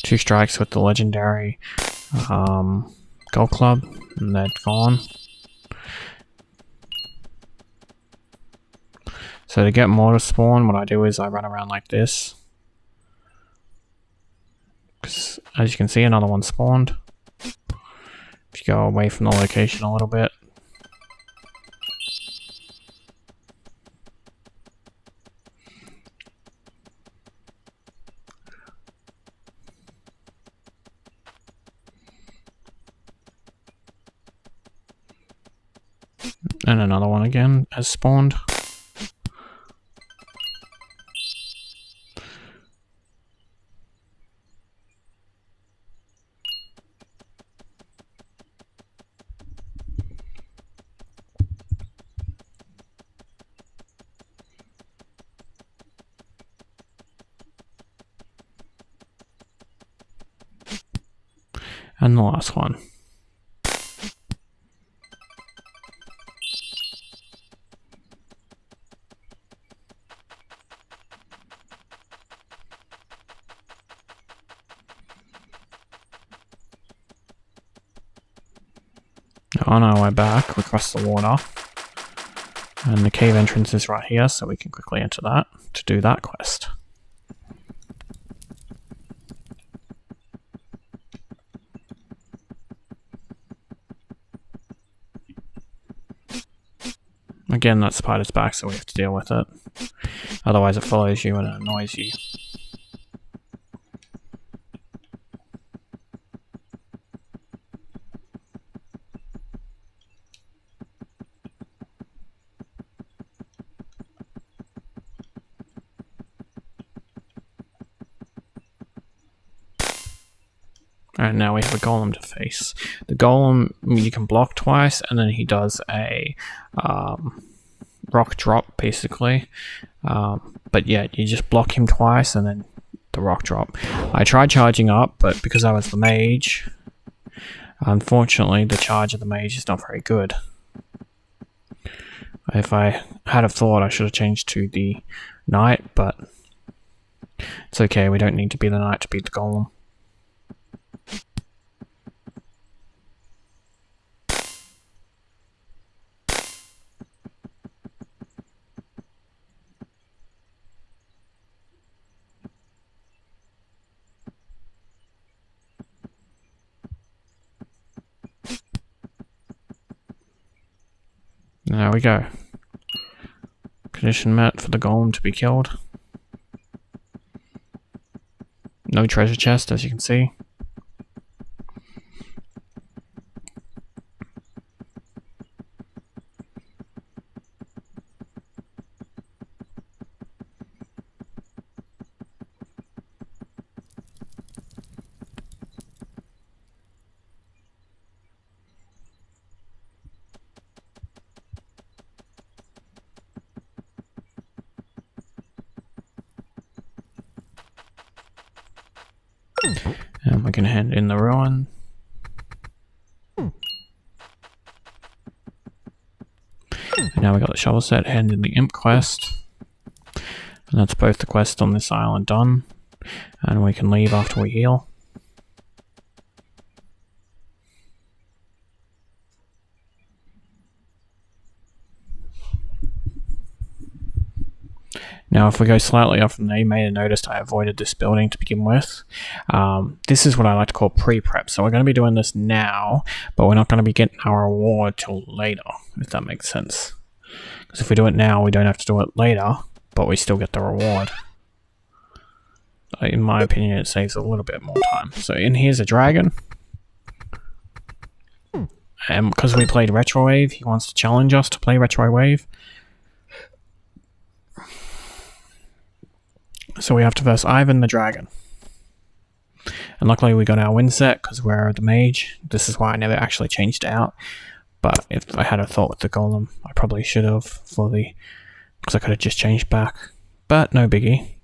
2 strikes with the legendary golf club, and they're gone. So to get more to spawn, what I do is I run around like this. Because as you can see, another one spawned. If you go away from the location a little bit. And another one again has spawned. And the last one. Now on our way back, we cross the water. And the cave entrance is right here, so we can quickly enter that to do that quest. Again, that spider's back, so we have to deal with it. Otherwise it follows you and it annoys you. And now we have a golem to face. The golem, you can block twice, and then he does a rock drop, basically. But yeah, you just block him twice, and then the rock drop. I tried charging up, but because I was the mage, unfortunately, the charge of the mage is not very good. If I had have thought, I should have changed to the knight, but it's okay, we don't need to be the knight to beat the golem. There we go. Condition met for the golem to be killed. No treasure chest, as you can see. And we can hand in the ruin. And now we got the shovel set, hand in the imp quest. And that's both the quests on this island done. And we can leave after we heal. Now if we go slightly off from there, you may have noticed I avoided this building to begin with. This is what I like to call pre-prep. So we're going to be doing this now, but we're not going to be getting our reward till later, if that makes sense. Because if we do it now, we don't have to do it later, but we still get the reward. but in my opinion it saves a little bit more time. So in here's a dragon. And because we played Retro Wave, he wants to challenge us to play Retro Wave. So we have to verse Ivan the dragon. And luckily we got our win set because we're the mage. This is why I never actually changed it out. But if I had a thought with the golem, I probably should have because I could have just changed back. But no biggie.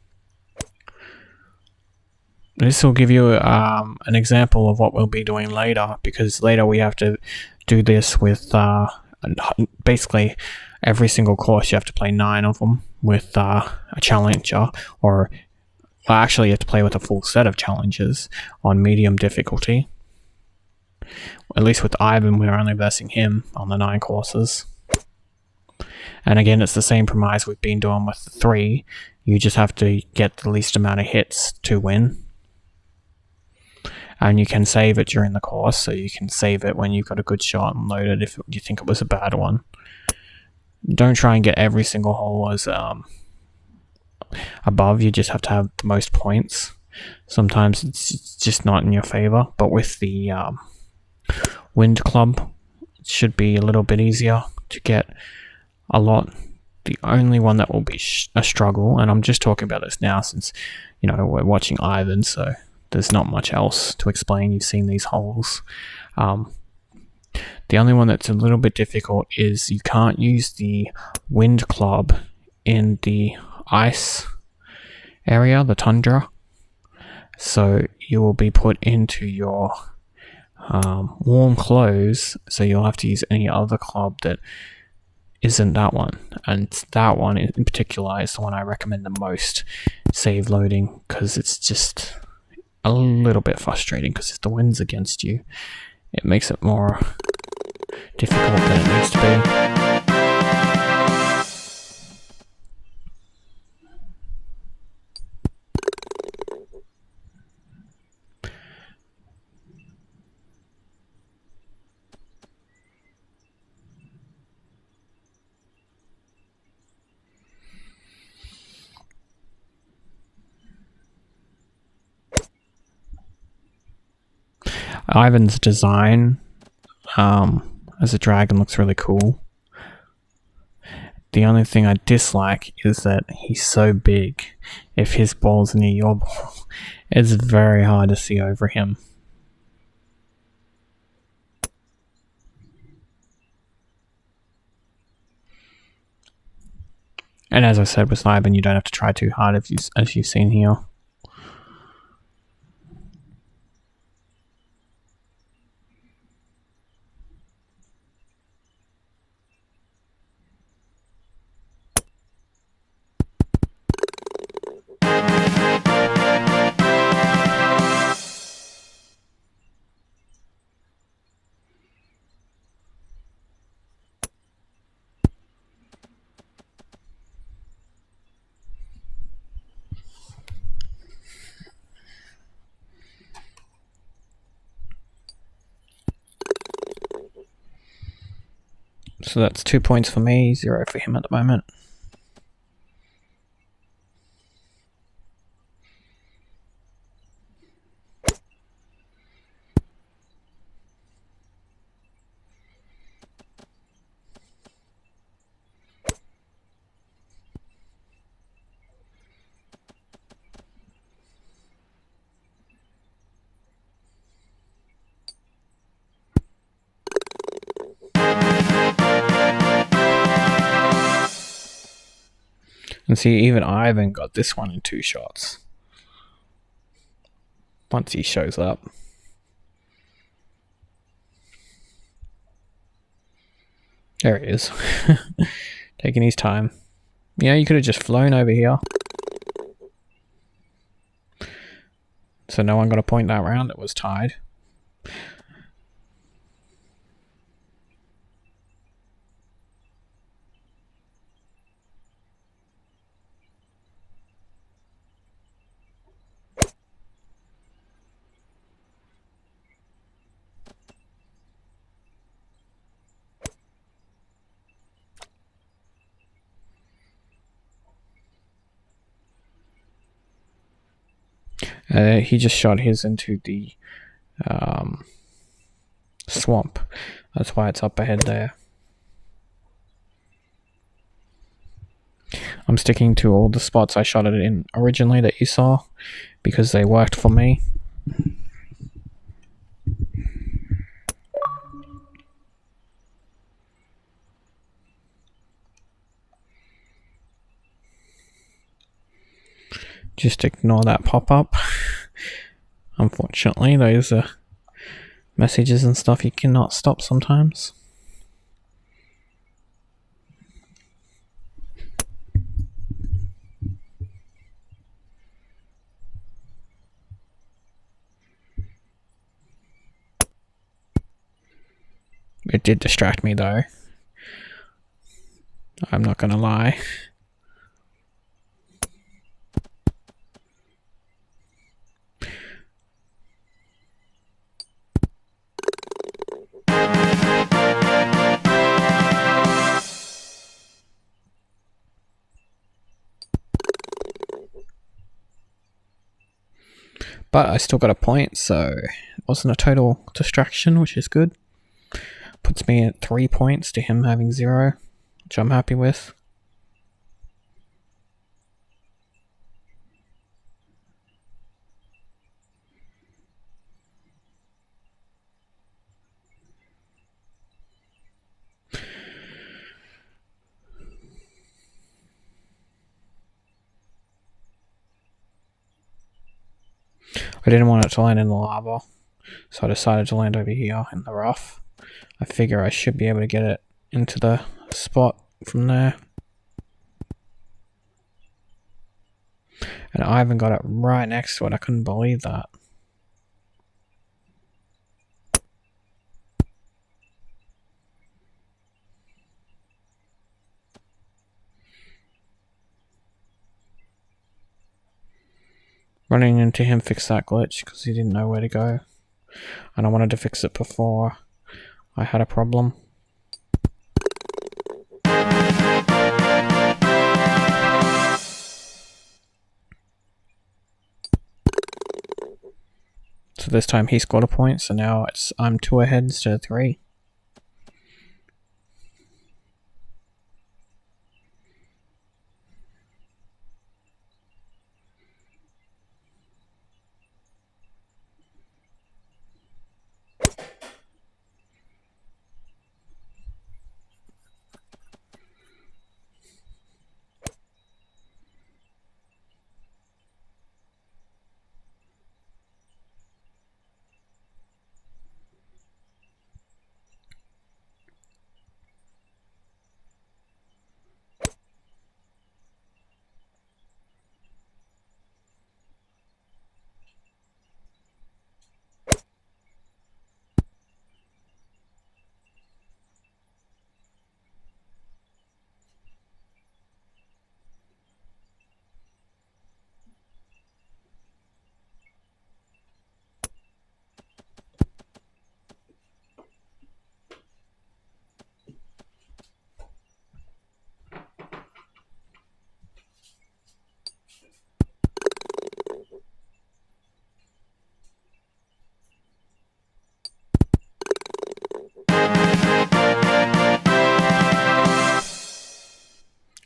This will give you an example of what we'll be doing later, because later we have to do this with basically every single course. You have to play 9 of them with a challenger, or well, actually you have to play with a full set of challenges on medium difficulty. At least with Ivan, we're only versing him on the 9 courses. And again, it's the same premise we've been doing with the 3. You just have to get the least amount of hits to win. And you can save it during the course, so you can save it when you've got a good shot and load it if you think it was a bad one. Don't try and get every single hole as above, you just have to have the most points. Sometimes it's just not in your favor, but with the Wind Club, it should be a little bit easier to get a lot. The only one that will be a struggle, and I'm just talking about this now since, you know, we're watching Ivan, so there's not much else to explain. You've seen these holes. The only one that's a little bit difficult is you can't use the Wind Club in the ice area, the tundra. So you will be put into your warm clothes, so you'll have to use any other club that isn't that one. And that one in particular is the one I recommend the most, save loading, because it's just a little bit frustrating, because if the wind's against you, it makes it more difficult than it needs to be. Ivan's design as a dragon looks really cool. The only thing I dislike is that he's so big. If his ball's near your ball, it's very hard to see over him. And as I said with Ivan, you don't have to try too hard as you've seen here. So that's 2 points for me, 0 for him at the moment. And see, even Ivan got this one in 2 shots. Once he shows up. There he is. Taking his time. Yeah, you could have just flown over here. So no one got a point that round. It was tied. He just shot his into the swamp. That's why it's up ahead there. I'm sticking to all the spots I shot it in originally that you saw because they worked for me. Just ignore that pop-up. Unfortunately, those are messages and stuff you cannot stop sometimes. It did distract me though. I'm not gonna lie. But I still got a point, so it wasn't a total distraction, which is good. Puts me at 3 points to him having 0, which I'm happy with. I didn't want it to land in the lava, so I decided to land over here in the rough. I figure I should be able to get it into the spot from there. And I even got it right next to it. I couldn't believe that. Running into him fixed that glitch because he didn't know where to go. And I wanted to fix it before I had a problem. So this time he scored a point, so now I'm 2 ahead instead of 3.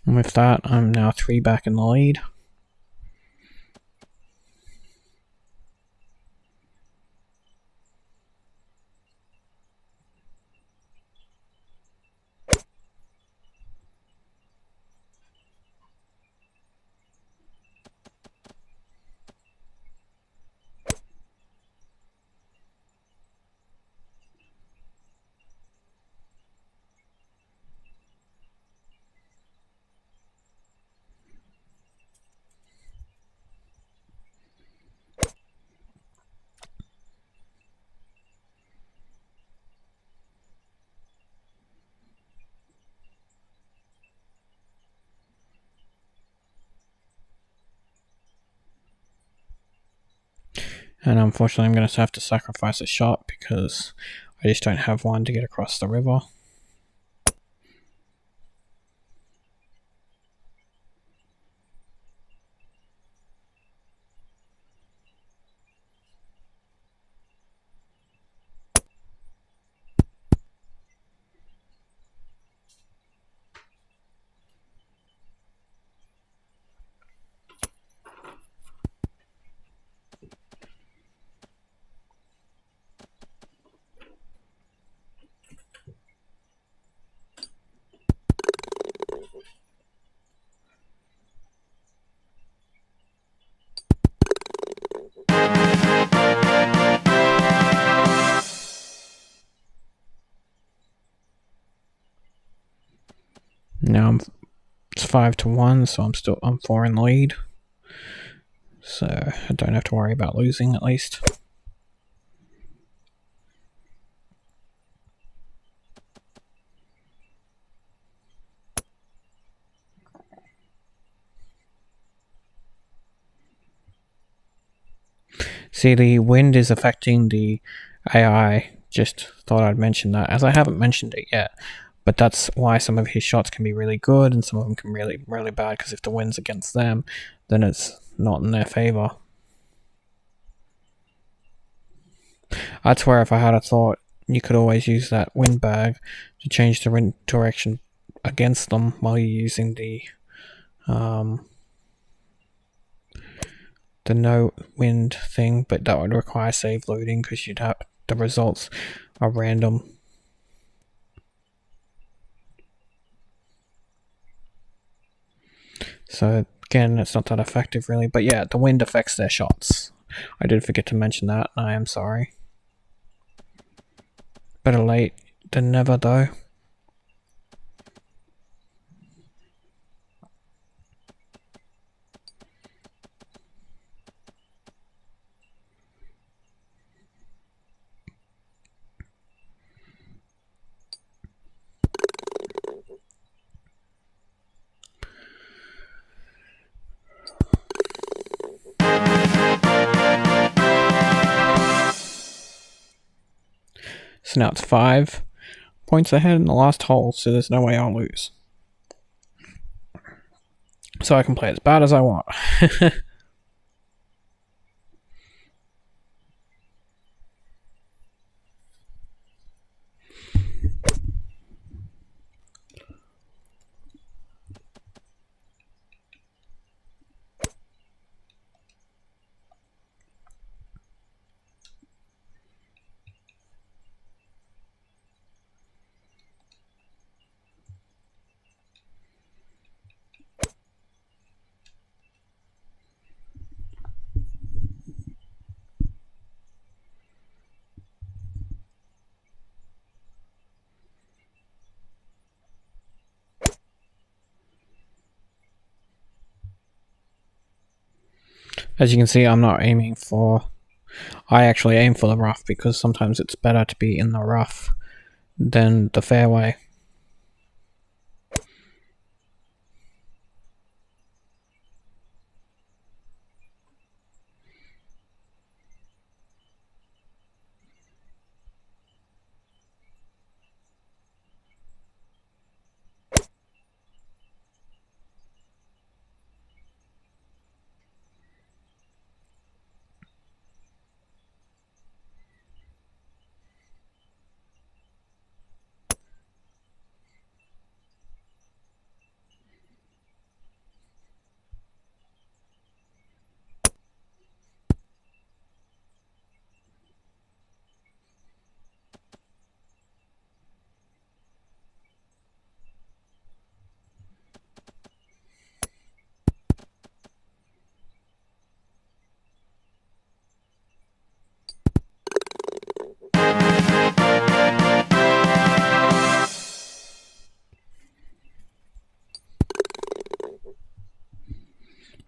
And with that, I'm now 3 back in the lead. And unfortunately, I'm going to have to sacrifice a shot because I just don't have one to get across the river. Now it's 5-1, so I'm 4 in the lead. So I don't have to worry about losing, at least. See, the wind is affecting the AI. Just thought I'd mention that, as I haven't mentioned it yet. But that's why some of his shots can be really good and some of them can be really, really bad, because if the wind's against them, then it's not in their favor. That's where, if I had a thought, you could always use that wind bag to change the wind direction against them while you're using the no wind thing, but that would require save loading because you'd have the results are random. So again, it's not that effective really, but yeah, the wind affects their shots. I did forget to mention that, I am sorry. Better late than never though. So now it's 5 points ahead in the last hole, so there's no way I'll lose. So I can play as bad as I want. As you can see, I'm not aiming for... I actually aim for the rough because sometimes it's better to be in the rough than the fairway.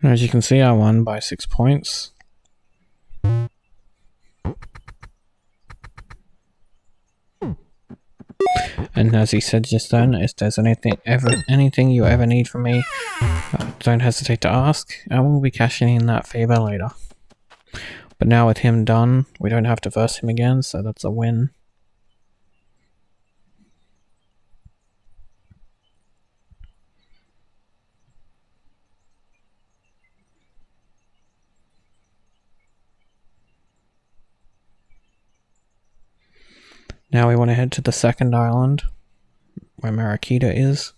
As you can see, I won by 6 points. And as he said just then, if there's anything you ever need from me, don't hesitate to ask. I will be cashing in that favor later. But now with him done, we don't have to verse him again, so that's a win. Now we want to head to the second island, where Marikita is.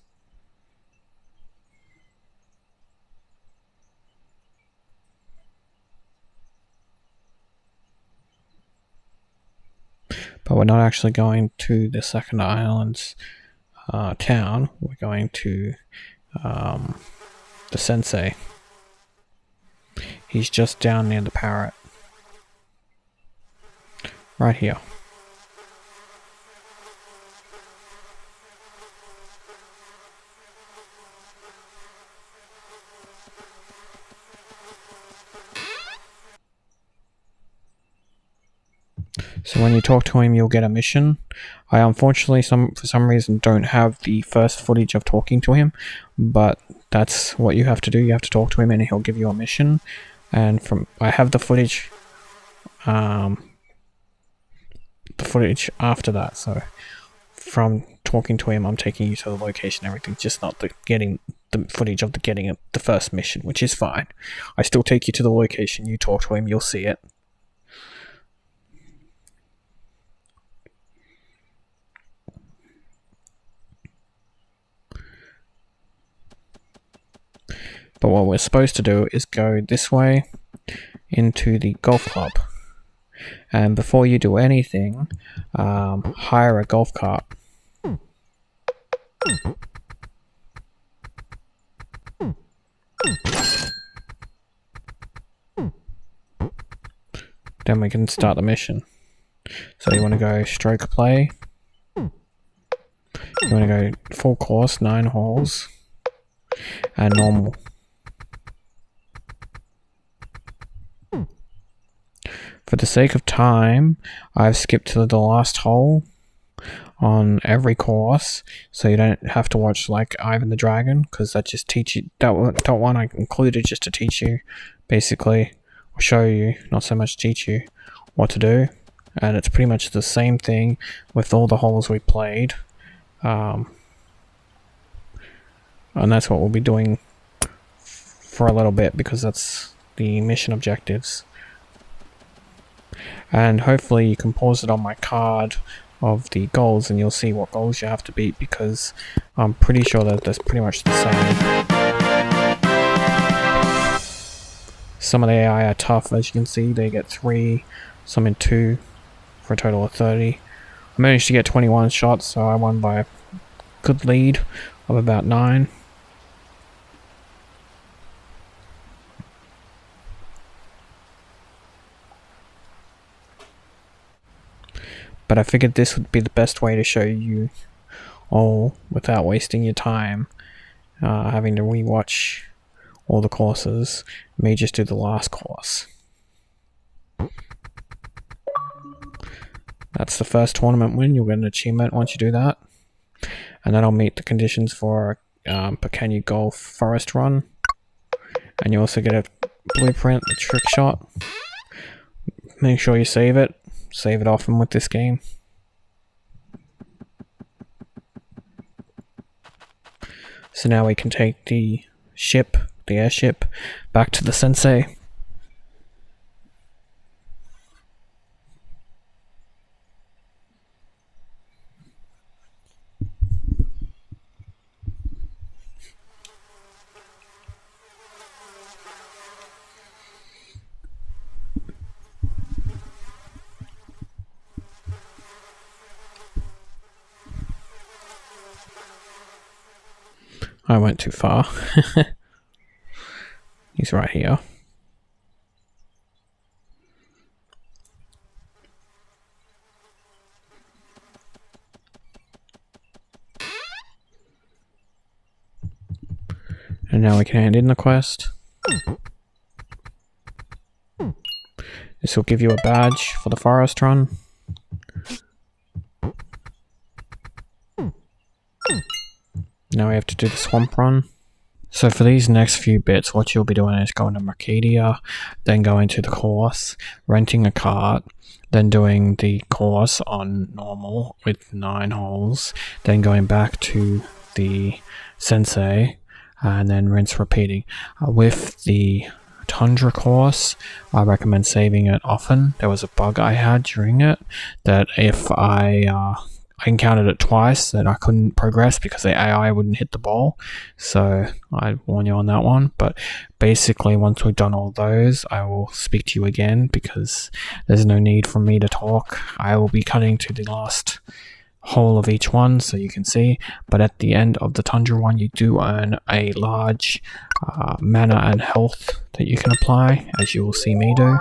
But we're not actually going to the second island's town. We're going to the sensei. He's just down near the parrot. Right here. So when you talk to him, you'll get a mission. I unfortunately, for some reason, don't have the first footage of talking to him, but that's what you have to do. You have to talk to him, and he'll give you a mission. And I have the footage after that. So from talking to him, I'm taking you to the location, everything, just not getting the footage of getting the first mission, which is fine. I still take you to the location. You talk to him, you'll see it. But what we're supposed to do is go this way into the golf club. And before you do anything, hire a golf cart. Then we can start the mission. So you want to go stroke play. You want to go full course, 9 holes, and normal. For the sake of time, I've skipped to the last hole on every course, so you don't have to watch like Ivan the Dragon, because that just teach you that one I included just to teach you, basically, or show you, not so much teach you what to do. And it's pretty much the same thing with all the holes we played, and that's what we'll be doing for a little bit, because that's the mission objectives. And hopefully you can pause it on my card of the goals, and you'll see what goals you have to beat, because I'm pretty sure that that's pretty much the same. Some of the AI are tough, as you can see. They get 3, some in 2, for a total of 30. I managed to get 21 shots, so I won by a good lead of about 9. But I figured this would be the best way to show you all without wasting your time having to rewatch all the courses. May just do the last course. That's the first tournament win. You'll get an achievement once you do that, and that'll meet the conditions for Rpgolf forest run. And you also get a blueprint, the trick shot. Make sure you save it. Save it often with this game. So now we can take the airship, back to the sensei. I went too far. He's right here. And now we can hand in the quest. This will give you a badge for the forest run. Now we have to do the swamp run. So for these next few bits, what you'll be doing is going to Mercadia, then going to the course, renting a cart, then doing the course on normal with 9 holes, then going back to the sensei, and then rinse repeating. With the Tundra course, I recommend saving it often. There was a bug I had during it that if I encountered it twice that I couldn't progress because the AI wouldn't hit the ball, so I warn you on that one. But basically, once we've done all those, I will speak to you again, because there's no need for me to talk. I will be cutting to the last hole of each one so you can see, but at the end of the Tundra one you do earn a large mana and health that you can apply, as you will see me do.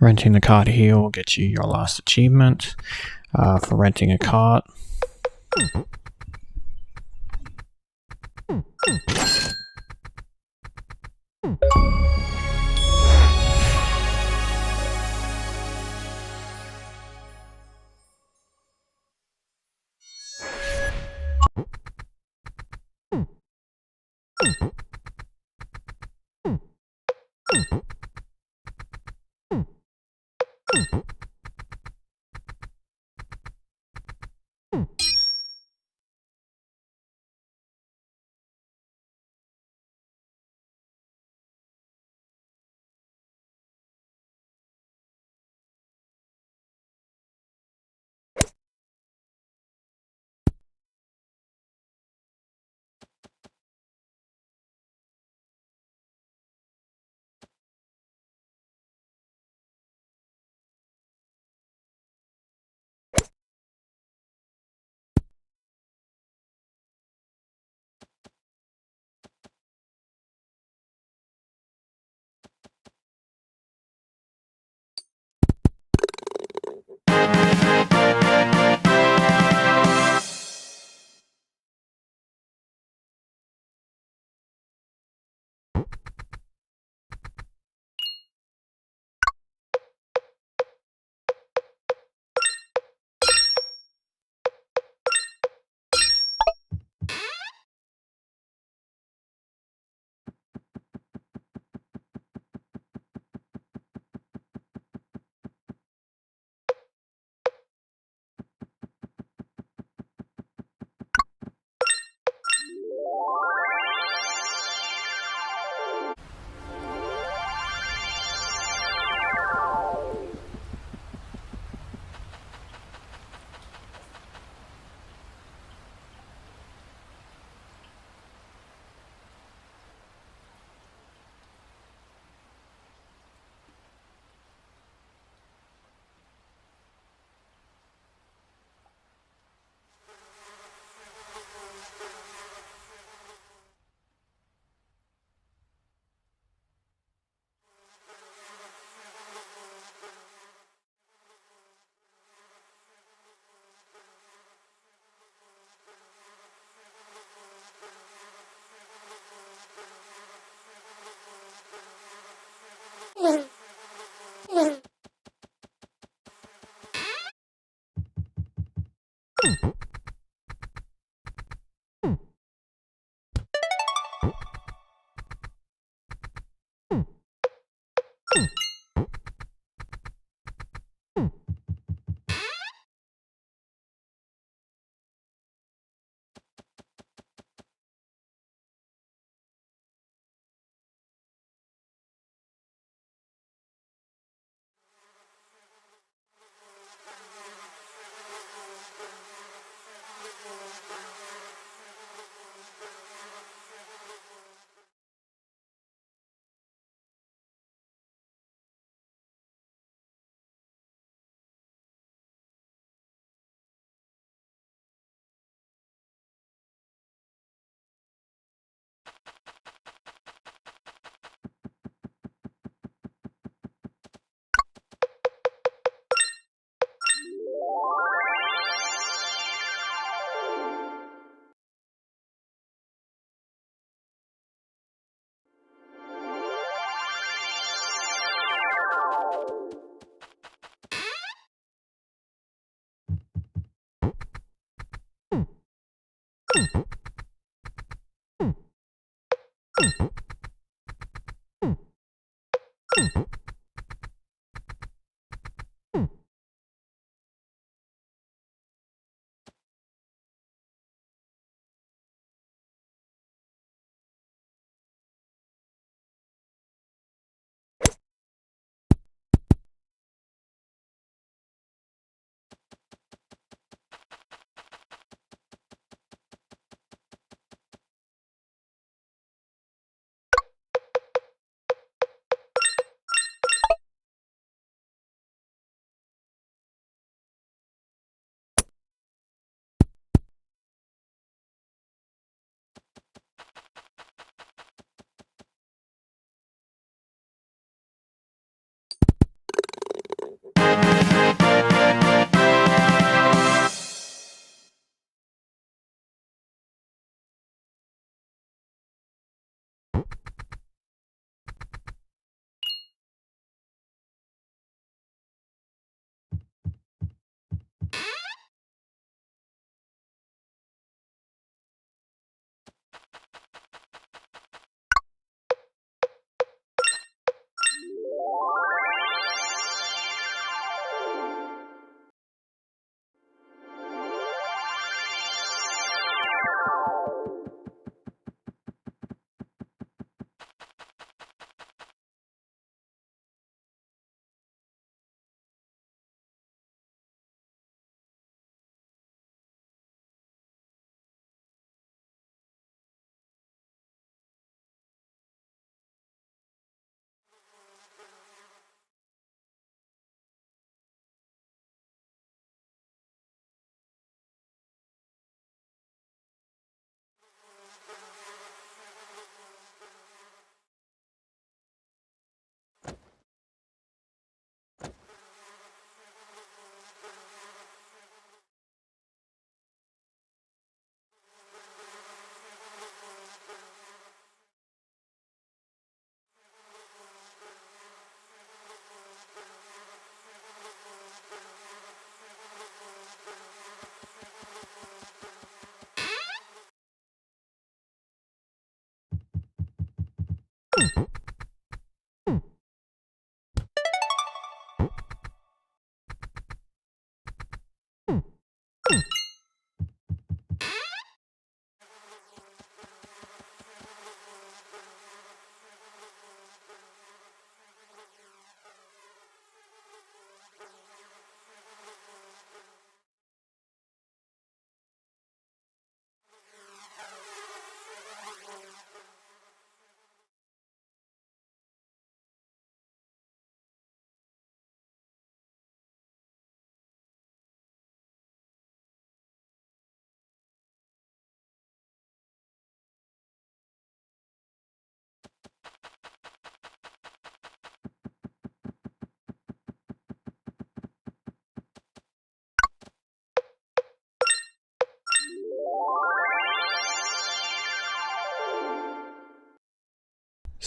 Renting the cart here will get you your last achievement for renting a cart.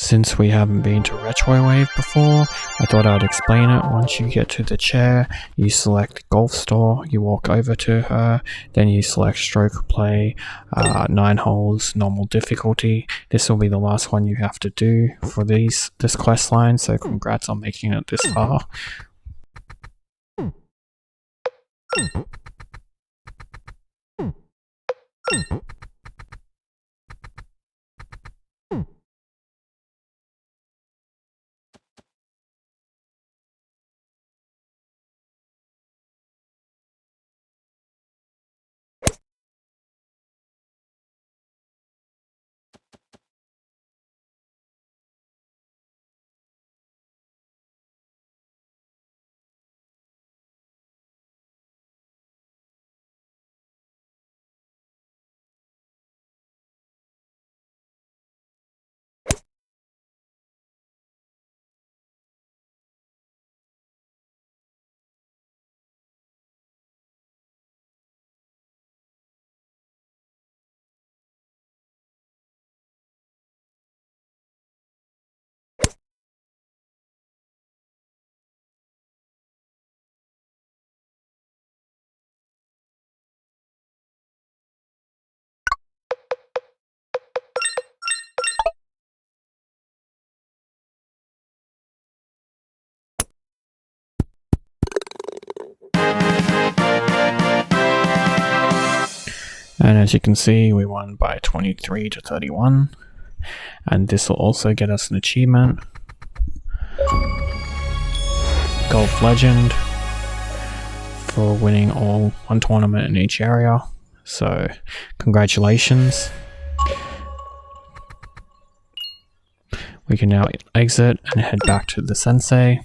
Since we haven't been to Retrowave before, I thought I'd explain it. Once you get to the chair, you select Golf Store, you walk over to her, then you select Stroke Play, 9 holes, normal difficulty. This will be the last one you have to do for this quest line, so congrats on making it this far. And as you can see, we won by 23 to 31. And this will also get us an achievement. Golf Legend for winning one tournament in each area. So, congratulations. We can now exit and head back to the sensei.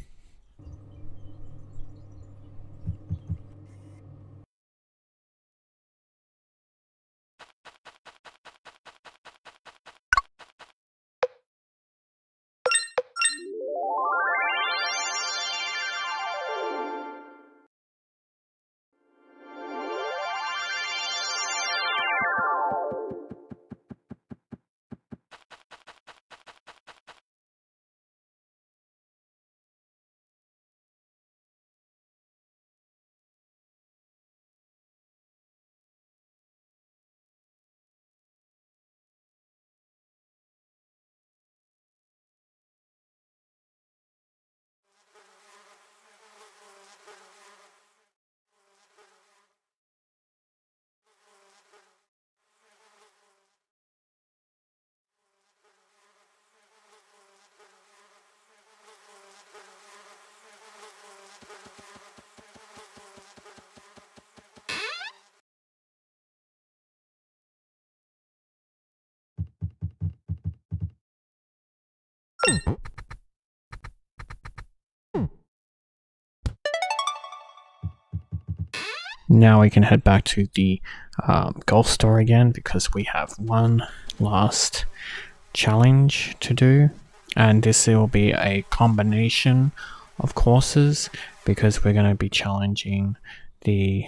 Now we can head back to the golf store again because we have one last challenge to do, and this will be a combination of courses because we're going to be challenging the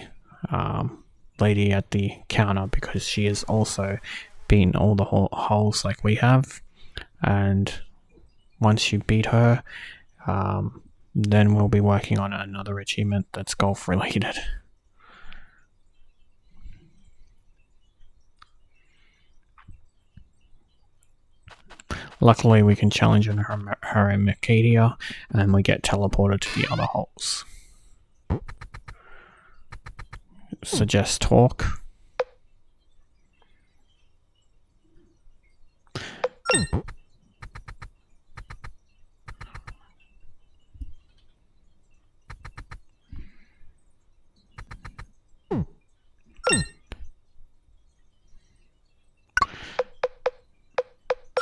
lady at the counter because she has also beaten all the holes like we have, and once you beat her, then we'll be working on another achievement that's golf related. Luckily, we can challenge her in Mercadia, and we get teleported to the other holes. Suggest talk.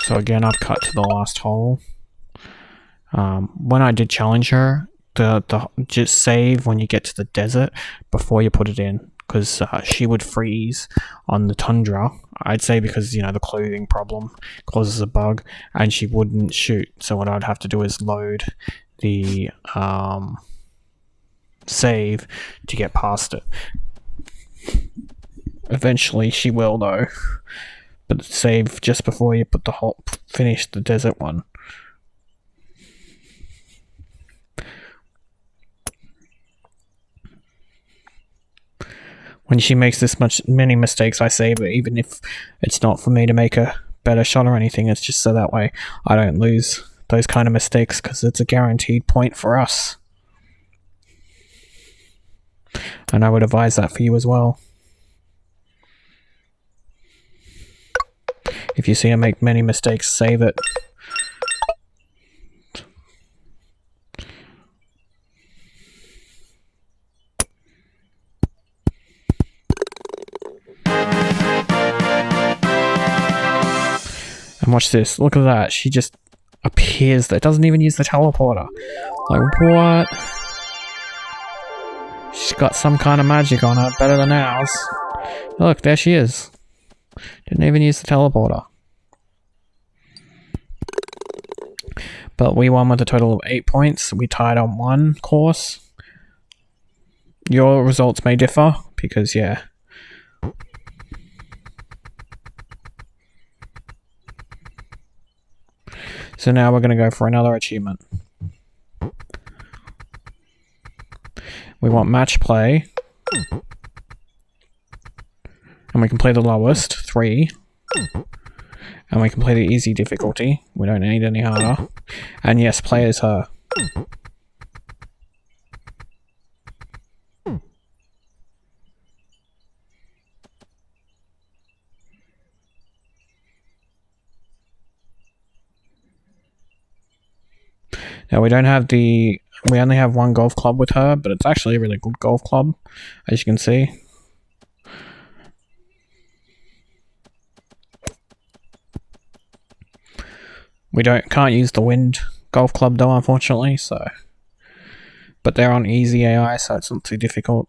So again, I've cut to the last hole. When I did challenge her, just save when you get to the desert before you put it in, because she would freeze on the tundra. I'd say because the clothing problem causes a bug, and she wouldn't shoot. So what I'd have to do is load the save to get past it. Eventually, she will though. But save just before you put finish the desert one. When she makes many mistakes, I save it, even if it's not for me to make a better shot or anything. It's just so that way I don't lose those kind of mistakes, because it's a guaranteed point for us. And I would advise that for you as well. If you see her make many mistakes, save it. And watch this. Look at that. She just appears there. Doesn't even use the teleporter. Like, what? She's got some kind of magic on her. Better than ours. Look, there she is. Didn't even use the teleporter. But we won with a total of 8 points. We tied on one course. Your results may differ, because, yeah. So now we're going to go for another achievement. We want match play. And we can play the lowest, 3. And we can play the easy difficulty. We don't need any harder. And yes, play as her. Now we don't have we only have one golf club with her, but it's actually a really good golf club, as you can see. We can't use the wind golf club though, unfortunately, so. But they're on easy AI, so it's not too difficult.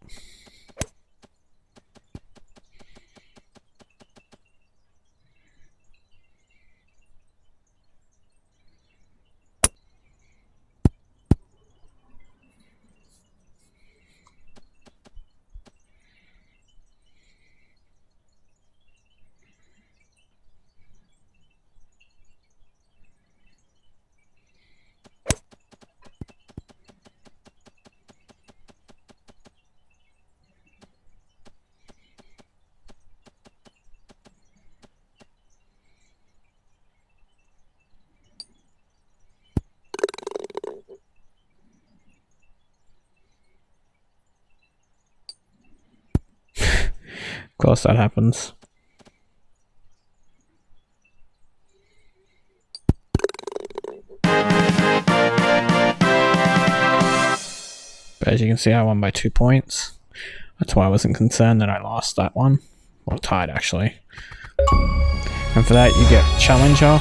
Of course that happens. But as you can see, I won by 2 points. That's why I wasn't concerned that I lost that one. Well, tied actually. And for that you get Challenger.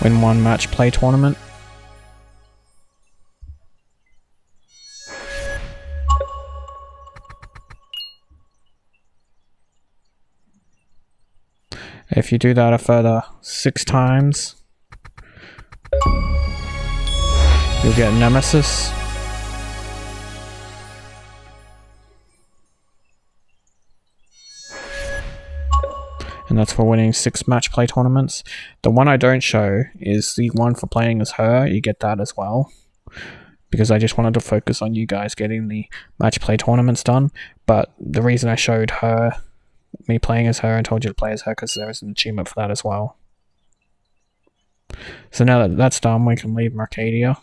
Win 1 match play tournament. If you do that a further 6 times, you'll get Nemesis. And that's for winning 6 match play tournaments. The one I don't show is the one for playing as her. You get that as well, because I just wanted to focus on you guys getting the match play tournaments done. But the reason I showed her, me playing as her, and told you to play as her, because there is an achievement for that as well. So now that that's done, we can leave Mercadia.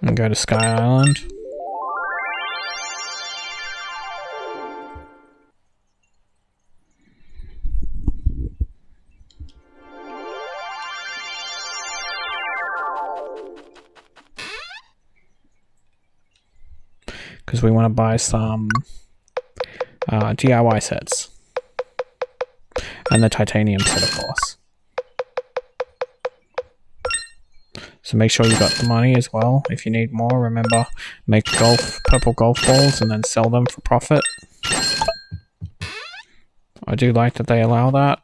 And go to Sky Island. Because we want to buy some DIY sets. And the titanium set, of course. So make sure you got the money as well. If you need more, remember, make purple golf balls and then sell them for profit. I do like that they allow that.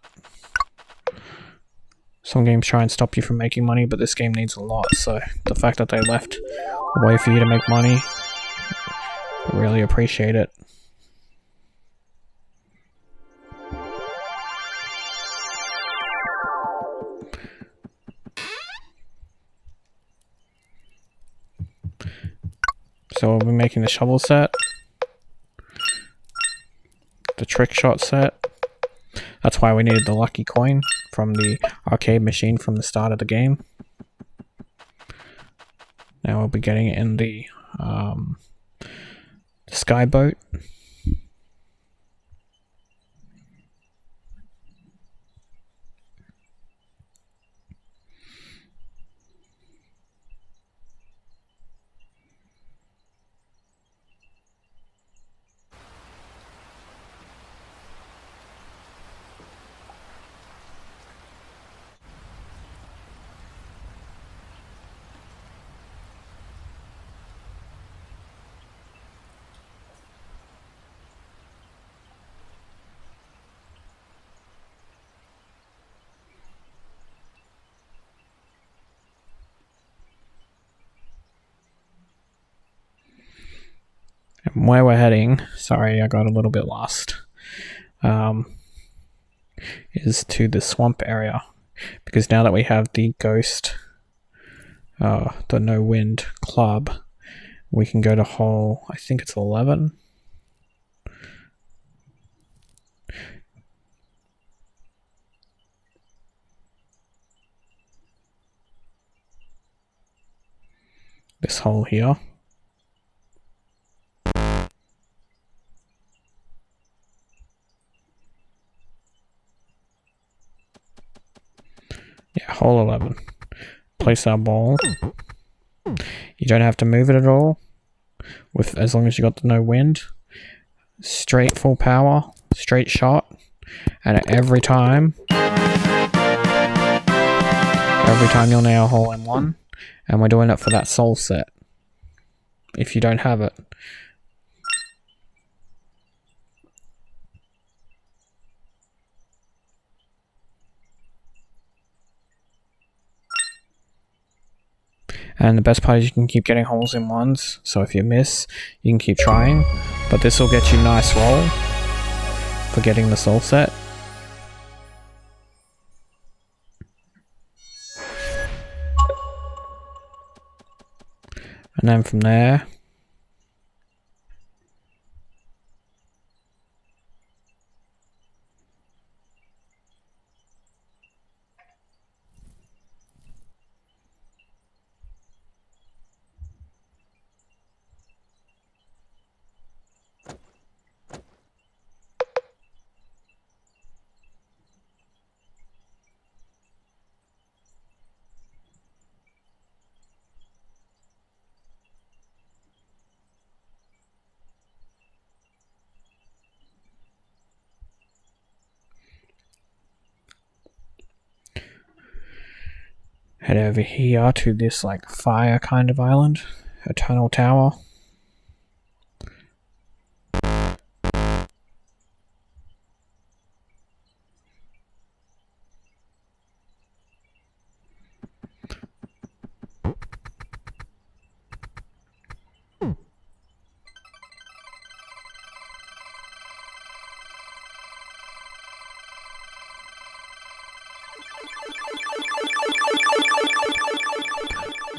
Some games try and stop you from making money, but this game needs a lot. So the fact that they left a way for you to make money, I really appreciate it. So we'll be making the shovel set, the trick shot set. That's why we needed the lucky coin from the arcade machine from the start of the game. Now we'll be getting it in the sky boat. And where we're heading, sorry I got a little bit lost, is to the swamp area. Because now that we have the ghost, the no wind club, we can go to hole, I think it's 11. This hole here. Yeah, hole 11. Place our ball. You don't have to move it at all, as long as you got the no wind. Straight full power, straight shot, and every time you'll nail a hole in one, and we're doing it for that soul set. If you don't have it. And the best part is you can keep getting holes in ones, so if you miss, you can keep trying. But this will get you a nice roll for getting the soul set. And then from there, head over here to this like fire kind of island, Eternal Tower.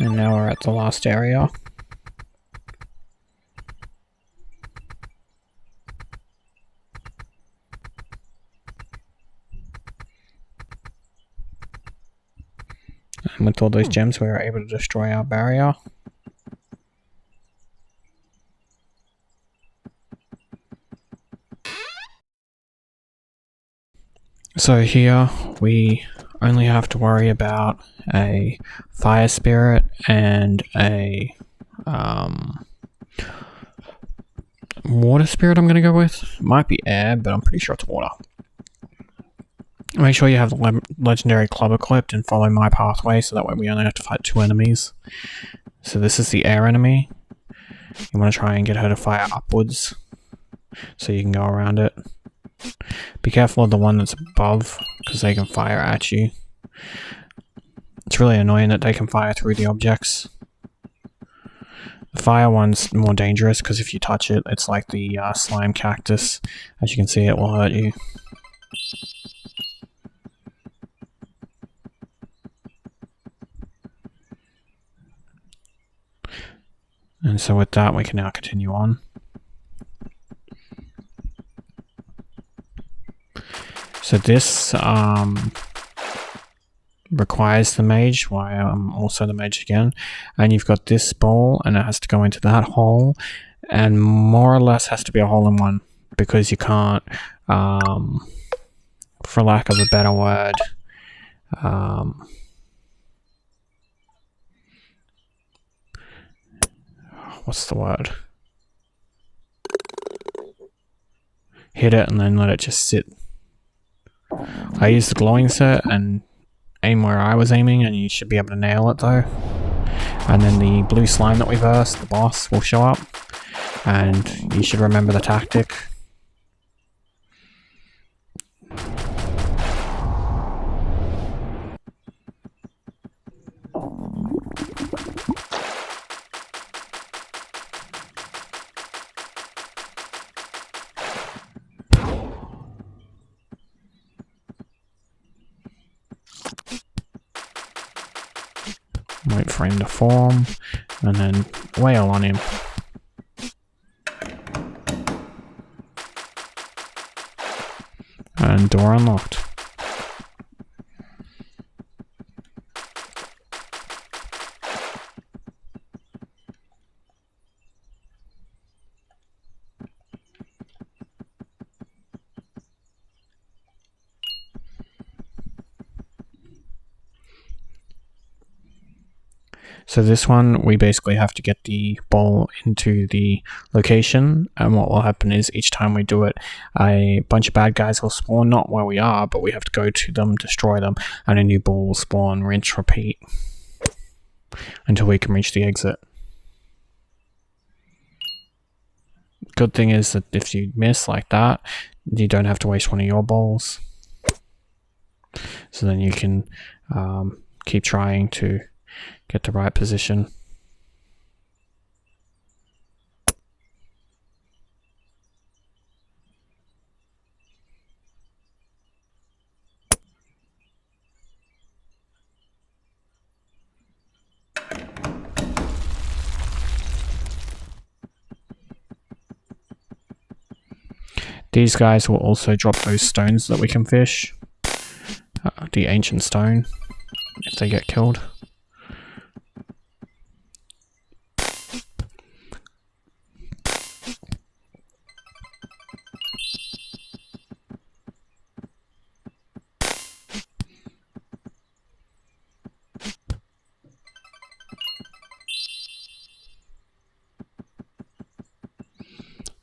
And now we're at the last area. And with all those gems we were able to destroy our barrier. So here we only have to worry about a fire spirit and a water spirit I'm going to go with. Might be air, but I'm pretty sure it's water. Make sure you have the legendary club equipped and follow my pathway, so that way we only have to fight 2 enemies. So this is the air enemy. You want to try and get her to fire upwards, so you can go around it. Be careful of the one that's above, because they can fire at you. It's really annoying that they can fire through the objects. The fire one's more dangerous, because if you touch it, it's like the slime cactus. As you can see, it will hurt you. And so with that, we can now continue on. So this requires the mage, why I'm also the mage again. And you've got this ball, and it has to go into that hole, and more or less has to be a hole in one, because you can't, for lack of a better word, what's the word? Hit it and then let it just sit. I used the glowing set and aim where I was aiming, and you should be able to nail it though. And then the blue slime that we versed, the boss, will show up, and you should remember the tactic. Wait for him to form, and then wail on him. And door unlocked. So this one, we basically have to get the ball into the location, and what will happen is each time we do it, a bunch of bad guys will spawn, not where we are, but we have to go to them, destroy them, and a new ball will spawn, rinse, repeat, until we can reach the exit. Good thing is that if you miss like that, you don't have to waste one of your balls. So then you can keep trying to get the right position. These guys will also drop those stones that we can fish. The ancient stone, if they get killed.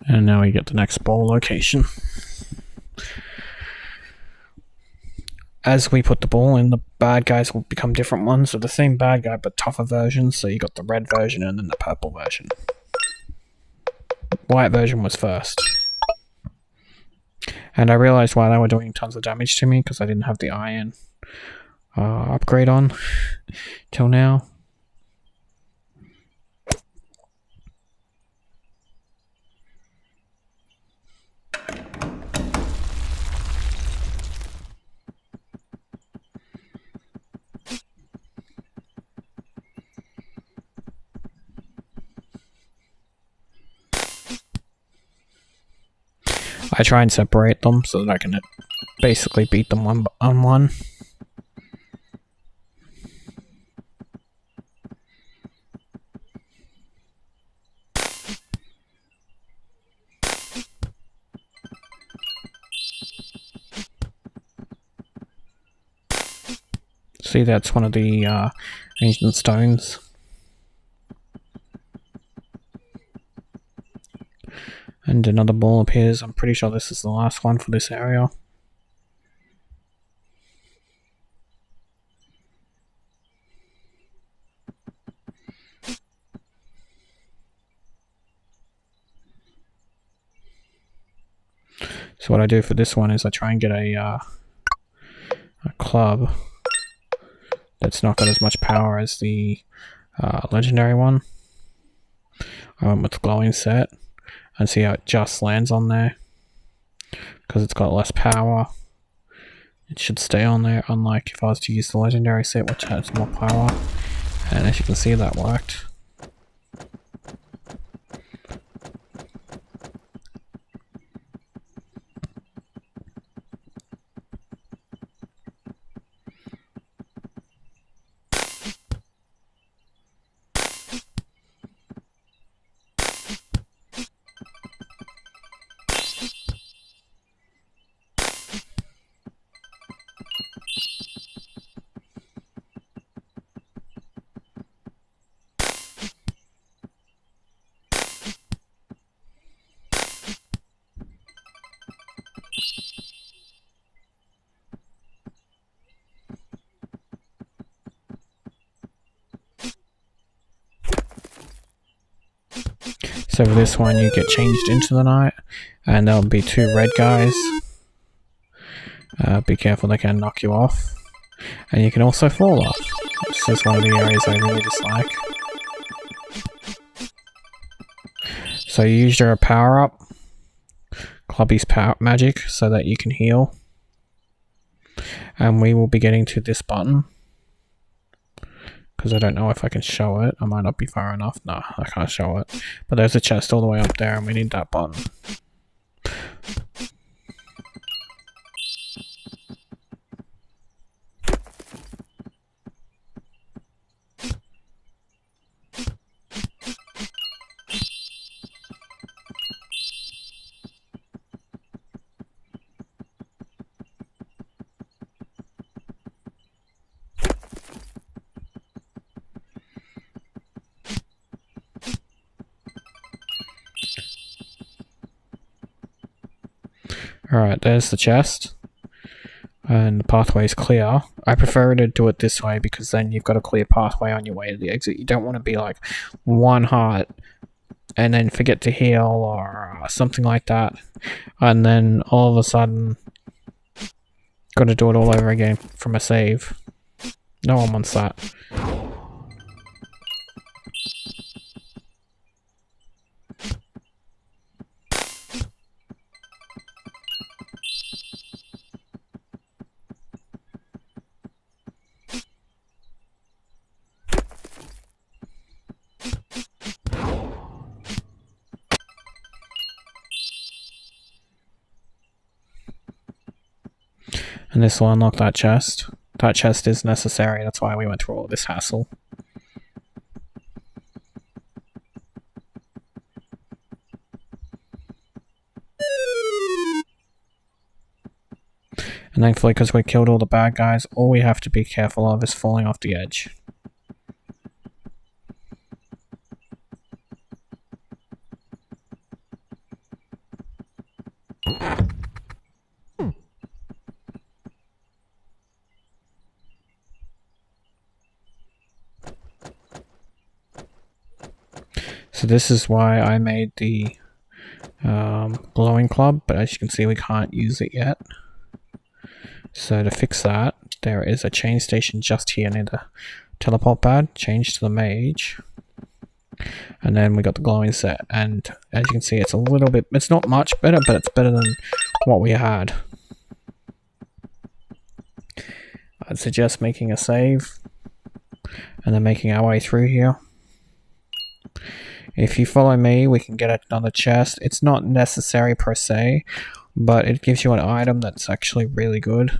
And now we get the next ball location. As we put the ball in, the bad guys will become different ones. So the same bad guy, but tougher versions. So you got the red version and then the purple version. White version was first. And I realized why they were doing tons of damage to me, because I didn't have the iron upgrade on till now. I try and separate them so that I can basically beat them one on one. See, that's one of the ancient stones. And another ball appears. I'm pretty sure this is the last one for this area. So what I do for this one is I try and get a club that's not got as much power as the legendary one. I went with the glowing set. And see how it just lands on there, because it's got less power. It should stay on there, unlike if I was to use the legendary set, which has more power. And as you can see, that worked. So for this one, you get changed into the night, and there'll be 2 red guys. Be careful, they can knock you off. And you can also fall off. This is one of the areas I really dislike. So you use your power up, Clubby's power magic, so that you can heal. And we will be getting to this button. Because I don't know if I can show it. I might not be far enough. No, I can't show it. But there's a chest all the way up there and we need that button. Alright, there's the chest. And the pathway is clear. I prefer to do it this way because then you've got a clear pathway on your way to the exit. You don't want to be like 1 heart and then forget to heal or something like that. And then all of a sudden, got to do it all over again from a save. No one wants that. And this will unlock that chest. That chest is necessary, that's why we went through all this hassle. And thankfully, because we killed all the bad guys, all we have to be careful of is falling off the edge. So this is why I made the glowing club, but as you can see we can't use it yet. So to fix that, there is a chain station just here near the teleport pad. Change to the mage. And then we got the glowing set, and as you can see it's a little bit, it's not much better, but it's better than what we had. I'd suggest making a save and then making our way through here. If you follow me, we can get another chest. It's not necessary per se, but it gives you an item that's actually really good.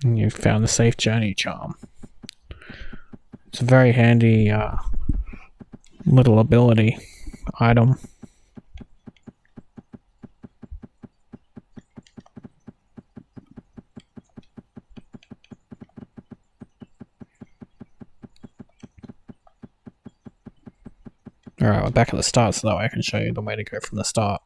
And you found the safe journey charm. It's a very handy little ability item. Alright, we're back at the start so that way I can show you the way to go from the start.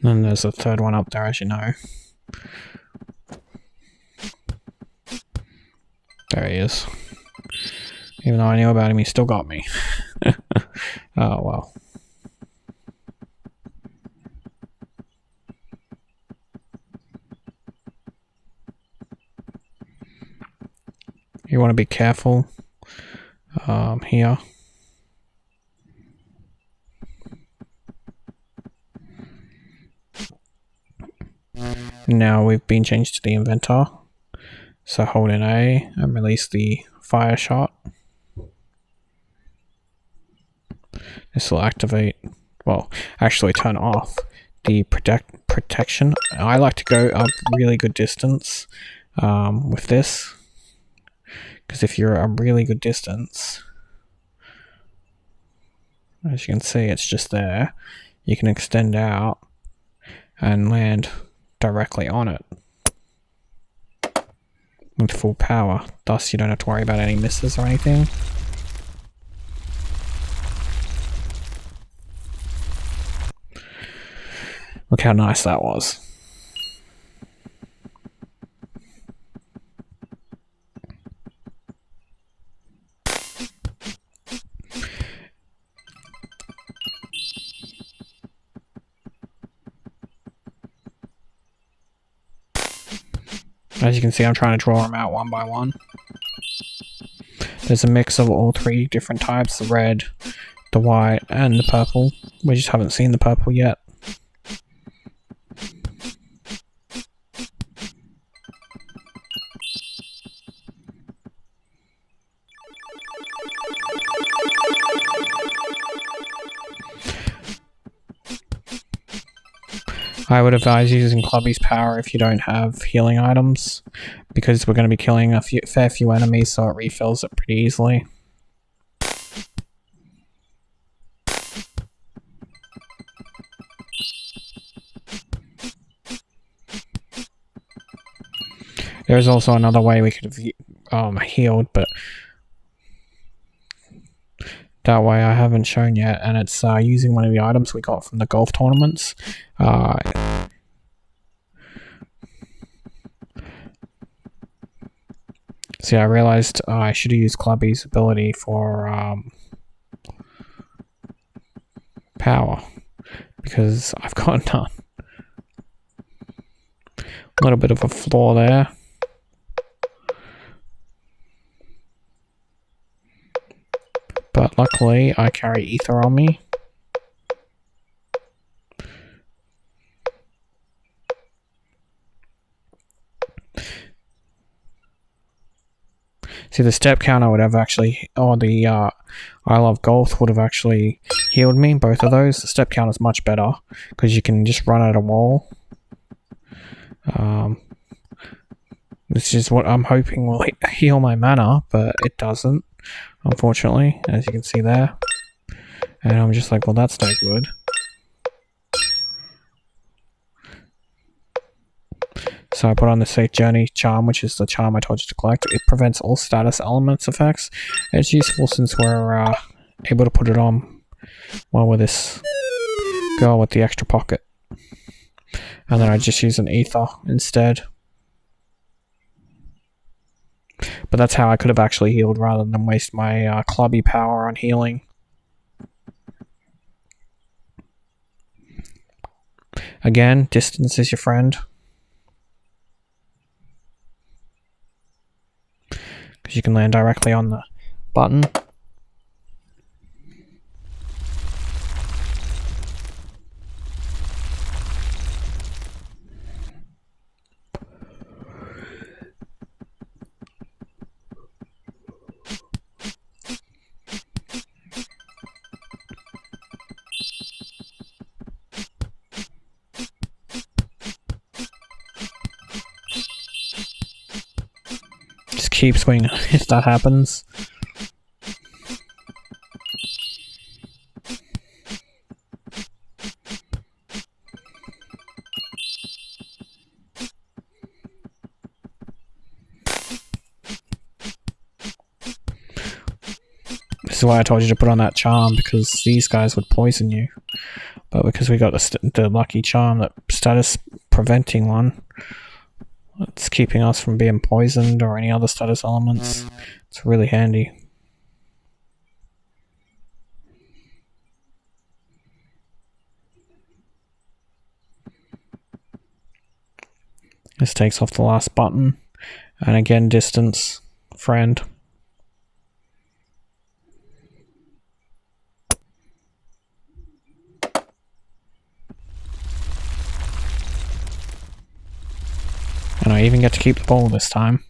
Then there's a third one up there, as you know. There he is. Even though I knew about him, he still got me. Oh, well. You want to be careful here. Now we've been changed to the inventor. So hold in A and release the fire shot. This will activate, well, actually turn off the protection. I like to go a really good distance with this, because if you're a really good distance, as you can see, it's just there. You can extend out and land directly on it with full power. Thus, you don't have to worry about any misses or anything. Look how nice that was. As you can see, I'm trying to draw them out one by one. There's a mix of all three different types, the red, the white, and the purple. We just haven't seen the purple yet. I would advise using Clubby's power if you don't have healing items, because we're going to be killing a fair few enemies, so it refills it pretty easily. There's also another way we could have healed, but that way I haven't shown yet, and it's using one of the items we got from the golf tournaments. See, I realized I should have used Clubby's ability for power, because I've got none. A little bit of a flaw there. But luckily, I carry ether on me. See, the step counter would have actually, or the I Love Golf would have actually healed me, both of those. The step counter is much better, because you can just run at a wall. This is what I'm hoping will heal my mana, but it doesn't, unfortunately, as you can see there. And I'm just like, well, that's no good. So I put on the Safe Journey charm, which is the charm I told you to collect. It prevents all status elements effects. It's useful since we're able to put it on while we're this girl with the extra pocket. And then I just use an ether instead. But that's how I could have actually healed rather than waste my clubby power on healing. Again, distance is your friend. Because you can land directly on the button. Keep swinging if that happens. This is why I told you to put on that charm, because these guys would poison you. But because we got the lucky charm that status preventing one, it's keeping us from being poisoned or any other status elements. It's really handy. This takes off the last button. And again, distance, friend. And I even get to keep the ball this time.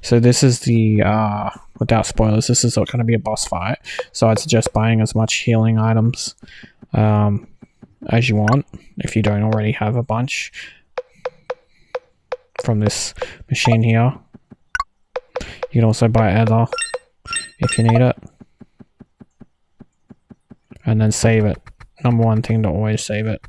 So this is the, without spoilers, this is going to be a boss fight. So I'd suggest buying as much healing items as you want, if you don't already have a bunch from this machine here. You can also buy ether if you need it. And then save it. Number one thing to always save it.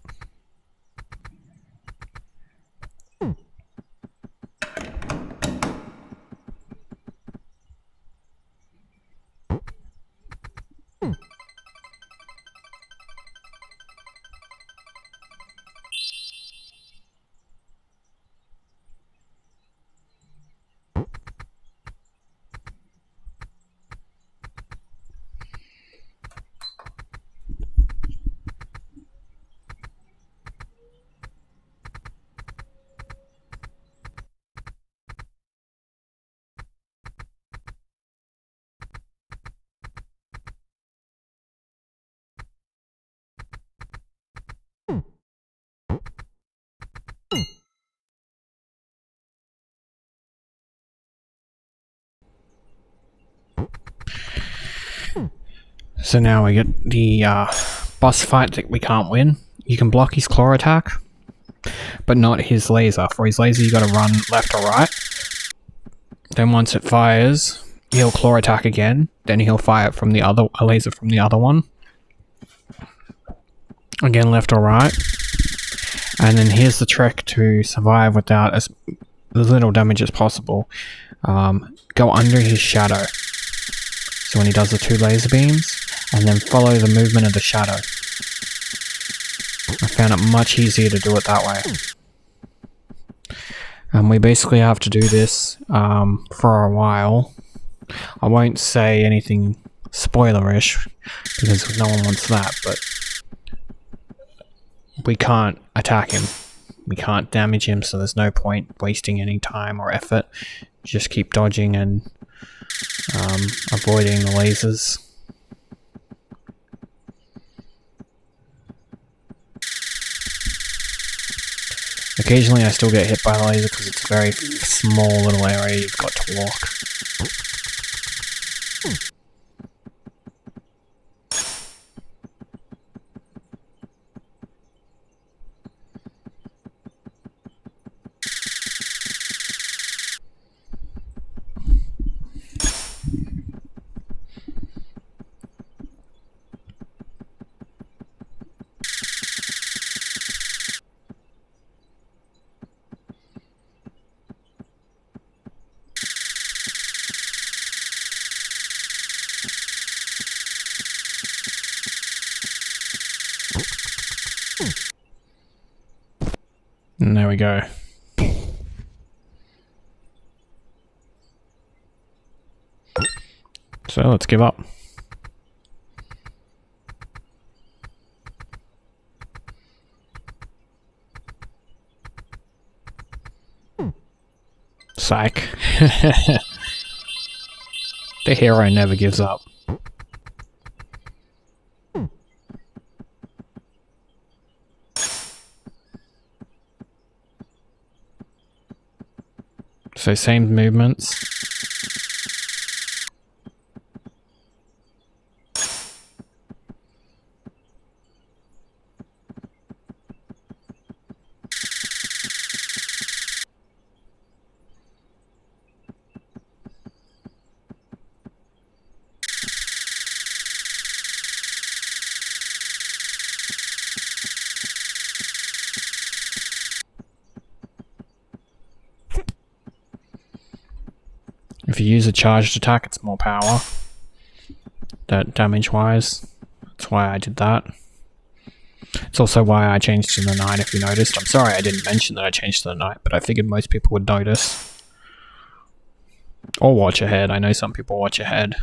So now we get the boss fight that we can't win. You can block his claw attack, but not his laser. For his laser you gotta run left or right. Then once it fires, he'll claw attack again. Then he'll fire from the other laser from the other one. Again, left or right. And then here's the trick to survive without as little damage as possible. Go under his shadow. So when he does the two laser beams, and then follow the movement of the shadow. I found it much easier to do it that way. And we basically have to do this for a while. I won't say anything spoilerish, because no one wants that, but we can't attack him. We can't damage him, so there's no point wasting any time or effort. Just keep dodging and avoiding the lasers. Occasionally I still get hit by the laser because it's a very small little area you've got to walk. And there we go. So let's give up. Psych. The hero never gives up. So same movements. you use a charged attack, it's more power. That damage-wise. That's why I did that. It's also why I changed to the knight, if you noticed. I'm sorry I didn't mention that I changed to the knight, but I figured most people would notice. Or watch ahead. I know some people watch ahead.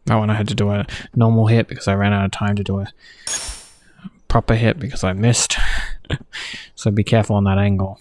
That one I had to do a normal hit because I ran out of time to do a proper hit because I missed. So be careful on that angle.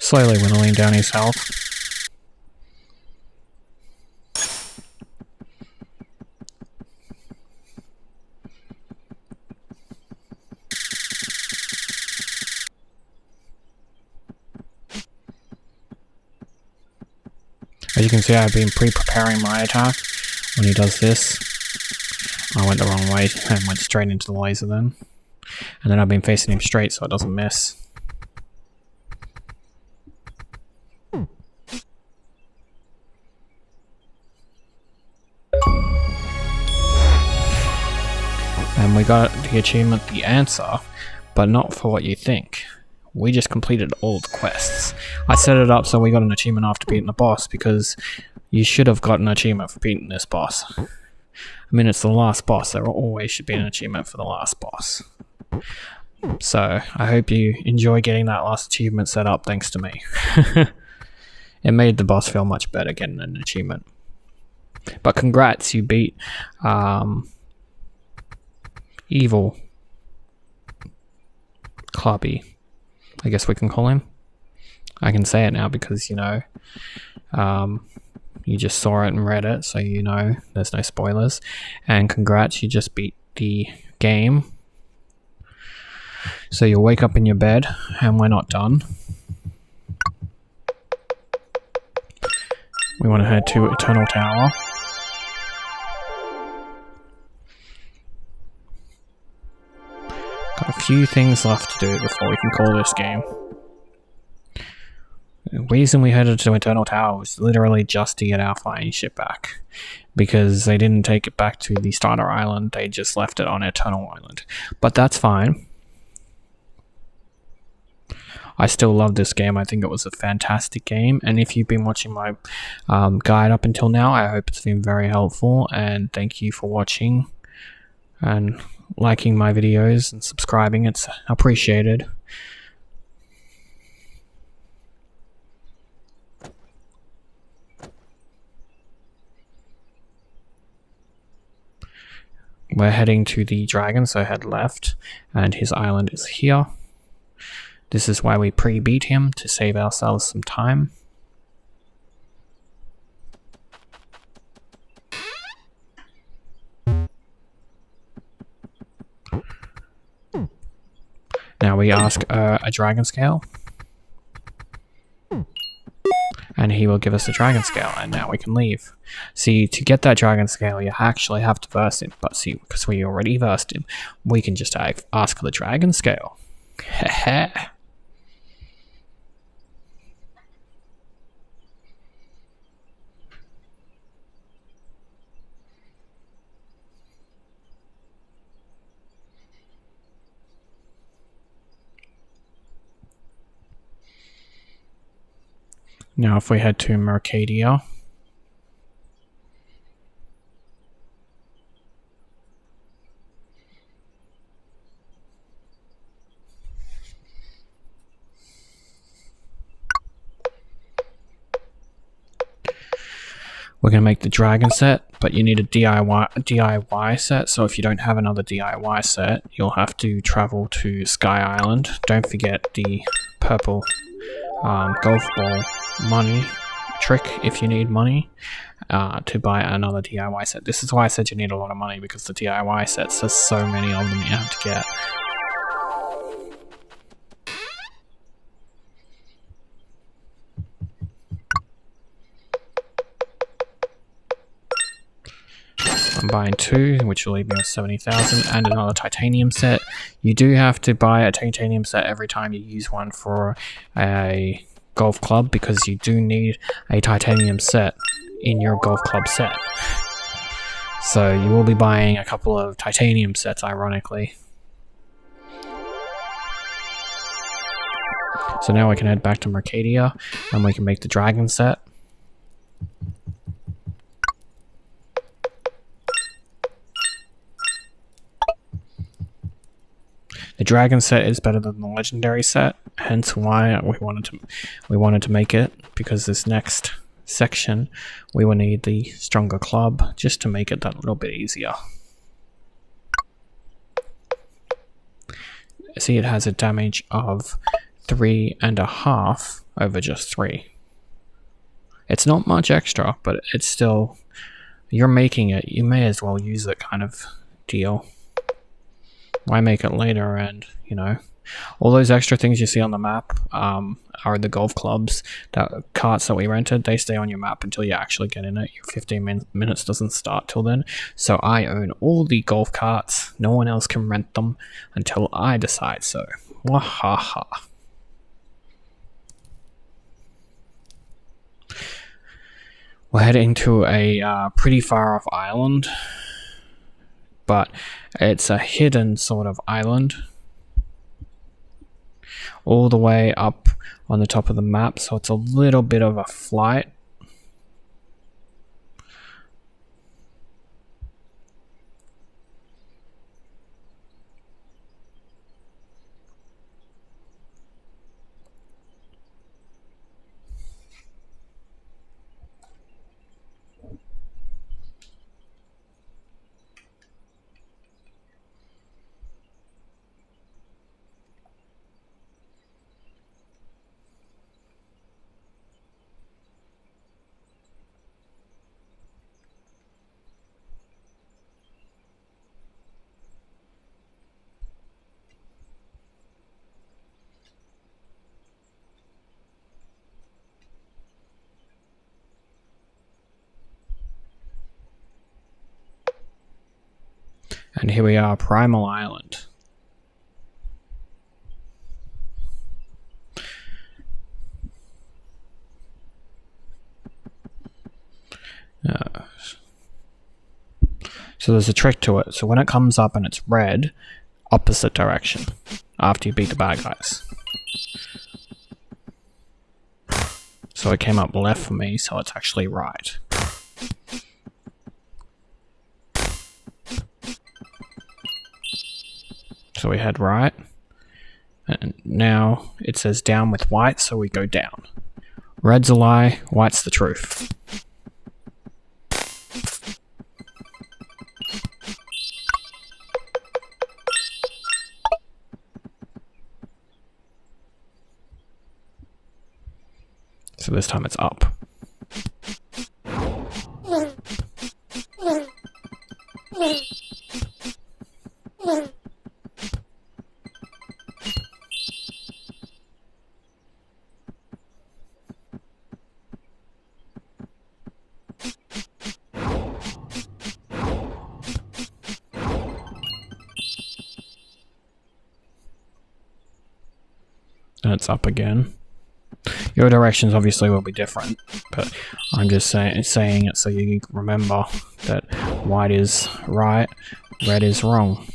Slowly whittling down his health. As you can see, I've been pre-preparing my attack. When he does this, I went the wrong way and went straight into the laser then. And then I've been facing him straight so it doesn't miss. And we got the achievement, The Answer, but not for what you think. We just completed all the quests. I set it up so we got an achievement after beating the boss, because you should have gotten an achievement for beating this boss. I mean, it's the last boss. There always should be an achievement for the last boss. So, I hope you enjoy getting that last achievement set up thanks to me. It made the boss feel much better getting an achievement. But congrats, you beat Evil Clubby, I guess we can call him. I can say it now because, you know, you just saw it and read it, so you know there's no spoilers. And congrats, you just beat the game. So you'll wake up in your bed, and we're not done. We want to head to Eternal Tower. Got a few things left to do before we can call this game. The reason we headed to Eternal Tower was literally just to get our flying ship back. Because they didn't take it back to the Starter Island, they just left it on Eternal Island. But that's fine. I still love this game. I think it was a fantastic game. And if you've been watching my guide up until now, I hope it's been very helpful. And thank you for watching and liking my videos and subscribing. It's appreciated. we're heading to the dragon, so head left, and his island is here. This is why we pre-beat him, to save ourselves some time. Now we ask a dragon scale, and he will give us a dragon scale, and now we can leave. See, to get that dragon scale, you actually have to verse him, but see, because we already versed him, we can just ask for the dragon scale. Heh. Now if we head to Mercadia, we're going to make the dragon set, but you need a DIY set, so if you don't have another DIY set, you'll have to travel to Sky Island. Don't forget the purple golf ball money trick if you need money to buy another DIY set. This is why I said you need a lot of money, because the DIY sets, there's so many of them you have to get. I'm buying 2, which will leave me with 70,000, and another titanium set. You do have to buy a titanium set every time you use one for a golf club, because you do need a titanium set in your golf club set. So you will be buying a couple of titanium sets, ironically. So now we can head back to Mercadia, and we can make the dragon set. The dragon set is better than the legendary set, hence why we wanted to make it, because this next section we will need the stronger club just to make it that little bit easier. See, it has a damage of 3.5 over just 3. It's not much extra, but it's still, you're making it, you may as well use it kind of deal. Why make it later? And you know, all those extra things you see on the map are the golf clubs, that carts that we rented. They stay on your map until you actually get in it. Your 15 minutes doesn't start till then. So I own all the golf carts. No one else can rent them until I decide so. Wahaha. We're heading to a pretty far off island, but it's a hidden sort of island all the way up on the top of the map, so it's a little bit of a flight. And here we are, Primal Island. So there's a trick to it. So when it comes up and it's red, opposite direction after you beat the bad guys. So it came up left for me, so it's actually right. So we head right, and now it says down with white, so we go down. Red's a lie, white's the truth. So this time it's up. And it's up again. Your directions obviously will be different, but I'm just saying it so you remember that white is right, red is wrong.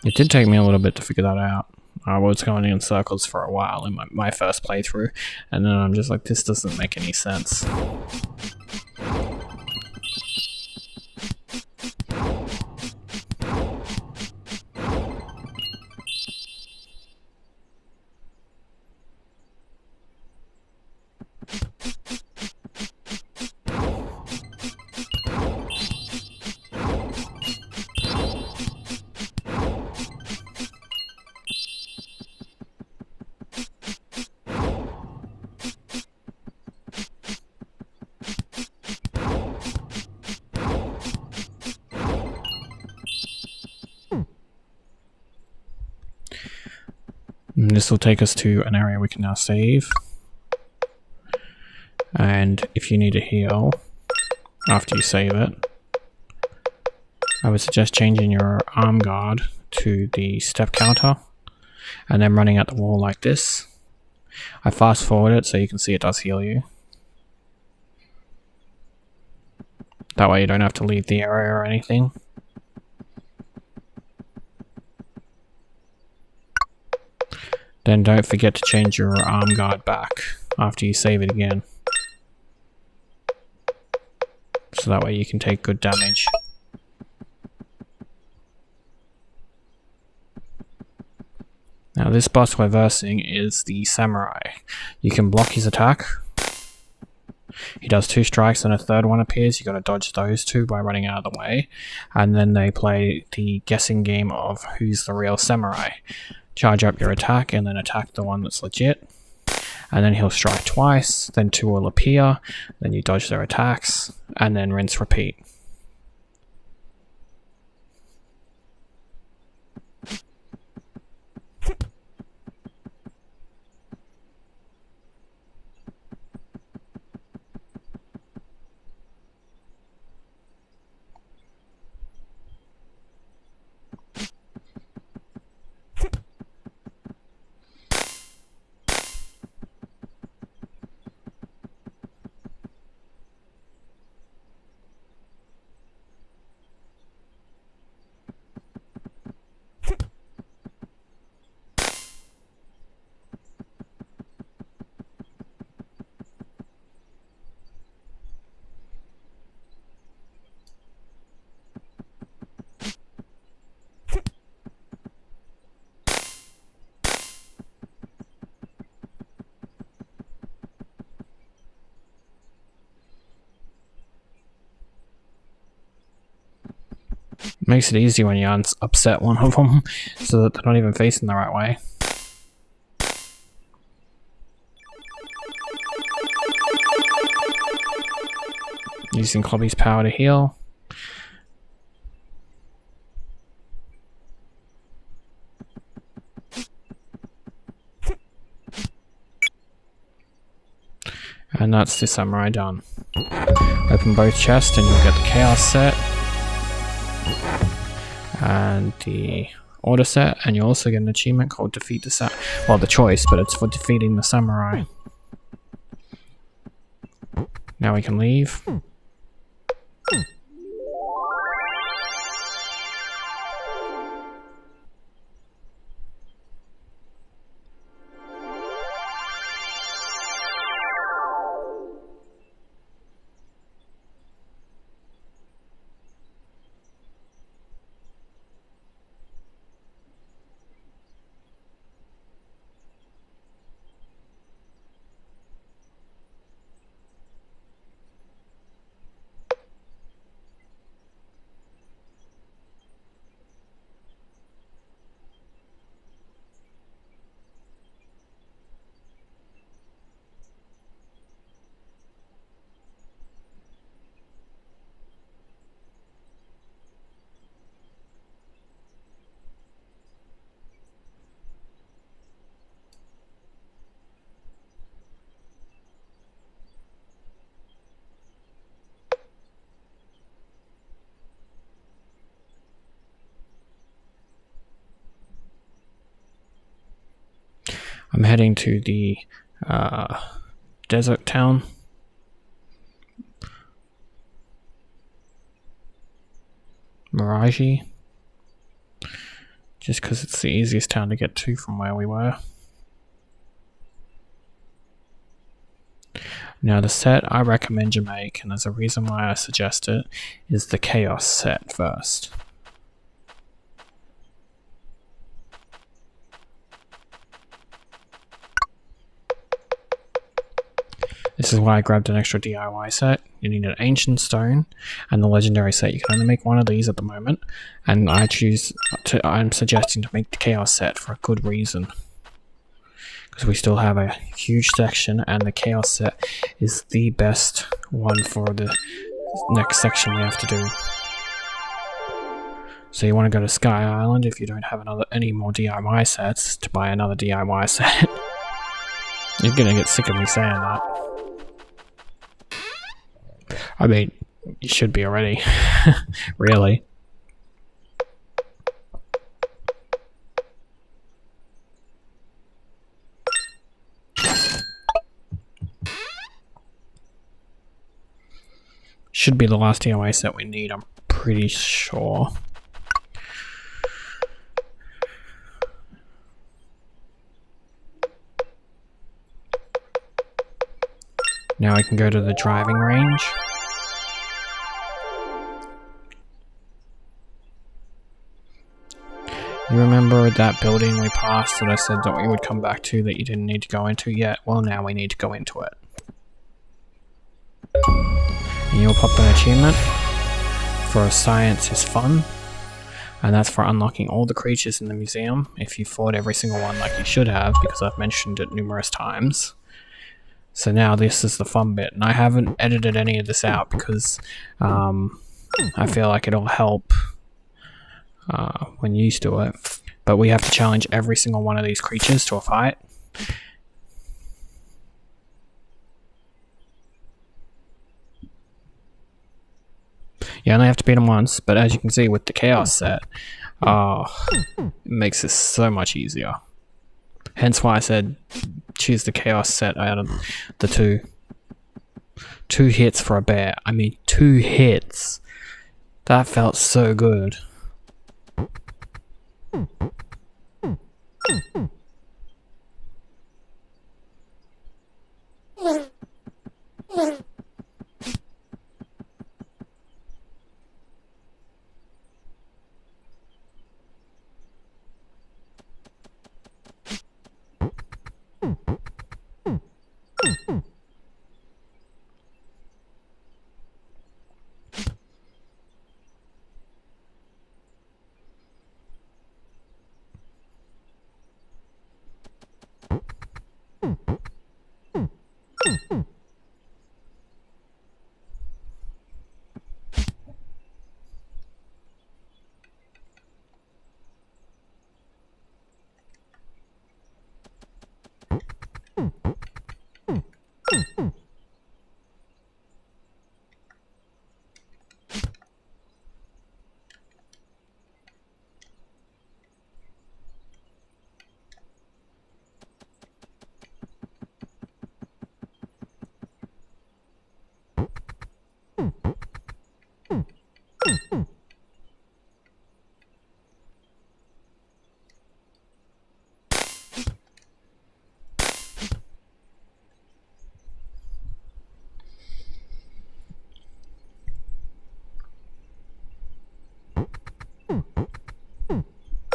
It did take me a little bit to figure that out. I was going in circles for a while in my first playthrough, and then I'm just like, this doesn't make any sense. And this will take us to an area we can now save. And if you need to heal after you save it, I would suggest changing your arm guard to the step counter and then running at the wall like this. I fast forward it so you can see it does heal you. That way you don't have to leave the area or anything. Then don't forget to change your arm guard back after you save it again. So that way you can take good damage. Now this boss we're versing is the samurai. You can block his attack. He does 2 strikes and a third one appears. You gotta dodge those 2 by running out of the way. And then they play the guessing game of who's the real samurai. Charge up your attack and then attack the one that's legit. And then he'll strike twice, then 2 will appear, then you dodge their attacks, and then rinse repeat. Makes it easy when you upset one of them so that they're not even facing the right way. Using Clobby's power to heal. And that's the samurai done. Open both chests and you'll get the chaos set. And the order set, and you also get an achievement called defeat the well, the choice, but it's for defeating the samurai. Now we can leave. I'm heading to the desert town. Mirage. Just because it's the easiest town to get to from where we were. Now the set I recommend you make, and there's a reason why I suggest it, is the Chaos set first. This is why I grabbed an extra DIY set. You need an Ancient Stone and the Legendary set. You can only make one of these at the moment, and I'm suggesting to make the Chaos set for a good reason. Because we still have a huge section, and the Chaos set is the best one for the next section we have to do. So you want to go to Sky Island if you don't have any more DIY sets to buy another DIY set. You're gonna get sick of me saying that. I mean, you should be already. Really. Should be the last DIY set we need, I'm pretty sure. Now I can go to the driving range. You remember that building we passed that I said that we would come back to that you didn't need to go into yet? Well, now we need to go into it. And you'll pop an achievement for Science is Fun, and that's for unlocking all the creatures in the museum if you fought every single one like you should have, because I've mentioned it numerous times. So now this is the fun bit, and I haven't edited any of this out because I feel like it'll help when used to it. But we have to challenge every single one of these creatures to a fight. You only have to beat them once, but as you can see with the Chaos set, it makes this so much easier. Hence why I said choose the Chaos set out of the two. 2 hits for a bear. I mean, 2 hits. That felt so good.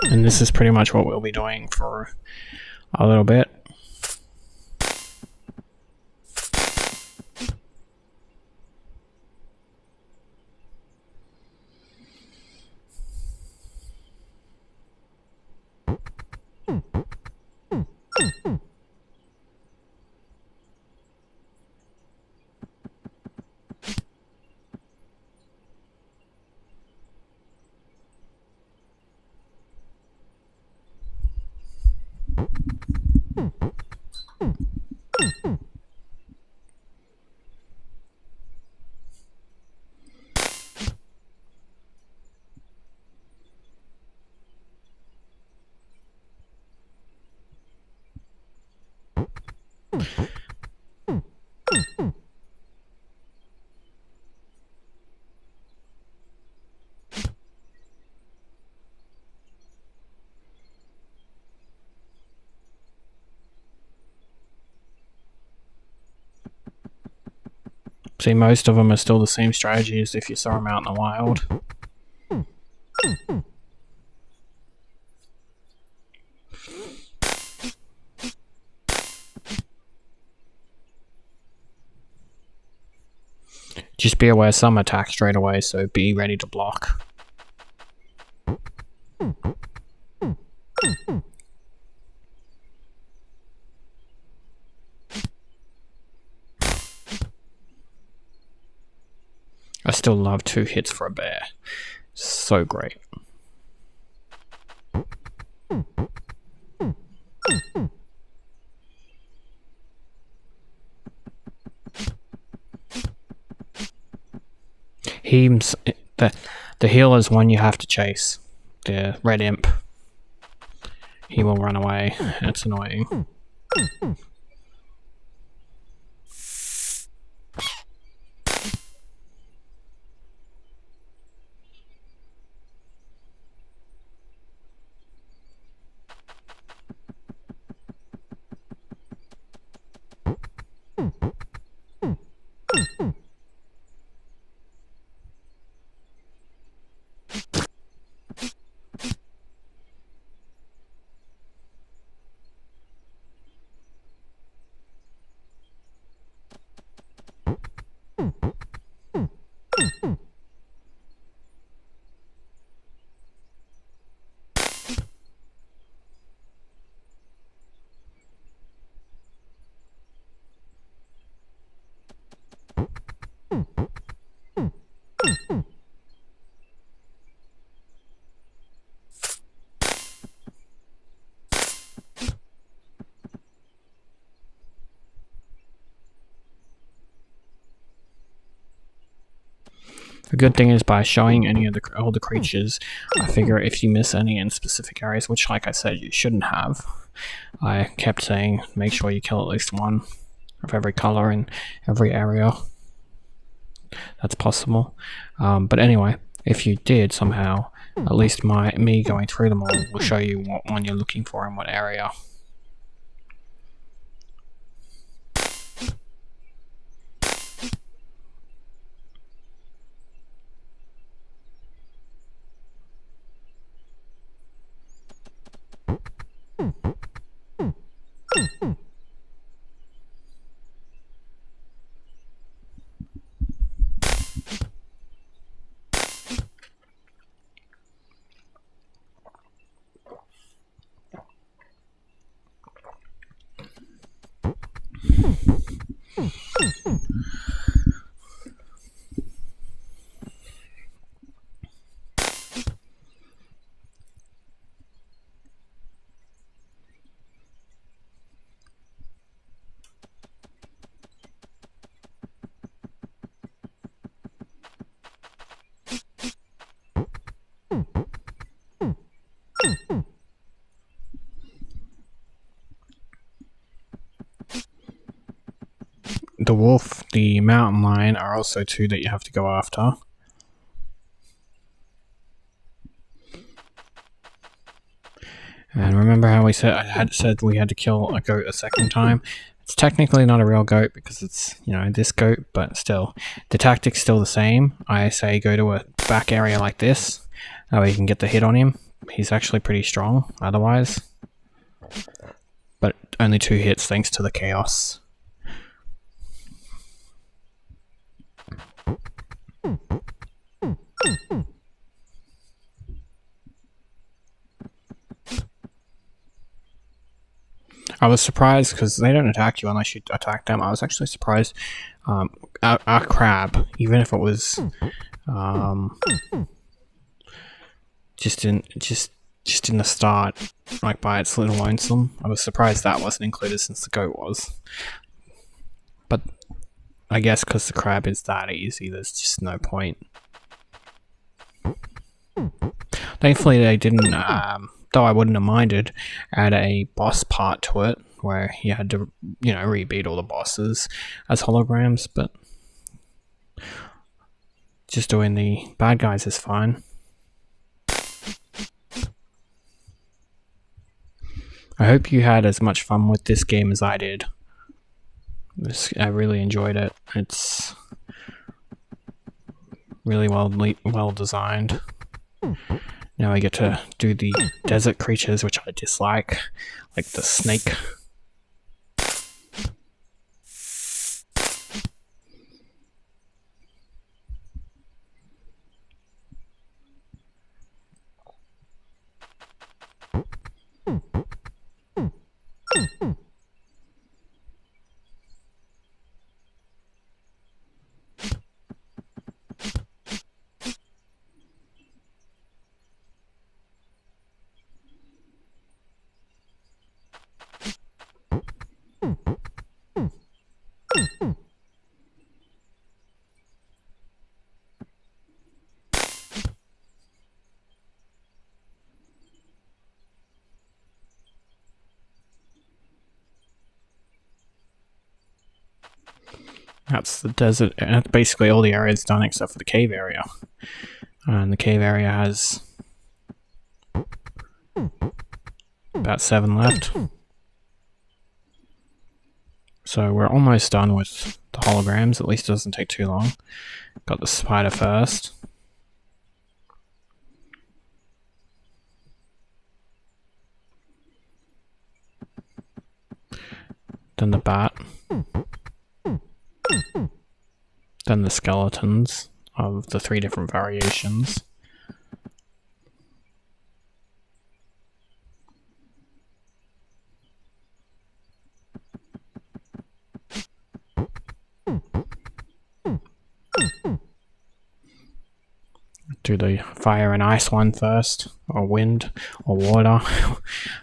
And this is pretty much what we'll be doing for a little bit. See, most of them are still the same strategy as if you saw them out in the wild. Just be aware some attack straight away, so be ready to block. I still love 2 hits for a bear. So great. The healer's one you have to chase. The red imp. He will run away. It's annoying. The good thing is by showing any of all the creatures, I figure if you miss any in specific areas, which like I said you shouldn't have, I kept saying make sure you kill at least one of every color in every area that's possible. But anyway, if you did somehow, at least me going through them all will show you what one you're looking for in what area. The wolf, the mountain lion are also 2 that you have to go after. And remember how I had said we had to kill a goat a second time? It's technically not a real goat because it's, this goat, but still, the tactic's still the same. I say go to a back area like this, that way you can get the hit on him. He's actually pretty strong otherwise. But only 2 hits thanks to the chaos. I was surprised because they don't attack you unless you attack them. I was actually surprised. Our crab, even if it was just in the start, like by its little lonesome, I was surprised that wasn't included since the goat was. But I guess because the crab is that easy, there's just no point. Thankfully, they didn't. Though I wouldn't have minded, add a boss part to it, where you had to, rebeat all the bosses as holograms, but just doing the bad guys is fine. I hope you had as much fun with this game as I did. I really enjoyed it. It's really well designed. Now I get to do the desert creatures, which I dislike, like the snake. That's the desert. Basically all the areas done except for the cave area. And the cave area has about 7 left. So we're almost done with the holograms. At least it doesn't take too long. Got the spider first. Then the bat. Then the skeletons of the 3 different variations. Do the fire and ice one first, or wind, or water.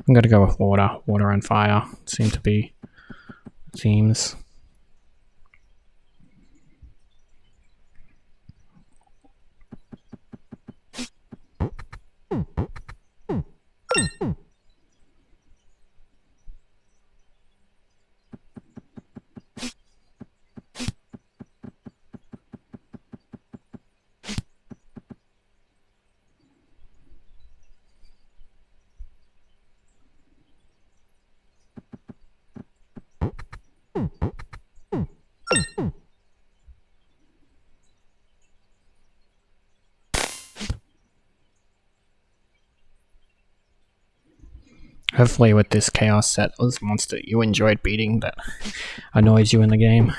I'm gonna go with water. Water and fire seem to be themes. Hopefully with this chaos set was a monster you enjoyed beating that annoys you in the game.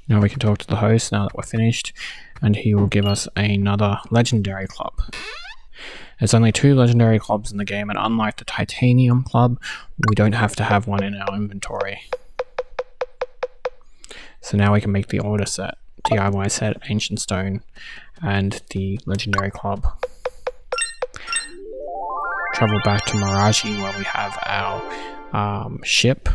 Now we can talk to the host now that we're finished, and he will give us another legendary club. There's only 2 legendary clubs in the game, and unlike the titanium club, we don't have to have one in our inventory. So now we can make the order set, DIY set, ancient stone, and the legendary club. Travel back to Miraji where we have our ship.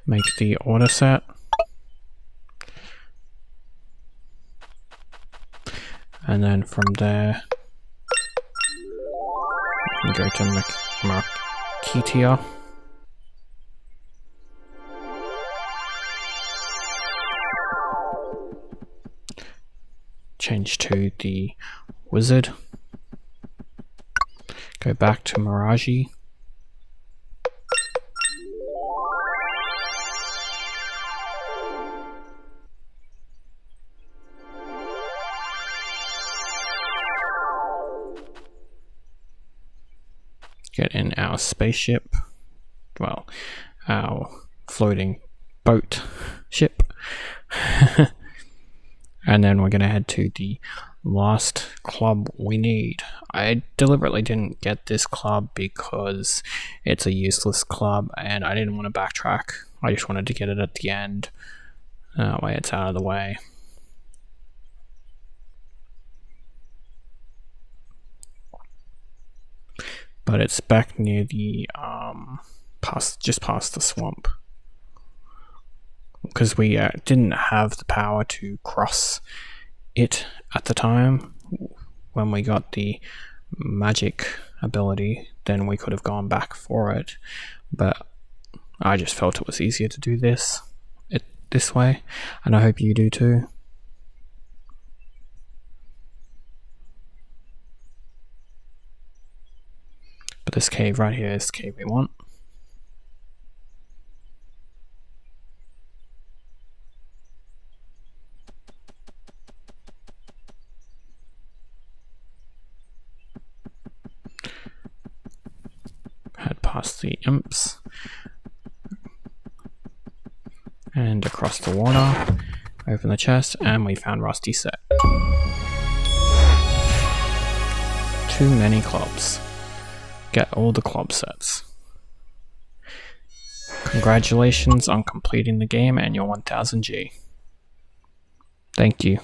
Make the order set. And then from there, we can go to Marketia. Change to the wizard. Go back to Miraji. Get in our spaceship. well, our floating boat ship. And then we're gonna head to the last club we need. I deliberately didn't get this club because it's a useless club and I didn't want to backtrack. I just wanted to get it at the end. That way it's out of the way. But it's back near the just past the swamp, because we didn't have the power to cross it at the time. When we got the magic ability, then we could have gone back for it, but I just felt it was easier to do this way, and I hope you do too. But this cave right here is the cave we want. Head past the imps and across the water, open the chest, and we found Rusty set. Too many clubs. Get all the club sets. Congratulations on completing the game and your 1000 G. Thank you.